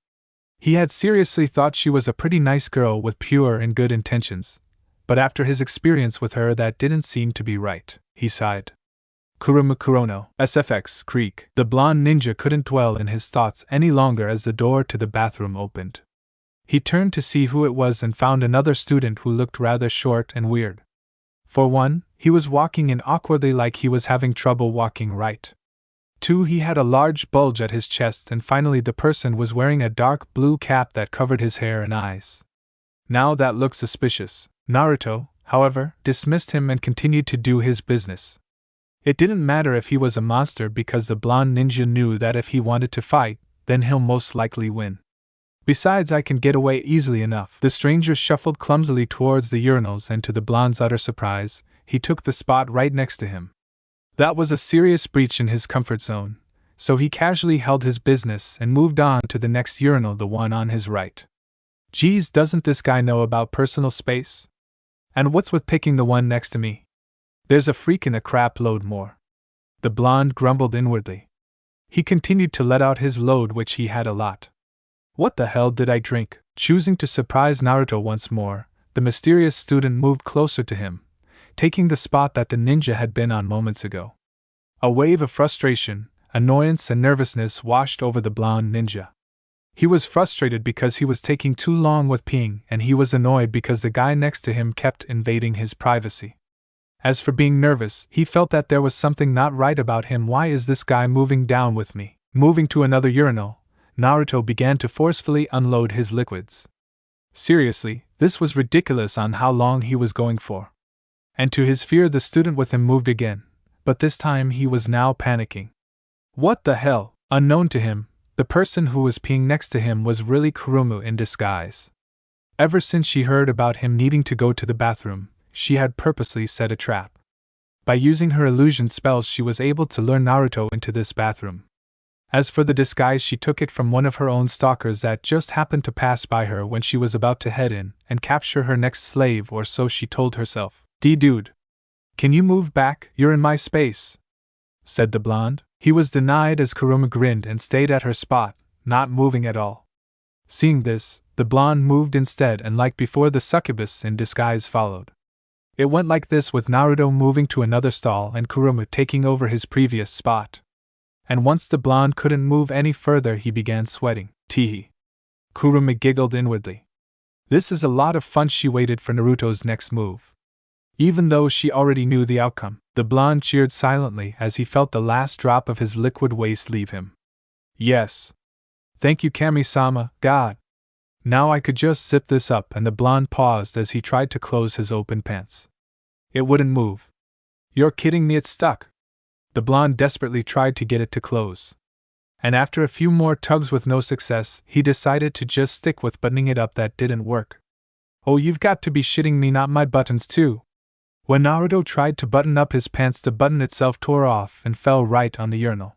He had seriously thought she was a pretty nice girl with pure and good intentions, but after his experience with her, that didn't seem to be right. He sighed. Kuruma Kurono, SFX, Creek. The blonde ninja couldn't dwell in his thoughts any longer as the door to the bathroom opened. He turned to see who it was and found another student who looked rather short and weird. For one, he was walking in awkwardly like he was having trouble walking right. 2, he had a large bulge at his chest, and finally the person was wearing a dark blue cap that covered his hair and eyes. Now that looked suspicious. Naruto, however, dismissed him and continued to do his business. It didn't matter if he was a monster, because the blonde ninja knew that if he wanted to fight, then he'll most likely win. Besides, I can get away easily enough. The stranger shuffled clumsily towards the urinals, and to the blonde's utter surprise, he took the spot right next to him. That was a serious breach in his comfort zone, so he casually held his business and moved on to the next urinal, the one on his right. Geez, doesn't this guy know about personal space? And what's with picking the one next to me? There's a freakin' a crap load more. The blonde grumbled inwardly. He continued to let out his load, which he had a lot. What the hell did I drink? Choosing to surprise Naruto once more, the mysterious student moved closer to him, taking the spot that the ninja had been on moments ago. A wave of frustration, annoyance, and nervousness washed over the blonde ninja. He was frustrated because he was taking too long with peeing, and he was annoyed because the guy next to him kept invading his privacy. As for being nervous, he felt that there was something not right about him. Why is this guy moving down with me? Moving to another urinal, Naruto began to forcefully unload his liquids. Seriously, this was ridiculous on how long he was going for. And to his fear, the student with him moved again, but this time he was now panicking. What the hell? Unknown to him, the person who was peeing next to him was really Kuruma in disguise. Ever since she heard about him needing to go to the bathroom, she had purposely set a trap. By using her illusion spells, she was able to lure Naruto into this bathroom. As for the disguise, she took it from one of her own stalkers that just happened to pass by her when she was about to head in and capture her next slave, or so she told herself. Dude. Can you move back? You're in my space, said the blonde. He was denied as Kuruma grinned and stayed at her spot, not moving at all. Seeing this, the blonde moved instead, and like before, the succubus in disguise followed. It went like this, with Naruto moving to another stall and Kuruma taking over his previous spot. And once the blonde couldn't move any further, he began sweating. Teehee. Kuruma giggled inwardly. This is a lot of fun. She waited for Naruto's next move. Even though she already knew the outcome, the blonde cheered silently as he felt the last drop of his liquid waste leave him. Yes. Thank you, Kami-sama. God. Now I could just zip this up. And the blonde paused as he tried to close his open pants. It wouldn't move. You're kidding me, it's stuck. The blonde desperately tried to get it to close. And after a few more tugs with no success, he decided to just stick with buttoning it up. That didn't work. Oh, you've got to be shitting me, not my buttons too. When Naruto tried to button up his pants, the button itself tore off and fell right on the urinal.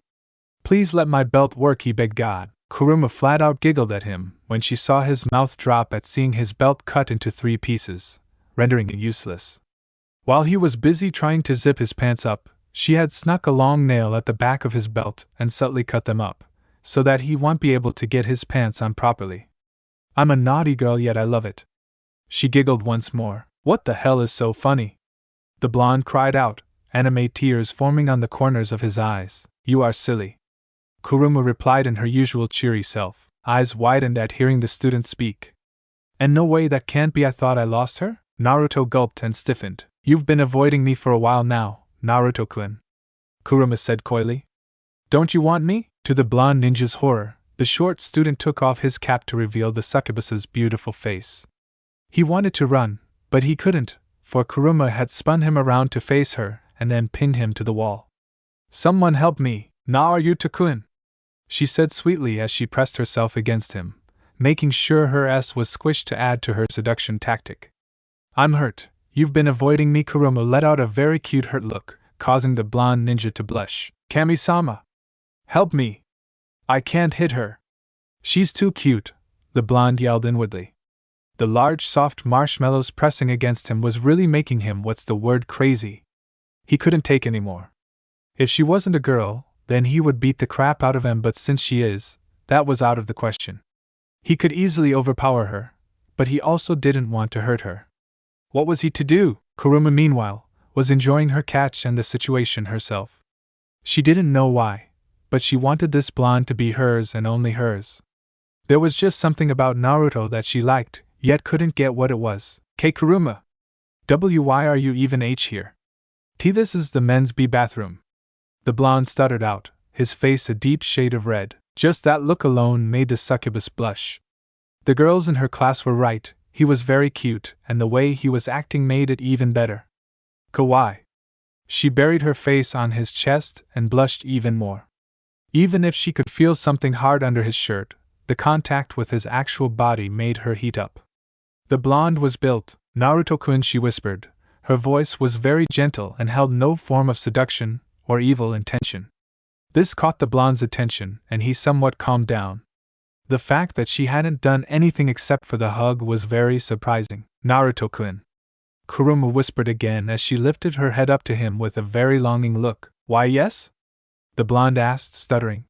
Please let my belt work, he begged God. Kuruma flat out giggled at him when she saw his mouth drop at seeing his belt cut into 3 pieces, rendering it useless. While he was busy trying to zip his pants up, she had snuck a long nail at the back of his belt and subtly cut them up, so that he won't be able to get his pants on properly. I'm a naughty girl, yet I love it. She giggled once more. What the hell is so funny? The blonde cried out, anime tears forming on the corners of his eyes. You are silly. Kuruma replied in her usual cheery self, eyes widened at hearing the student speak. And no way, that can't be, I thought I lost her? Naruto gulped and stiffened. You've been avoiding me for a while now, Naruto-kun, Kuruma said coyly. Don't you want me? To the blonde ninja's horror, the short student took off his cap to reveal the succubus's beautiful face. He wanted to run, but he couldn't, for Kuruma had spun him around to face her and then pinned him to the wall. Someone help me, Naruto-kun, she said sweetly as she pressed herself against him, making sure her S was squished to add to her seduction tactic. I'm hurt. You've been avoiding me. Kuruma let out a very cute hurt look, causing the blonde ninja to blush. Kami-sama! Help me! I can't hit her. She's too cute, the blonde yelled inwardly. The large soft marshmallows pressing against him was really making him, what's the word, crazy. He couldn't take any more. If she wasn't a girl, then he would beat the crap out of him, but since she is, that was out of the question. He could easily overpower her, but he also didn't want to hurt her. What was he to do? Kuruma, meanwhile, was enjoying her catch and the situation herself. She didn't know why, but she wanted this blonde to be hers and only hers. There was just something about Naruto that she liked, yet couldn't get what it was. Kuruma! Why are you even here? This is the men's B bathroom. The blonde stuttered out, his face a deep shade of red. Just that look alone made the succubus blush. The girls in her class were right, he was very cute, and the way he was acting made it even better. Kawaii. She buried her face on his chest and blushed even more. Even if she could feel something hard under his shirt, the contact with his actual body made her heat up. The blonde was built. Naruto-kun, she whispered. Her voice was very gentle and held no form of seduction or evil intention. This caught the blonde's attention, and he somewhat calmed down. The fact that she hadn't done anything except for the hug was very surprising. Naruto-kun, Kuruma whispered again as she lifted her head up to him with a very longing look. Why, yes? The blonde asked, stuttering.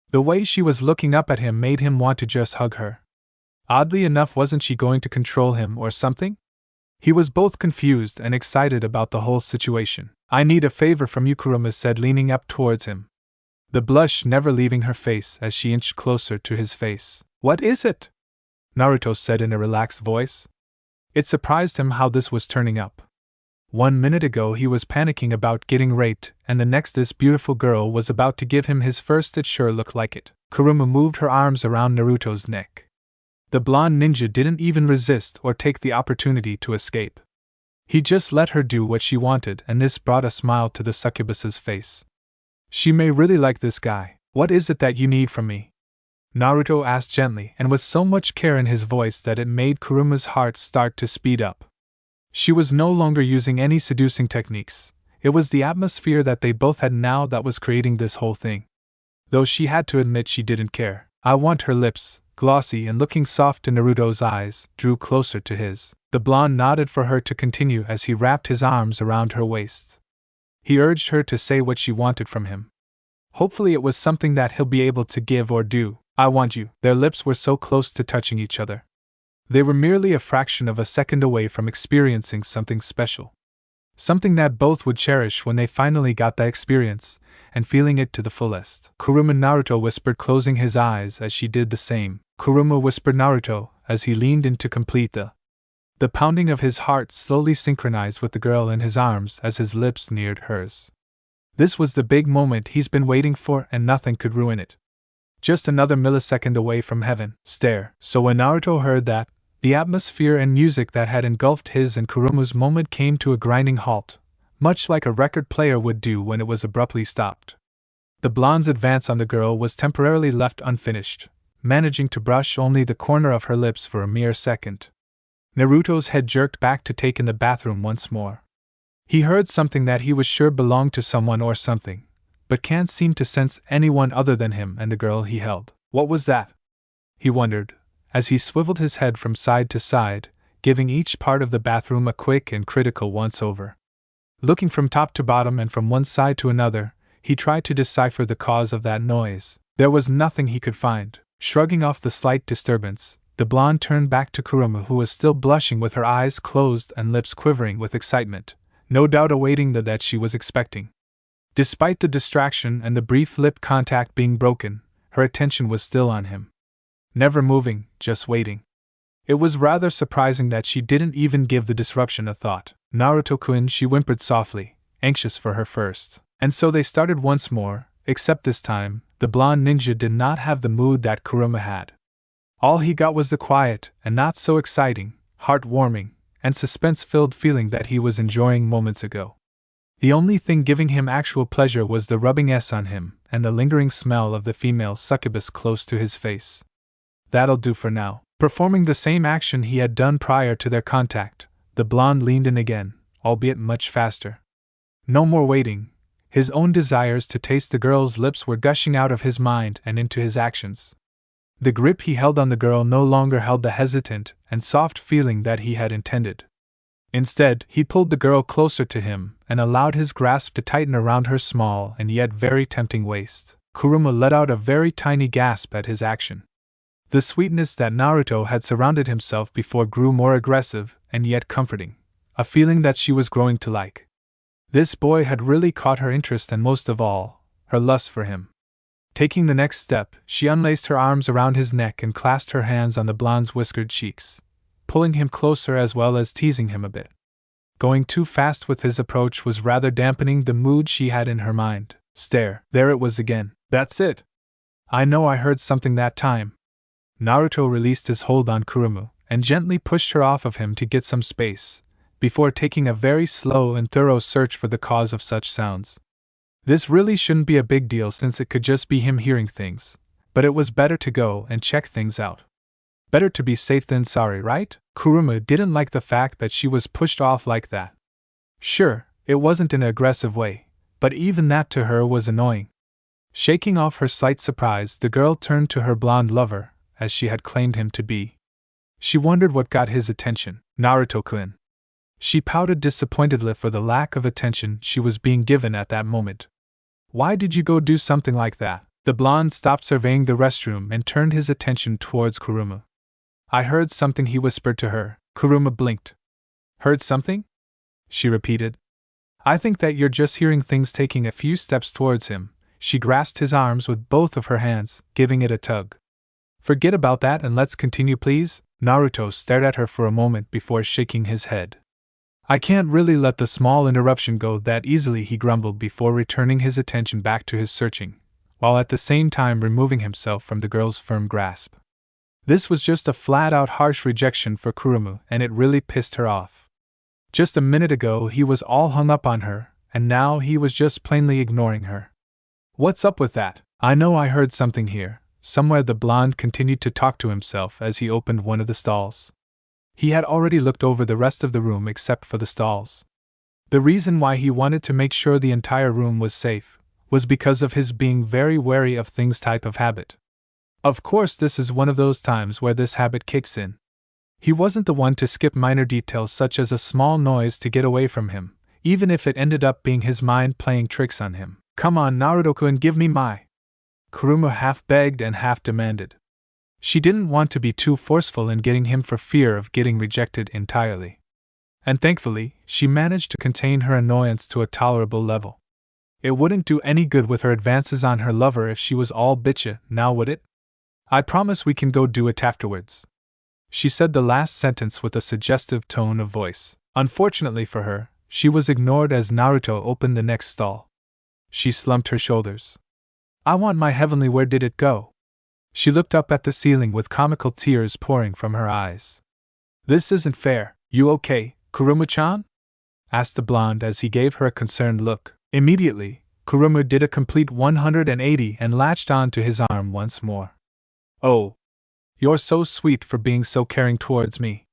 The way she was looking up at him made him want to just hug her. Oddly enough, wasn't she going to control him or something? He was both confused and excited about the whole situation. I need a favor from you, Kuruma said, leaning up towards him, the blush never leaving her face as she inched closer to his face. What is it? Naruto said in a relaxed voice. It surprised him how this was turning up. 1 minute ago he was panicking about getting raped, and the next this beautiful girl was about to give him his first. It sure looked like it. Kuruma moved her arms around Naruto's neck. The blonde ninja didn't even resist or take the opportunity to escape. He just let her do what she wanted, and this brought a smile to the succubus's face. She may really like this guy. What is it that you need from me? Naruto asked gently, and with so much care in his voice that it made Kuruma's heart start to speed up. She was no longer using any seducing techniques. It was the atmosphere that they both had now that was creating this whole thing. Though she had to admit she didn't care. I want her lips, glossy and looking soft in Naruto's eyes, drew closer to his. The blonde nodded for her to continue as he wrapped his arms around her waist. He urged her to say what she wanted from him. Hopefully it was something that he'll be able to give or do. I want you. Their lips were so close to touching each other. They were merely a fraction of a second away from experiencing something special. Something that both would cherish when they finally got that experience, and feeling it to the fullest. Kuruma, Naruto whispered, closing his eyes as she did the same. Kuruma whispered Naruto as he leaned in to complete The pounding of his heart slowly synchronized with the girl in his arms as his lips neared hers. This was the big moment he's been waiting for, and nothing could ruin it. Just another millisecond away from heaven. Stare. So when Naruto heard that, the atmosphere and music that had engulfed his and Kuruma's moment came to a grinding halt, much like a record player would do when it was abruptly stopped. The blonde's advance on the girl was temporarily left unfinished, managing to brush only the corner of her lips for a mere second. Naruto's head jerked back to take in the bathroom once more. He heard something that he was sure belonged to someone or something, but can't seem to sense anyone other than him and the girl he held. What was that? He wondered, as he swiveled his head from side to side, giving each part of the bathroom a quick and critical once-over. Looking from top to bottom and from one side to another, he tried to decipher the cause of that noise. There was nothing he could find. Shrugging off the slight disturbance, the blonde turned back to Kuruma, who was still blushing with her eyes closed and lips quivering with excitement, no doubt awaiting the that she was expecting. Despite the distraction and the brief lip contact being broken, her attention was still on him. Never moving, just waiting. It was rather surprising that she didn't even give the disruption a thought. Naruto-kun, she whimpered softly, anxious for her first. And so they started once more, except this time, the blonde ninja did not have the mood that Kuruma had. All he got was the quiet, and not so exciting, heartwarming, and suspense-filled feeling that he was enjoying moments ago. The only thing giving him actual pleasure was the rubbing on him, and the lingering smell of the female succubus close to his face. That'll do for now. Performing the same action he had done prior to their contact, the blonde leaned in again, albeit much faster. No more waiting. His own desires to taste the girl's lips were gushing out of his mind and into his actions. The grip he held on the girl no longer held the hesitant and soft feeling that he had intended. Instead, he pulled the girl closer to him and allowed his grasp to tighten around her small and yet very tempting waist. Kuruma let out a very tiny gasp at his action. The sweetness that Naruto had surrounded himself before grew more aggressive and yet comforting, a feeling that she was growing to like. This boy had really caught her interest and most of all, her lust for him. Taking the next step, she unlaced her arms around his neck and clasped her hands on the blonde's whiskered cheeks, pulling him closer as well as teasing him a bit. Going too fast with his approach was rather dampening the mood she had in her mind. Stare, there it was again. That's it. I know I heard something that time. Naruto released his hold on Kuruma and gently pushed her off of him to get some space, before taking a very slow and thorough search for the cause of such sounds. This really shouldn't be a big deal since it could just be him hearing things, but it was better to go and check things out. Better to be safe than sorry, right? Kuruma didn't like the fact that she was pushed off like that. Sure, it wasn't in an aggressive way, but even that to her was annoying. Shaking off her slight surprise, the girl turned to her blonde lover, as she had claimed him to be. She wondered what got his attention. Naruto-kun. She pouted disappointedly for the lack of attention she was being given at that moment. Why did you go do something like that? The blonde stopped surveying the restroom and turned his attention towards Kuruma. I heard something, he whispered to her. Kuruma blinked. Heard something? She repeated. I think that you're just hearing things. Taking a few steps towards him, she grasped his arms with both of her hands, giving it a tug. Forget about that and let's continue, please. Naruto stared at her for a moment before shaking his head. I can't really let the small interruption go that easily, he grumbled before returning his attention back to his searching, while at the same time removing himself from the girl's firm grasp. This was just a flat-out harsh rejection for Kuruma, and it really pissed her off. Just a minute ago he was all hung up on her, and now he was just plainly ignoring her. What's up with that? I know I heard something here, somewhere. The blonde continued to talk to himself as he opened one of the stalls. He had already looked over the rest of the room except for the stalls. The reason why he wanted to make sure the entire room was safe was because of his being very wary of things type of habit. Of course, this is one of those times where this habit kicks in. He wasn't the one to skip minor details such as a small noise to get away from him, even if it ended up being his mind playing tricks on him. Come on, Naruto-kun, give me my... Kuruma half begged and half demanded. She didn't want to be too forceful in getting him for fear of getting rejected entirely. And thankfully, she managed to contain her annoyance to a tolerable level. It wouldn't do any good with her advances on her lover if she was all bitchy, now would it? I promise we can go do it afterwards. She said the last sentence with a suggestive tone of voice. Unfortunately for her, she was ignored as Naruto opened the next stall. She slumped her shoulders. I want my heavenly, where did it go? She looked up at the ceiling with comical tears pouring from her eyes. This isn't fair. You okay, Kuruma-chan? Asked the blonde as he gave her a concerned look. Immediately, Kuruma did a complete 180 and latched on to his arm once more. Oh, you're so sweet for being so caring towards me.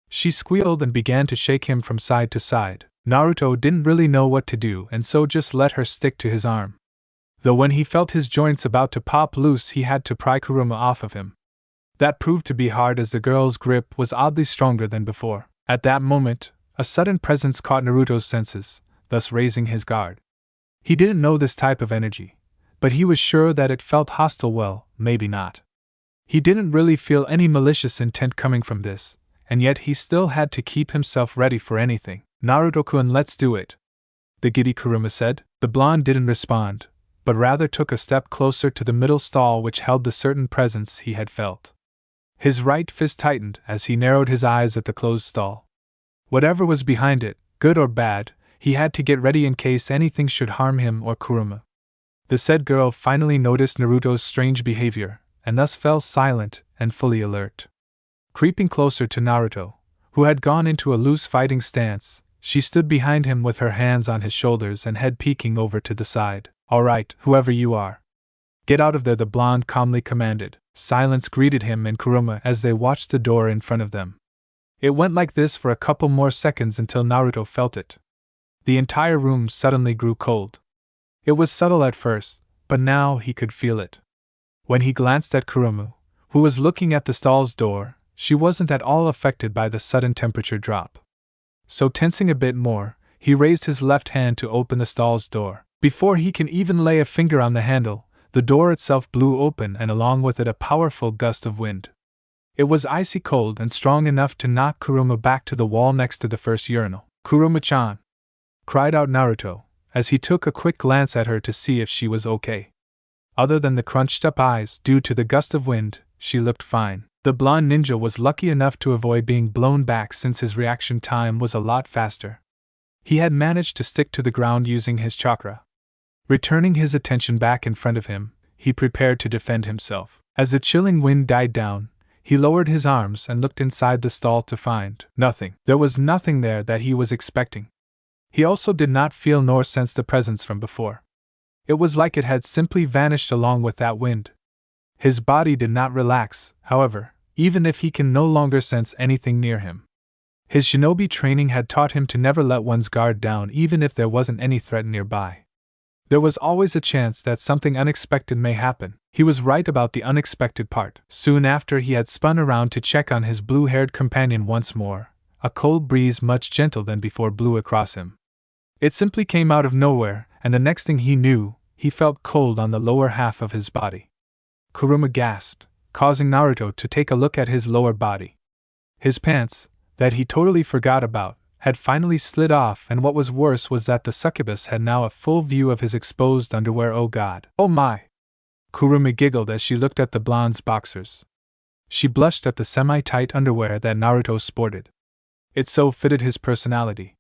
She squealed and began to shake him from side to side. Naruto didn't really know what to do and so just let her stick to his arm. though when he felt his joints about to pop loose he had to pry Kuruma off of him. That proved to be hard as the girl's grip was oddly stronger than before. At that moment, a sudden presence caught Naruto's senses, thus raising his guard. He didn't know this type of energy, but he was sure that it felt hostile. Well, maybe not. He didn't really feel any malicious intent coming from this, and yet he still had to keep himself ready for anything. Naruto-kun, let's do it, the giddy Kuruma said. The blonde didn't respond, but rather took a step closer to the middle stall which held the certain presence he had felt. His right fist tightened as he narrowed his eyes at the closed stall. Whatever was behind it, good or bad, he had to get ready in case anything should harm him or Kuruma. The said girl finally noticed Naruto's strange behavior, and thus fell silent and fully alert. Creeping closer to Naruto, who had gone into a loose fighting stance, she stood behind him with her hands on his shoulders and head peeking over to the side. All right, whoever you are. Get out of there, the blonde calmly commanded. Silence greeted him and Kuruma as they watched the door in front of them. It went like this for a couple more seconds until Naruto felt it. The entire room suddenly grew cold. It was subtle at first, but now he could feel it. When he glanced at Kuruma, who was looking at the stall's door, she wasn't at all affected by the sudden temperature drop. So tensing a bit more, he raised his left hand to open the stall's door. Before he can even lay a finger on the handle, the door itself blew open and along with it a powerful gust of wind. It was icy cold and strong enough to knock Kuruma back to the wall next to the first urinal. Kuruma-chan! Cried out Naruto, as he took a quick glance at her to see if she was okay. Other than the crunched-up eyes due to the gust of wind, she looked fine. The blonde ninja was lucky enough to avoid being blown back since his reaction time was a lot faster. He had managed to stick to the ground using his chakra. Returning his attention back in front of him, he prepared to defend himself. As the chilling wind died down, he lowered his arms and looked inside the stall to find nothing. There was nothing there that he was expecting. He also did not feel nor sense the presence from before. It was like it had simply vanished along with that wind. His body did not relax, however, even if he can no longer sense anything near him. His shinobi training had taught him to never let one's guard down even if there wasn't any threat nearby. There was always a chance that something unexpected may happen. He was right about the unexpected part. Soon after he had spun around to check on his blue-haired companion once more, a cold breeze much gentler than before blew across him. It simply came out of nowhere, and the next thing he knew, he felt cold on the lower half of his body. Kuruma gasped, causing Naruto to take a look at his lower body. His pants, that he totally forgot about, had finally slid off, and what was worse was that the succubus had now a full view of his exposed underwear. Oh God! Oh my! Kuruma giggled as she looked at the blonde's boxers. She blushed at the semi-tight underwear that Naruto sported. It so fitted his personality.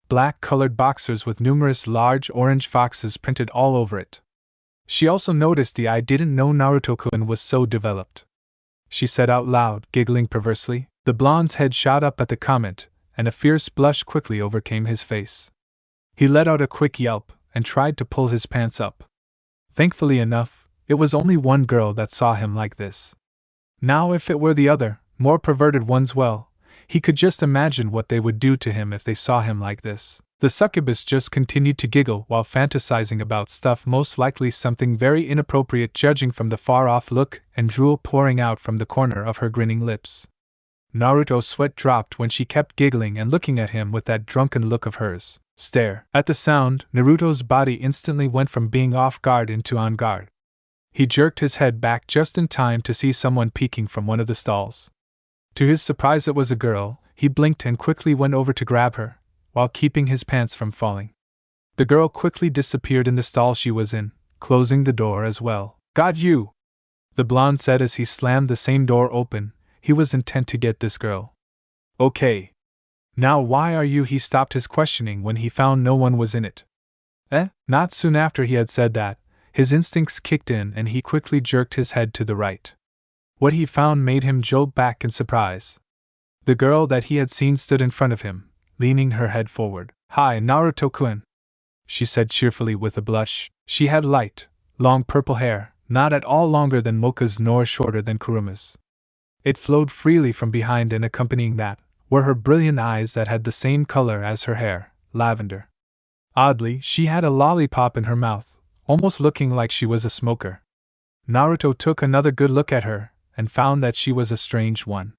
Black-colored boxers with numerous large orange foxes printed all over it. She also noticed I didn't know Naruto-kun was so developed. She said out loud, giggling perversely. The blonde's head shot up at the comment, and a fierce blush quickly overcame his face. He let out a quick yelp and tried to pull his pants up. Thankfully enough, it was only one girl that saw him like this. Now if it were the other, more perverted ones, well, he could just imagine what they would do to him if they saw him like this. The succubus just continued to giggle while fantasizing about stuff, most likely something very inappropriate judging from the far-off look and drool pouring out from the corner of her grinning lips. Naruto's sweat dropped when she kept giggling and looking at him with that drunken look of hers. Stare. At the sound, Naruto's body instantly went from being off guard into on guard. He jerked his head back just in time to see someone peeking from one of the stalls. To his surprise it was a girl. He blinked and quickly went over to grab her, while keeping his pants from falling. The girl quickly disappeared in the stall she was in, closing the door as well. "Got you!" the blonde said as he slammed the same door open. He was intent to get this girl. "Okay. Now why are you?" He stopped his questioning when he found no one was in it. Not soon after he had said that, his instincts kicked in and he quickly jerked his head to the right. What he found made him jolt back in surprise. The girl that he had seen stood in front of him, leaning her head forward. "Hi, Naruto-kun," she said cheerfully with a blush. She had light, long purple hair, not at all longer than Mocha's nor shorter than Kuruma's. It flowed freely from behind, and accompanying that were her brilliant eyes that had the same color as her hair, lavender. Oddly, she had a lollipop in her mouth, almost looking like she was a smoker. Naruto took another good look at her, and found that she was a strange one.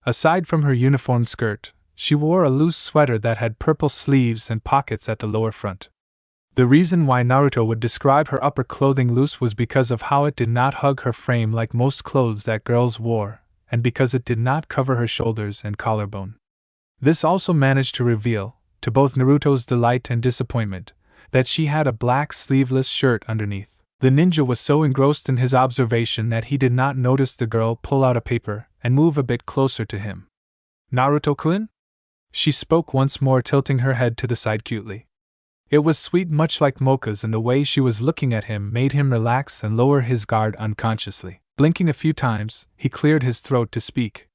Aside from her uniform skirt, she wore a loose sweater that had purple sleeves and pockets at the lower front. The reason why Naruto would describe her upper clothing loose was because of how it did not hug her frame like most clothes that girls wore, and because it did not cover her shoulders and collarbone. This also managed to reveal, to both Naruto's delight and disappointment, that she had a black sleeveless shirt underneath. The ninja was so engrossed in his observation that he did not notice the girl pull out a paper and move a bit closer to him. "Naruto-kun?" She spoke once more, tilting her head to the side cutely. It was sweet, much like Mocha's, and the way she was looking at him made him relax and lower his guard unconsciously. Blinking a few times, he cleared his throat to speak.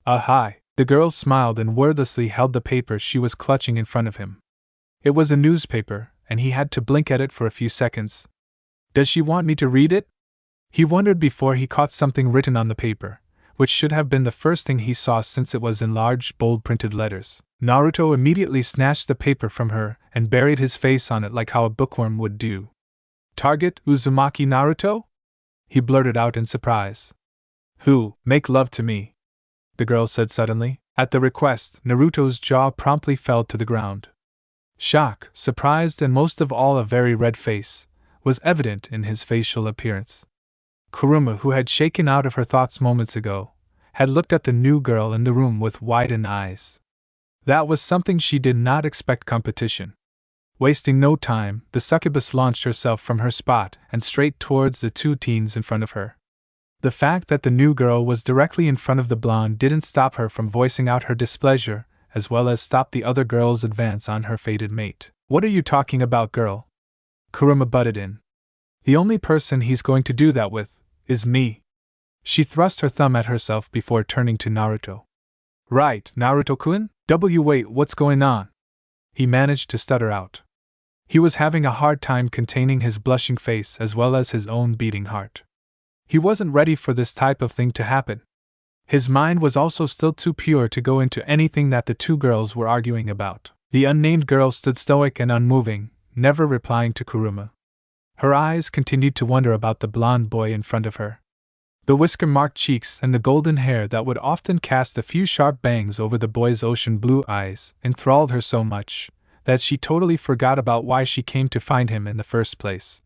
Hi." The girl smiled and wordlessly held the paper she was clutching in front of him. It was a newspaper, and he had to blink at it for a few seconds. "Does she want me to read it?" He wondered before he caught something written on the paper, which should have been the first thing he saw since it was in large, bold printed letters. Naruto immediately snatched the paper from her and buried his face on it like how a bookworm would do. "Target Uzumaki Naruto?" he blurted out in surprise. "Who, make love to me?" the girl said suddenly. At the request, Naruto's jaw promptly fell to the ground. Shock, surprise, and most of all a very red face, was evident in his facial appearance. Kuruma, who had shaken out of her thoughts moments ago, had looked at the new girl in the room with widened eyes. That was something she did not expect. Competition. Wasting no time, the succubus launched herself from her spot and straight towards the two teens in front of her. The fact that the new girl was directly in front of the blonde didn't stop her from voicing out her displeasure, as well as stop the other girl's advance on her fated mate. "What are you talking about, girl?" Kuruma butted in. "The only person he's going to do that with is me." She thrust her thumb at herself before turning to Naruto. "Right, Naruto-kun? Wait, what's going on?" he managed to stutter out. He was having a hard time containing his blushing face as well as his own beating heart. He wasn't ready for this type of thing to happen. His mind was also still too pure to go into anything that the two girls were arguing about. The unnamed girl stood stoic and unmoving, never replying to Kuruma. Her eyes continued to wander about the blonde boy in front of her. The whisker-marked cheeks and the golden hair that would often cast a few sharp bangs over the boy's ocean blue eyes enthralled her so much that she totally forgot about why she came to find him in the first place.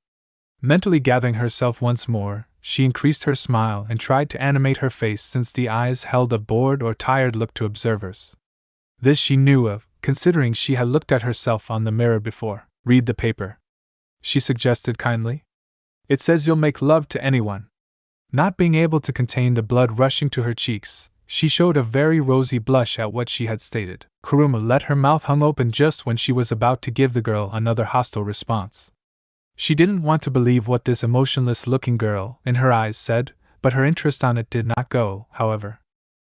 Mentally gathering herself once more, she increased her smile and tried to animate her face, since the eyes held a bored or tired look to observers. This she knew of, considering she had looked at herself on the mirror before. "Read the paper," she suggested kindly. "It says you'll make love to anyone." Not being able to contain the blood rushing to her cheeks, she showed a very rosy blush at what she had stated. Kuruma let her mouth hung open just when she was about to give the girl another hostile response. She didn't want to believe what this emotionless-looking girl, in her eyes, said, but her interest on it did not go, however.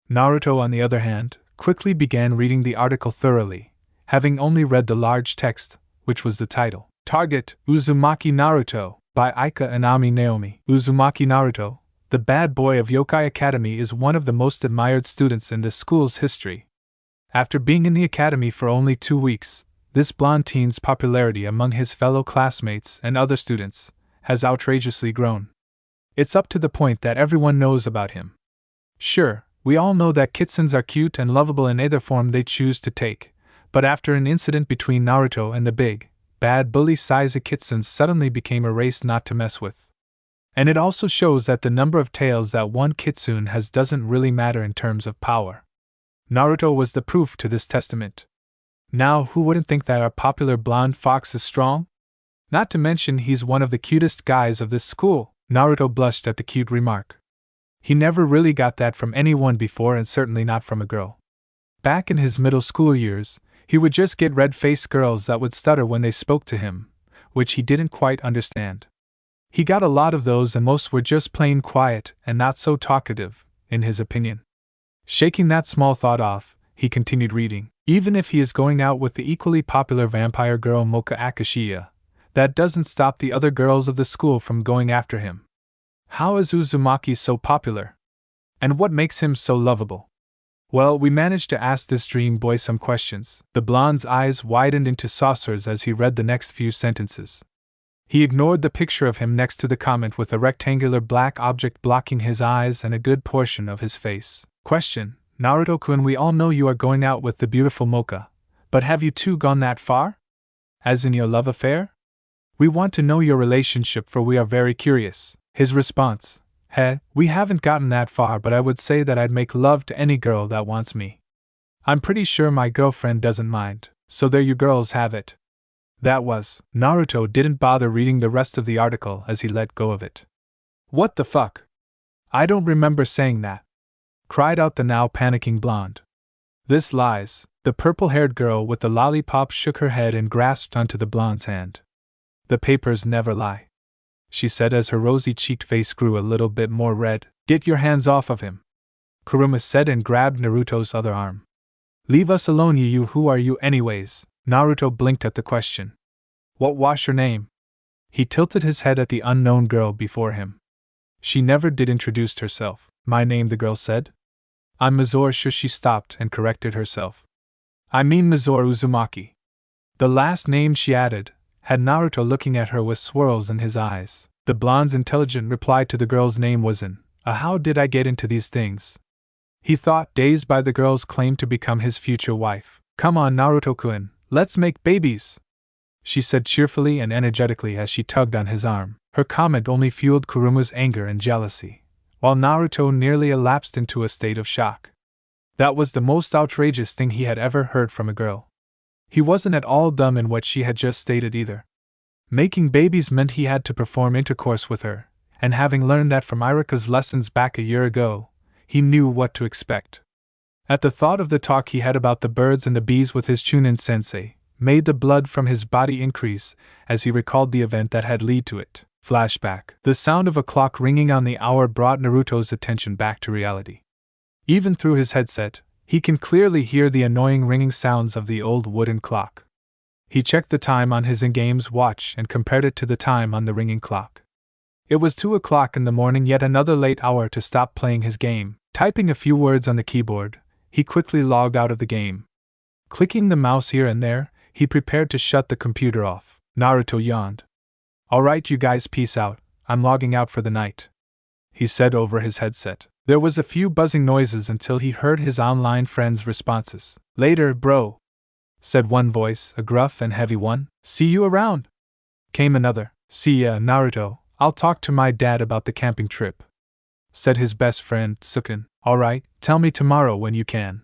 Naruto, on the other hand, quickly began reading the article thoroughly, having only read the large text, which was the title. Target, Uzumaki Naruto, by Aika and Ami Naomi. Uzumaki Naruto, the bad boy of Yokai Academy, is one of the most admired students in this school's history. After being in the academy for only 2 weeks, this blonde teen's popularity among his fellow classmates and other students has outrageously grown. It's up to the point that everyone knows about him. Sure, we all know that kitsune are cute and lovable in either form they choose to take, but after an incident between Naruto and the big, bad bully Saiza, kitsunes suddenly became a race not to mess with. And it also shows that the number of tails that one kitsune has doesn't really matter in terms of power. Naruto was the proof to this testament. Now, who wouldn't think that our popular blonde fox is strong? Not to mention he's one of the cutest guys of this school. Naruto blushed at the cute remark. He never really got that from anyone before, and certainly not from a girl. Back in his middle school years, he would just get red-faced girls that would stutter when they spoke to him, which he didn't quite understand. He got a lot of those, and most were just plain quiet and not so talkative, in his opinion. Shaking that small thought off, he continued reading. Even if he is going out with the equally popular vampire girl Mocha Akashiya, that doesn't stop the other girls of the school from going after him. How is Uzumaki so popular? And what makes him so lovable? Well, we managed to ask this dream boy some questions. The blonde's eyes widened into saucers as he read the next few sentences. He ignored the picture of him next to the comment with a rectangular black object blocking his eyes and a good portion of his face. Question: Naruto-kun, we all know you are going out with the beautiful Mocha, but have you two gone that far? As in your love affair? We want to know your relationship, for we are very curious. His response: we haven't gotten that far, but I would say that I'd make love to any girl that wants me. I'm pretty sure my girlfriend doesn't mind, so there you girls have it. That was. Naruto didn't bother reading the rest of the article as he let go of it. What the fuck? I don't remember saying that, cried out the now panicking blonde. This lies. The purple-haired girl with the lollipop shook her head and grasped onto the blonde's hand. The papers never lie, she said as her rosy-cheeked face grew a little bit more red. Get your hands off of him, Kuruma said and grabbed Naruto's other arm. Leave us alone, you. Who are you anyways? Naruto blinked at the question. What was your name? He tilted his head at the unknown girl before him. She never did introduce herself. My name, the girl said. I'm Mizore. She stopped and corrected herself. I mean Mizore Uzumaki. The last name she added had Naruto looking at her with swirls in his eyes. The blonde's intelligent reply to the girl's name was how did I get into these things? He thought, dazed by the girl's claim to become his future wife. Come on, Naruto-kun, let's make babies, she said cheerfully and energetically as she tugged on his arm. Her comment only fueled Kuruma's anger and jealousy, while Naruto nearly elapsed into a state of shock. That was the most outrageous thing he had ever heard from a girl. He wasn't at all dumb in what she had just stated either. Making babies meant he had to perform intercourse with her, and having learned that from Irika's lessons back a year ago, he knew what to expect. At the thought of the talk he had about the birds and the bees with his Chunin-sensei, made the blood from his body increase as he recalled the event that had led to it. Flashback. The sound of a clock ringing on the hour brought Naruto's attention back to reality. Even through his headset, he can clearly hear the annoying ringing sounds of the old wooden clock. He checked the time on his in-game's watch and compared it to the time on the ringing clock. It was 2 o'clock in the morning, yet another late hour to stop playing his game. Typing a few words on the keyboard, he quickly logged out of the game. Clicking the mouse here and there, he prepared to shut the computer off. Naruto yawned. Alright, you guys, peace out, I'm logging out for the night, he said over his headset. There was a few buzzing noises until he heard his online friends' responses. Later, bro, said one voice, a gruff and heavy one. See you around, came another. See ya, Naruto, I'll talk to my dad about the camping trip, said his best friend, Sukun. Alright, tell me tomorrow when you can,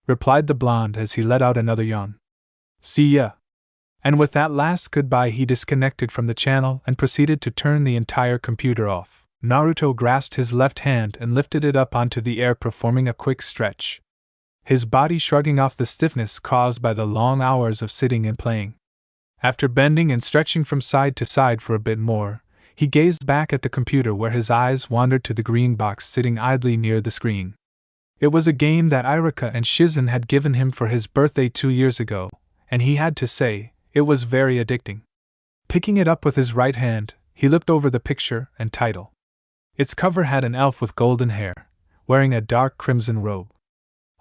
replied the blonde as he let out another yawn. See ya. And with that last goodbye he disconnected from the channel and proceeded to turn the entire computer off. Naruto grasped his left hand and lifted it up onto the air, performing a quick stretch, his body shrugging off the stiffness caused by the long hours of sitting and playing. After bending and stretching from side to side for a bit more, he gazed back at the computer where his eyes wandered to the green box sitting idly near the screen. It was a game that Irika and Shizen had given him for his birthday 2 years ago, and he had to say, it was very addicting. Picking it up with his right hand, he looked over the picture and title. Its cover had an elf with golden hair, wearing a dark crimson robe.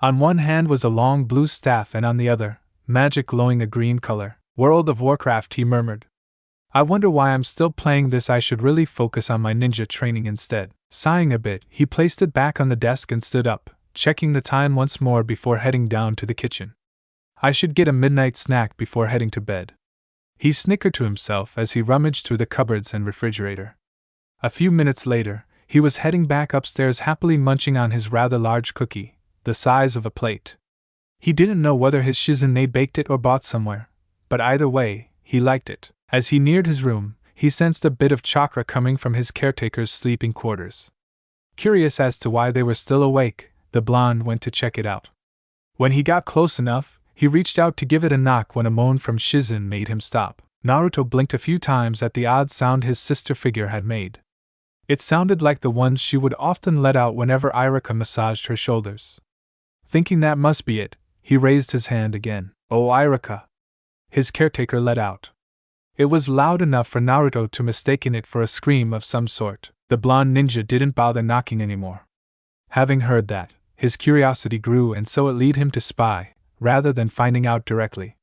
On one hand was a long blue staff and on the other, magic glowing a green color. World of Warcraft, he murmured. I wonder why I'm still playing this. I should really focus on my ninja training instead. Sighing a bit, he placed it back on the desk and stood up, checking the time once more before heading down to the kitchen. I should get a midnight snack before heading to bed, he snickered to himself as he rummaged through the cupboards and refrigerator. A few minutes later, he was heading back upstairs, happily munching on his rather large cookie, the size of a plate. He didn't know whether his Shizen baked it or bought somewhere, but either way, he liked it. As he neared his room, he sensed a bit of chakra coming from his caretaker's sleeping quarters. Curious as to why they were still awake, the blonde went to check it out. When he got close enough, he reached out to give it a knock when a moan from Shizen made him stop. Naruto blinked a few times at the odd sound his sister figure had made. It sounded like the ones she would often let out whenever Irika massaged her shoulders. Thinking that must be it, he raised his hand again. Oh, Irika! His caretaker let out. It was loud enough for Naruto to mistaken it for a scream of some sort. The blonde ninja didn't bother knocking anymore. Having heard that, his curiosity grew, and so it led him to spy, rather than finding out directly.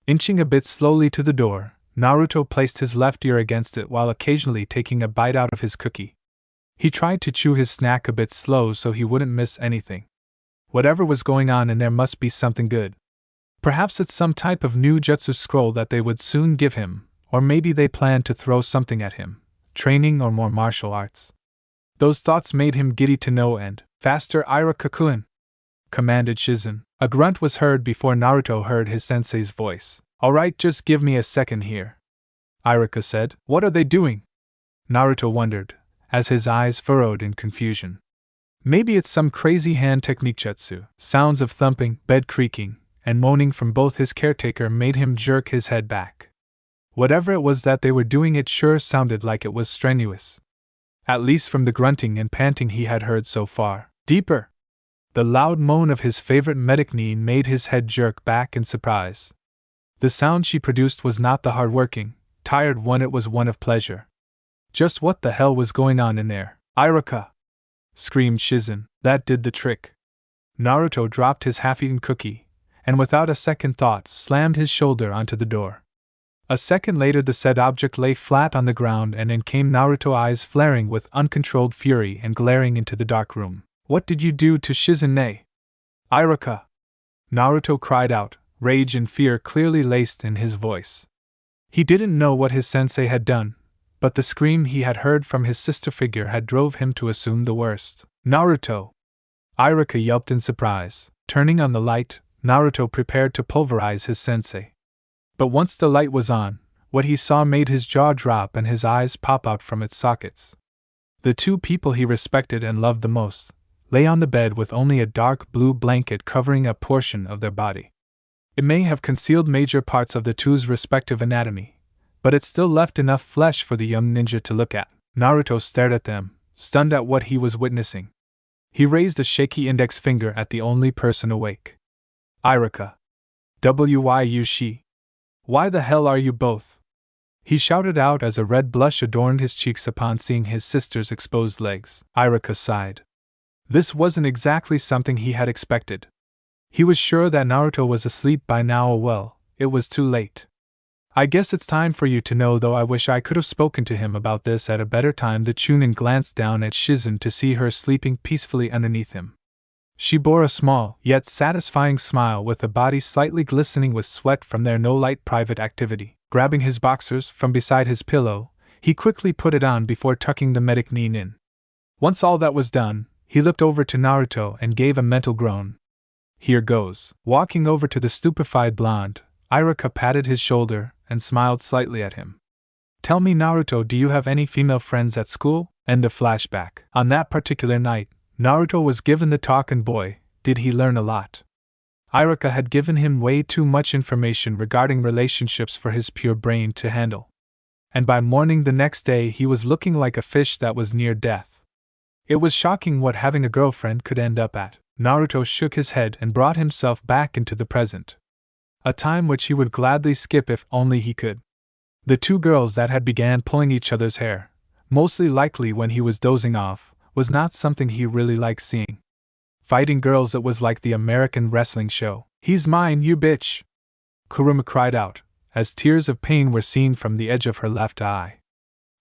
Inching a bit slowly to the door, Naruto placed his left ear against it while occasionally taking a bite out of his cookie. He tried to chew his snack a bit slow so he wouldn't miss anything. Whatever was going on in there must be something good. Perhaps it's some type of new jutsu scroll that they would soon give him, or maybe they planned to throw something at him, training or more martial arts. Those thoughts made him giddy to no end. Faster, Iruka-kun! Commanded Shizen. A grunt was heard before Naruto heard his sensei's voice. Alright, just give me a second here. Iruka said. What are they doing? Naruto wondered, as his eyes furrowed in confusion. Maybe it's some crazy hand technique jutsu. Sounds of thumping, bed creaking, and moaning from both his caretaker made him jerk his head back. Whatever it was that they were doing, it sure sounded like it was strenuous. At least from the grunting and panting he had heard so far. Deeper! The loud moan of his favorite medicine made his head jerk back in surprise. The sound she produced was not the hard-working, tired one, it was one of pleasure. Just what the hell was going on in there? Iruka! Screamed Shizen. That did the trick. Naruto dropped his half-eaten cookie, and without a second thought slammed his shoulder onto the door. A second later the said object lay flat on the ground and in came Naruto, eyes flaring with uncontrolled fury and glaring into the dark room. What did you do to Shizen-ne? Iruka! Naruto cried out, rage and fear clearly laced in his voice. He didn't know what his sensei had done, but the scream he had heard from his sister figure had drove him to assume the worst. Naruto! Iruka yelped in surprise. Turning on the light, Naruto prepared to pulverize his sensei. But once the light was on, what he saw made his jaw drop and his eyes pop out from its sockets. The two people he respected and loved the most lay on the bed with only a dark blue blanket covering a portion of their body. It may have concealed major parts of the two's respective anatomy, but it still left enough flesh for the young ninja to look at. Naruto stared at them, stunned at what he was witnessing. He raised a shaky index finger at the only person awake. Iruka. Why Why the hell are you both? He shouted out as a red blush adorned his cheeks upon seeing his sister's exposed legs. Iruka sighed. This wasn't exactly something he had expected. He was sure that Naruto was asleep by now. Well, it was too late. I guess it's time for you to know, though I wish I could have spoken to him about this at a better time. The Chunin glanced down at Shizen to see her sleeping peacefully underneath him. She bore a small, yet satisfying smile with a body slightly glistening with sweat from their no-light private activity. Grabbing his boxers from beside his pillow, he quickly put it on before tucking the medicine in. Once all that was done, he looked over to Naruto and gave a mental groan. Here goes. Walking over to the stupefied blonde, Iruka patted his shoulder and smiled slightly at him. Tell me, Naruto, do you have any female friends at school? End of flashback. On that particular night, Naruto was given the talk, and boy, did he learn a lot. Iruka had given him way too much information regarding relationships for his pure brain to handle. And by morning the next day he was looking like a fish that was near death. It was shocking what having a girlfriend could end up at. Naruto shook his head and brought himself back into the present. A time which he would gladly skip if only he could. The two girls that had began pulling each other's hair, mostly likely when he was dozing off, was not something he really liked seeing. Fighting girls, it was like the American wrestling show. He's mine, you bitch! Kuruma cried out, as tears of pain were seen from the edge of her left eye.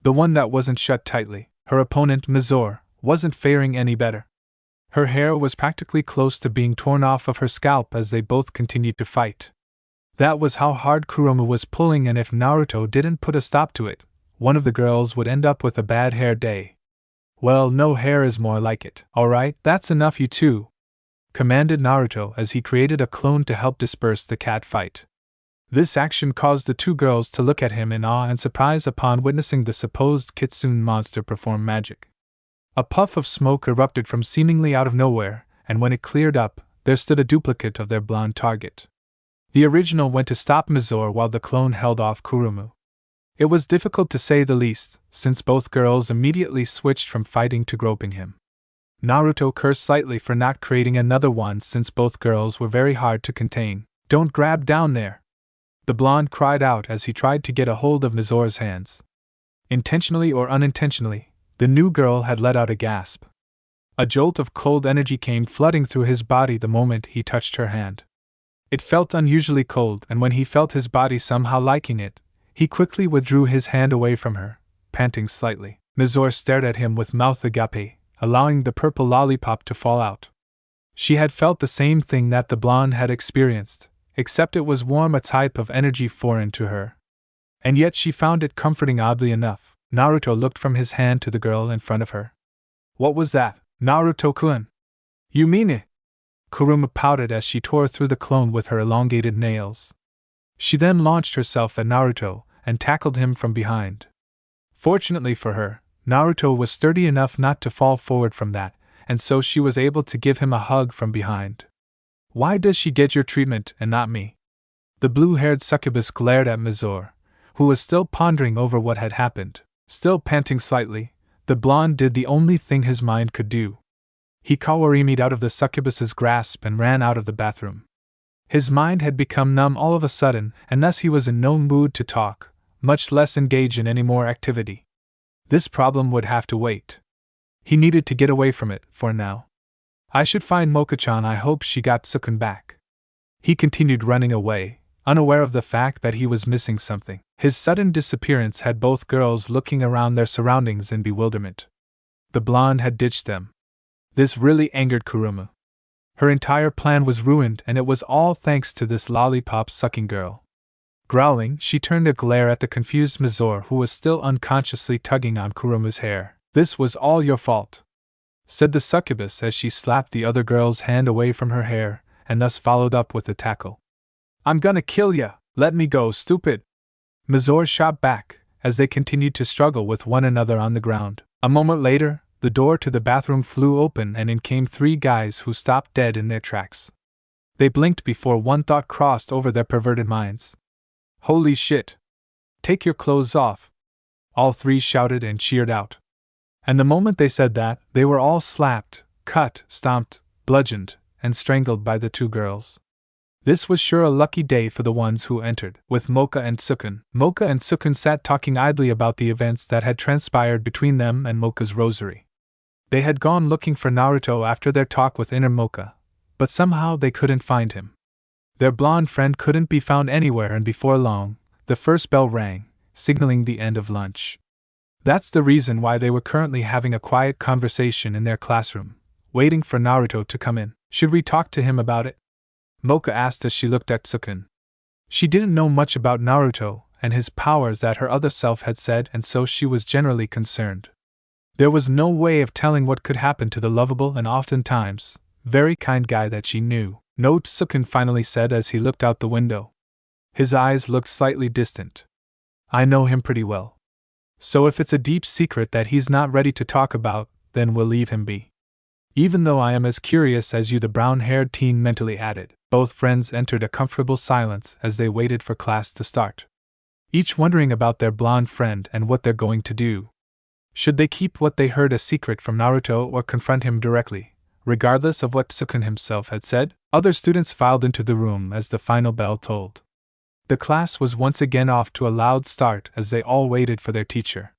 The one that wasn't shut tightly. Her opponent, Mizore, wasn't faring any better. Her hair was practically close to being torn off of her scalp as they both continued to fight. That was how hard Kuruma was pulling, and if Naruto didn't put a stop to it, one of the girls would end up with a bad hair day. Well, no hair is more like it. Alright, that's enough, you two, commanded Naruto as he created a clone to help disperse the cat fight. This action caused the two girls to look at him in awe and surprise upon witnessing the supposed kitsune monster perform magic. A puff of smoke erupted from seemingly out of nowhere, and when it cleared up, there stood a duplicate of their blonde target. The original went to stop Mizore while the clone held off Kuruma. It was difficult to say the least, since both girls immediately switched from fighting to groping him. Naruto cursed slightly for not creating another one since both girls were very hard to contain. Don't grab down there! The blonde cried out as he tried to get a hold of Mizore's hands. Intentionally or unintentionally, the new girl had let out a gasp. A jolt of cold energy came flooding through his body the moment he touched her hand. It felt unusually cold, and when he felt his body somehow liking it, He quickly withdrew his hand away from her, panting slightly. Mizore stared at him with mouth agape, allowing the purple lollipop to fall out. She had felt the same thing that the blonde had experienced, except it was warm, a type of energy foreign to her. And yet she found it comforting, oddly enough. Naruto looked from his hand to the girl in front of her. What was that, Naruto-kun? You mean it? Kuruma pouted as she tore through the clone with her elongated nails. She then launched herself at Naruto and tackled him from behind. Fortunately for her, Naruto was sturdy enough not to fall forward from that, and so she was able to give him a hug from behind. Why does she get your treatment and not me? The blue-haired succubus glared at Mizore, who was still pondering over what had happened. Still panting slightly, the blonde did the only thing his mind could do. He kawarimi'd out of the succubus's grasp and ran out of the bathroom. His mind had become numb all of a sudden, and thus he was in no mood to talk, much less engage in any more activity. This problem would have to wait. He needed to get away from it, for now. I should find Mocha-chan. I hope she got Sukun back. He continued running away, unaware of the fact that he was missing something. His sudden disappearance had both girls looking around their surroundings in bewilderment. The blonde had ditched them. This really angered Kuruma. Her entire plan was ruined, and it was all thanks to this lollipop-sucking girl. Growling, she turned a glare at the confused Mizore, who was still unconsciously tugging on Kuruma's hair. This was all your fault, said the succubus as she slapped the other girl's hand away from her hair, and thus followed up with a tackle. I'm gonna kill ya! Let me go, stupid! Mizore shot back, as they continued to struggle with one another on the ground. A moment later, the door to the bathroom flew open and in came three guys who stopped dead in their tracks. They blinked before one thought crossed over their perverted minds. Holy shit! Take your clothes off! All three shouted and cheered out. And the moment they said that, they were all slapped, cut, stomped, bludgeoned, and strangled by the two girls. This was sure a lucky day for the ones who entered, with Mocha and Sukun. Mocha and Sukun sat talking idly about the events that had transpired between them and Mocha's rosary. They had gone looking for Naruto after their talk with Inner Mocha, but somehow they couldn't find him. Their blonde friend couldn't be found anywhere, and before long, the first bell rang, signaling the end of lunch. That's the reason why they were currently having a quiet conversation in their classroom, waiting for Naruto to come in. Should we talk to him about it? Mocha asked as she looked at Sukun. She didn't know much about Naruto and his powers that her other self had said, and so she was generally concerned. There was no way of telling what could happen to the lovable and oftentimes very kind guy that she knew. No, Sukun finally said as he looked out the window. His eyes looked slightly distant. I know him pretty well. So if it's a deep secret that he's not ready to talk about, then we'll leave him be. Even though I am as curious as you, the brown-haired teen mentally added. Both friends entered a comfortable silence as they waited for class to start, each wondering about their blonde friend and what they're going to do. Should they keep what they heard a secret from Naruto or confront him directly, regardless of what Sukun himself had said? Other students filed into the room as the final bell tolled. The class was once again off to a loud start as they all waited for their teacher.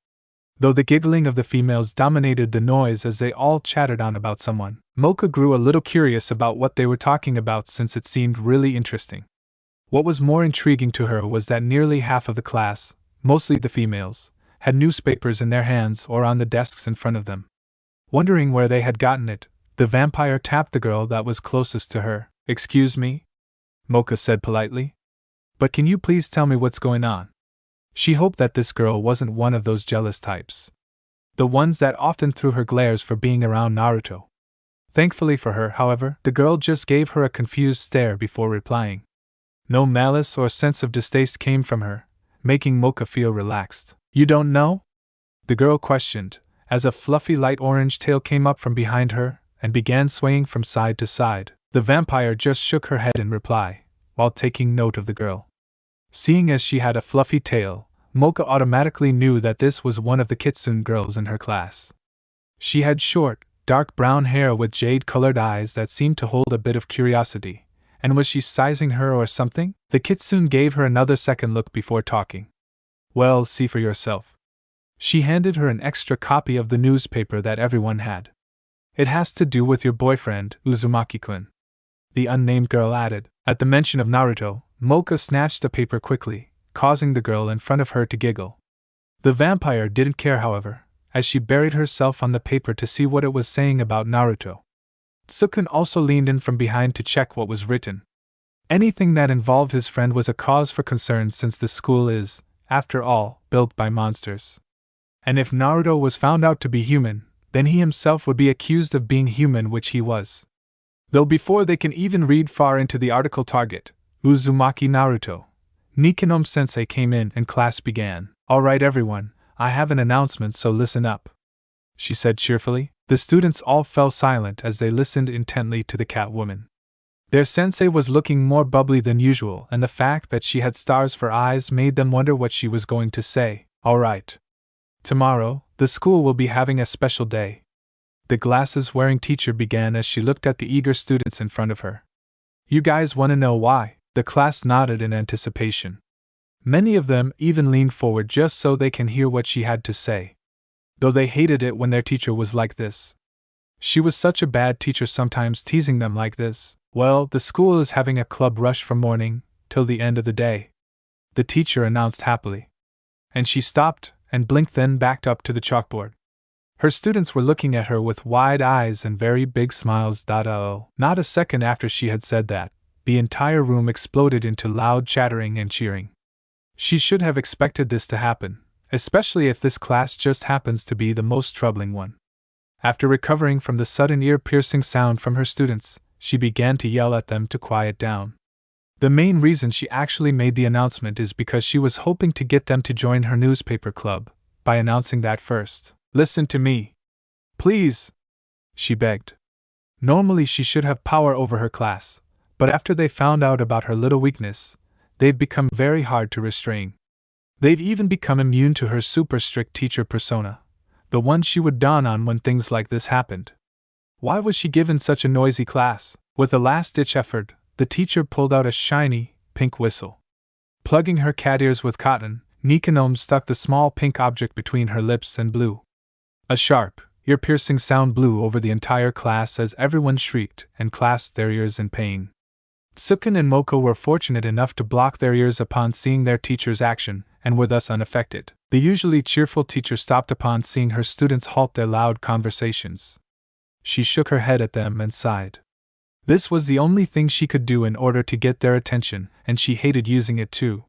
Though the giggling of the females dominated the noise as they all chattered on about someone, Mocha grew a little curious about what they were talking about since it seemed really interesting. What was more intriguing to her was that nearly half of the class, mostly the females, had newspapers in their hands or on the desks in front of them. Wondering where they had gotten it, the vampire tapped the girl that was closest to her. Excuse me? Mocha said politely. But can you please tell me what's going on? She hoped that this girl wasn't one of those jealous types. The ones that often threw her glares for being around Naruto. Thankfully for her, however, the girl just gave her a confused stare before replying. No malice or sense of distaste came from her, making Mocha feel relaxed. You don't know? The girl questioned, as a fluffy light orange tail came up from behind her and began swaying from side to side. The vampire just shook her head in reply, while taking note of the girl. Seeing as she had a fluffy tail, Mocha automatically knew that this was one of the Kitsune girls in her class. She had short, dark brown hair with jade-colored eyes that seemed to hold a bit of curiosity. And was she sizing her or something? The Kitsune gave her another second look before talking. Well, see for yourself. She handed her an extra copy of the newspaper that everyone had. It has to do with your boyfriend, Uzumaki-kun. The unnamed girl added. At the mention of Naruto, Mocha snatched the paper quickly, causing the girl in front of her to giggle. The vampire didn't care, however, as she buried herself on the paper to see what it was saying about Naruto. Sukun also leaned in from behind to check what was written. Anything that involved his friend was a cause for concern, since the school is, after all, built by monsters. And if Naruto was found out to be human, then he himself would be accused of being human, which he was. Though before they can even read far into the article target, Uzumaki Naruto, Nikonome-sensei came in and class began. "Alright everyone, I have an announcement, so listen up," she said cheerfully. The students all fell silent as they listened intently to the cat woman. Their sensei was looking more bubbly than usual, and the fact that she had stars for eyes made them wonder what she was going to say. "Alright. Tomorrow, the school will be having a special day," the glasses-wearing teacher began as she looked at the eager students in front of her. "You guys want to know why?" The class nodded in anticipation. Many of them even leaned forward just so they can hear what she had to say. Though they hated it when their teacher was like this. She was such a bad teacher, sometimes teasing them like this. "Well, the school is having a club rush from morning till the end of the day," the teacher announced happily. And she stopped and blinked, then backed up to the chalkboard. Her students were looking at her with wide eyes and very big smiles. Not a second after she had said that, the entire room exploded into loud chattering and cheering. She should have expected this to happen, especially if this class just happens to be the most troubling one. After recovering from the sudden ear-piercing sound from her students, she began to yell at them to quiet down. The main reason she actually made the announcement is because she was hoping to get them to join her newspaper club, by announcing that first. "Listen to me, please," she begged. Normally she should have power over her class, but after they found out about her little weakness, they've become very hard to restrain. They've even become immune to her super strict teacher persona, the one she would don on when things like this happened. Why was she given such a noisy class? With a last-ditch effort, the teacher pulled out a shiny, pink whistle. Plugging her cat ears with cotton, Nikonome stuck the small pink object between her lips and blew. A sharp, ear-piercing sound blew over the entire class as everyone shrieked and clasped their ears in pain. Sukun and Moko were fortunate enough to block their ears upon seeing their teacher's action, and were thus unaffected. The usually cheerful teacher stopped upon seeing her students halt their loud conversations. She shook her head at them and sighed. This was the only thing she could do in order to get their attention, and she hated using it too.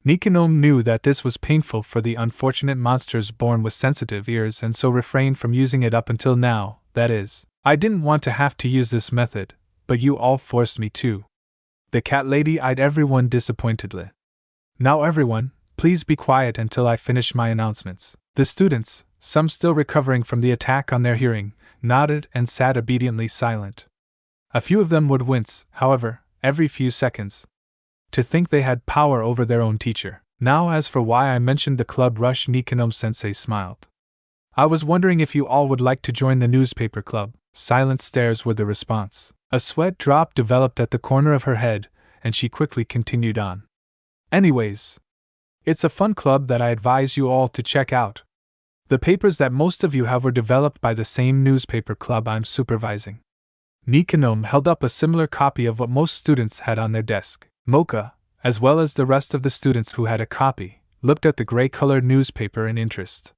Nikonome knew that this was painful for the unfortunate monsters born with sensitive ears, and so refrained from using it up until now. "That is, I didn't want to have to use this method, but you all forced me to." The cat lady eyed everyone disappointedly. "Now everyone, please be quiet until I finish my announcements." The students, some still recovering from the attack on their hearing, nodded and sat obediently silent. A few of them would wince, however, every few seconds. To think they had power over their own teacher. "Now as for why I mentioned the club rush," Nikonome-sensei smiled. "I was wondering if you all would like to join the newspaper club." Silent stares were the response. A sweat drop developed at the corner of her head, and she quickly continued on. "Anyways, it's a fun club that I advise you all to check out. The papers that most of you have were developed by the same newspaper club I'm supervising." Nikonome held up a similar copy of what most students had on their desk. Mocha, as well as the rest of the students who had a copy, looked at the gray-colored newspaper in interest.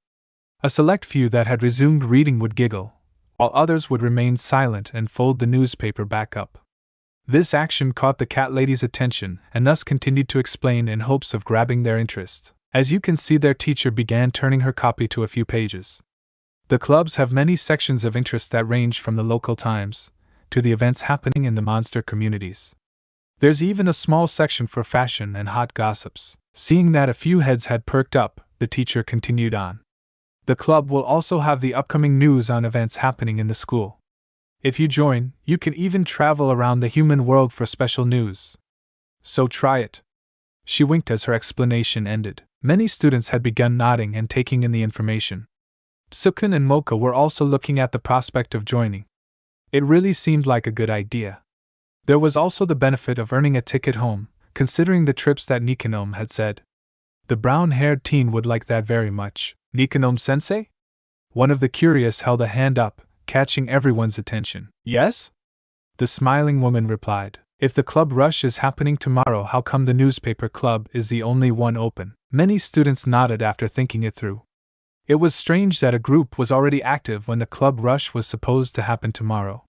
A select few that had resumed reading would giggle, while others would remain silent and fold the newspaper back up. This action caught the cat lady's attention, and thus continued to explain in hopes of grabbing their interest. As you can see, their teacher began turning her copy to a few pages. The clubs have many sections of interest that range from the local times to the events happening in the monster communities. There's even a small section for fashion and hot gossips. Seeing that a few heads had perked up, the teacher continued on. The club will also have the upcoming news on events happening in the school. If you join, you can even travel around the human world for special news. So try it. She winked as her explanation ended. Many students had begun nodding and taking in the information. Sukun and Mocha were also looking at the prospect of joining. It really seemed like a good idea. There was also the benefit of earning a ticket home, considering the trips that Nikonome had said. The brown-haired teen would like that very much. "Nikonome-sensei?" One of the curious held a hand up, catching everyone's attention. "Yes?" the smiling woman replied. If the club rush is happening tomorrow, how come the newspaper club is the only one open? Many students nodded after thinking it through. It was strange that a group was already active when the club rush was supposed to happen tomorrow.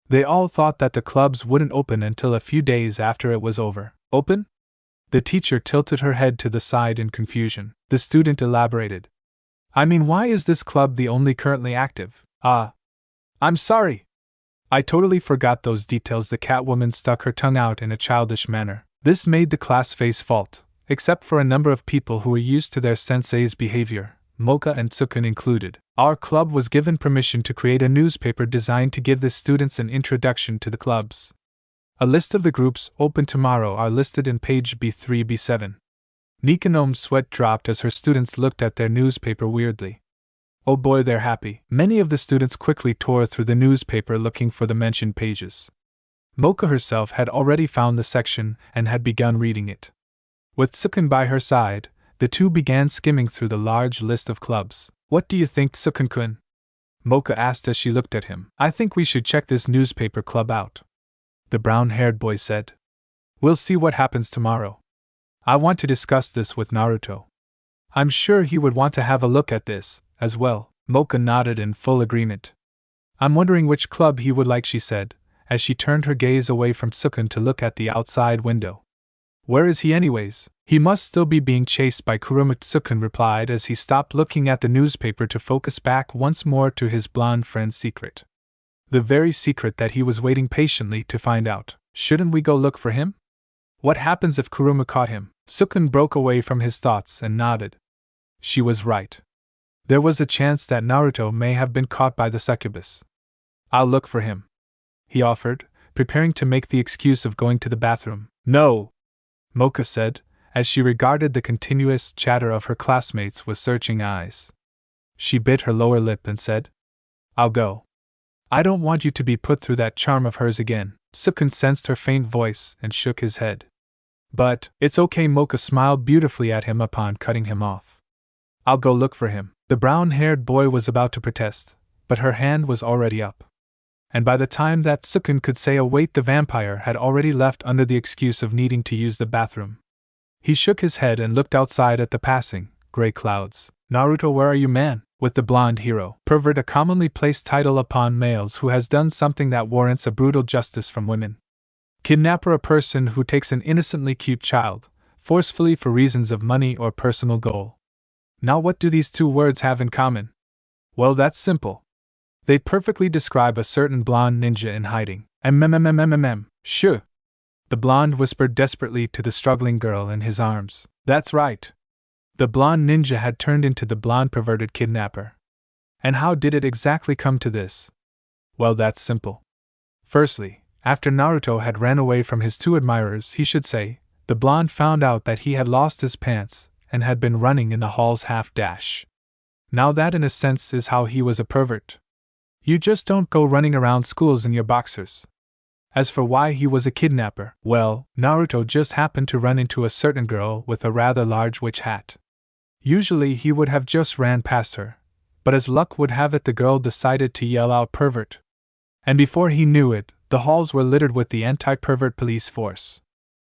They all thought that the clubs wouldn't open until a few days after it was over. Open? The teacher tilted her head to the side in confusion. The student elaborated. I mean, why is this club the only currently active? I'm sorry. I totally forgot those details. The Catwoman stuck her tongue out in a childish manner. This made the class face fault, except for a number of people who were used to their sensei's behavior, Mocha and Sukun included. Our club was given permission to create a newspaper designed to give the students an introduction to the clubs. A list of the groups open tomorrow are listed in page B3 B7. Nikonome's sweat dropped as her students looked at their newspaper weirdly. Oh boy, they're happy. Many of the students quickly tore through the newspaper looking for the mentioned pages. Mocha herself had already found the section and had begun reading it. With Sukun by her side, the two began skimming through the large list of clubs. What do you think, Sukun-kun? Mocha asked as she looked at him. I think we should check this newspaper club out, the brown-haired boy said. We'll see what happens tomorrow. I want to discuss this with Naruto. I'm sure he would want to have a look at this, as well. Mocha nodded in full agreement. I'm wondering which club he would like, she said, as she turned her gaze away from Sukun to look at the outside window. Where is he anyways? He must still be being chased by Kuruma, Sukun replied as he stopped looking at the newspaper to focus back once more to his blonde friend's secret. The very secret that he was waiting patiently to find out. Shouldn't we go look for him? What happens if Kuruma caught him? Sukun broke away from his thoughts and nodded. She was right. There was a chance that Naruto may have been caught by the succubus. I'll look for him, he offered, preparing to make the excuse of going to the bathroom. No, Mocha said, as she regarded the continuous chatter of her classmates with searching eyes. She bit her lower lip and said, I'll go. I don't want you to be put through that charm of hers again. Sukun sensed her faint voice and shook his head. But, it's okay. Mocha smiled beautifully at him upon cutting him off. I'll go look for him. The brown-haired boy was about to protest, but her hand was already up. And by the time that Sukun could say wait, the vampire had already left under the excuse of needing to use the bathroom. He shook his head and looked outside at the passing, gray clouds. Naruto, where are you, man? With the blonde hero. Pervert, a commonly placed title upon males who has done something that warrants a brutal justice from women. Kidnapper, a person who takes an innocently cute child, forcefully for reasons of money or personal goal. Now what do these two words have in common? Well, that's simple. They perfectly describe a certain blonde ninja in hiding. Sure. The blonde whispered desperately to the struggling girl in his arms. That's right. The blonde ninja had turned into the blonde perverted kidnapper. And how did it exactly come to this? Well, that's simple. Firstly, after Naruto had ran away from his two admirers, he should say, the blonde found out that he had lost his pants and had been running in the halls half-dash. Now that in a sense is how he was a pervert. You just don't go running around schools in your boxers. As for why he was a kidnapper, well, Naruto just happened to run into a certain girl with a rather large witch hat. Usually he would have just ran past her, but as luck would have it, the girl decided to yell out pervert. And before he knew it, the halls were littered with the anti-pervert police force.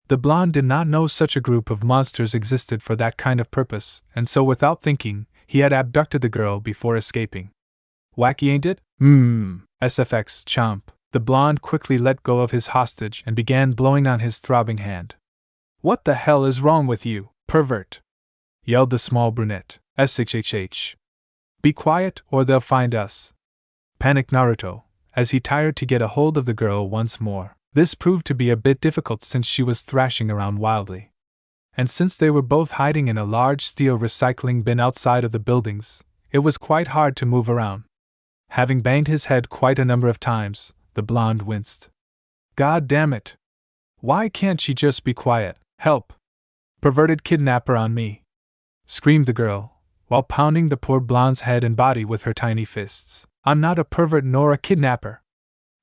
The blonde did not know such a group of monsters existed for that kind of purpose, and so without thinking, he had abducted the girl before escaping. Wacky, ain't it? SFX, chomp. The blonde quickly let go of his hostage and began blowing on his throbbing hand. What the hell is wrong with you, pervert? Yelled the small brunette. SHHH. Be quiet or they'll find us. Panicked Naruto, as he tried to get a hold of the girl once more. This proved to be a bit difficult since she was thrashing around wildly. And since they were both hiding in a large steel recycling bin outside of the buildings, it was quite hard to move around. Having banged his head quite a number of times, the blonde winced. God damn it! Why can't she just be quiet? Help! Perverted kidnapper on me! Screamed the girl, while pounding the poor blonde's head and body with her tiny fists. I'm not a pervert nor a kidnapper,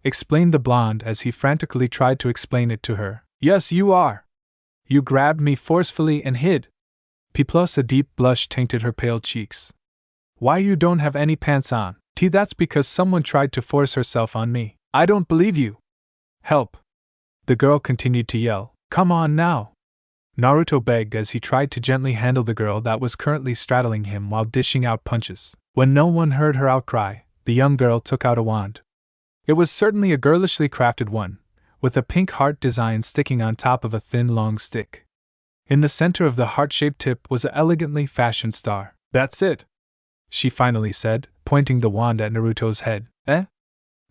explained the blonde as he frantically tried to explain it to her. Yes, you are! You grabbed me forcefully and hid. Plus a deep blush tainted her pale cheeks. Why you don't have any pants on? That's because someone tried to force herself on me. I don't believe you. Help! The girl continued to yell, "Come on now!" Naruto begged as he tried to gently handle the girl that was currently straddling him while dishing out punches. When no one heard her outcry, the young girl took out a wand. It was certainly a girlishly crafted one, with a pink heart design sticking on top of a thin long stick. In the center of the heart-shaped tip was an elegantly fashioned star. "That's it," she finally said, pointing the wand at Naruto's head. "Eh?"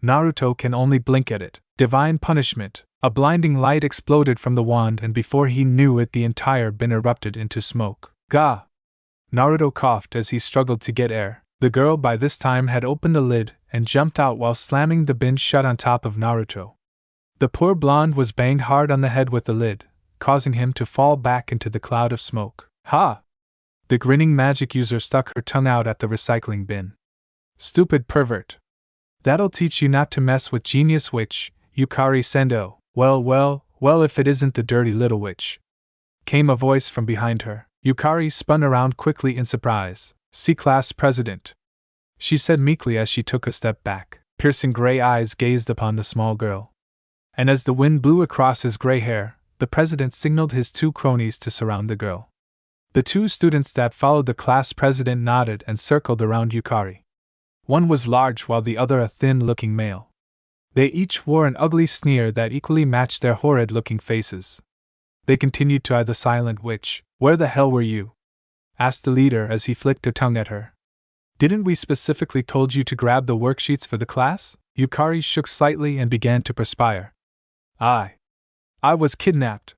Naruto can only blink at it. Divine punishment. A blinding light exploded from the wand, and before he knew it, the entire bin erupted into smoke. "Gah!" Naruto coughed as he struggled to get air. The girl by this time had opened the lid and jumped out while slamming the bin shut on top of Naruto. The poor blonde was banged hard on the head with the lid, causing him to fall back into the cloud of smoke. "Ha!" The grinning magic user stuck her tongue out at the recycling bin. "Stupid pervert. That'll teach you not to mess with Genius Witch, Yukari Sendo." Well, if it isn't the dirty little witch," came a voice from behind her. Yukari spun around quickly in surprise. "C-Class President," she said meekly as she took a step back. Piercing gray eyes gazed upon the small girl. And as the wind blew across his gray hair, the president signaled his two cronies to surround the girl. The two students that followed the class president nodded and circled around Yukari. One was large while the other a thin-looking male. They each wore an ugly sneer that equally matched their horrid-looking faces. They continued to eye the silent witch. "Where the hell were you?" asked the leader as he flicked a tongue at her. "Didn't we specifically told you to grab the worksheets for the class?" Yukari shook slightly and began to perspire. I was kidnapped,"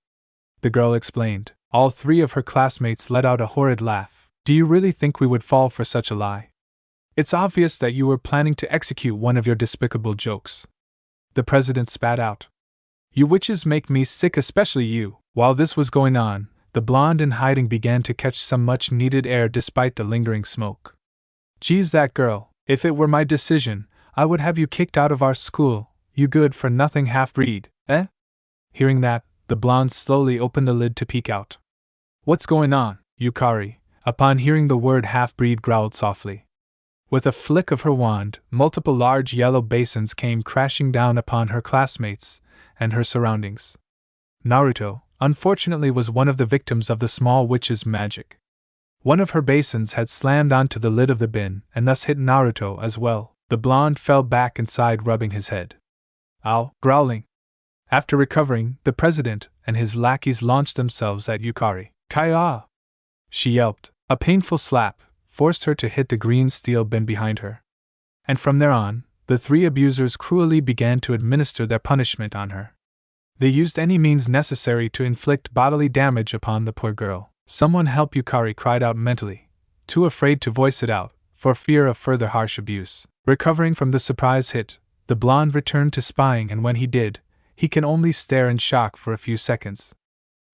the girl explained. All three of her classmates let out a horrid laugh. "Do you really think we would fall for such a lie? It's obvious that you were planning to execute one of your despicable jokes," the president spat out. "You witches make me sick, especially you." While this was going on, the blonde in hiding began to catch some much-needed air despite the lingering smoke. "Geez, that girl, if it were my decision, I would have you kicked out of our school, you good-for-nothing half-breed, eh?" Hearing that, the blonde slowly opened the lid to peek out. "What's going on?" Yukari, upon hearing the word half-breed, growled softly. With a flick of her wand, multiple large yellow basins came crashing down upon her classmates and her surroundings. Naruto, unfortunately, was one of the victims of the small witch's magic. One of her basins had slammed onto the lid of the bin and thus hit Naruto as well. The blonde fell back inside, rubbing his head. "Ow!" growling. After recovering, the president and his lackeys launched themselves at Yukari. "Kaya!" she yelped. A painful slap forced her to hit the green steel bin behind her. And from there on, the three abusers cruelly began to administer their punishment on her. They used any means necessary to inflict bodily damage upon the poor girl. "Someone help!" Yukari cried out mentally, too afraid to voice it out, for fear of further harsh abuse. Recovering from the surprise hit, the blonde returned to spying, and when he did, he can only stare in shock for a few seconds.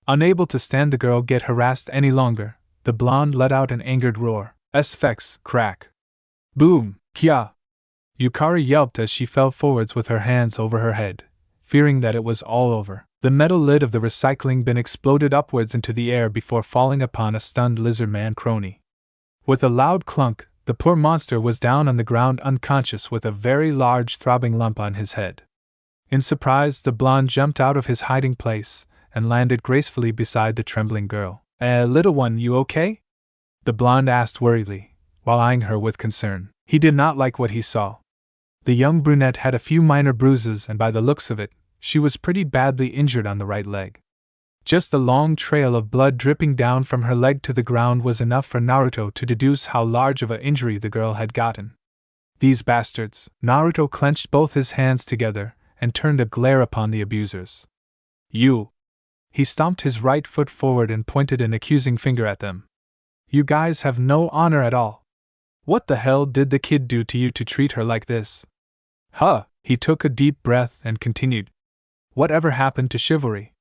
Unable to stand the girl get harassed any longer, the blonde let out an angered roar. "Sfex, crack! Boom! Kya!" Yukari yelped as she fell forwards with her hands over her head, fearing that it was all over. The metal lid of the recycling bin exploded upwards into the air before falling upon a stunned lizard-man crony. With a loud clunk, the poor monster was down on the ground unconscious with a very large throbbing lump on his head. In surprise, the blonde jumped out of his hiding place and landed gracefully beside the trembling girl. Little one, you okay?" the blonde asked worriedly, while eyeing her with concern. He did not like what he saw. The young brunette had a few minor bruises, and by the looks of it, she was pretty badly injured on the right leg. Just a long trail of blood dripping down from her leg to the ground was enough for Naruto to deduce how large of an injury the girl had gotten. "These bastards!" Naruto clenched both his hands together and turned a glare upon the abusers. "You!" He stomped his right foot forward and pointed an accusing finger at them. "You guys have no honor at all. What the hell did the kid do to you to treat her like this?" "Huh!" He took a deep breath and continued. "Whatever happened to chivalry?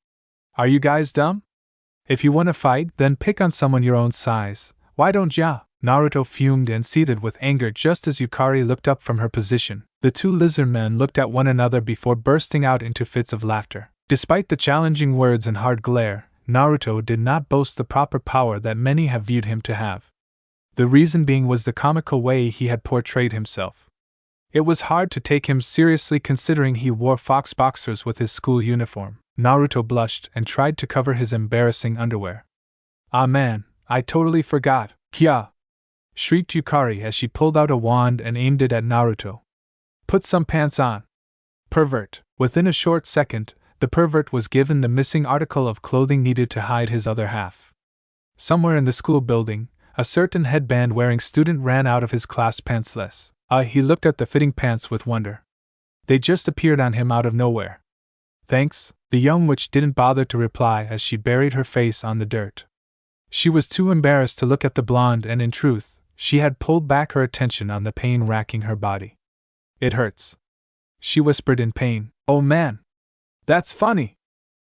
Are you guys dumb? If you want to fight, then pick on someone your own size. Why don't ya?" Naruto fumed and seethed with anger just as Yukari looked up from her position. The two lizard men looked at one another before bursting out into fits of laughter. Despite the challenging words and hard glare, Naruto did not boast the proper power that many have viewed him to have. The reason being was the comical way he had portrayed himself. It was hard to take him seriously considering he wore fox boxers with his school uniform. Naruto blushed and tried to cover his embarrassing underwear. Ah man, I totally forgot. Kya! Shrieked Yukari as she pulled out a wand and aimed it at Naruto. Put some pants on. Pervert. Within a short second, the pervert was given the missing article of clothing needed to hide his other half. Somewhere in the school building, a certain headband-wearing student ran out of his class pantsless. He looked at the fitting pants with wonder. They just appeared on him out of nowhere. Thanks, the young witch didn't bother to reply as she buried her face on the dirt. She was too embarrassed to look at the blonde, and in truth, she had pulled back her attention on the pain racking her body. It hurts, she whispered in pain. Oh man! That's funny!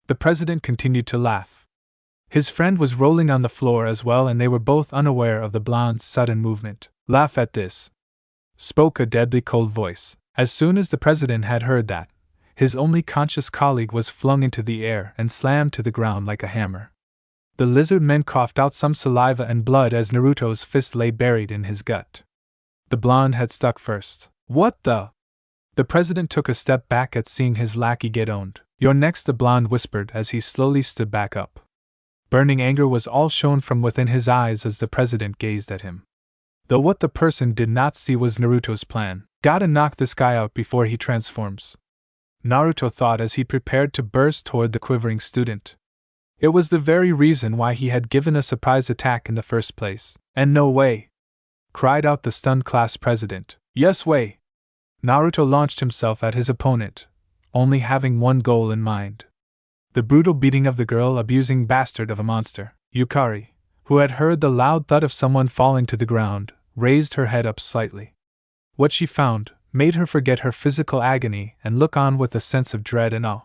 The president continued to laugh. His friend was rolling on the floor as well, and they were both unaware of the blonde's sudden movement. Laugh at this, spoke a deadly cold voice. As soon as the president had heard that, his only conscious colleague was flung into the air and slammed to the ground like a hammer. The lizard men coughed out some saliva and blood as Naruto's fist lay buried in his gut. The blonde had stuck first. What the? The president took a step back at seeing his lackey get owned. You're next, the blonde whispered as he slowly stood back up. Burning anger was all shown from within his eyes as the president gazed at him. Though what the person did not see was Naruto's plan. Gotta knock this guy out before he transforms, Naruto thought as he prepared to burst toward the quivering student. It was the very reason why he had given a surprise attack in the first place. And no way! Cried out the stunned class president. Yes way! Naruto launched himself at his opponent, only having one goal in mind. The brutal beating of the girl-abusing bastard of a monster. Yukari, who had heard the loud thud of someone falling to the ground, raised her head up slightly. What she found made her forget her physical agony and look on with a sense of dread and awe.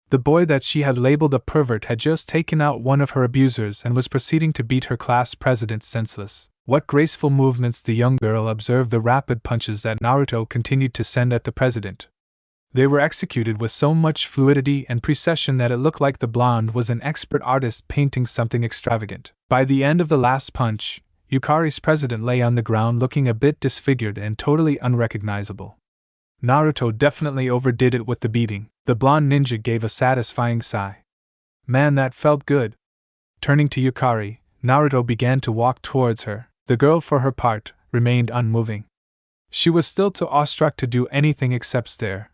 The boy that she had labeled a pervert had just taken out one of her abusers and was proceeding to beat her class president senseless. What graceful movements! The young girl observed the rapid punches that Naruto continued to send at the president. They were executed with so much fluidity and precision that it looked like the blonde was an expert artist painting something extravagant. By the end of the last punch, Yukari's president lay on the ground looking a bit disfigured and totally unrecognizable. Naruto definitely overdid it with the beating. The blonde ninja gave a satisfying sigh. Man, that felt good. Turning to Yukari, Naruto began to walk towards her. The girl, for her part, remained unmoving. She was still too awestruck to do anything except stare.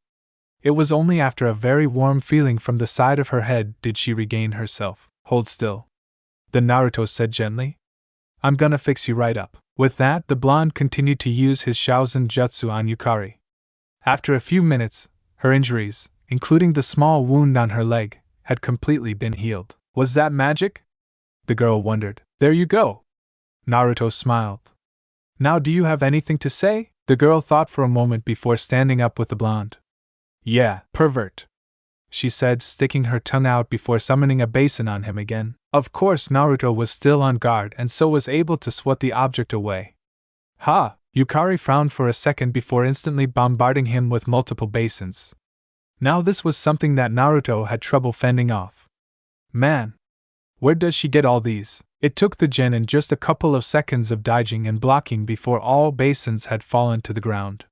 It was only after a very warm feeling from the side of her head did she regain herself. Hold still, then Naruto said gently. I'm gonna fix you right up. With that, the blonde continued to use his Shaozen Jutsu on Yukari. After a few minutes, her injuries, including the small wound on her leg, had completely been healed. Was that magic? The girl wondered. There you go. Naruto smiled. Now do you have anything to say? The girl thought for a moment before standing up with the blonde. Yeah, pervert, she said, sticking her tongue out before summoning a basin on him again. Of course, Naruto was still on guard and so was able to swat the object away. Ha! Yukari frowned for a second before instantly bombarding him with multiple basins. Now this was something that Naruto had trouble fending off. Man! Where does she get all these? It took the genin just a couple of seconds of dodging and blocking before all basins had fallen to the ground.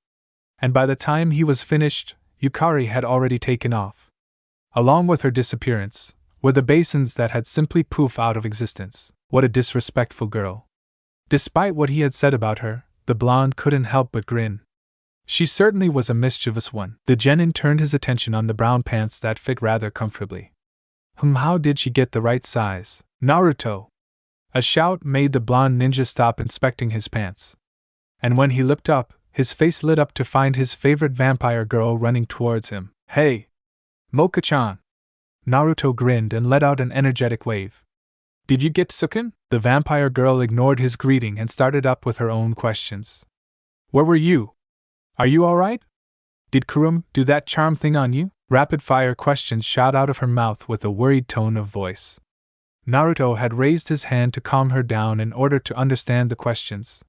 And by the time he was finished, Yukari had already taken off. Along with her disappearance were the basins that had simply poof out of existence. What a disrespectful girl. Despite what he had said about her, the blonde couldn't help but grin. She certainly was a mischievous one. The genin turned his attention on the brown pants that fit rather comfortably. How did she get the right size? Naruto! A shout made the blonde ninja stop inspecting his pants. And when he looked up, his face lit up to find his favorite vampire girl running towards him. Hey! Mocha-chan! Naruto grinned and let out an energetic wave. Did you get Sukin? The vampire girl ignored his greeting and started up with her own questions. Where were you? Are you alright? Did Kurum do that charm thing on you? Rapid-fire questions shot out of her mouth with a worried tone of voice. Naruto had raised his hand to calm her down in order to understand the questions.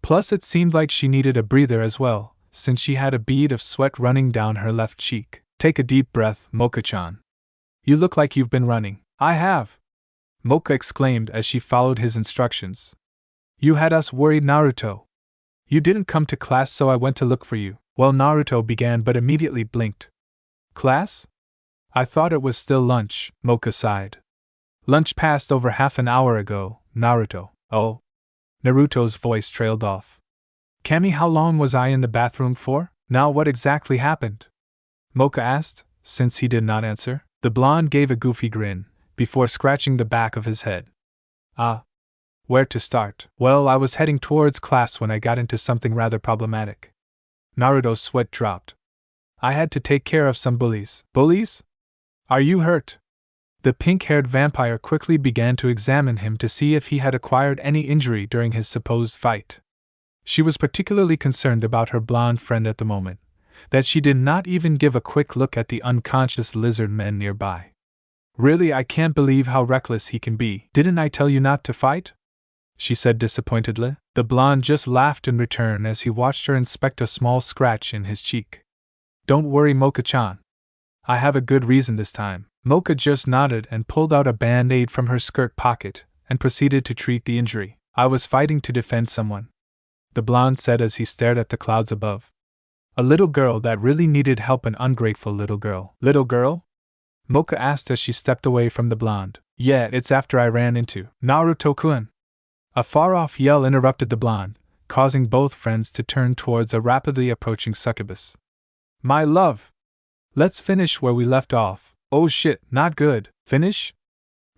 Plus it seemed like she needed a breather as well, since she had a bead of sweat running down her left cheek. Take a deep breath, Mocha-chan. You look like you've been running. I have! Mocha exclaimed as she followed his instructions. You had us worried, Naruto. You didn't come to class, so I went to look for you. Well, Naruto began but immediately blinked. Class? I thought it was still lunch, Mocha sighed. Lunch passed over half an hour ago, Naruto. Oh. Naruto's voice trailed off. Kami, how long was I in the bathroom for? Now what exactly happened? Mocha asked, since he did not answer. The blonde gave a goofy grin, before scratching the back of his head. Where to start? Well, I was heading towards class when I got into something rather problematic. Naruto's sweat dropped. I had to take care of some bullies. Bullies? Are you hurt? The pink-haired vampire quickly began to examine him to see if he had acquired any injury during his supposed fight. She was particularly concerned about her blonde friend at the moment, that she did not even give a quick look at the unconscious lizard men nearby. Really, I can't believe how reckless he can be. Didn't I tell you not to fight? She said disappointedly. The blonde just laughed in return as he watched her inspect a small scratch in his cheek. Don't worry, Mocha-chan. I have a good reason this time. Mocha just nodded and pulled out a band-aid from her skirt pocket and proceeded to treat the injury. I was fighting to defend someone, the blonde said as he stared at the clouds above. A little girl that really needed help, an ungrateful little girl. Little girl? Mocha asked as she stepped away from the blonde. Yeah, it's after I ran into Naruto-kun. A far-off yell interrupted the blonde, causing both friends to turn towards a rapidly approaching succubus. My love! Let's finish where we left off. Oh shit, not good. Finish?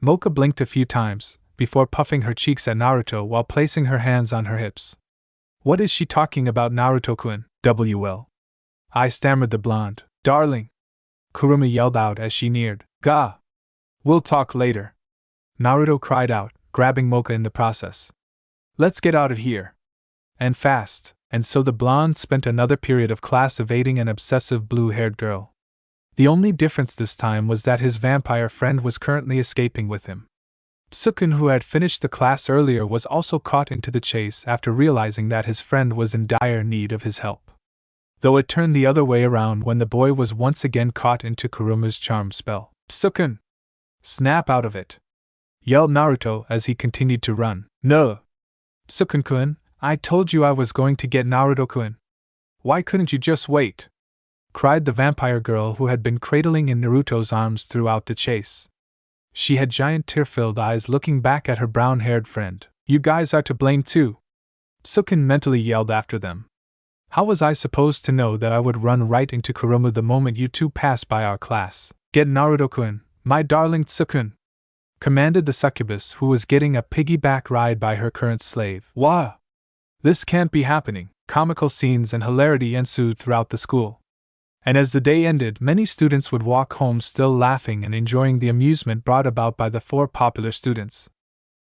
Mocha blinked a few times, before puffing her cheeks at Naruto while placing her hands on her hips. What is she talking about, Naruto-kun? I stammered the blonde. Darling! Kurumi yelled out as she neared. Gah! We'll talk later. Naruto cried out, grabbing Mocha in the process. Let's get out of here. And fast. And so the blonde spent another period of class evading an obsessive blue-haired girl. The only difference this time was that his vampire friend was currently escaping with him. Sukun, who had finished the class earlier, was also caught into the chase after realizing that his friend was in dire need of his help. Though it turned the other way around when the boy was once again caught into Kuruma's charm spell. Sukun! Snap out of it! Yelled Naruto as he continued to run. No! Sukun-kun, I told you I was going to get Naruto-kun. Why couldn't you just wait? Cried the vampire girl who had been cradling in Naruto's arms throughout the chase. She had giant tear-filled eyes looking back at her brown-haired friend. You guys are to blame too. Sukun mentally yelled after them. How was I supposed to know that I would run right into Kuruma the moment you two passed by our class? Get Naruto-kun, my darling Sukun! Commanded the succubus, who was getting a piggyback ride by her current slave. Wah! This can't be happening. Comical scenes and hilarity ensued throughout the school. And as the day ended, many students would walk home still laughing and enjoying the amusement brought about by the four popular students.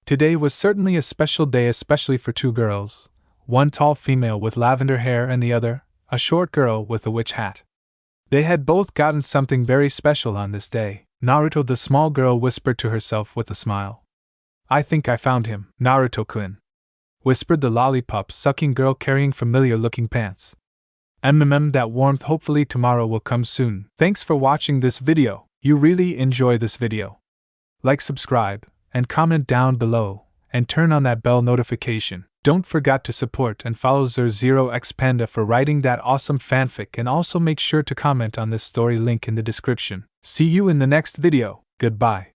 Today was certainly a special day, especially for two girls, one tall female with lavender hair and the other, a short girl with a witch hat. They had both gotten something very special on this day. Naruto, the small girl, whispered to herself with a smile. I think I found him, Naruto-kun, whispered the lollipop-sucking girl carrying familiar-looking pants. That warmth. Hopefully tomorrow will come soon. Thanks for watching this video. You really enjoy this video. Like, subscribe, and comment down below, and turn on that bell notification. Don't forget to support and follow Zer0x Panda for writing that awesome fanfic, and also make sure to comment on this story, link in the description. See you in the next video. Goodbye.